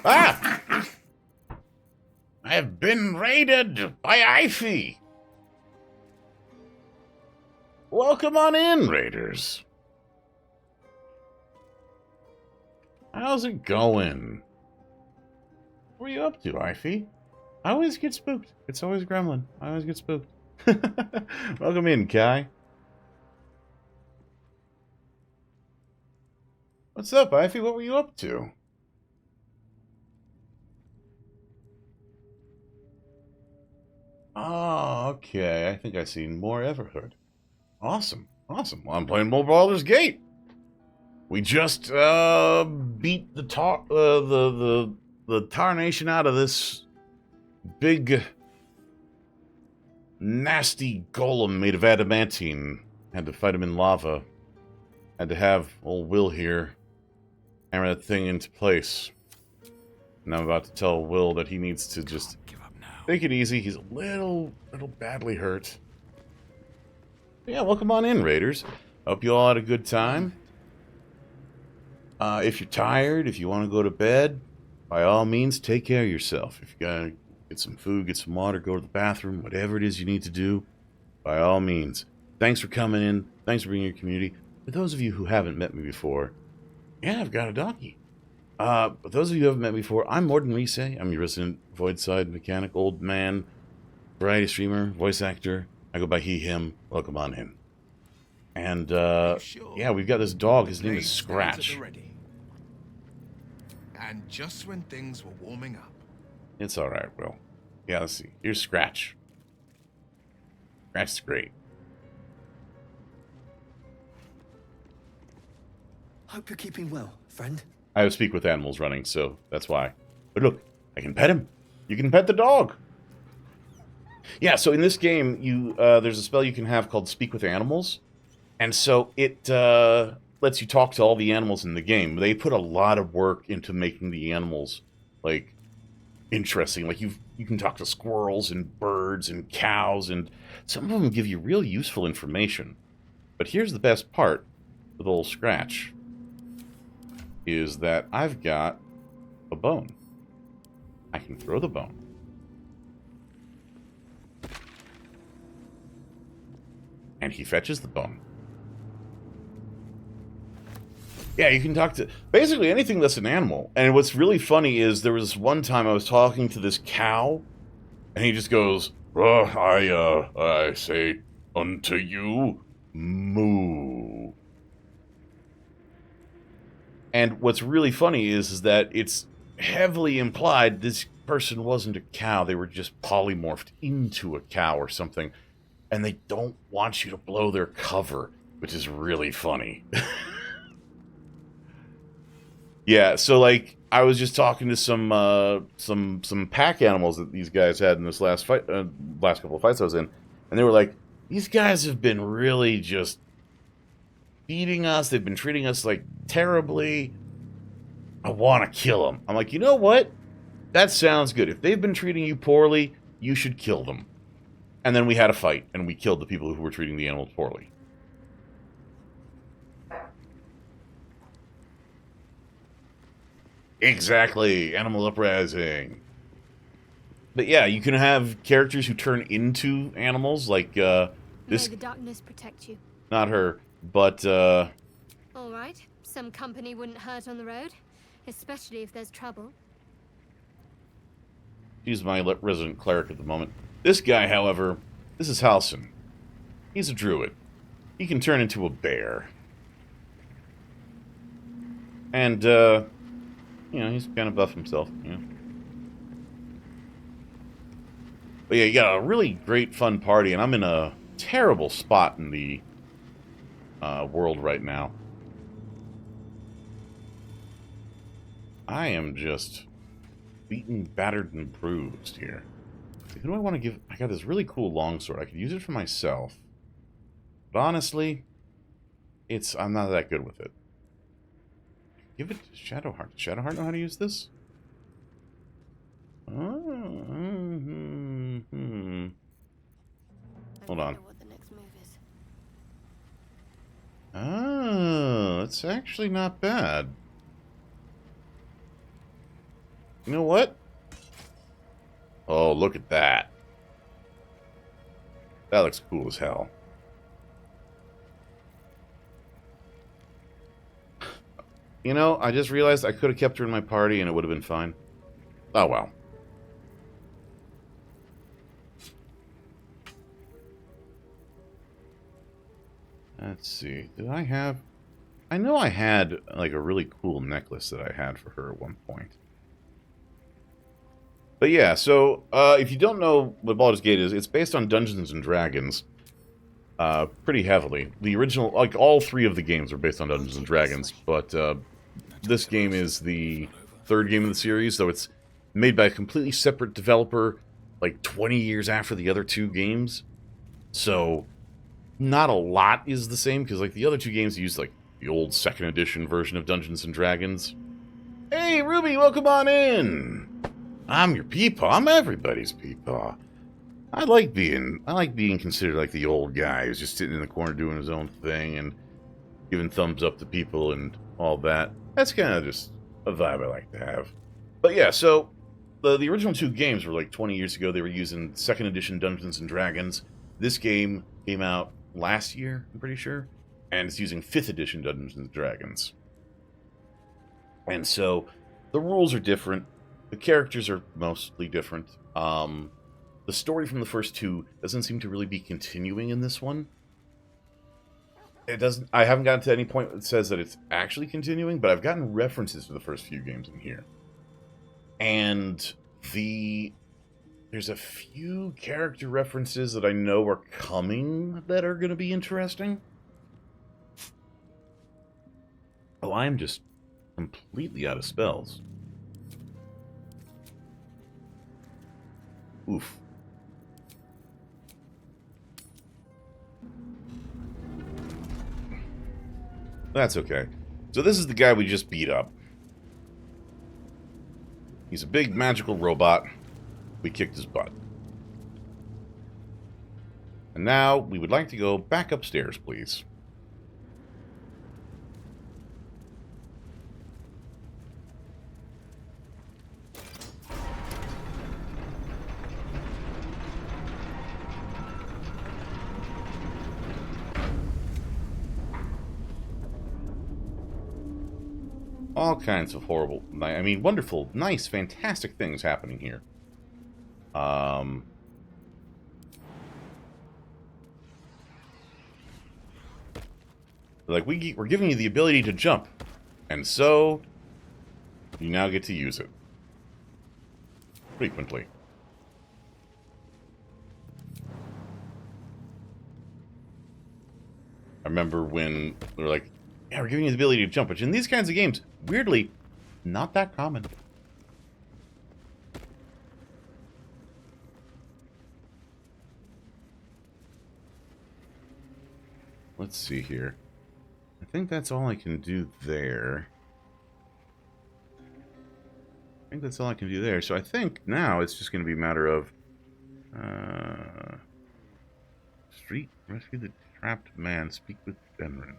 Ah! I have been raided by Ivy. Welcome on in, Raiders. How's it going? What are you up to, Ify? I always get spooked. It's always Gremlin. I always get spooked. Welcome in, Kai. What's up, Ify? What were you up to? Oh, okay. I think I've seen more Everhood. Awesome. Awesome. Well, I'm playing more Baldur's Gate. We just beat the tarnation out of this big nasty golem made of adamantine. Had to fight him in lava. Had to have old Will here hammer that thing into place. And I'm about to tell Will that he needs to just take it easy. He's a little badly hurt. But yeah, welcome on in, Raiders. Hope you all had a good time. If you're tired, if you want to go to bed, by all means, take care of yourself. If you gotta get some food, get some water, go to the bathroom, whatever it is you need to do, by all means. Thanks for coming in. Thanks for being your community. For those of you who haven't met me before, yeah, I've got a donkey. But those of you who haven't met me before, I'm Mordenkainen. I'm your resident Voidside mechanic, old man, variety streamer, voice actor. I go by he, him. Welcome on in. And, yeah, we've got this dog. His name is Scratch. And just when things were warming up. It's alright, Will. Yeah, let's see. Here's Scratch. Scratch's great. Hope you're keeping well, friend. I have Speak with Animals running, so that's why. But look, I can pet him. You can pet the dog. Yeah, so in this game, you there's a spell you can have called Speak with Animals. And so it lets you talk to all the animals in the game. They put a lot of work into making the animals, like, interesting. Like, you can talk to squirrels and birds and cows, and some of them give you real useful information. But here's the best part with old Scratch, is that I've got a bone. I can throw the bone. And he fetches the bone. Yeah, you can talk to basically anything that's an animal. And what's really funny is there was one time I was talking to this cow, and he just goes, I say unto you, moo. And what's really funny is that it's heavily implied this person wasn't a cow. They were just polymorphed into a cow or something. And they don't want you to blow their cover, which is really funny. Yeah, so like I was just talking to some pack animals that these guys had in this last fight, last couple of fights I was in, and they were like, these guys have been really just beating us. They've been treating us like terribly. I want to kill them. I'm like, you know what? That sounds good. If they've been treating you poorly, you should kill them. And then we had a fight, and we killed the people who were treating the animals poorly. Exactly. Animal uprising. But yeah, you can have characters who turn into animals, like, this... May the darkness protect you. Not her, but, All right. Some company wouldn't hurt on the road, especially if there's trouble. She's my resident cleric at the moment. This guy, however, this is Halson. He's a druid. He can turn into a bear. And, you know, he's kind of buff himself, you know. But yeah, you got a really great, fun party, and I'm in a terrible spot in the world right now. I am just beaten, battered, and bruised here. Who do I want to give? I got this really cool longsword. I could use it for myself. But honestly, I'm not that good with it. Give it to Shadowheart. Does Shadowheart know how to use this? Hold on. Oh, that's actually not bad. You know what? Oh, look at that. That looks cool as hell. You know, I just realized I could have kept her in my party and it would have been fine. Oh well. Let's see. Did I have... I know I had, like, a really cool necklace that I had for her at one point. But yeah, so, if you don't know what Baldur's Gate is, it's based on Dungeons & Dragons. Pretty heavily. The original... Like, all three of the games are based on Dungeons & Dragons, but, this game is the third game in the series, so it's made by a completely separate developer, like, 20 years after the other two games. So... not a lot is the same, because, like, the other two games use, like, the old second edition version of Dungeons & Dragons. Hey, Ruby, welcome on in! I'm your peepaw. I'm everybody's peepaw. I like being considered, like, the old guy who's just sitting in the corner doing his own thing and giving thumbs up to people and all that. That's kind of just a vibe I like to have. But yeah, so, the original two games were, like, 20 years ago. They were using second edition Dungeons & Dragons. This game came out last year, I'm pretty sure, and it's using 5th edition Dungeons & Dragons. And so, the rules are different, the characters are mostly different, the story from the first two doesn't seem to really be continuing in this one. I haven't gotten to any point that says that it's actually continuing, but I've gotten references to the first few games in here. And there's a few character references that I know are coming that are going to be interesting. Oh, I'm just completely out of spells. Oof. That's okay. So this is the guy we just beat up. He's a big magical robot. We kicked his butt. And now, we would like to go back upstairs, please. All kinds of horrible, I mean, wonderful, nice, fantastic things happening here. Like, we're giving you the ability to jump. And so, you now get to use it. Frequently. I remember when they were like, yeah, we're giving you the ability to jump, which in these kinds of games, weirdly, not that common. Let's see here. I think that's all I can do there. I think that's all I can do there. So I think now it's just going to be a matter of... Street, rescue the trapped man, speak with Benrin.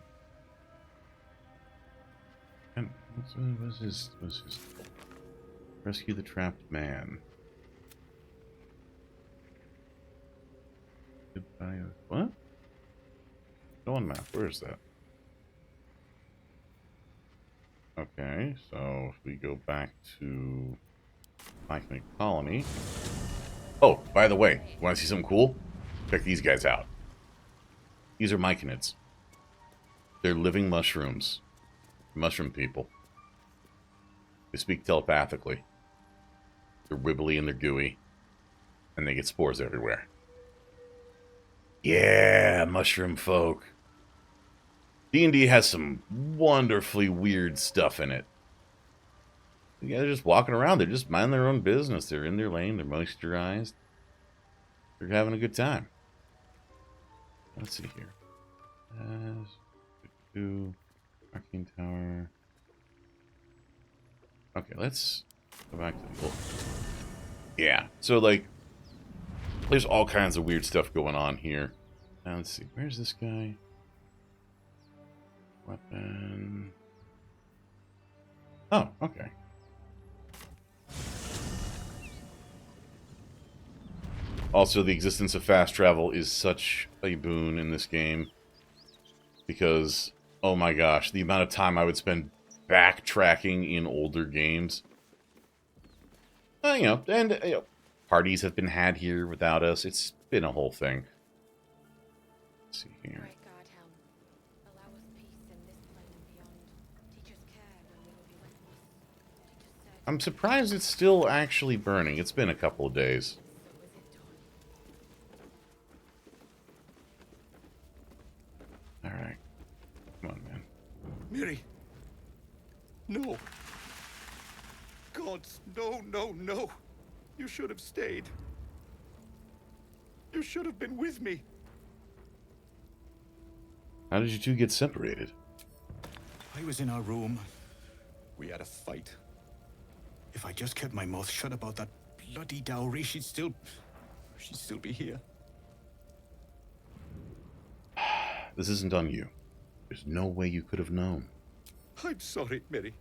And what's his... Rescue the trapped man. Goodbye. What? Go on map. Where is that? Okay, so if we go back to Myconid Colony. Oh, by the way, you want to see something cool? Check these guys out. These are Myconids. They're living mushrooms. Mushroom people. They speak telepathically. They're wibbly and they're gooey. And they get spores everywhere. Yeah, mushroom folk. D&D has some wonderfully weird stuff in it. Yeah, they're just walking around. They're just minding their own business. They're in their lane. They're moisturized. They're having a good time. Let's see here. Arcane Tower. Okay, let's go back to the... Yeah, so, like, there's all kinds of weird stuff going on here. Now, let's see. Where's this guy? Weapon. Oh, okay. Also, the existence of fast travel is such a boon in this game. Because, oh my gosh, the amount of time I would spend backtracking in older games. You know, and parties have been had here without us. It's been a whole thing. Let's see here. I'm surprised it's still actually burning. It's been a couple of days. Alright. Come on, man. Miri! No! God, no, no, no! You should have stayed. You should have been with me. How did you two get separated? I was in our room. We had a fight. If I just kept my mouth shut about that bloody dowry, she'd still be here. This isn't on you. There's no way you could have known. I'm sorry, Miri.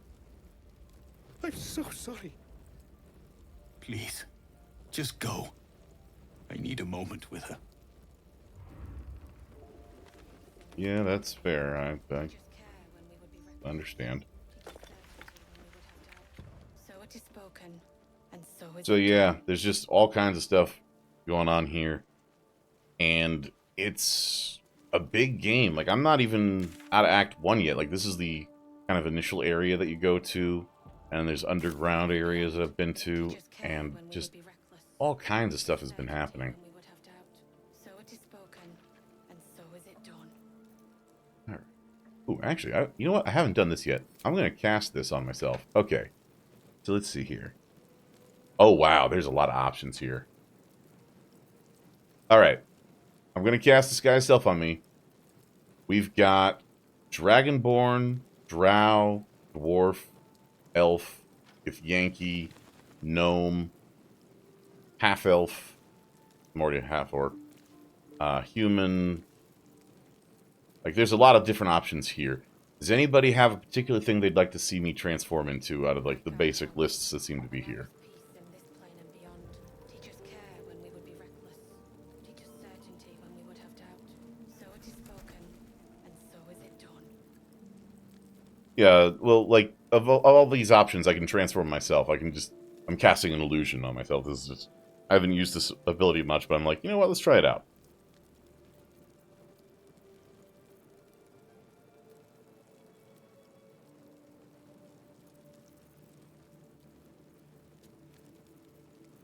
I'm so sorry. Please, just go. I need a moment with her. Yeah, that's fair. I understand. So it is spoken, and so is So yeah, there's just all kinds of stuff going on here. And it's a big game. Like, I'm not even out of Act 1 yet. Like, this is the kind of initial area that you go to. And there's underground areas that I've been to. And just all kinds of stuff has been happening. So it is spoken, and so is it done. Alright. Ooh, actually, you know what? I haven't done this yet. I'm going to cast this on myself. Okay. So let's see here. Oh, wow. There's a lot of options here. Alright. I'm going to cast this guy's self on me. We've got Dragonborn, Drow, Dwarf, Elf, Yankee, Gnome, Half-Elf, I'm already a half-orc, Human. Like, there's a lot of different options here. Does anybody have a particular thing they'd like to see me transform into out of, like, the basic lists that seem to be here? Yeah, well, like, of all these options, I can transform myself. I'm casting an illusion on myself. This is just, I haven't used this ability much, but I'm like, you know what, let's try it out.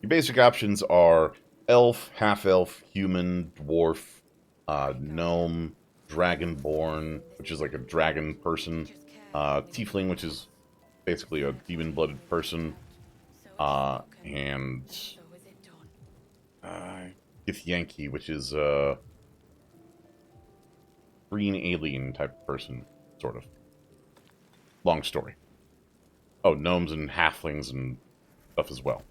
Your basic options are elf, half-elf, human, dwarf, gnome, dragonborn, which is like a dragon person, tiefling, which is basically a demon-blooded person, and Yankee, which is a green alien type of person, sort of. Long story. Oh, gnomes and halflings and stuff as well.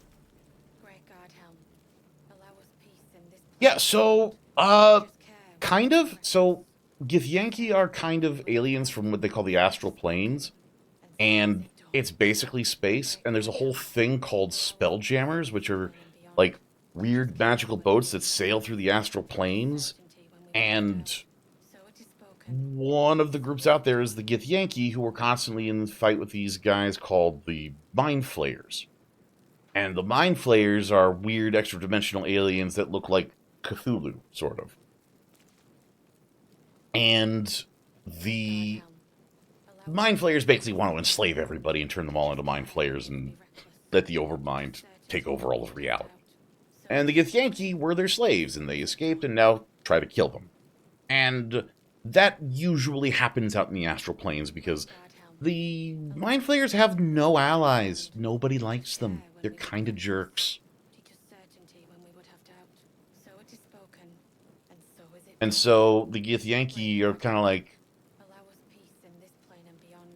Yeah, so, kind of. So, Githyanki are kind of aliens from what they call the astral planes, and it's basically space, and there's a whole thing called spelljammers, which are, like, weird magical boats that sail through the astral planes, and one of the groups out there is the Githyanki, who are constantly in the fight with these guys called the Mind Flayers. And the Mind Flayers are weird extra-dimensional aliens that look like Cthulhu, sort of. And the Mind Flayers basically want to enslave everybody and turn them all into Mind Flayers and let the Overmind take over all of reality. And the Githyanki were their slaves, and they escaped and now try to kill them. And that usually happens out in the astral planes because the Mind Flayers have no allies. Nobody likes them. They're kind of jerks. And so the Githyanki are kind of like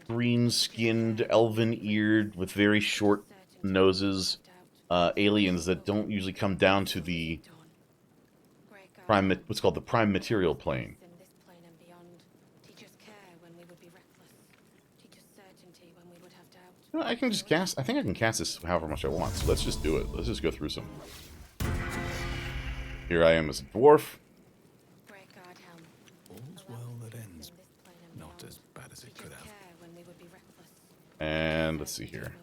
green-skinned, elven-eared, with very short noses, aliens that don't usually come down to the what's called the prime material plane. I can just cast. I think I can cast this however much I want. So let's just do it. Let's just go through some. Here I am as a dwarf. All's well that ends. Not as bad as it could have. And let's see here.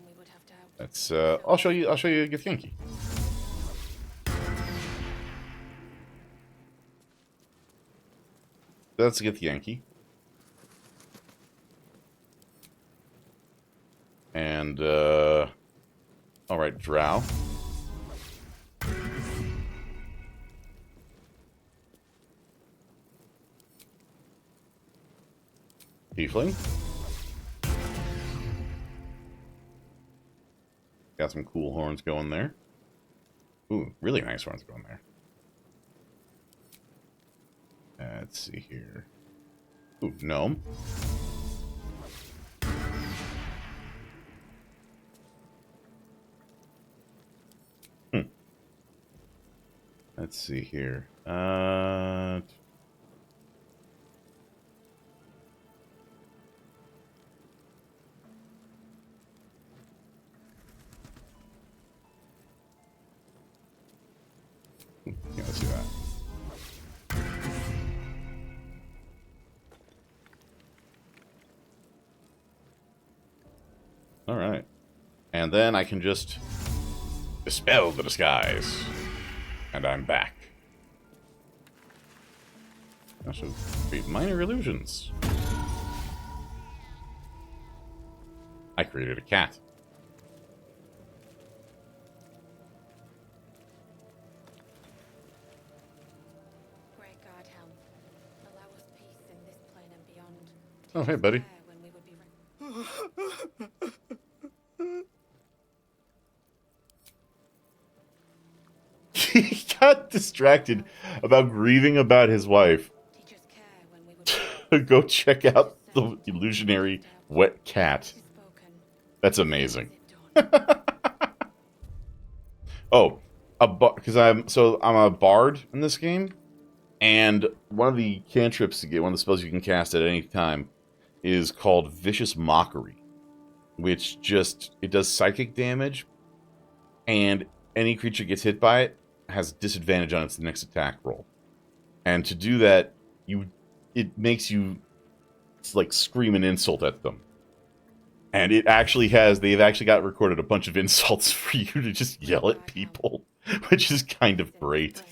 That's I'll show you Githyanki. That's Githyanki. And alright, Drow. Tiefling. Got some cool horns going there. Ooh, really nice horns going there. Let's see here. Ooh, gnome. Let's see here. Yeah, let's do that. Alright. And then I can just dispel the disguise. And I'm back. I should create minor illusions. I created a cat. Great God, Helm. Allow us peace in this plane and beyond. Oh, hey, buddy. He got distracted about grieving about his wife. Go check out the illusionary wet cat. That's amazing. Oh, because I'm a bard in this game, and one of the cantrips to get, one of the spells you can cast at any time, is called Vicious Mockery, which it does psychic damage, and any creature gets hit by it has disadvantage on its next attack roll. And to do that, it makes you like scream an insult at them. And they've actually got recorded a bunch of insults for you to just yell at people, which is kind of great.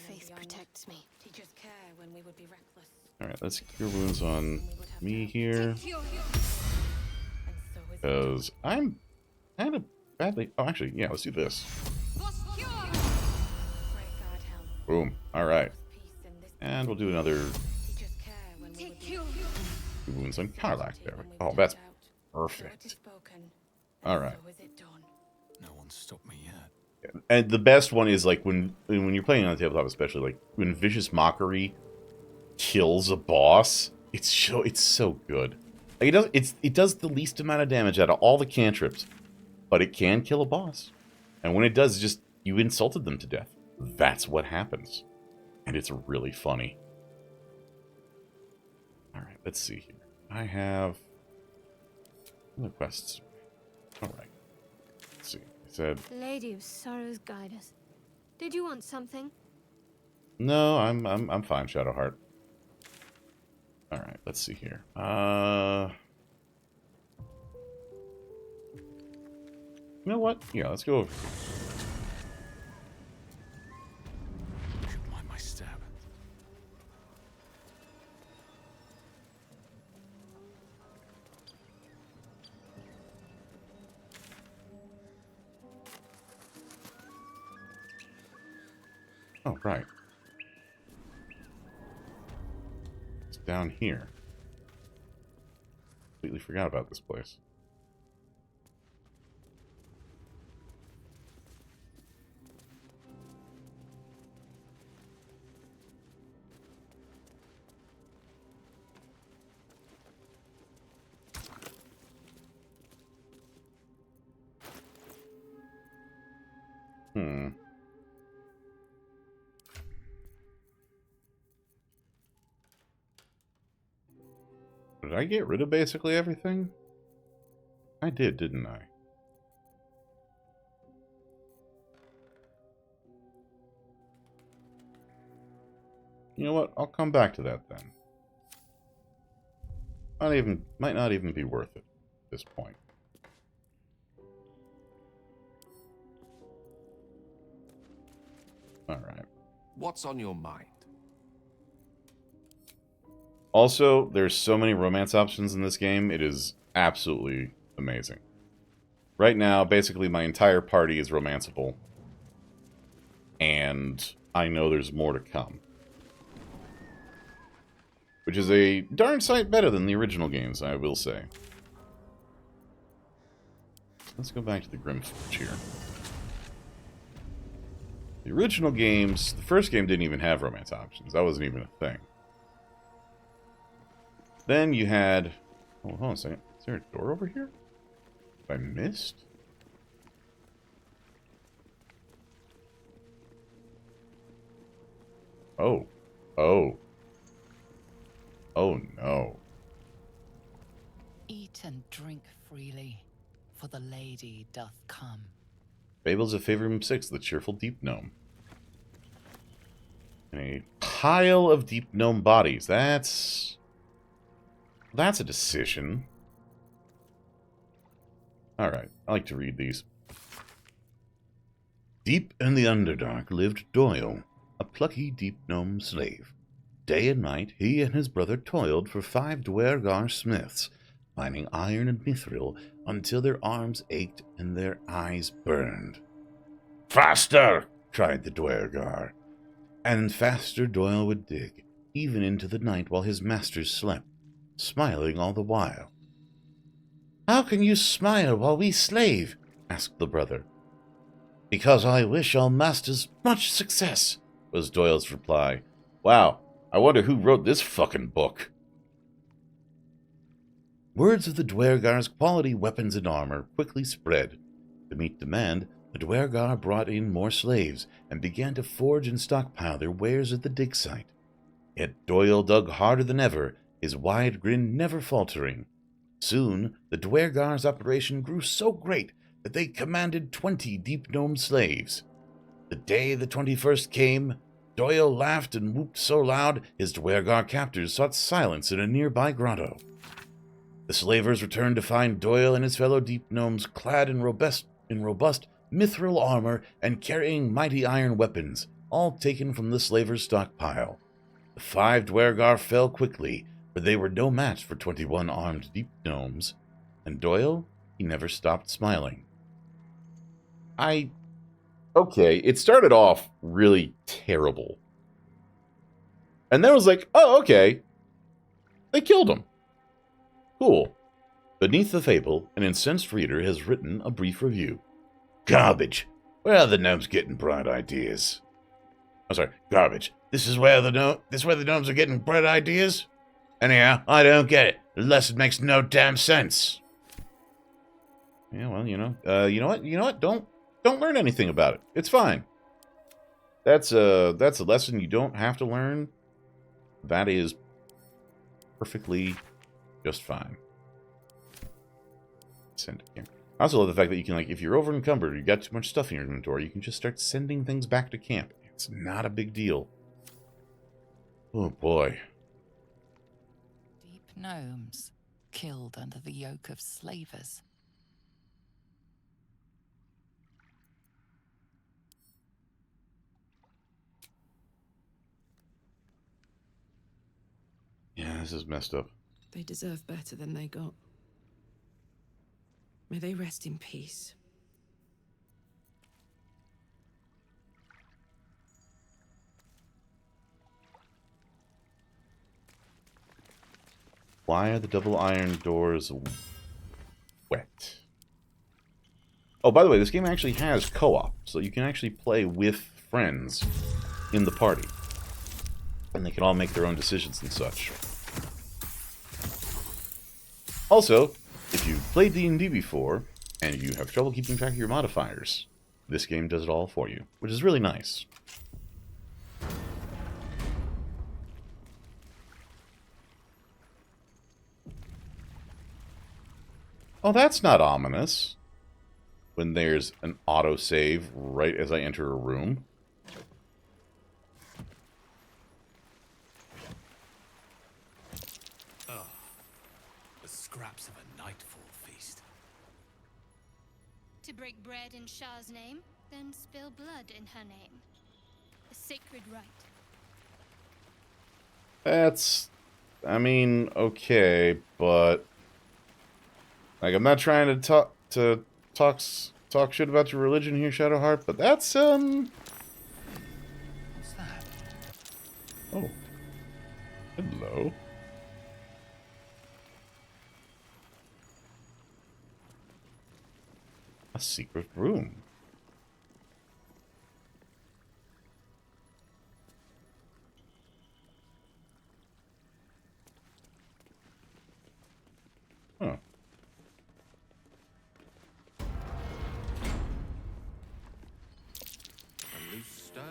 Alright, let's cure wounds on me here. Because I'm kind of badly... Oh, actually, yeah, let's do this. Boom. Alright. And we'll do another... wounds on Karlak there. Oh, that's perfect. Alright. No one's stopped me yet. And the best one is like when you're playing on the tabletop, especially like when Vicious Mockery kills a boss. It's so good. Like it does the least amount of damage out of all the cantrips, but it can kill a boss. And when it does, just you insulted them to death. That's what happens, and it's really funny. All right, let's see here. I have other quests. All right. Let's see. I said. Lady of Sorrows, guide us. Did you want something? No, I'm fine, Shadowheart. All right, let's see here. You know what? Yeah, let's go over here. Should mind my step. Oh, right. It's down here. Completely forgot about this place. Did I get rid of basically everything? I did, didn't I? You know what? I'll come back to that then. Might not even be worth it at this point. Alright. What's on your mind? Also, there's so many romance options in this game, it is absolutely amazing. Right now, basically my entire party is romanceable. And I know there's more to come. Which is a darn sight better than the original games, I will say. Let's go back to the Grimforge here. The original games, the first game didn't even have romance options. That wasn't even a thing. Then you had... Oh, hold on a second. Is there a door over here? Have I missed? Oh. Oh. Oh, no. Eat and drink freely, for the lady doth come. Fables of Favor Room 6, the Cheerful Deep Gnome. And a pile of Deep Gnome bodies. That's a decision. Alright, I like to read these. Deep in the Underdark lived Doyle, a plucky Deep Gnome slave. Day and night, he and his brother toiled for 5 Dwergar smiths, mining iron and mithril until their arms ached and their eyes burned. "Faster!" cried the Dwergar. And faster Doyle would dig, even into the night while his masters slept, smiling all the while. "How can you smile while we slave?" asked the brother. "Because I wish our masters much success," was Doyle's reply. Wow, I wonder who wrote this fucking book. Words of the Dwergar's quality weapons and armor quickly spread. To meet demand, the Dwergar brought in more slaves and began to forge and stockpile their wares at the dig site. Yet Doyle dug harder than ever, his wide grin never faltering. Soon, the Dwergar's operation grew so great that they commanded 20 Deep Gnome slaves. The day the 21st came, Doyle laughed and whooped so loud his Dwergar captors sought silence in a nearby grotto. The slavers returned to find Doyle and his fellow Deep Gnomes clad in robust mithril armor and carrying mighty iron weapons, all taken from the slavers' stockpile. The 5 Dwergar fell quickly, for they were no match for 21 armed Deep Gnomes, and Doyle, he never stopped smiling. Okay, it started off really terrible. And then I was like, oh, okay. They killed him. Cool. Beneath the fable, an incensed reader has written a brief review. Garbage. Where are the gnomes getting bright ideas? I'm sorry, garbage. This is where the gnomes are getting bright ideas? Anyhow, I don't get it. The lesson makes no damn sense. Yeah, well, you know what? Don't learn anything about it. It's fine. That's a lesson you don't have to learn. That is perfectly just fine. Send it here. I also love the fact that you can, like, if you're over encumbered, you got too much stuff in your inventory, you can just start sending things back to camp. It's not a big deal. Oh boy. Deep gnomes, killed under the yoke of slavers. Yeah, this is messed up. They deserve better than they got. May they rest in peace. Why are the double iron doors wet? Oh, by the way, this game actually has co-op, so you can actually play with friends in the party. And they can all make their own decisions and such. Also, if you've played D&D before, and you have trouble keeping track of your modifiers, this game does it all for you, which is really nice. Oh, that's not ominous. When there's an autosave right as I enter a room. Oh, the scraps of a nightfall feast. To break bread in Shah's name, then spill blood in her name. sacred right. That's, I mean, okay, but like I'm not trying to talk shit about your religion here, Shadowheart, but that's What's that? Oh. Hello. A secret room. Huh. A loose stone.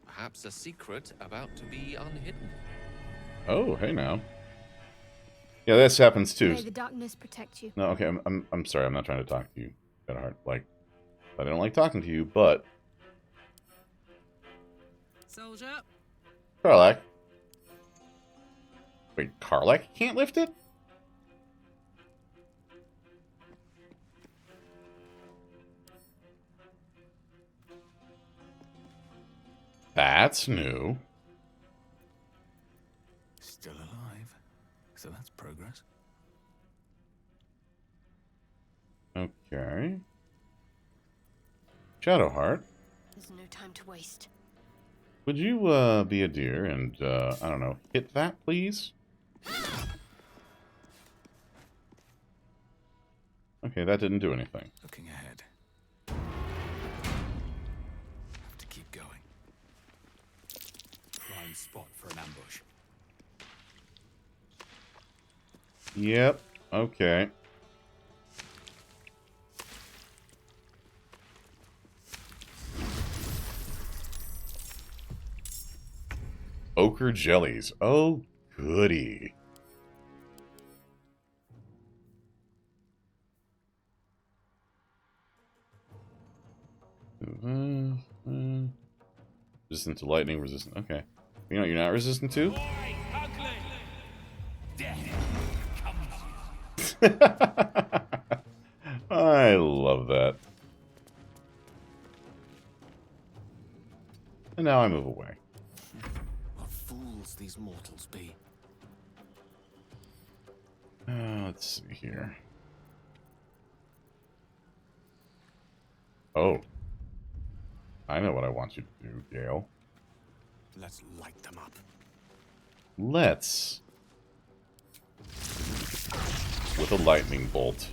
Perhaps a secret about to be unhidden. Oh, hey now. Yeah, this happens too. May the darkness protect you. No, okay, I'm sorry, I'm not trying to talk to you, Shadowheart. Like, I don't like talking to you, but Soldier. Karlak. Wait, Karlak can't lift it? That's new. Still alive. So that's progress. Okay. Shadowheart, There's no time to waste. would you be a dear and I don't know, hit that please? Okay, that didn't do anything. Looking ahead. Have to keep going. Prime spot for an ambush. Yep, okay. Ochre jellies. Oh, goody. Resistant to lightning, resistant. Okay. You know what you're not resistant to? I love that. And now I move away. What fools these mortals be. Let's see here. Oh. I know what I want you to do, Gale. Let's light them up. Let's. With a lightning bolt.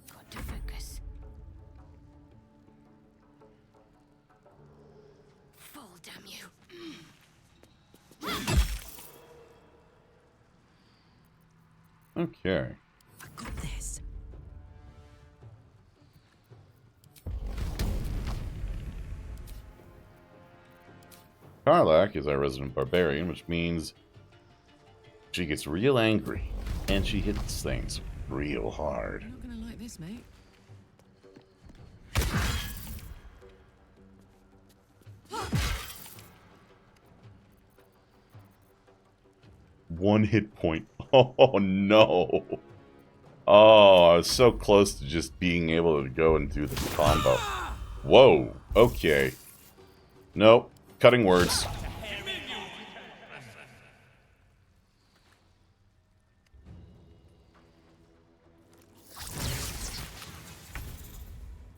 Got to focus. Fall, damn you. Okay. I got this. Karlak is our resident barbarian, which means she gets real angry and she hits things real hard. You're not gonna like this, mate. One hit point. Oh no. Oh, I was so close to just being able to go and do the combo. Whoa. Okay. Nope. Cutting words.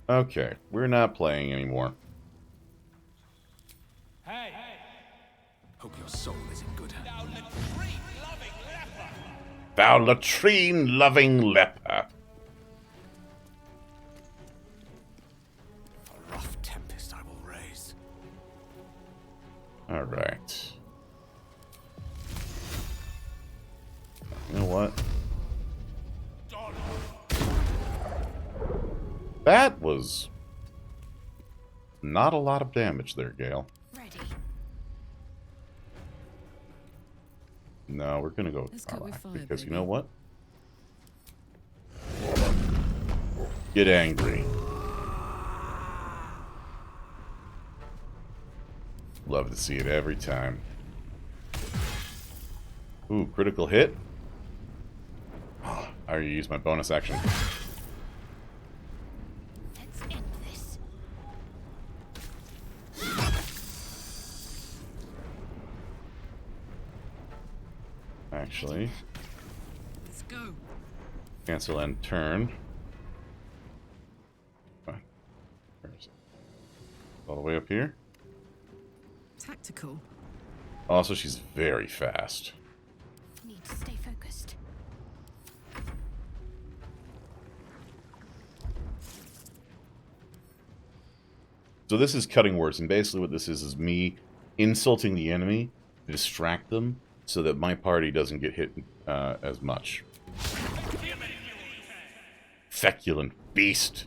Okay. We're not playing anymore. Hey! Hope your soul is in good hands. Thou latrine-loving leper. A rough tempest I will raise. Alright. You know what? That was not a lot of damage there, Gale. Ready. No, we're gonna go with Let's cut with Karlak, fire, because you baby. know what? Get angry. Love to see it every time. Ooh, critical hit. I already used my bonus action. Let's end this. Actually, Let's go. cancel and turn. Where is it? All the way up here. Tactical. Also, she's very fast. Need to stay focused. So this is cutting words, and basically what this is me insulting the enemy to distract them so that my party doesn't get hit as much. Feculent beast.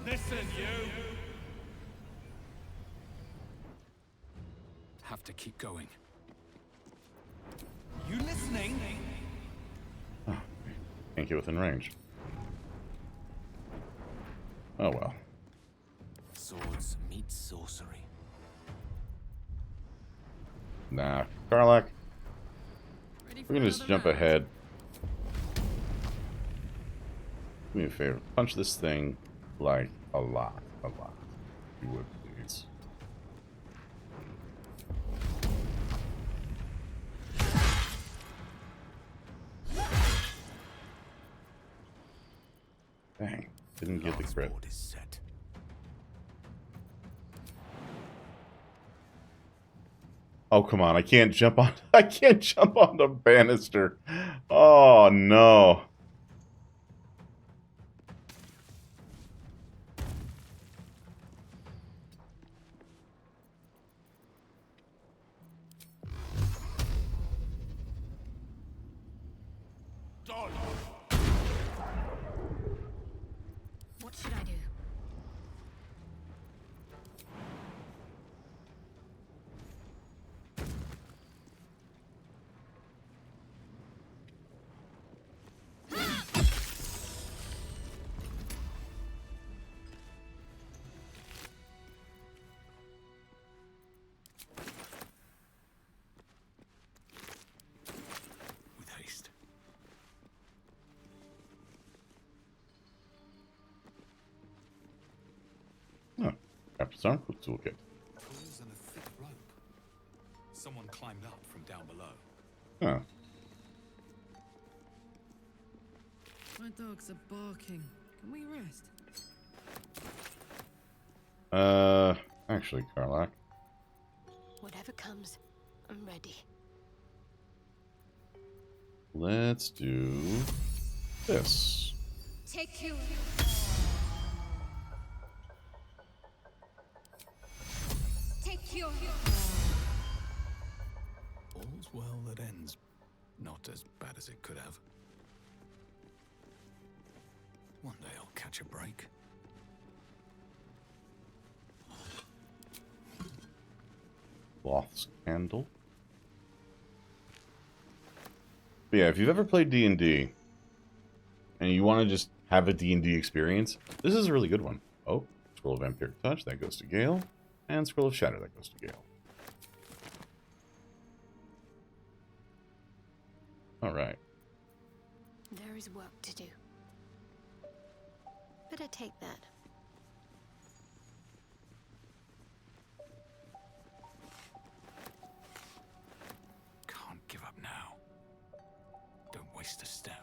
Listen, you! Have to keep going. You listening? Can't get within range. Oh well. Swords meet sorcery. Nah, Karlak. Ready for We're gonna just another jump round? ahead. Do me a favor. Punch this thing like a lot. If you would, please. Dang, didn't get the crit. Board is set. Oh come on! I can't jump on. I can't jump on the banister. Oh no! What should I do? With haste. Oh, after some quick toolkit. Tools and a thick rope. Someone climbed up from down below. Huh. My dogs are barking. Can we rest? Actually, Karlak. Whatever comes, I'm ready. Let's do this. Take you. Take you. All's well that ends. Not as bad as it could have. One day I'll catch a break. Cloth candle. But yeah, if you've ever played D&D and you want to just have a D&D experience, this is a really good one. Oh, Scroll of Vampiric Touch, that goes to Gale. And Scroll of Shatter, that goes to Gale. Alright. There is work to do. But I take that. Can't give up now. Don't waste a step.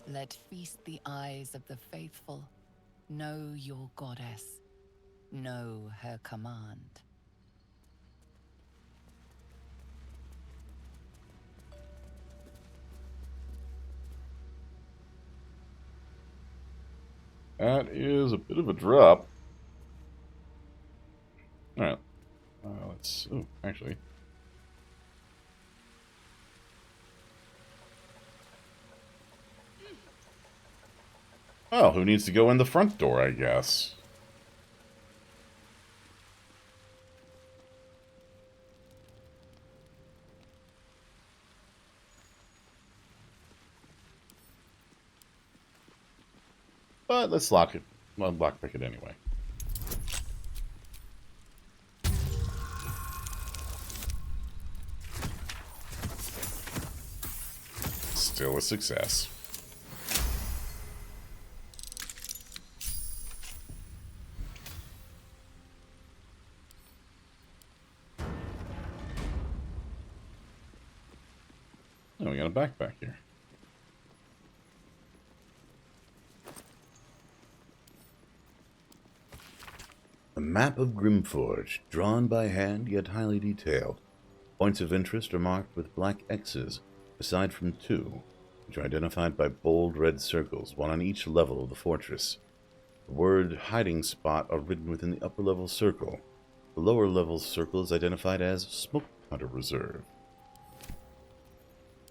Let feast the eyes of the faithful. Know your goddess. Know her command. That is a bit of a drop. Alright. Let's... Oh, actually... Oh, who needs to go in the front door, I guess? But let's lock it. Well, lockpick it anyway. Still a success. Oh, we got a backpack here. A map of Grimforge, drawn by hand yet highly detailed. Points of interest are marked with black X's, aside from 2, which are identified by bold red circles, one on each level of the fortress. The word hiding spot are written within the upper level circle. The lower level circle is identified as Smoke Hunter Reserve.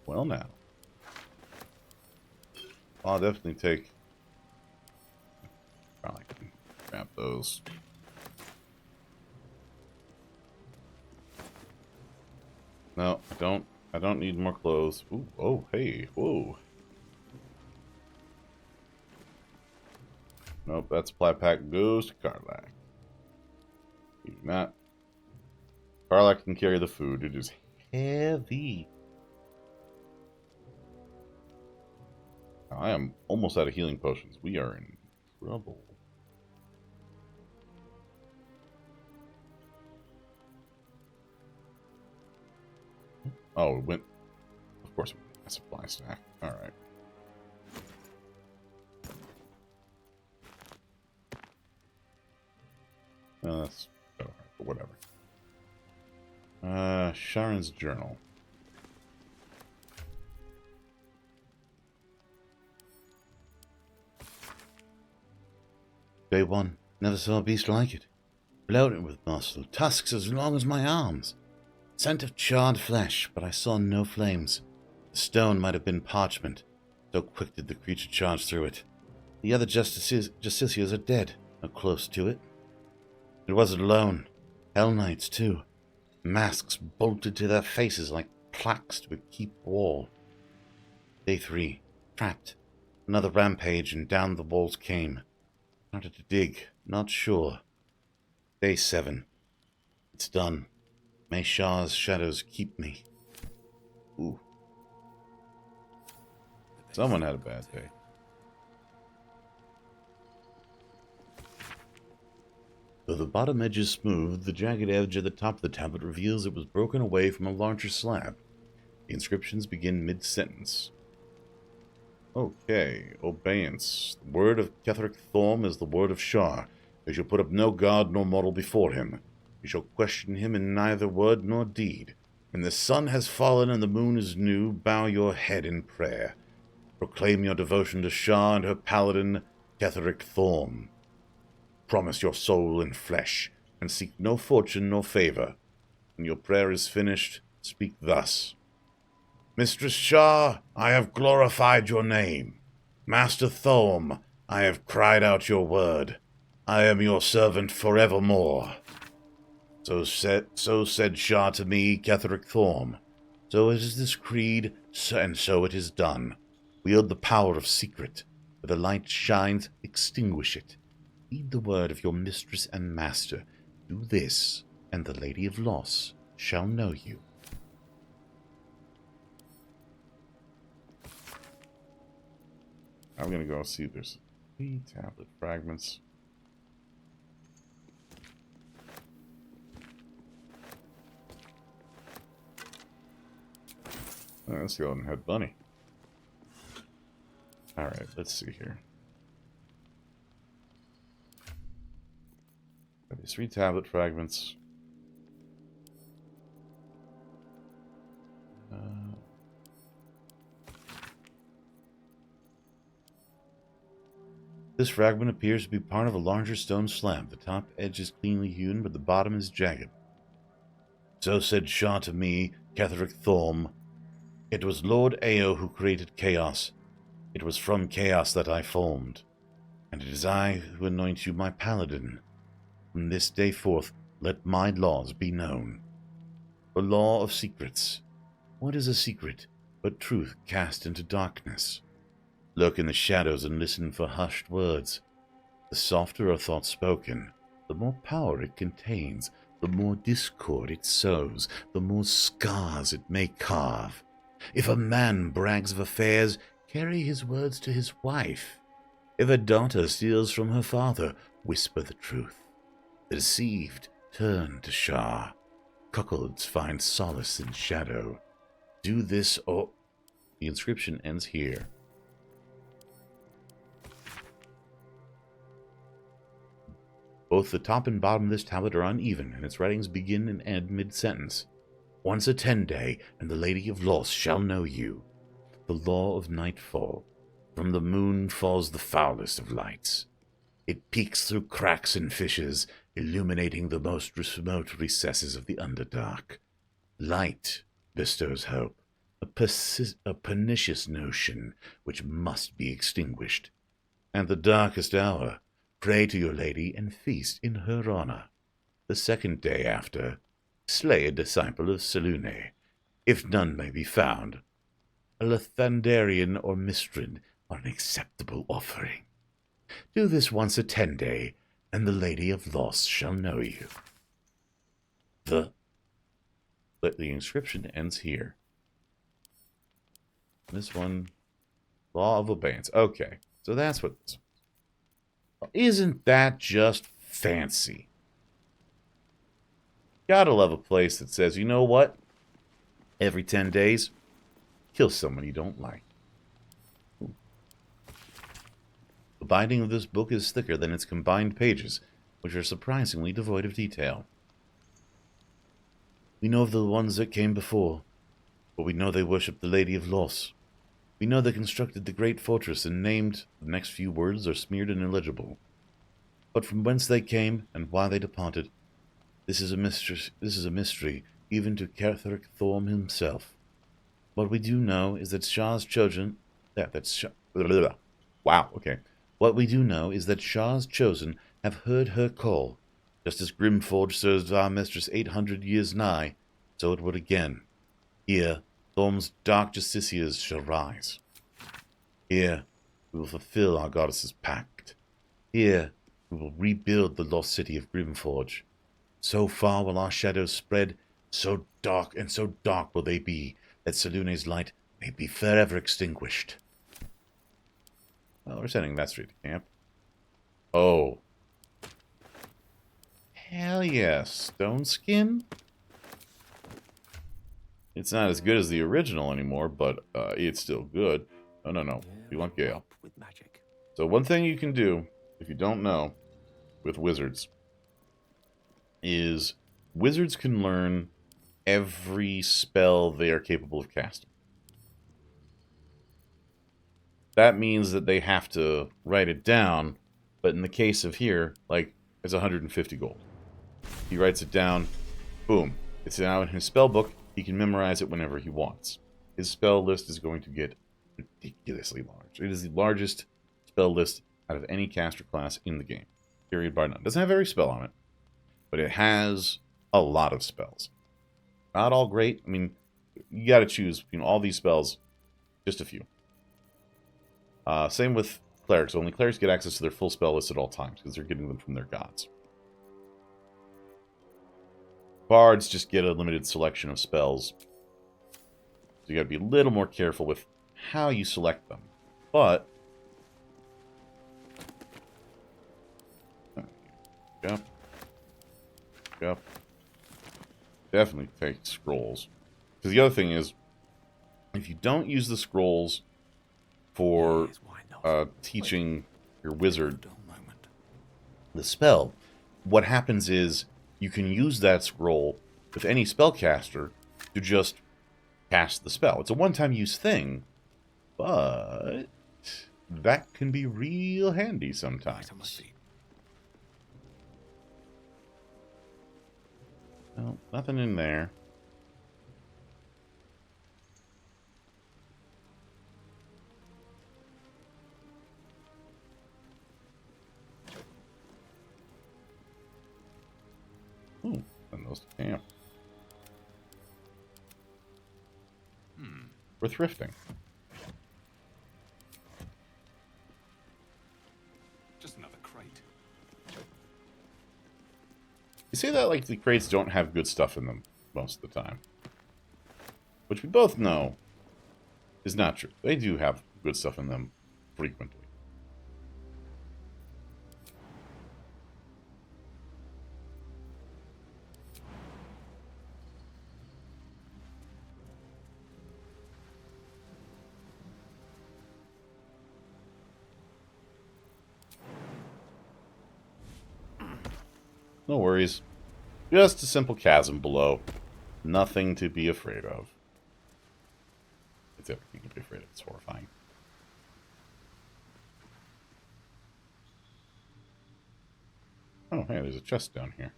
Well now. I'll definitely take... Probably can grab those. No, I don't need more clothes. Ooh, oh, hey, whoa. Nope, that supply pack goes to Karlak. You do not. Karlak can carry the food. It is heavy. I am almost out of healing potions. We are in trouble. Oh, it went... Of course, a supply stack. Alright. That's so hard, but whatever. Sharon's journal. Day 1. Never saw a beast like it. Bloated with muscle, tusks as long as my arms. Scent of charred flesh, but I saw no flames. The stone might have been parchment. So quick did the creature charge through it. The other justiciars are dead, or close to it. It wasn't alone. Hell Knights, too. Masks bolted to their faces like plaques to a keep wall. Day 3. Trapped. Another rampage, and down the walls came. Started to dig. Not sure. Day 7. It's done. May Shah's shadows keep me. Ooh. Someone had a bad day. Though the bottom edge is smooth, the jagged edge at the top of the tablet reveals it was broken away from a larger slab. The inscriptions begin mid-sentence. Okay, obeyance. The word of Ketheric Thorm is the word of Shah. You shall put up no god nor mortal before him. You shall question him in neither word nor deed. When the sun has fallen and the moon is new, bow your head in prayer. Proclaim your devotion to Shah and her paladin, Ketheric Thorm. Promise your soul and flesh, and seek no fortune nor favor. When your prayer is finished, speak thus. Mistress Shah, I have glorified your name. Master Thorm, I have cried out your word. I am your servant forevermore. So said Shah to me, Ketheric Thorm. So is this creed, and so it is done. Wield the power of secret. Where the light shines, extinguish it. Heed the word of your mistress and master. Do this, and the Lady of Loss shall know you. I'm gonna go see if there's 3 tablet fragments. Let's go and head bunny. Alright, let's see here. Got these 3 tablet fragments. This fragment appears to be part of a larger stone slab. The top edge is cleanly hewn, but the bottom is jagged. So said Shah to me, Ketheric Thorm. It was Lord Ao who created chaos. It was from chaos that I formed. and it is I who anoint you my paladin. From this day forth, let my laws be known. The law of secrets. What is a secret but truth cast into darkness? Lurk in the shadows and listen for hushed words. The softer a thought spoken, the more power it contains, the more discord it sows, the more scars it may carve. If a man brags of affairs, carry his words to his wife. If a daughter steals from her father, whisper the truth. The deceived turn to Shah. Cuckolds find solace in shadow. Do this or... The inscription ends here. Both the top and bottom of this tablet are uneven, and its writings begin and end mid-sentence. Once a 10-day, and the Lady of Loss shall know you. The law of nightfall. From the moon falls the foulest of lights. It peeks through cracks and fissures, illuminating the most remote recesses of the Underdark. Light bestows hope, a pernicious notion which must be extinguished. And the darkest hour, pray to your lady and feast in her honor. The 2nd day after, slay a disciple of Selûne, if none may be found. A Lathandarian or Mistrid are an acceptable offering. Do this once a 10-day, and the Lady of Loss shall know you. The inscription ends here. This one, Law of Abeyance. Okay, so that's what this one. Isn't that just fancy? Gotta love a place that says, you know what? Every 10 days, kill someone you don't like. Ooh. The binding of this book is thicker than its combined pages, which are surprisingly devoid of detail. We know of the ones that came before, but we know they worshipped the Lady of Loss. We know they constructed the great fortress and named the next few words are smeared and illegible. But from whence they came and why they departed, this is a mystery even to Catherick Thorm himself. What we do know is that Shah's chosen... Wow, okay. What we do know is that Shah's chosen have heard her call. Just as Grimforge served our mistress 800 years nigh, so it would again. Here, Thorm's dark justiciars shall rise. Here, we will fulfill our goddess's pact. Here, we will rebuild the lost city of Grimforge. So far will our shadows spread, so dark will they be, that Selûne's light may be forever extinguished. Well, we're sending that straight to camp. Oh. Hell yes, Stone Skin? It's not as good as the original anymore, but it's still good. No. We want Gale. So one thing you can do, if you don't know, with wizards, is wizards can learn every spell they are capable of casting. That means that they have to write it down, but in the case of here, like, it's 150 gold. He writes it down, boom. It's now in his spell book. He can memorize it whenever he wants. His spell list is going to get ridiculously large. It is the largest spell list out of any caster class in the game. Period, bar none. Doesn't have every spell on it, but it has a lot of spells. Not all great. I mean, you got to choose between all these spells, just a few. Same with clerics. Only clerics get access to their full spell list at all times because they're getting them from their gods. Bards just get a limited selection of spells. So you got to be a little more careful with how you select them. But Yep. Definitely take scrolls. Because the other thing is, if you don't use the scrolls for teaching your wizard the spell, what happens is you can use that scroll with any spellcaster to just cast the spell. It's a one-time use thing, but that can be real handy sometimes. Well, nothing in there. Close to camp. Hmm. We're thrifting. Just another crate. You say that like the crates don't have good stuff in them most of the time. Which we both know is not true. They do have good stuff in them frequently. No worries. Just a simple chasm below. Nothing to be afraid of. It's everything to be afraid of. It's horrifying. Oh, hey, there's a chest down here.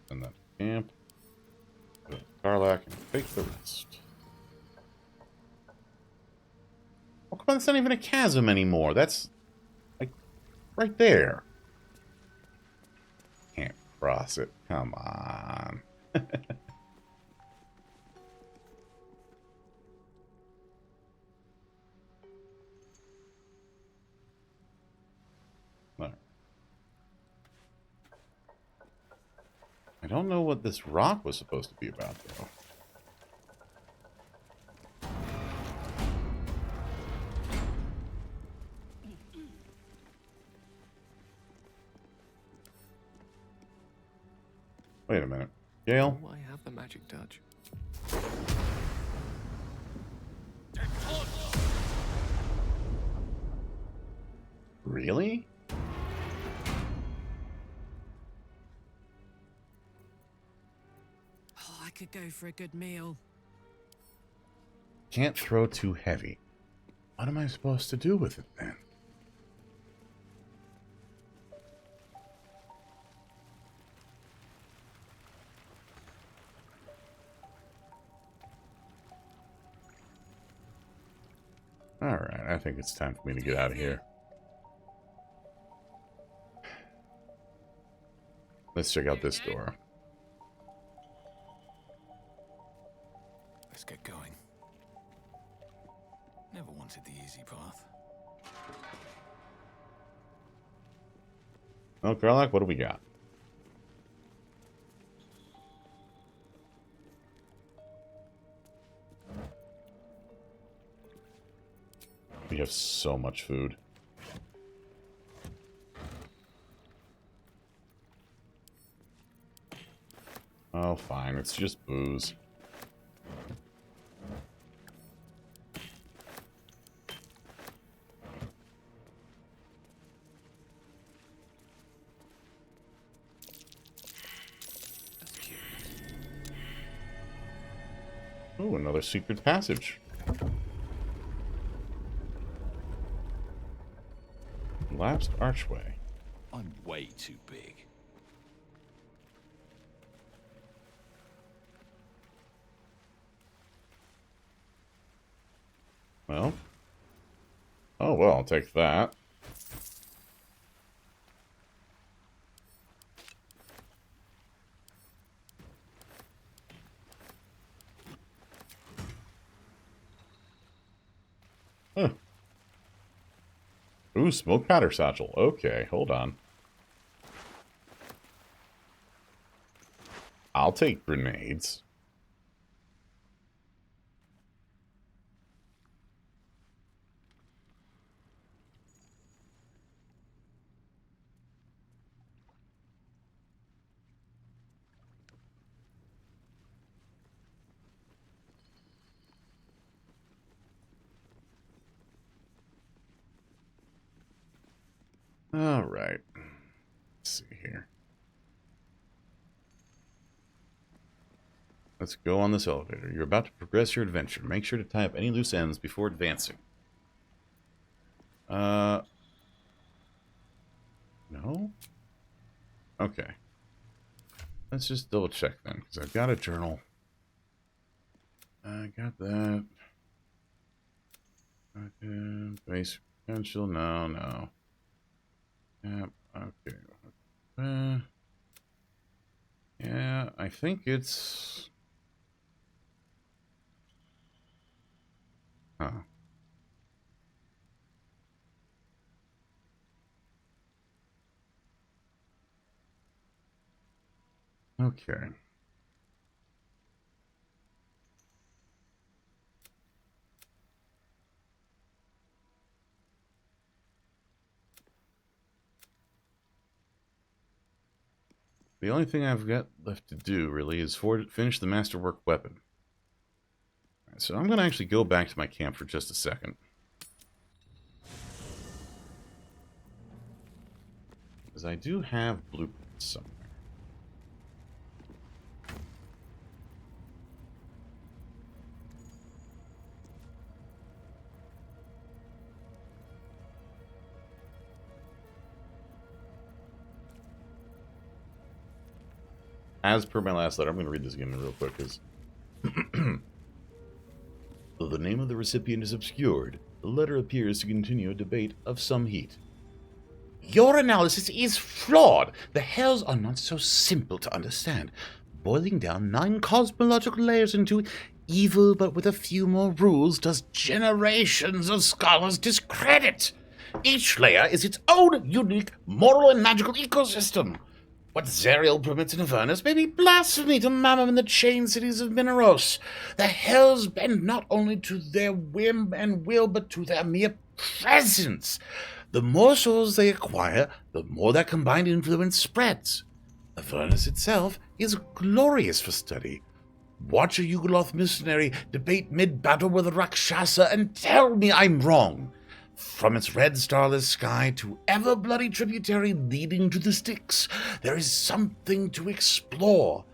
Send that to camp. Go to Karlak and take the rest. Oh, come on, that's not even a chasm anymore. That's, like, right there. Can't cross it. Come on. Right. I don't know what this rock was supposed to be about, though. Wait a minute. Gale? Oh, I have the magic touch. Really? Oh, I could go for a good meal. Can't throw too heavy. What am I supposed to do with it then? Alright, I think it's time for me to get out of here. Let's check out this door. Let's get going. Never wanted the easy path. Oh, Karlak, what do we got? We have so much food. Oh, fine. It's just booze. Oh, another secret passage. Collapsed archway. I'm way too big. Well. Oh, well, I'll take that. Huh. Ooh, smoke powder satchel. Okay, hold on. I'll take grenades. All right. Let's see here. Let's go on this elevator. You're about to progress your adventure. Make sure to tie up any loose ends before advancing. No? Okay. let's just double check then, because I've got a journal. I got that. Okay, base potential. No. Yep. Okay. Yeah, I think it's. Huh. Okay. The only thing I've got left to do, really, is finish the masterwork weapon. Right, so I'm going to actually go back to my camp for just a second. Because I do have blueprints somewhere. As per my last letter, I'm going to read this again real quick, because though the name of the recipient is obscured, the letter appears to continue a debate of some heat. Your analysis is flawed. The hells are not so simple to understand. Boiling down 9 cosmological layers into evil but with a few more rules does generations of scholars discredit. Each layer is its own unique moral and magical ecosystem. What Zariel permits in Avernus may be blasphemy to Mammon in the chained cities of Mineros. The hells bend not only to their whim and will, but to their mere presence. The more souls they acquire, the more their combined influence spreads. Avernus itself is glorious for study. Watch a Yugoloth missionary debate mid-battle with a Rakshasa and tell me I'm wrong. From its red starless sky to ever-bloody tributary leading to the Styx, there is something to explore.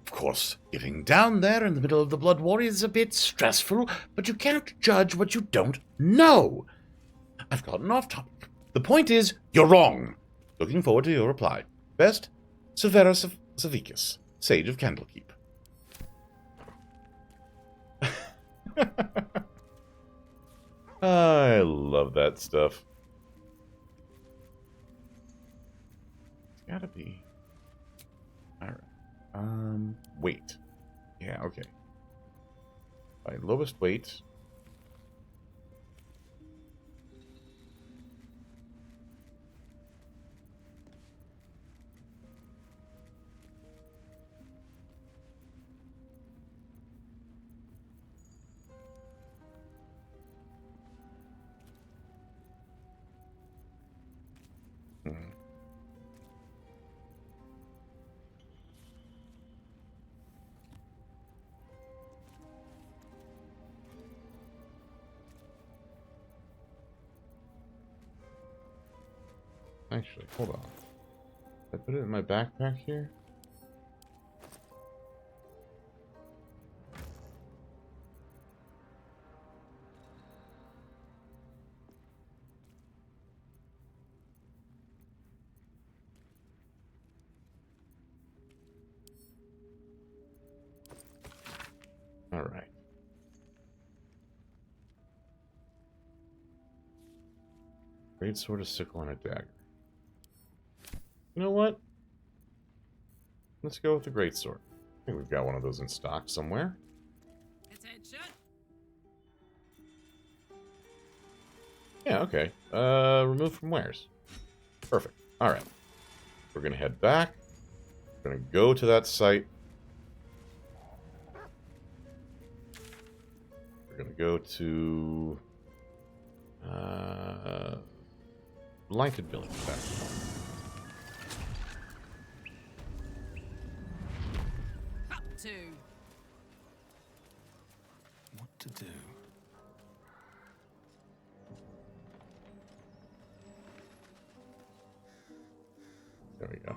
Of course, getting down there in the middle of the Blood Warrior is a bit stressful, but you can't judge what you don't know. I've gotten off topic. The point is, you're wrong. Looking forward to your reply. Best, Severus Savicus, Sage of Candlekeep. I love that stuff. It's gotta be. Alright. Weight. Yeah, okay. By lowest weight. Actually, hold on. Did I put it in my backpack here? Alright. Great sword, a sickle, and a dagger. You know what? Let's go with the greatsword. I think we've got one of those in stock somewhere. Attention. Yeah, okay. Remove from wares. Perfect. Alright. We're gonna head back. We're gonna go to that site. We're gonna go to Blanket Village back. What to do? There we go.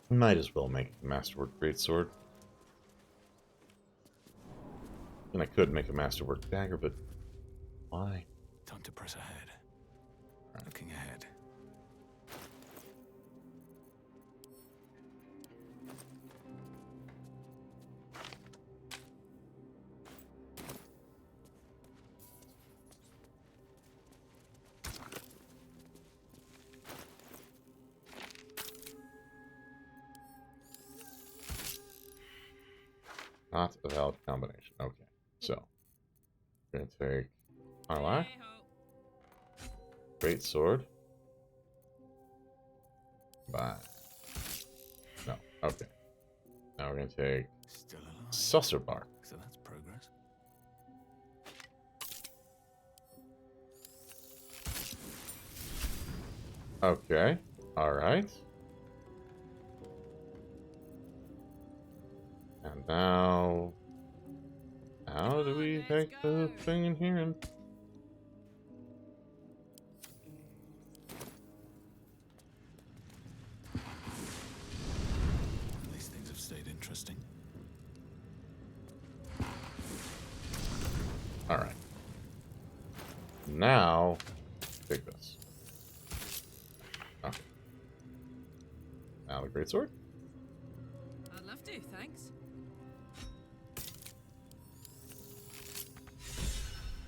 Might as well make a Masterwork Greatsword. And I could make a Masterwork Dagger, but why? Time to press ahead. Looking ahead. Not a valid combination. Okay, so we're gonna take Arlak. Great sword. Bye. No. Okay. Now we're gonna take Susser Bark. So that's progress. Okay. All right. And now, how do we take the thing in here and? These things have stayed interesting. All right. Now, take this. Okay. Now the greatsword. I'd love to, thanks.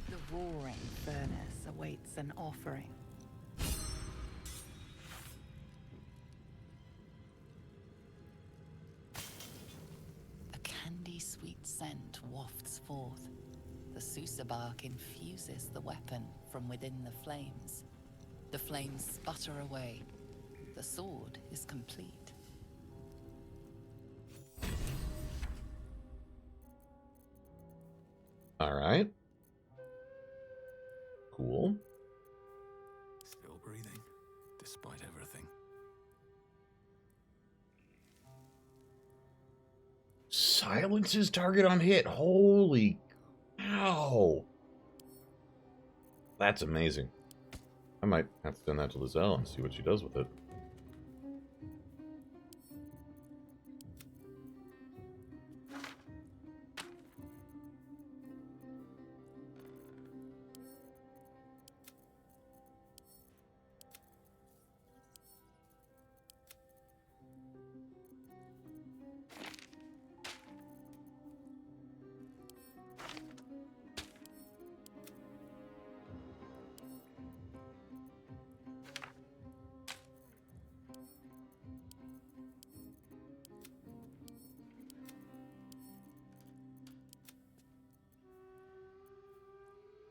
The roaring furnace awaits an offering. A candy-sweet scent wafts forth. The Sousa bark infuses the weapon from within the flames. The flames sputter away. The sword is complete. All right. Cool. Still breathing, despite everything. Silences target on hit. Holy cow. That's amazing. I might have to send that to Lizelle and see what she does with it.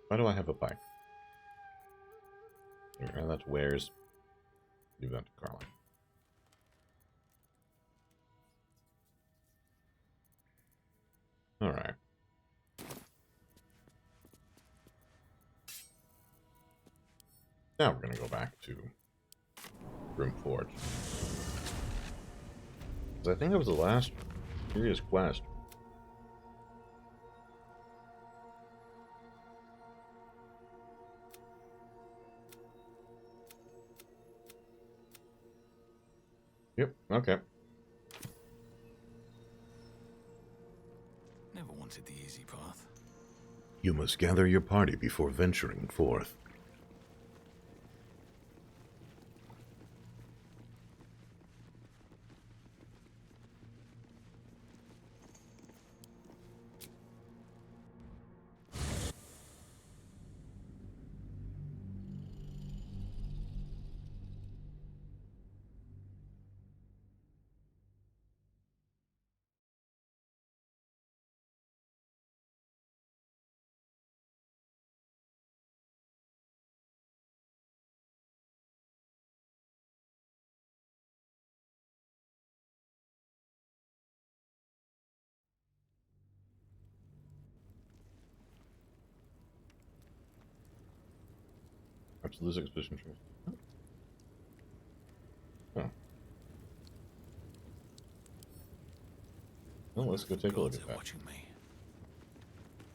Why do I have a bike? And that's Wares. Leave that to Carlin. Alright. Now we're going to go back to Grim Forge. Because I think that was the last serious quest. Yep, okay. Never wanted the easy path. You must gather your party before venturing forth. Perhaps lose expedition tree. Oh. Well, let's go take a look at that.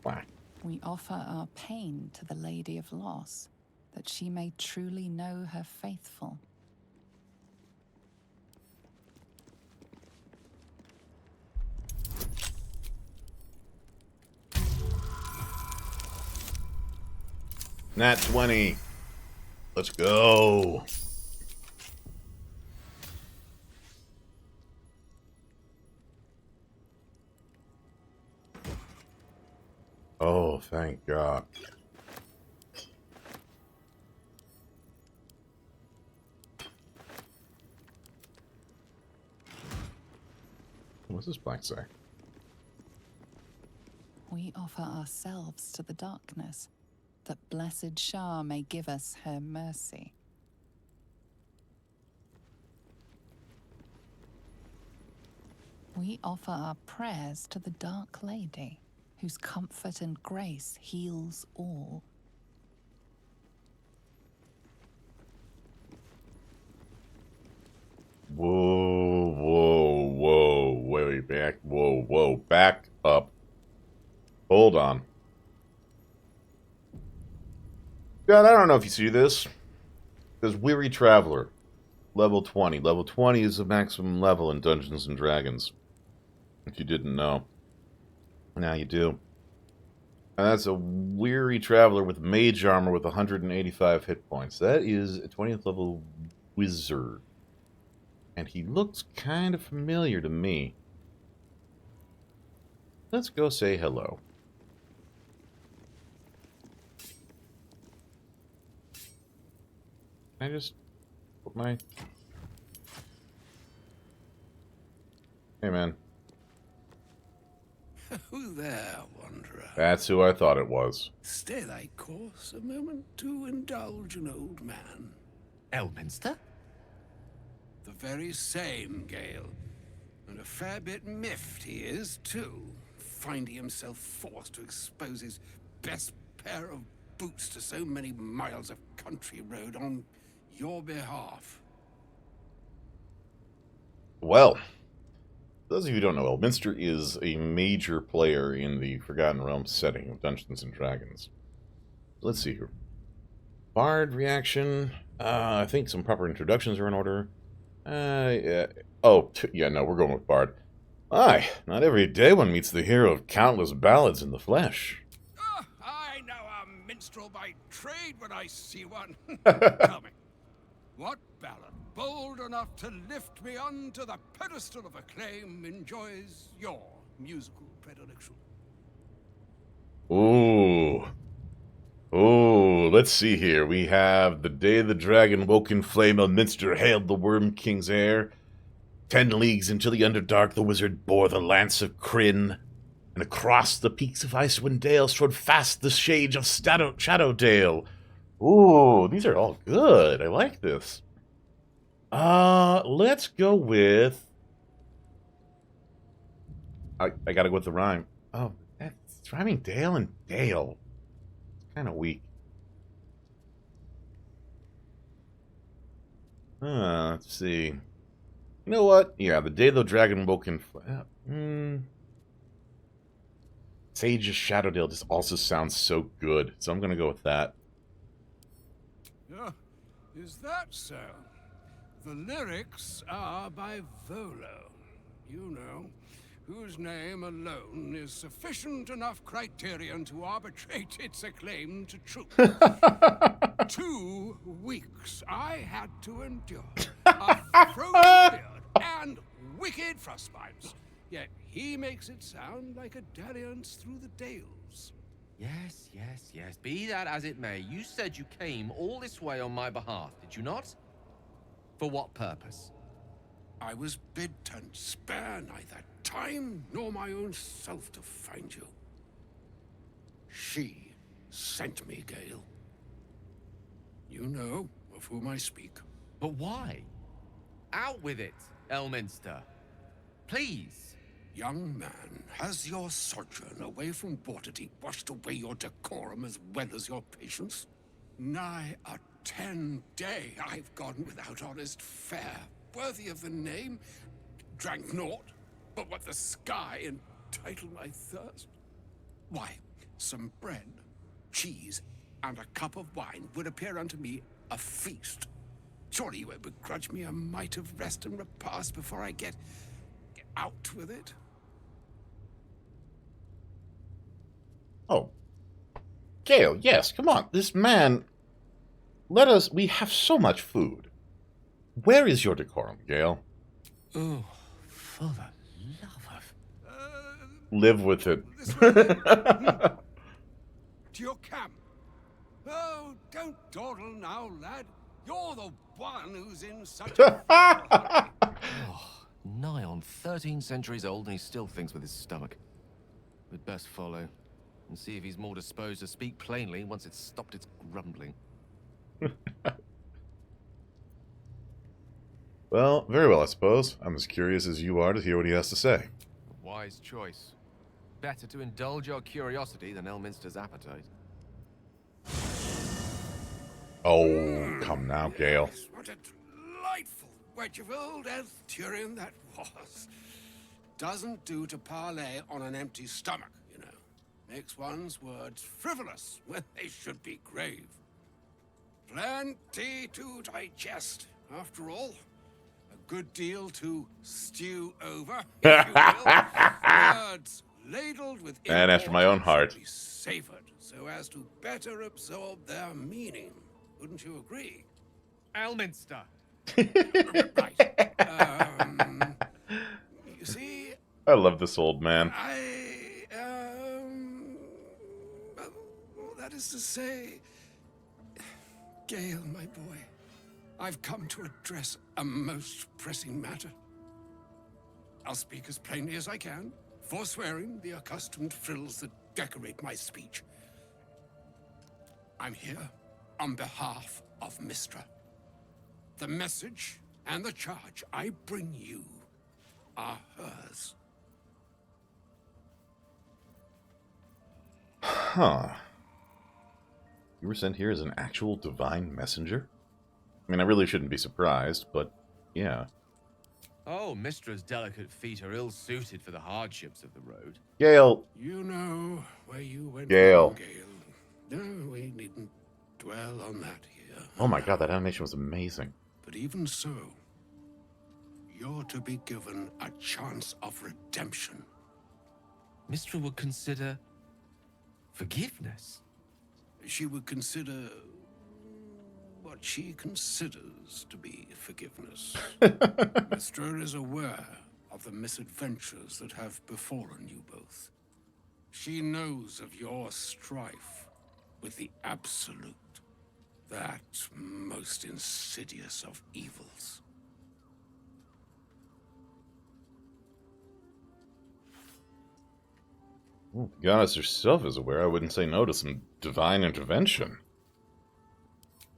Why? We offer our pain to the Lady of Loss, that she may truly know her faithful. Nat 20. Let's go. Oh, thank God. What's this black say? We offer ourselves to the darkness, that blessed Shah may give us her mercy. We offer our prayers to the Dark Lady, whose comfort and grace heals all. Whoa, whoa, whoa, wait, back, whoa, back up. Hold on. God, I don't know if you see this. There's Weary Traveler, level 20. Level 20 is the maximum level in Dungeons & Dragons. If you didn't know. Now you do. And that's a Weary Traveler with Mage Armor with 185 hit points. That is a 20th level Wizard. And he looks kind of familiar to me. Let's go say hello. Can I just put my... Hey, man. Who there, wanderer? That's who I thought it was. Stay thy course a moment to indulge an old man. Elminster? The very same, Gale. And a fair bit miffed he is, too, finding himself forced to expose his best pair of boots to so many miles of country road on your behalf. Well, those of you who don't know, Elminster is a major player in the Forgotten Realms setting of Dungeons & Dragons. Let's see here. Bard reaction. I think some proper introductions are in order. Yeah. Oh, yeah, no, we're going with Bard. Aye, not every day one meets the hero of countless ballads in the flesh. I know a minstrel by trade when I see one. Tell me, what ballad, bold enough to lift me onto the pedestal of acclaim, enjoys your musical predilection? Ooh. Oh, let's see here. We have the day the dragon woke in flame, Elminster hailed the Worm King's heir. 10 leagues into the Underdark, the wizard bore the lance of Kryn, and across the peaks of Icewind Dale strode fast the shades of Shadowdale. Ooh, these are all good. I like this. Let's go with... I gotta go with the rhyme. Oh, it's rhyming Dale and Dale. Kind of weak. Let's see. You know what? Yeah, the day the dragon woke in... Sage of Shadowdale just also sounds so good, so I'm gonna go with that. Is that so? The lyrics are by Volo. You know, whose name alone is sufficient enough criterion to arbitrate its acclaim to truth. 2 weeks I had to endure a frozen beard and wicked frostbites. Yet he makes it sound like a dalliance through the dales. Yes. Be that as it may, you said you came all this way on my behalf, did you not? For what purpose? I was bid to spare neither time nor my own self to find you. She sent me, Gale. You know of whom I speak. But why? Out with it, Elminster. Please. Young man, has your sojourn away from Waterdeep washed away your decorum as well as your patience? Nigh a 10-day I've gone without honest fare, worthy of the name. Drank naught, but what the sky entitled my thirst. Why, some bread, cheese, and a cup of wine would appear unto me a feast. Surely you would begrudge me a mite of rest and repast before I get out with it? Oh. Gale, yes, come on. This man... We have so much food. Where is your decorum, Gale? Oh, for the love of... Live with it. To your camp. Oh, don't dawdle now, lad. You're the one who's in such a... Nigh on 13 centuries old and he still thinks with his stomach. We'd best follow. and see if he's more disposed to speak plainly once it's stopped its grumbling. Well, very well, I suppose. I'm as curious as you are to hear what he has to say. A wise choice. Better to indulge your curiosity than Elminster's appetite. Oh, come now, Gale. Yes, what a delightful wedge of old Elthurian that was. Doesn't do to parley on an empty stomach, you know. Makes one's words frivolous when they should be grave. Plenty to digest, after all. A good deal to stew over, if you will. Words ladled with And after my own heart. should be savored so as to better absorb their meaning. Wouldn't you agree? Elminster! Right. You see, I love this old man. that is to say, Gale, my boy, I've come to address a most pressing matter. I'll speak as plainly as I can, forswearing the accustomed frills that decorate my speech. I'm here on behalf of Mystra. The message and the charge I bring you are hers. Huh. You were sent here as an actual divine messenger? I mean, I really shouldn't be surprised, but yeah. Oh, Mistra's delicate feet are ill-suited for the hardships of the road. Gale! You know where you went Gale. wrong, Gale. No, we needn't dwell on that here. Oh my god, that animation was amazing. But even so, you're to be given a chance of redemption. Mistra would consider forgiveness. She would consider what she considers to be forgiveness. Mystra is aware of the misadventures that have befallen you both. She knows of your strife with the Absolute, that most insidious of evils. Well, if the goddess herself is aware, I wouldn't say no to some divine intervention.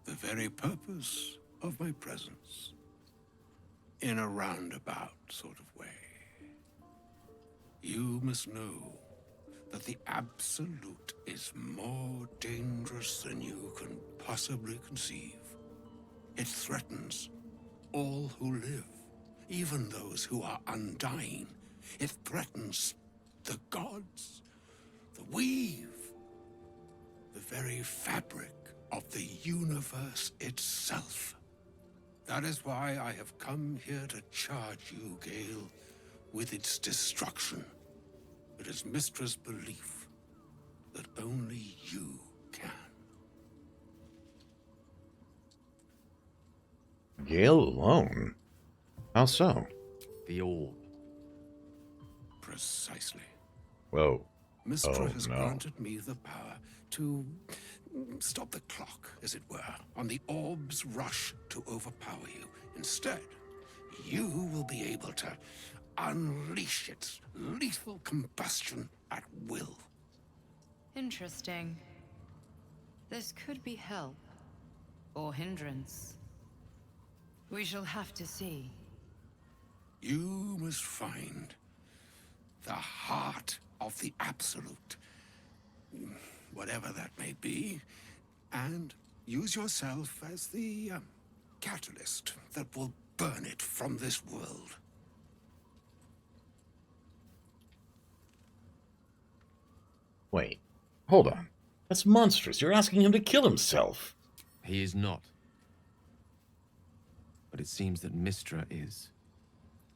The very purpose of my presence. In a roundabout sort of way. You must know that the Absolute is more dangerous than you can possibly conceive. It threatens all who live, even those who are undying. It threatens the gods, the weave, the very fabric of the universe itself. That is why I have come here to charge you, Gale, with its destruction. It is Mistra's belief that only you can. Gale alone? How so? The orb. Precisely. Whoa. Mystra has no. granted me the power to stop the clock, as it were, on the orb's rush to overpower you. Instead, you will be able to unleash its lethal combustion at will. Interesting. This could be help. Or hindrance. We shall have to see. You must find the heart of the Absolute, whatever that may be, and use yourself as the catalyst that will burn it from this world. Wait, hold on. That's monstrous. You're asking him to kill himself. He is not. But it seems that Mystra is.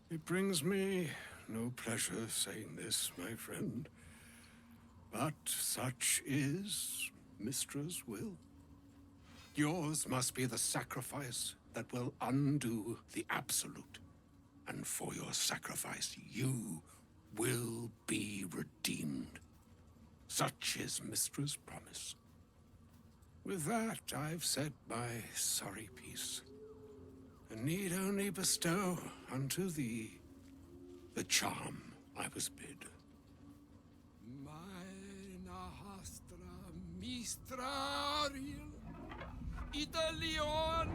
It brings me no pleasure saying this, my friend. But such is Mistra's will. Yours must be the sacrifice that will undo the Absolute. And for your sacrifice, you will be redeemed. Such is Mistra's promise. With that, I've said my sorry piece, and need only bestow unto thee the charm I was bid. Mistraril, Idalion,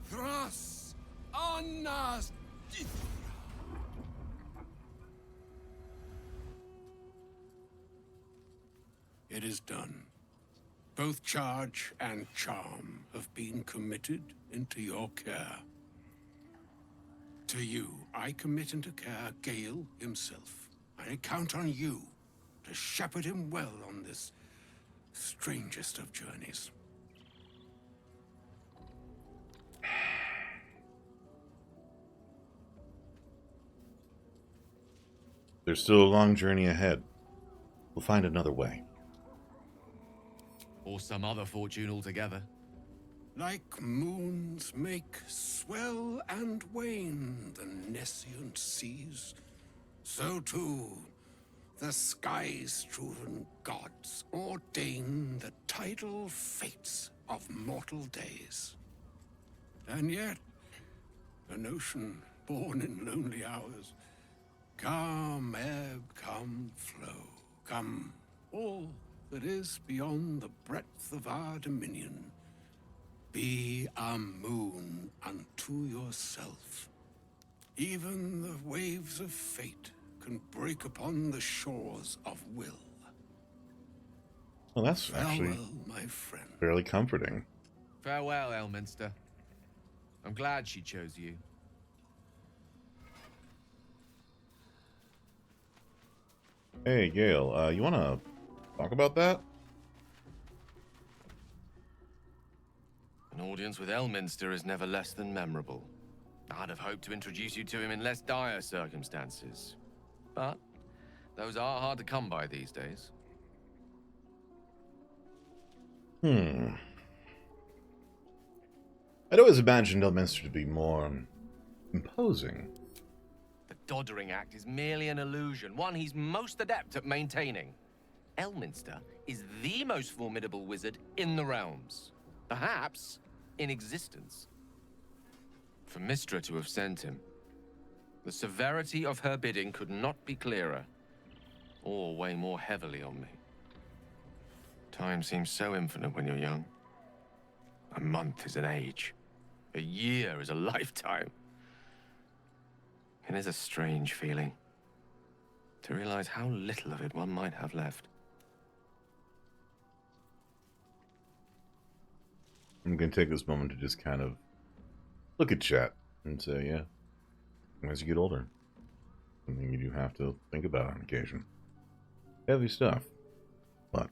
Thras, Annas, It is done. Both charge and charm have been committed into your care. To you, I commit into care Gale himself. I count on you to shepherd him well on this strangest of journeys. There's still a long journey ahead. We'll find another way. Or some other fortune altogether. Like moons make swell and wane the nescient seas, so too the sky-strewn gods ordain the tidal fates of mortal days. And yet, an ocean born in lonely hours, come ebb, come flow, come all that is beyond the breadth of our dominion. Be a moon unto yourself. Even the waves of fate can break upon the shores of will. Well, that's actually Farewell, my friend. fairly comforting. Farewell, Elminster. I'm glad she chose you. Hey, Gale, you wanna talk about that? An audience with Elminster is never less than memorable. I'd have hoped to introduce you to him in less dire circumstances. But those are hard to come by these days. I'd always imagined Elminster to be more imposing. The Doddering Act is merely an illusion, one he's most adept at maintaining. Elminster is the most formidable wizard in the realms. Perhaps in existence. For Mystra to have sent him, the severity of her bidding could not be clearer, or weigh more heavily on me. Time seems so infinite when you're young. A month is an age. A year is a lifetime. It is a strange feeling to realize how little of it one might have left. I'm going to take this moment to just kind of look at chat and say, yeah, as you get older, something you do have to think about on occasion. Heavy stuff. But,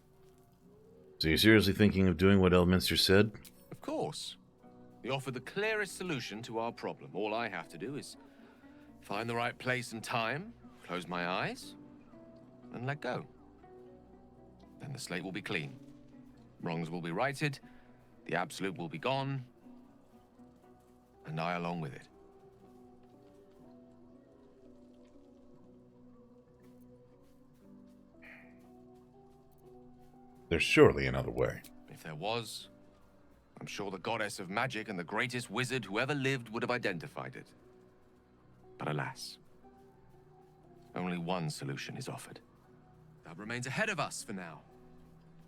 so you're seriously thinking of doing what Elminster said? Of course. They offer the clearest solution to our problem. All I have to do is find the right place and time, close my eyes, and let go. Then the slate will be clean. Wrongs will be righted, the absolute will be gone, and I along with it. There's surely another way. If there was, I'm sure the goddess of magic and the greatest wizard who ever lived would have identified it. But alas, only one solution is offered. That remains ahead of us for now.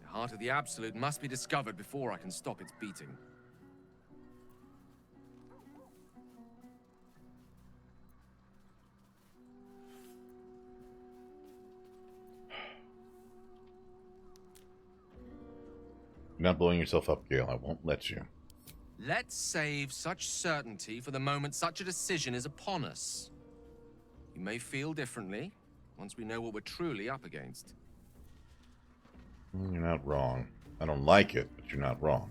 The heart of the Absolute must be discovered before I can stop its beating. You're not blowing yourself up, Gale. I won't let you. Let's save such certainty for the moment such a decision is upon us. You may feel differently once we know what we're truly up against. You're not wrong. I don't like it, but you're not wrong.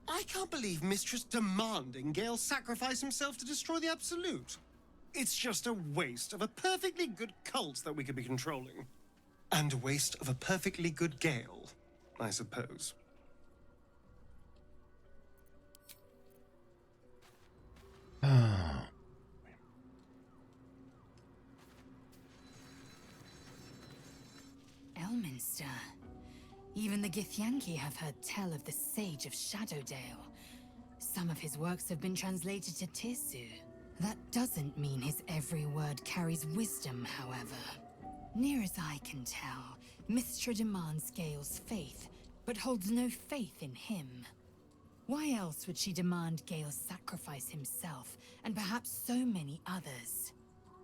I can't believe Mistress demanding Gale sacrifice himself to destroy the Absolute. It's just a waste of a perfectly good cult that we could be controlling. And a waste of a perfectly good Gale, I suppose. Elminster. Even the Githyanki have heard tell of the Sage of Shadowdale. Some of his works have been translated to Tirsu. That doesn't mean his every word carries wisdom, however. Near as I can tell, Mystra demands Gale's faith, but holds no faith in him. Why else would she demand Gale sacrifice himself, and perhaps so many others?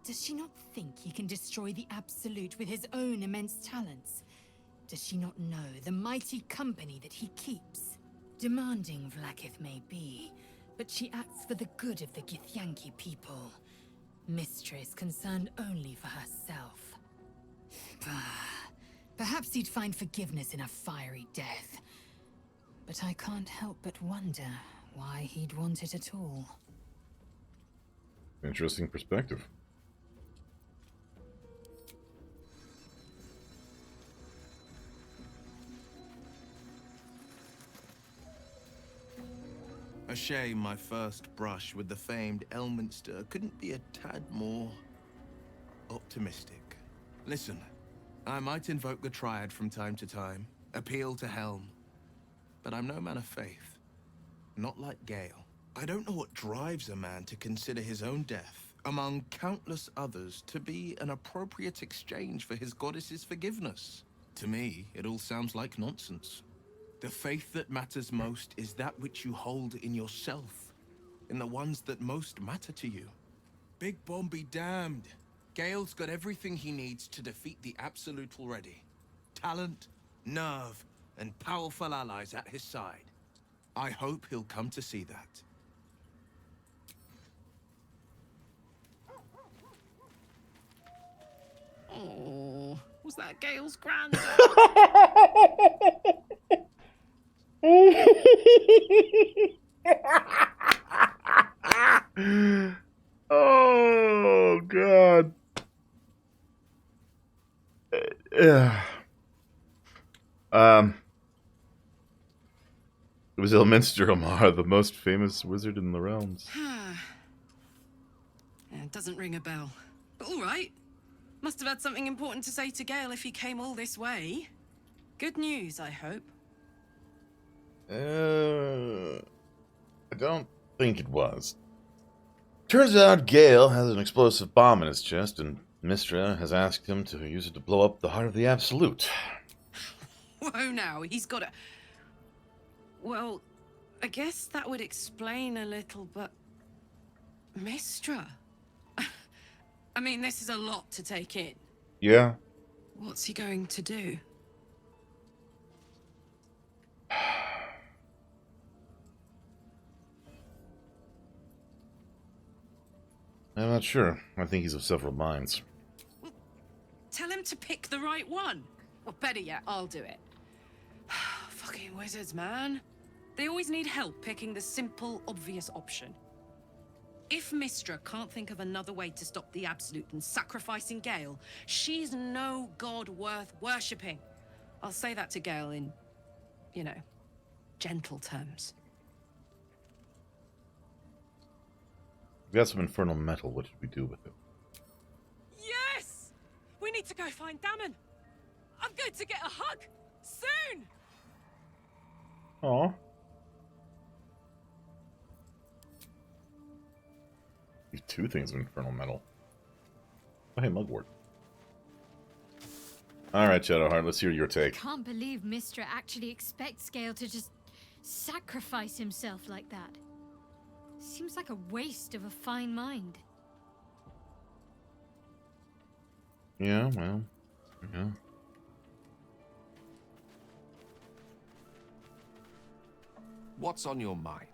Does she not think he can destroy the Absolute with his own immense talents? Does she not know the mighty company that he keeps? Demanding Vlaakith may be, but she acts for the good of the Githyanki people. Mystra is concerned only for herself. Perhaps he'd find forgiveness in a fiery death. But I can't help but wonder why he'd want it at all. Interesting perspective. A shame my first brush with the famed Elminster couldn't be a tad more optimistic. Listen, I might invoke the Triad from time to time, appeal to Helm, but I'm no man of faith. Not like Gale. I don't know what drives a man to consider his own death, among countless others, to be an appropriate exchange for his goddess's forgiveness. To me, it all sounds like nonsense. The faith that matters most is that which you hold in yourself, in the ones that most matter to you. Big Bomb be damned. Gale's got everything he needs to defeat the Absolute already. Talent, nerve, and powerful allies at his side. I hope he'll come to see that. Oh, was that Gale's granddad? Oh God. It was Elminster Omar, the most famous wizard in the realms. Yeah, it doesn't ring a bell. But all right. Must have had something important to say to Gale if he came all this way. Good news, I hope. I don't think it was. Turns out Gale has an explosive bomb in his chest, and Mystra has asked him to use it to blow up the heart of the Absolute. Whoa now, he's got a... Well, I guess that would explain a little, but... Mystra? I mean, this is a lot to take in. Yeah. What's he going to do? I'm not sure. I think he's of several minds. Well, tell him to pick the right one. Or better yet, I'll do it. Fucking wizards, man. They always need help picking the simple, obvious option. If Mystra can't think of another way to stop the Absolute than sacrificing Gale, she's no god worth worshipping. I'll say that to Gale in, you know, gentle terms. We got some infernal metal. What should we do with it? Yes! We need to go find Damon. I'm going to get a hug soon. Aw. These two things of infernal metal. Oh, hey, Mugwort. Alright, Shadowheart, let's hear your take. Can't believe Mystra actually expects Gale to just sacrifice himself like that. Seems like a waste of a fine mind. Yeah, well, yeah. What's on your mind?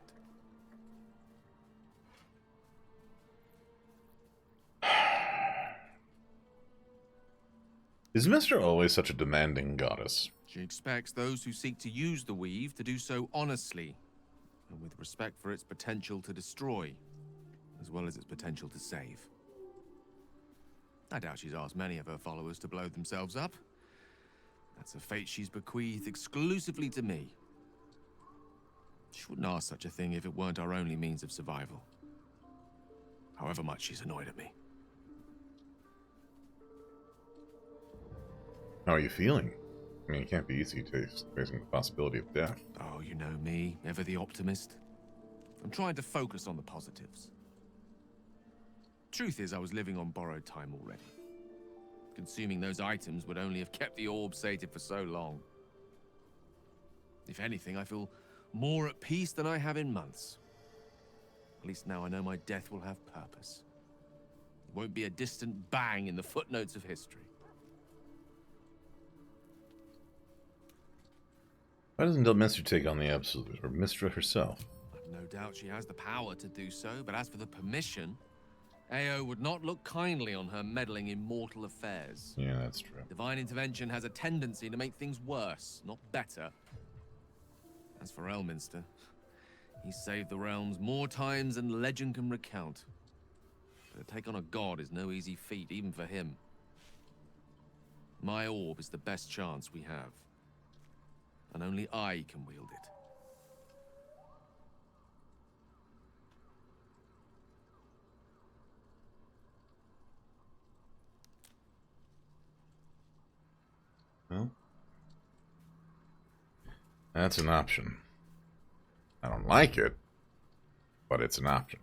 Is Mystra always such a demanding goddess? She expects those who seek to use the weave to do so honestly, and with respect for its potential to destroy, as well as its potential to save. I doubt she's asked many of her followers to blow themselves up. That's a fate she's bequeathed exclusively to me. She wouldn't ask such a thing if it weren't our only means of survival. However much she's annoyed at me. How are you feeling? I mean, it can't be easy facing the possibility of death. Oh, you know me, ever the optimist. I'm trying to focus on the positives. Truth is, I was living on borrowed time already. Consuming those items would only have kept the orb sated for so long. If anything, I feel more at peace than I have in months. At least now I know my death will have purpose. It won't be a distant bang in the footnotes of history. Why doesn't Delminster take on the Absolute, or Mystra herself? I've no doubt she has the power to do so, but as for the permission, Ao would not look kindly on her meddling in mortal affairs. Yeah, that's true. Divine intervention has a tendency to make things worse, not better. As for Elminster, he saved the realms more times than legend can recount. But to take on a god is no easy feat, even for him. My orb is the best chance we have. And only I can wield it. Well, that's an option. I don't like it, but it's an option.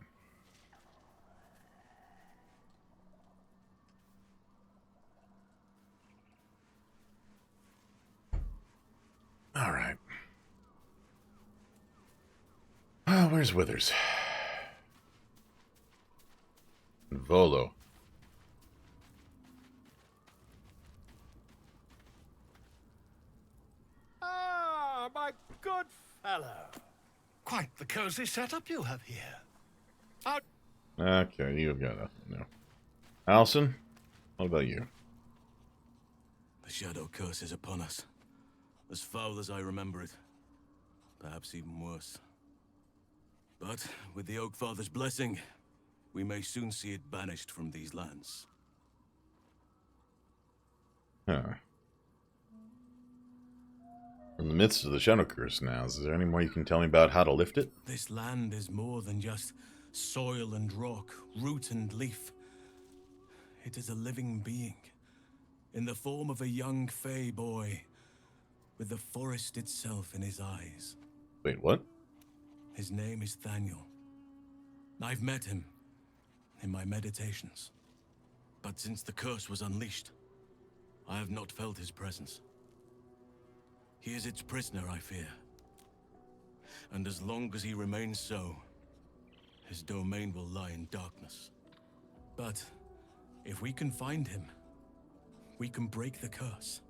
All right. Where's Withers? Volo. Ah, my good fellow. Quite the cozy setup you have here. Okay, you've got nothing new. Allison, what about you? The Shadow Curse is upon us. As foul as I remember it. Perhaps even worse. But with the Oak Father's blessing, we may soon see it banished from these lands. Huh. In the midst of the Shadow Curse now, is there any more you can tell me about how to lift it? This land is more than just soil and rock, root and leaf. It is a living being, in the form of a young Fey boy, with the forest itself in his eyes. Wait, what? His name is Thaniel. I've met him in my meditations. But since the curse was unleashed, I have not felt his presence. He is its prisoner, I fear. And as long as he remains so, his domain will lie in darkness. But if we can find him, we can break the curse.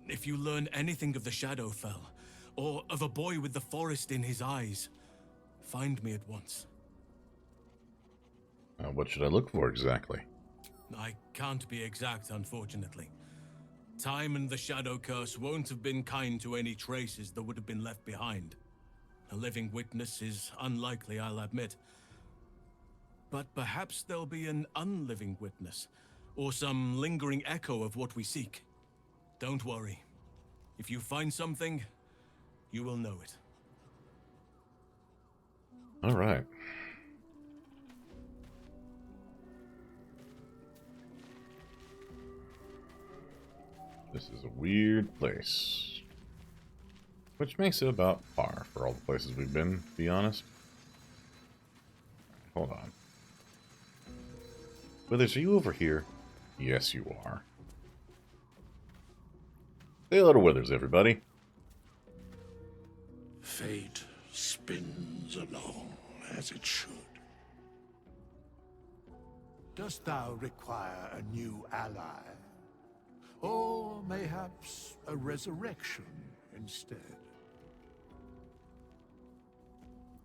If you learn anything of the Shadowfell, or of a boy with the forest in his eyes, find me at once. What should I look for exactly? I can't be exact, unfortunately. Time and the Shadow Curse won't have been kind to any traces that would have been left behind. A living witness is unlikely, I'll admit. But perhaps there'll be an unliving witness, or some lingering echo of what we seek. Don't worry. If you find something, you will know it. All right. This is a weird place. Which makes it about par for all the places we've been, to be honest. Hold on. Withers, are you over here? Yes, you are. Say hello to Withers, everybody. Fate spins along as it should. Dost thou require a new ally? Or mayhaps a resurrection instead?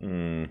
Hmm.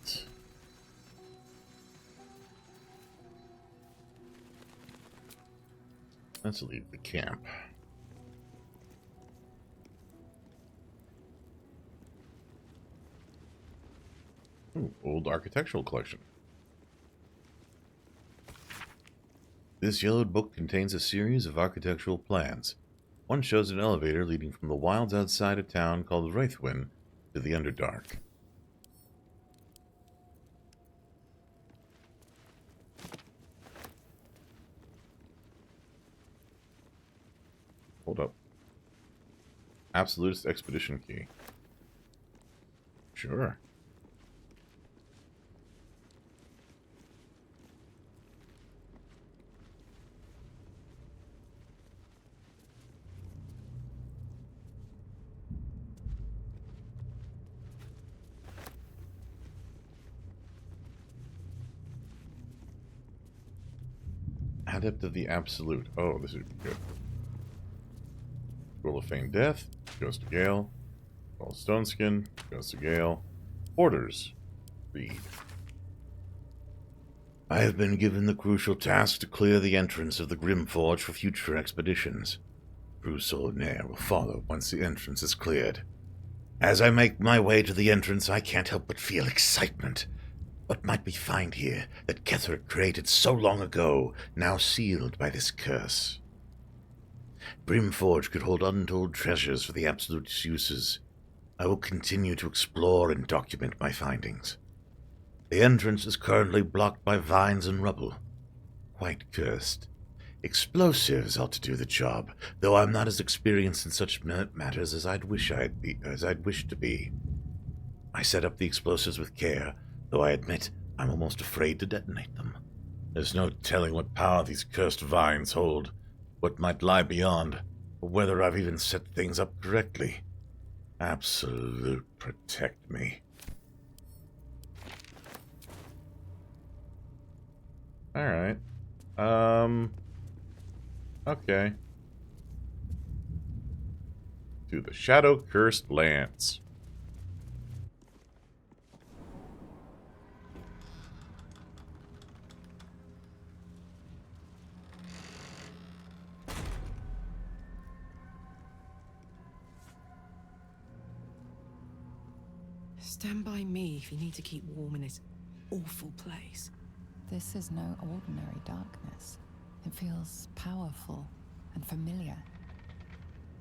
Right. Let's leave the camp. Ooh, old architectural collection. This yellowed book contains a series of architectural plans. One shows an elevator leading from the wilds outside a town called Wraithwin to the Underdark. Hold up. Absolutist Expedition Key. Sure. Adept of the Absolute. Oh, this is good. Scroll of Feigned Death goes to Gale. Scroll of Stoneskin goes to Gale. Orders. Read. I have been given the crucial task to clear the entrance of the Grimforge for future expeditions. Crusoe and Nair will follow once the entrance is cleared. As I make my way to the entrance, I can't help but feel excitement. What might we find here that Ketheric created so long ago, now sealed by this curse? Grimforge could hold untold treasures for the Absolute's uses. I will continue to explore and document my findings. The entrance is currently blocked by vines and rubble. Quite cursed. Explosives ought to do the job, though I'm not as experienced in such matters as I'd wish to be. I set up the explosives with care, though I admit I'm almost afraid to detonate them. There's no telling what power these cursed vines hold, what might lie beyond, or whether I've even set things up correctly. Absolute, protect me. Alright. Okay. To the Shadow-Cursed Lands. Stand by me if you need to keep warm in this awful place. This is no ordinary darkness. It feels powerful and familiar.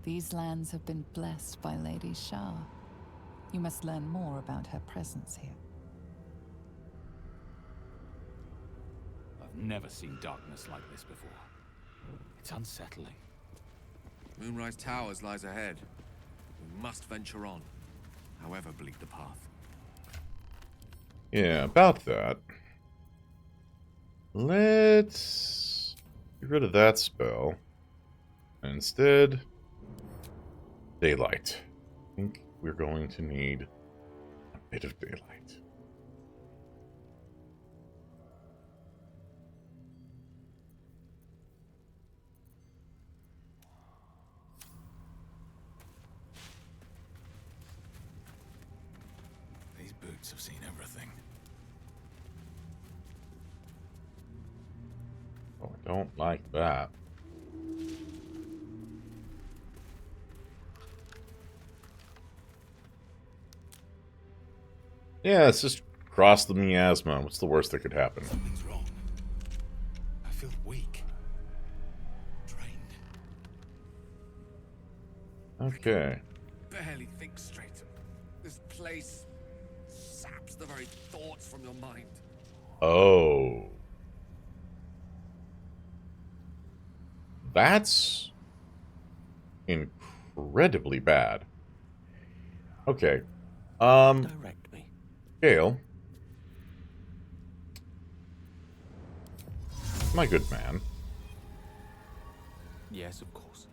These lands have been blessed by Lady Shah. You must learn more about her presence here. I've never seen darkness like this before. It's unsettling. Moonrise Towers lies ahead. We must venture on, however bleak the path. Yeah, about that. Let's get rid of that spell. And instead, daylight. I think we're going to need a bit of daylight. These boots have seen everything. Oh, I don't like that. Yeah, it's just cross the miasma. What's the worst that could happen? Something's wrong. I feel weak. Drained. Okay. Barely think straight. This place saps the very thoughts from your mind. Oh. That's incredibly bad. Okay. Direct me. Gale. My good man. Yes, of course.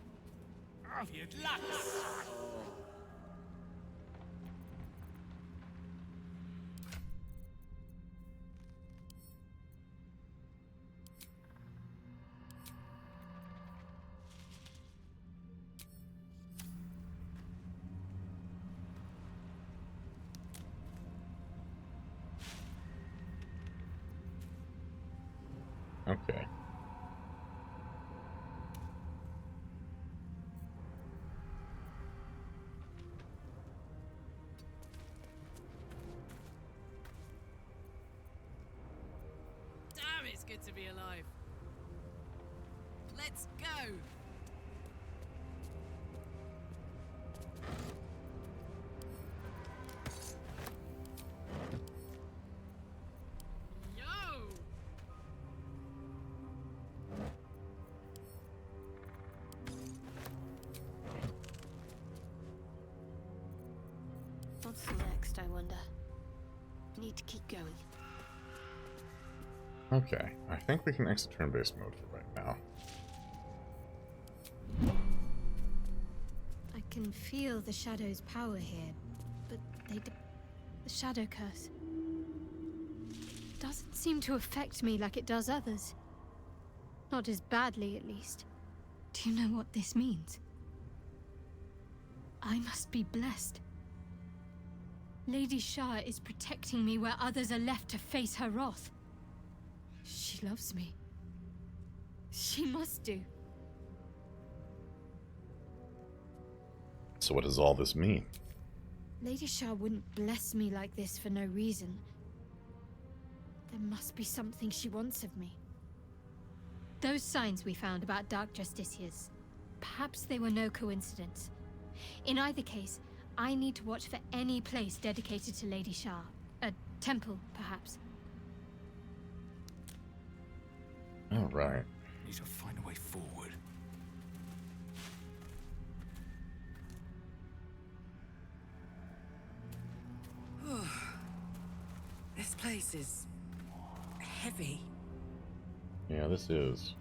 Okay. Damn, it's good to be alive. Let's go. Yo! What's next, I wonder? Need to keep going. Okay, I think we can exit turn-based mode for right now. I can feel the Shadow's power here, but the Shadow Curse doesn't seem to affect me like it does others. Not as badly, at least. Do you know what this means? I must be blessed. Lady Shah is protecting me where others are left to face her wrath. She loves me. She must do. So what does all this mean? Lady Shah wouldn't bless me like this for no reason. There must be something she wants of me. Those signs we found about Dark Justiciars, perhaps they were no coincidence. In either case, I need to watch for any place dedicated to Lady Shah. A temple, perhaps. All right. Need to find a way forward. This place is heavy. Yeah, this is.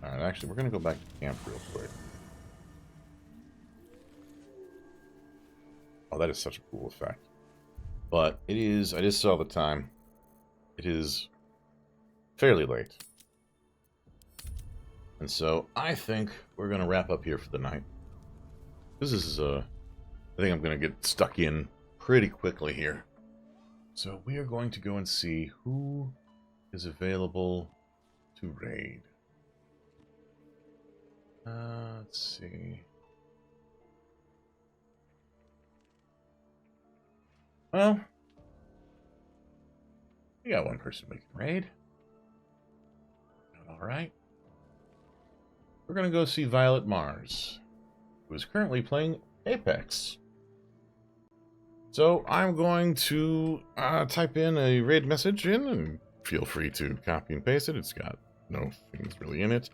Alright, actually, we're going to go back to camp real quick. Oh, that is such a cool effect. But it is, I just saw the time. It is fairly late. And so I think we're going to wrap up here for the night. This is, I think I'm going to get stuck in pretty quickly here. So we are going to go and see who is available to raid. Let's see. Well, we got one person we can raid. Alright. We're going to go see Violet Mars, who is currently playing Apex. So I'm going to type in a raid message in, and feel free to copy and paste it. It's got no things really in it.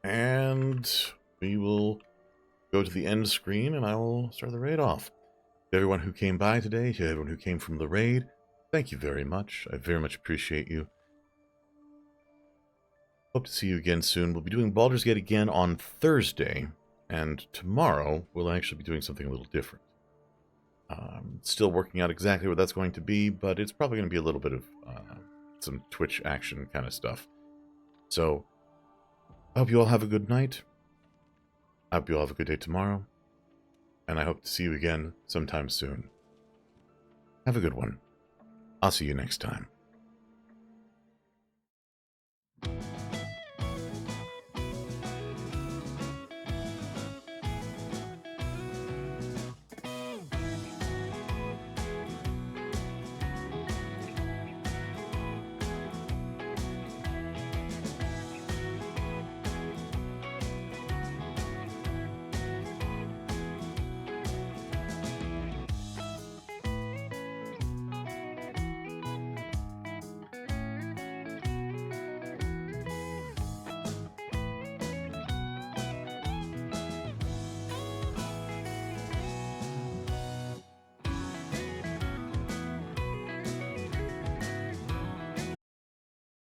And we will go to the end screen, and I will start the raid off. To everyone who came by today, to everyone who came from the raid, thank you very much. I very much appreciate you. Hope to see you again soon. We'll be doing Baldur's Gate again on Thursday, and tomorrow we'll actually be doing something a little different. Still working out exactly what that's going to be, but it's probably going to be a little bit of some Twitch action kind of stuff. So, I hope you all have a good night. I hope you all have a good day tomorrow. And I hope to see you again sometime soon. Have a good one. I'll see you next time.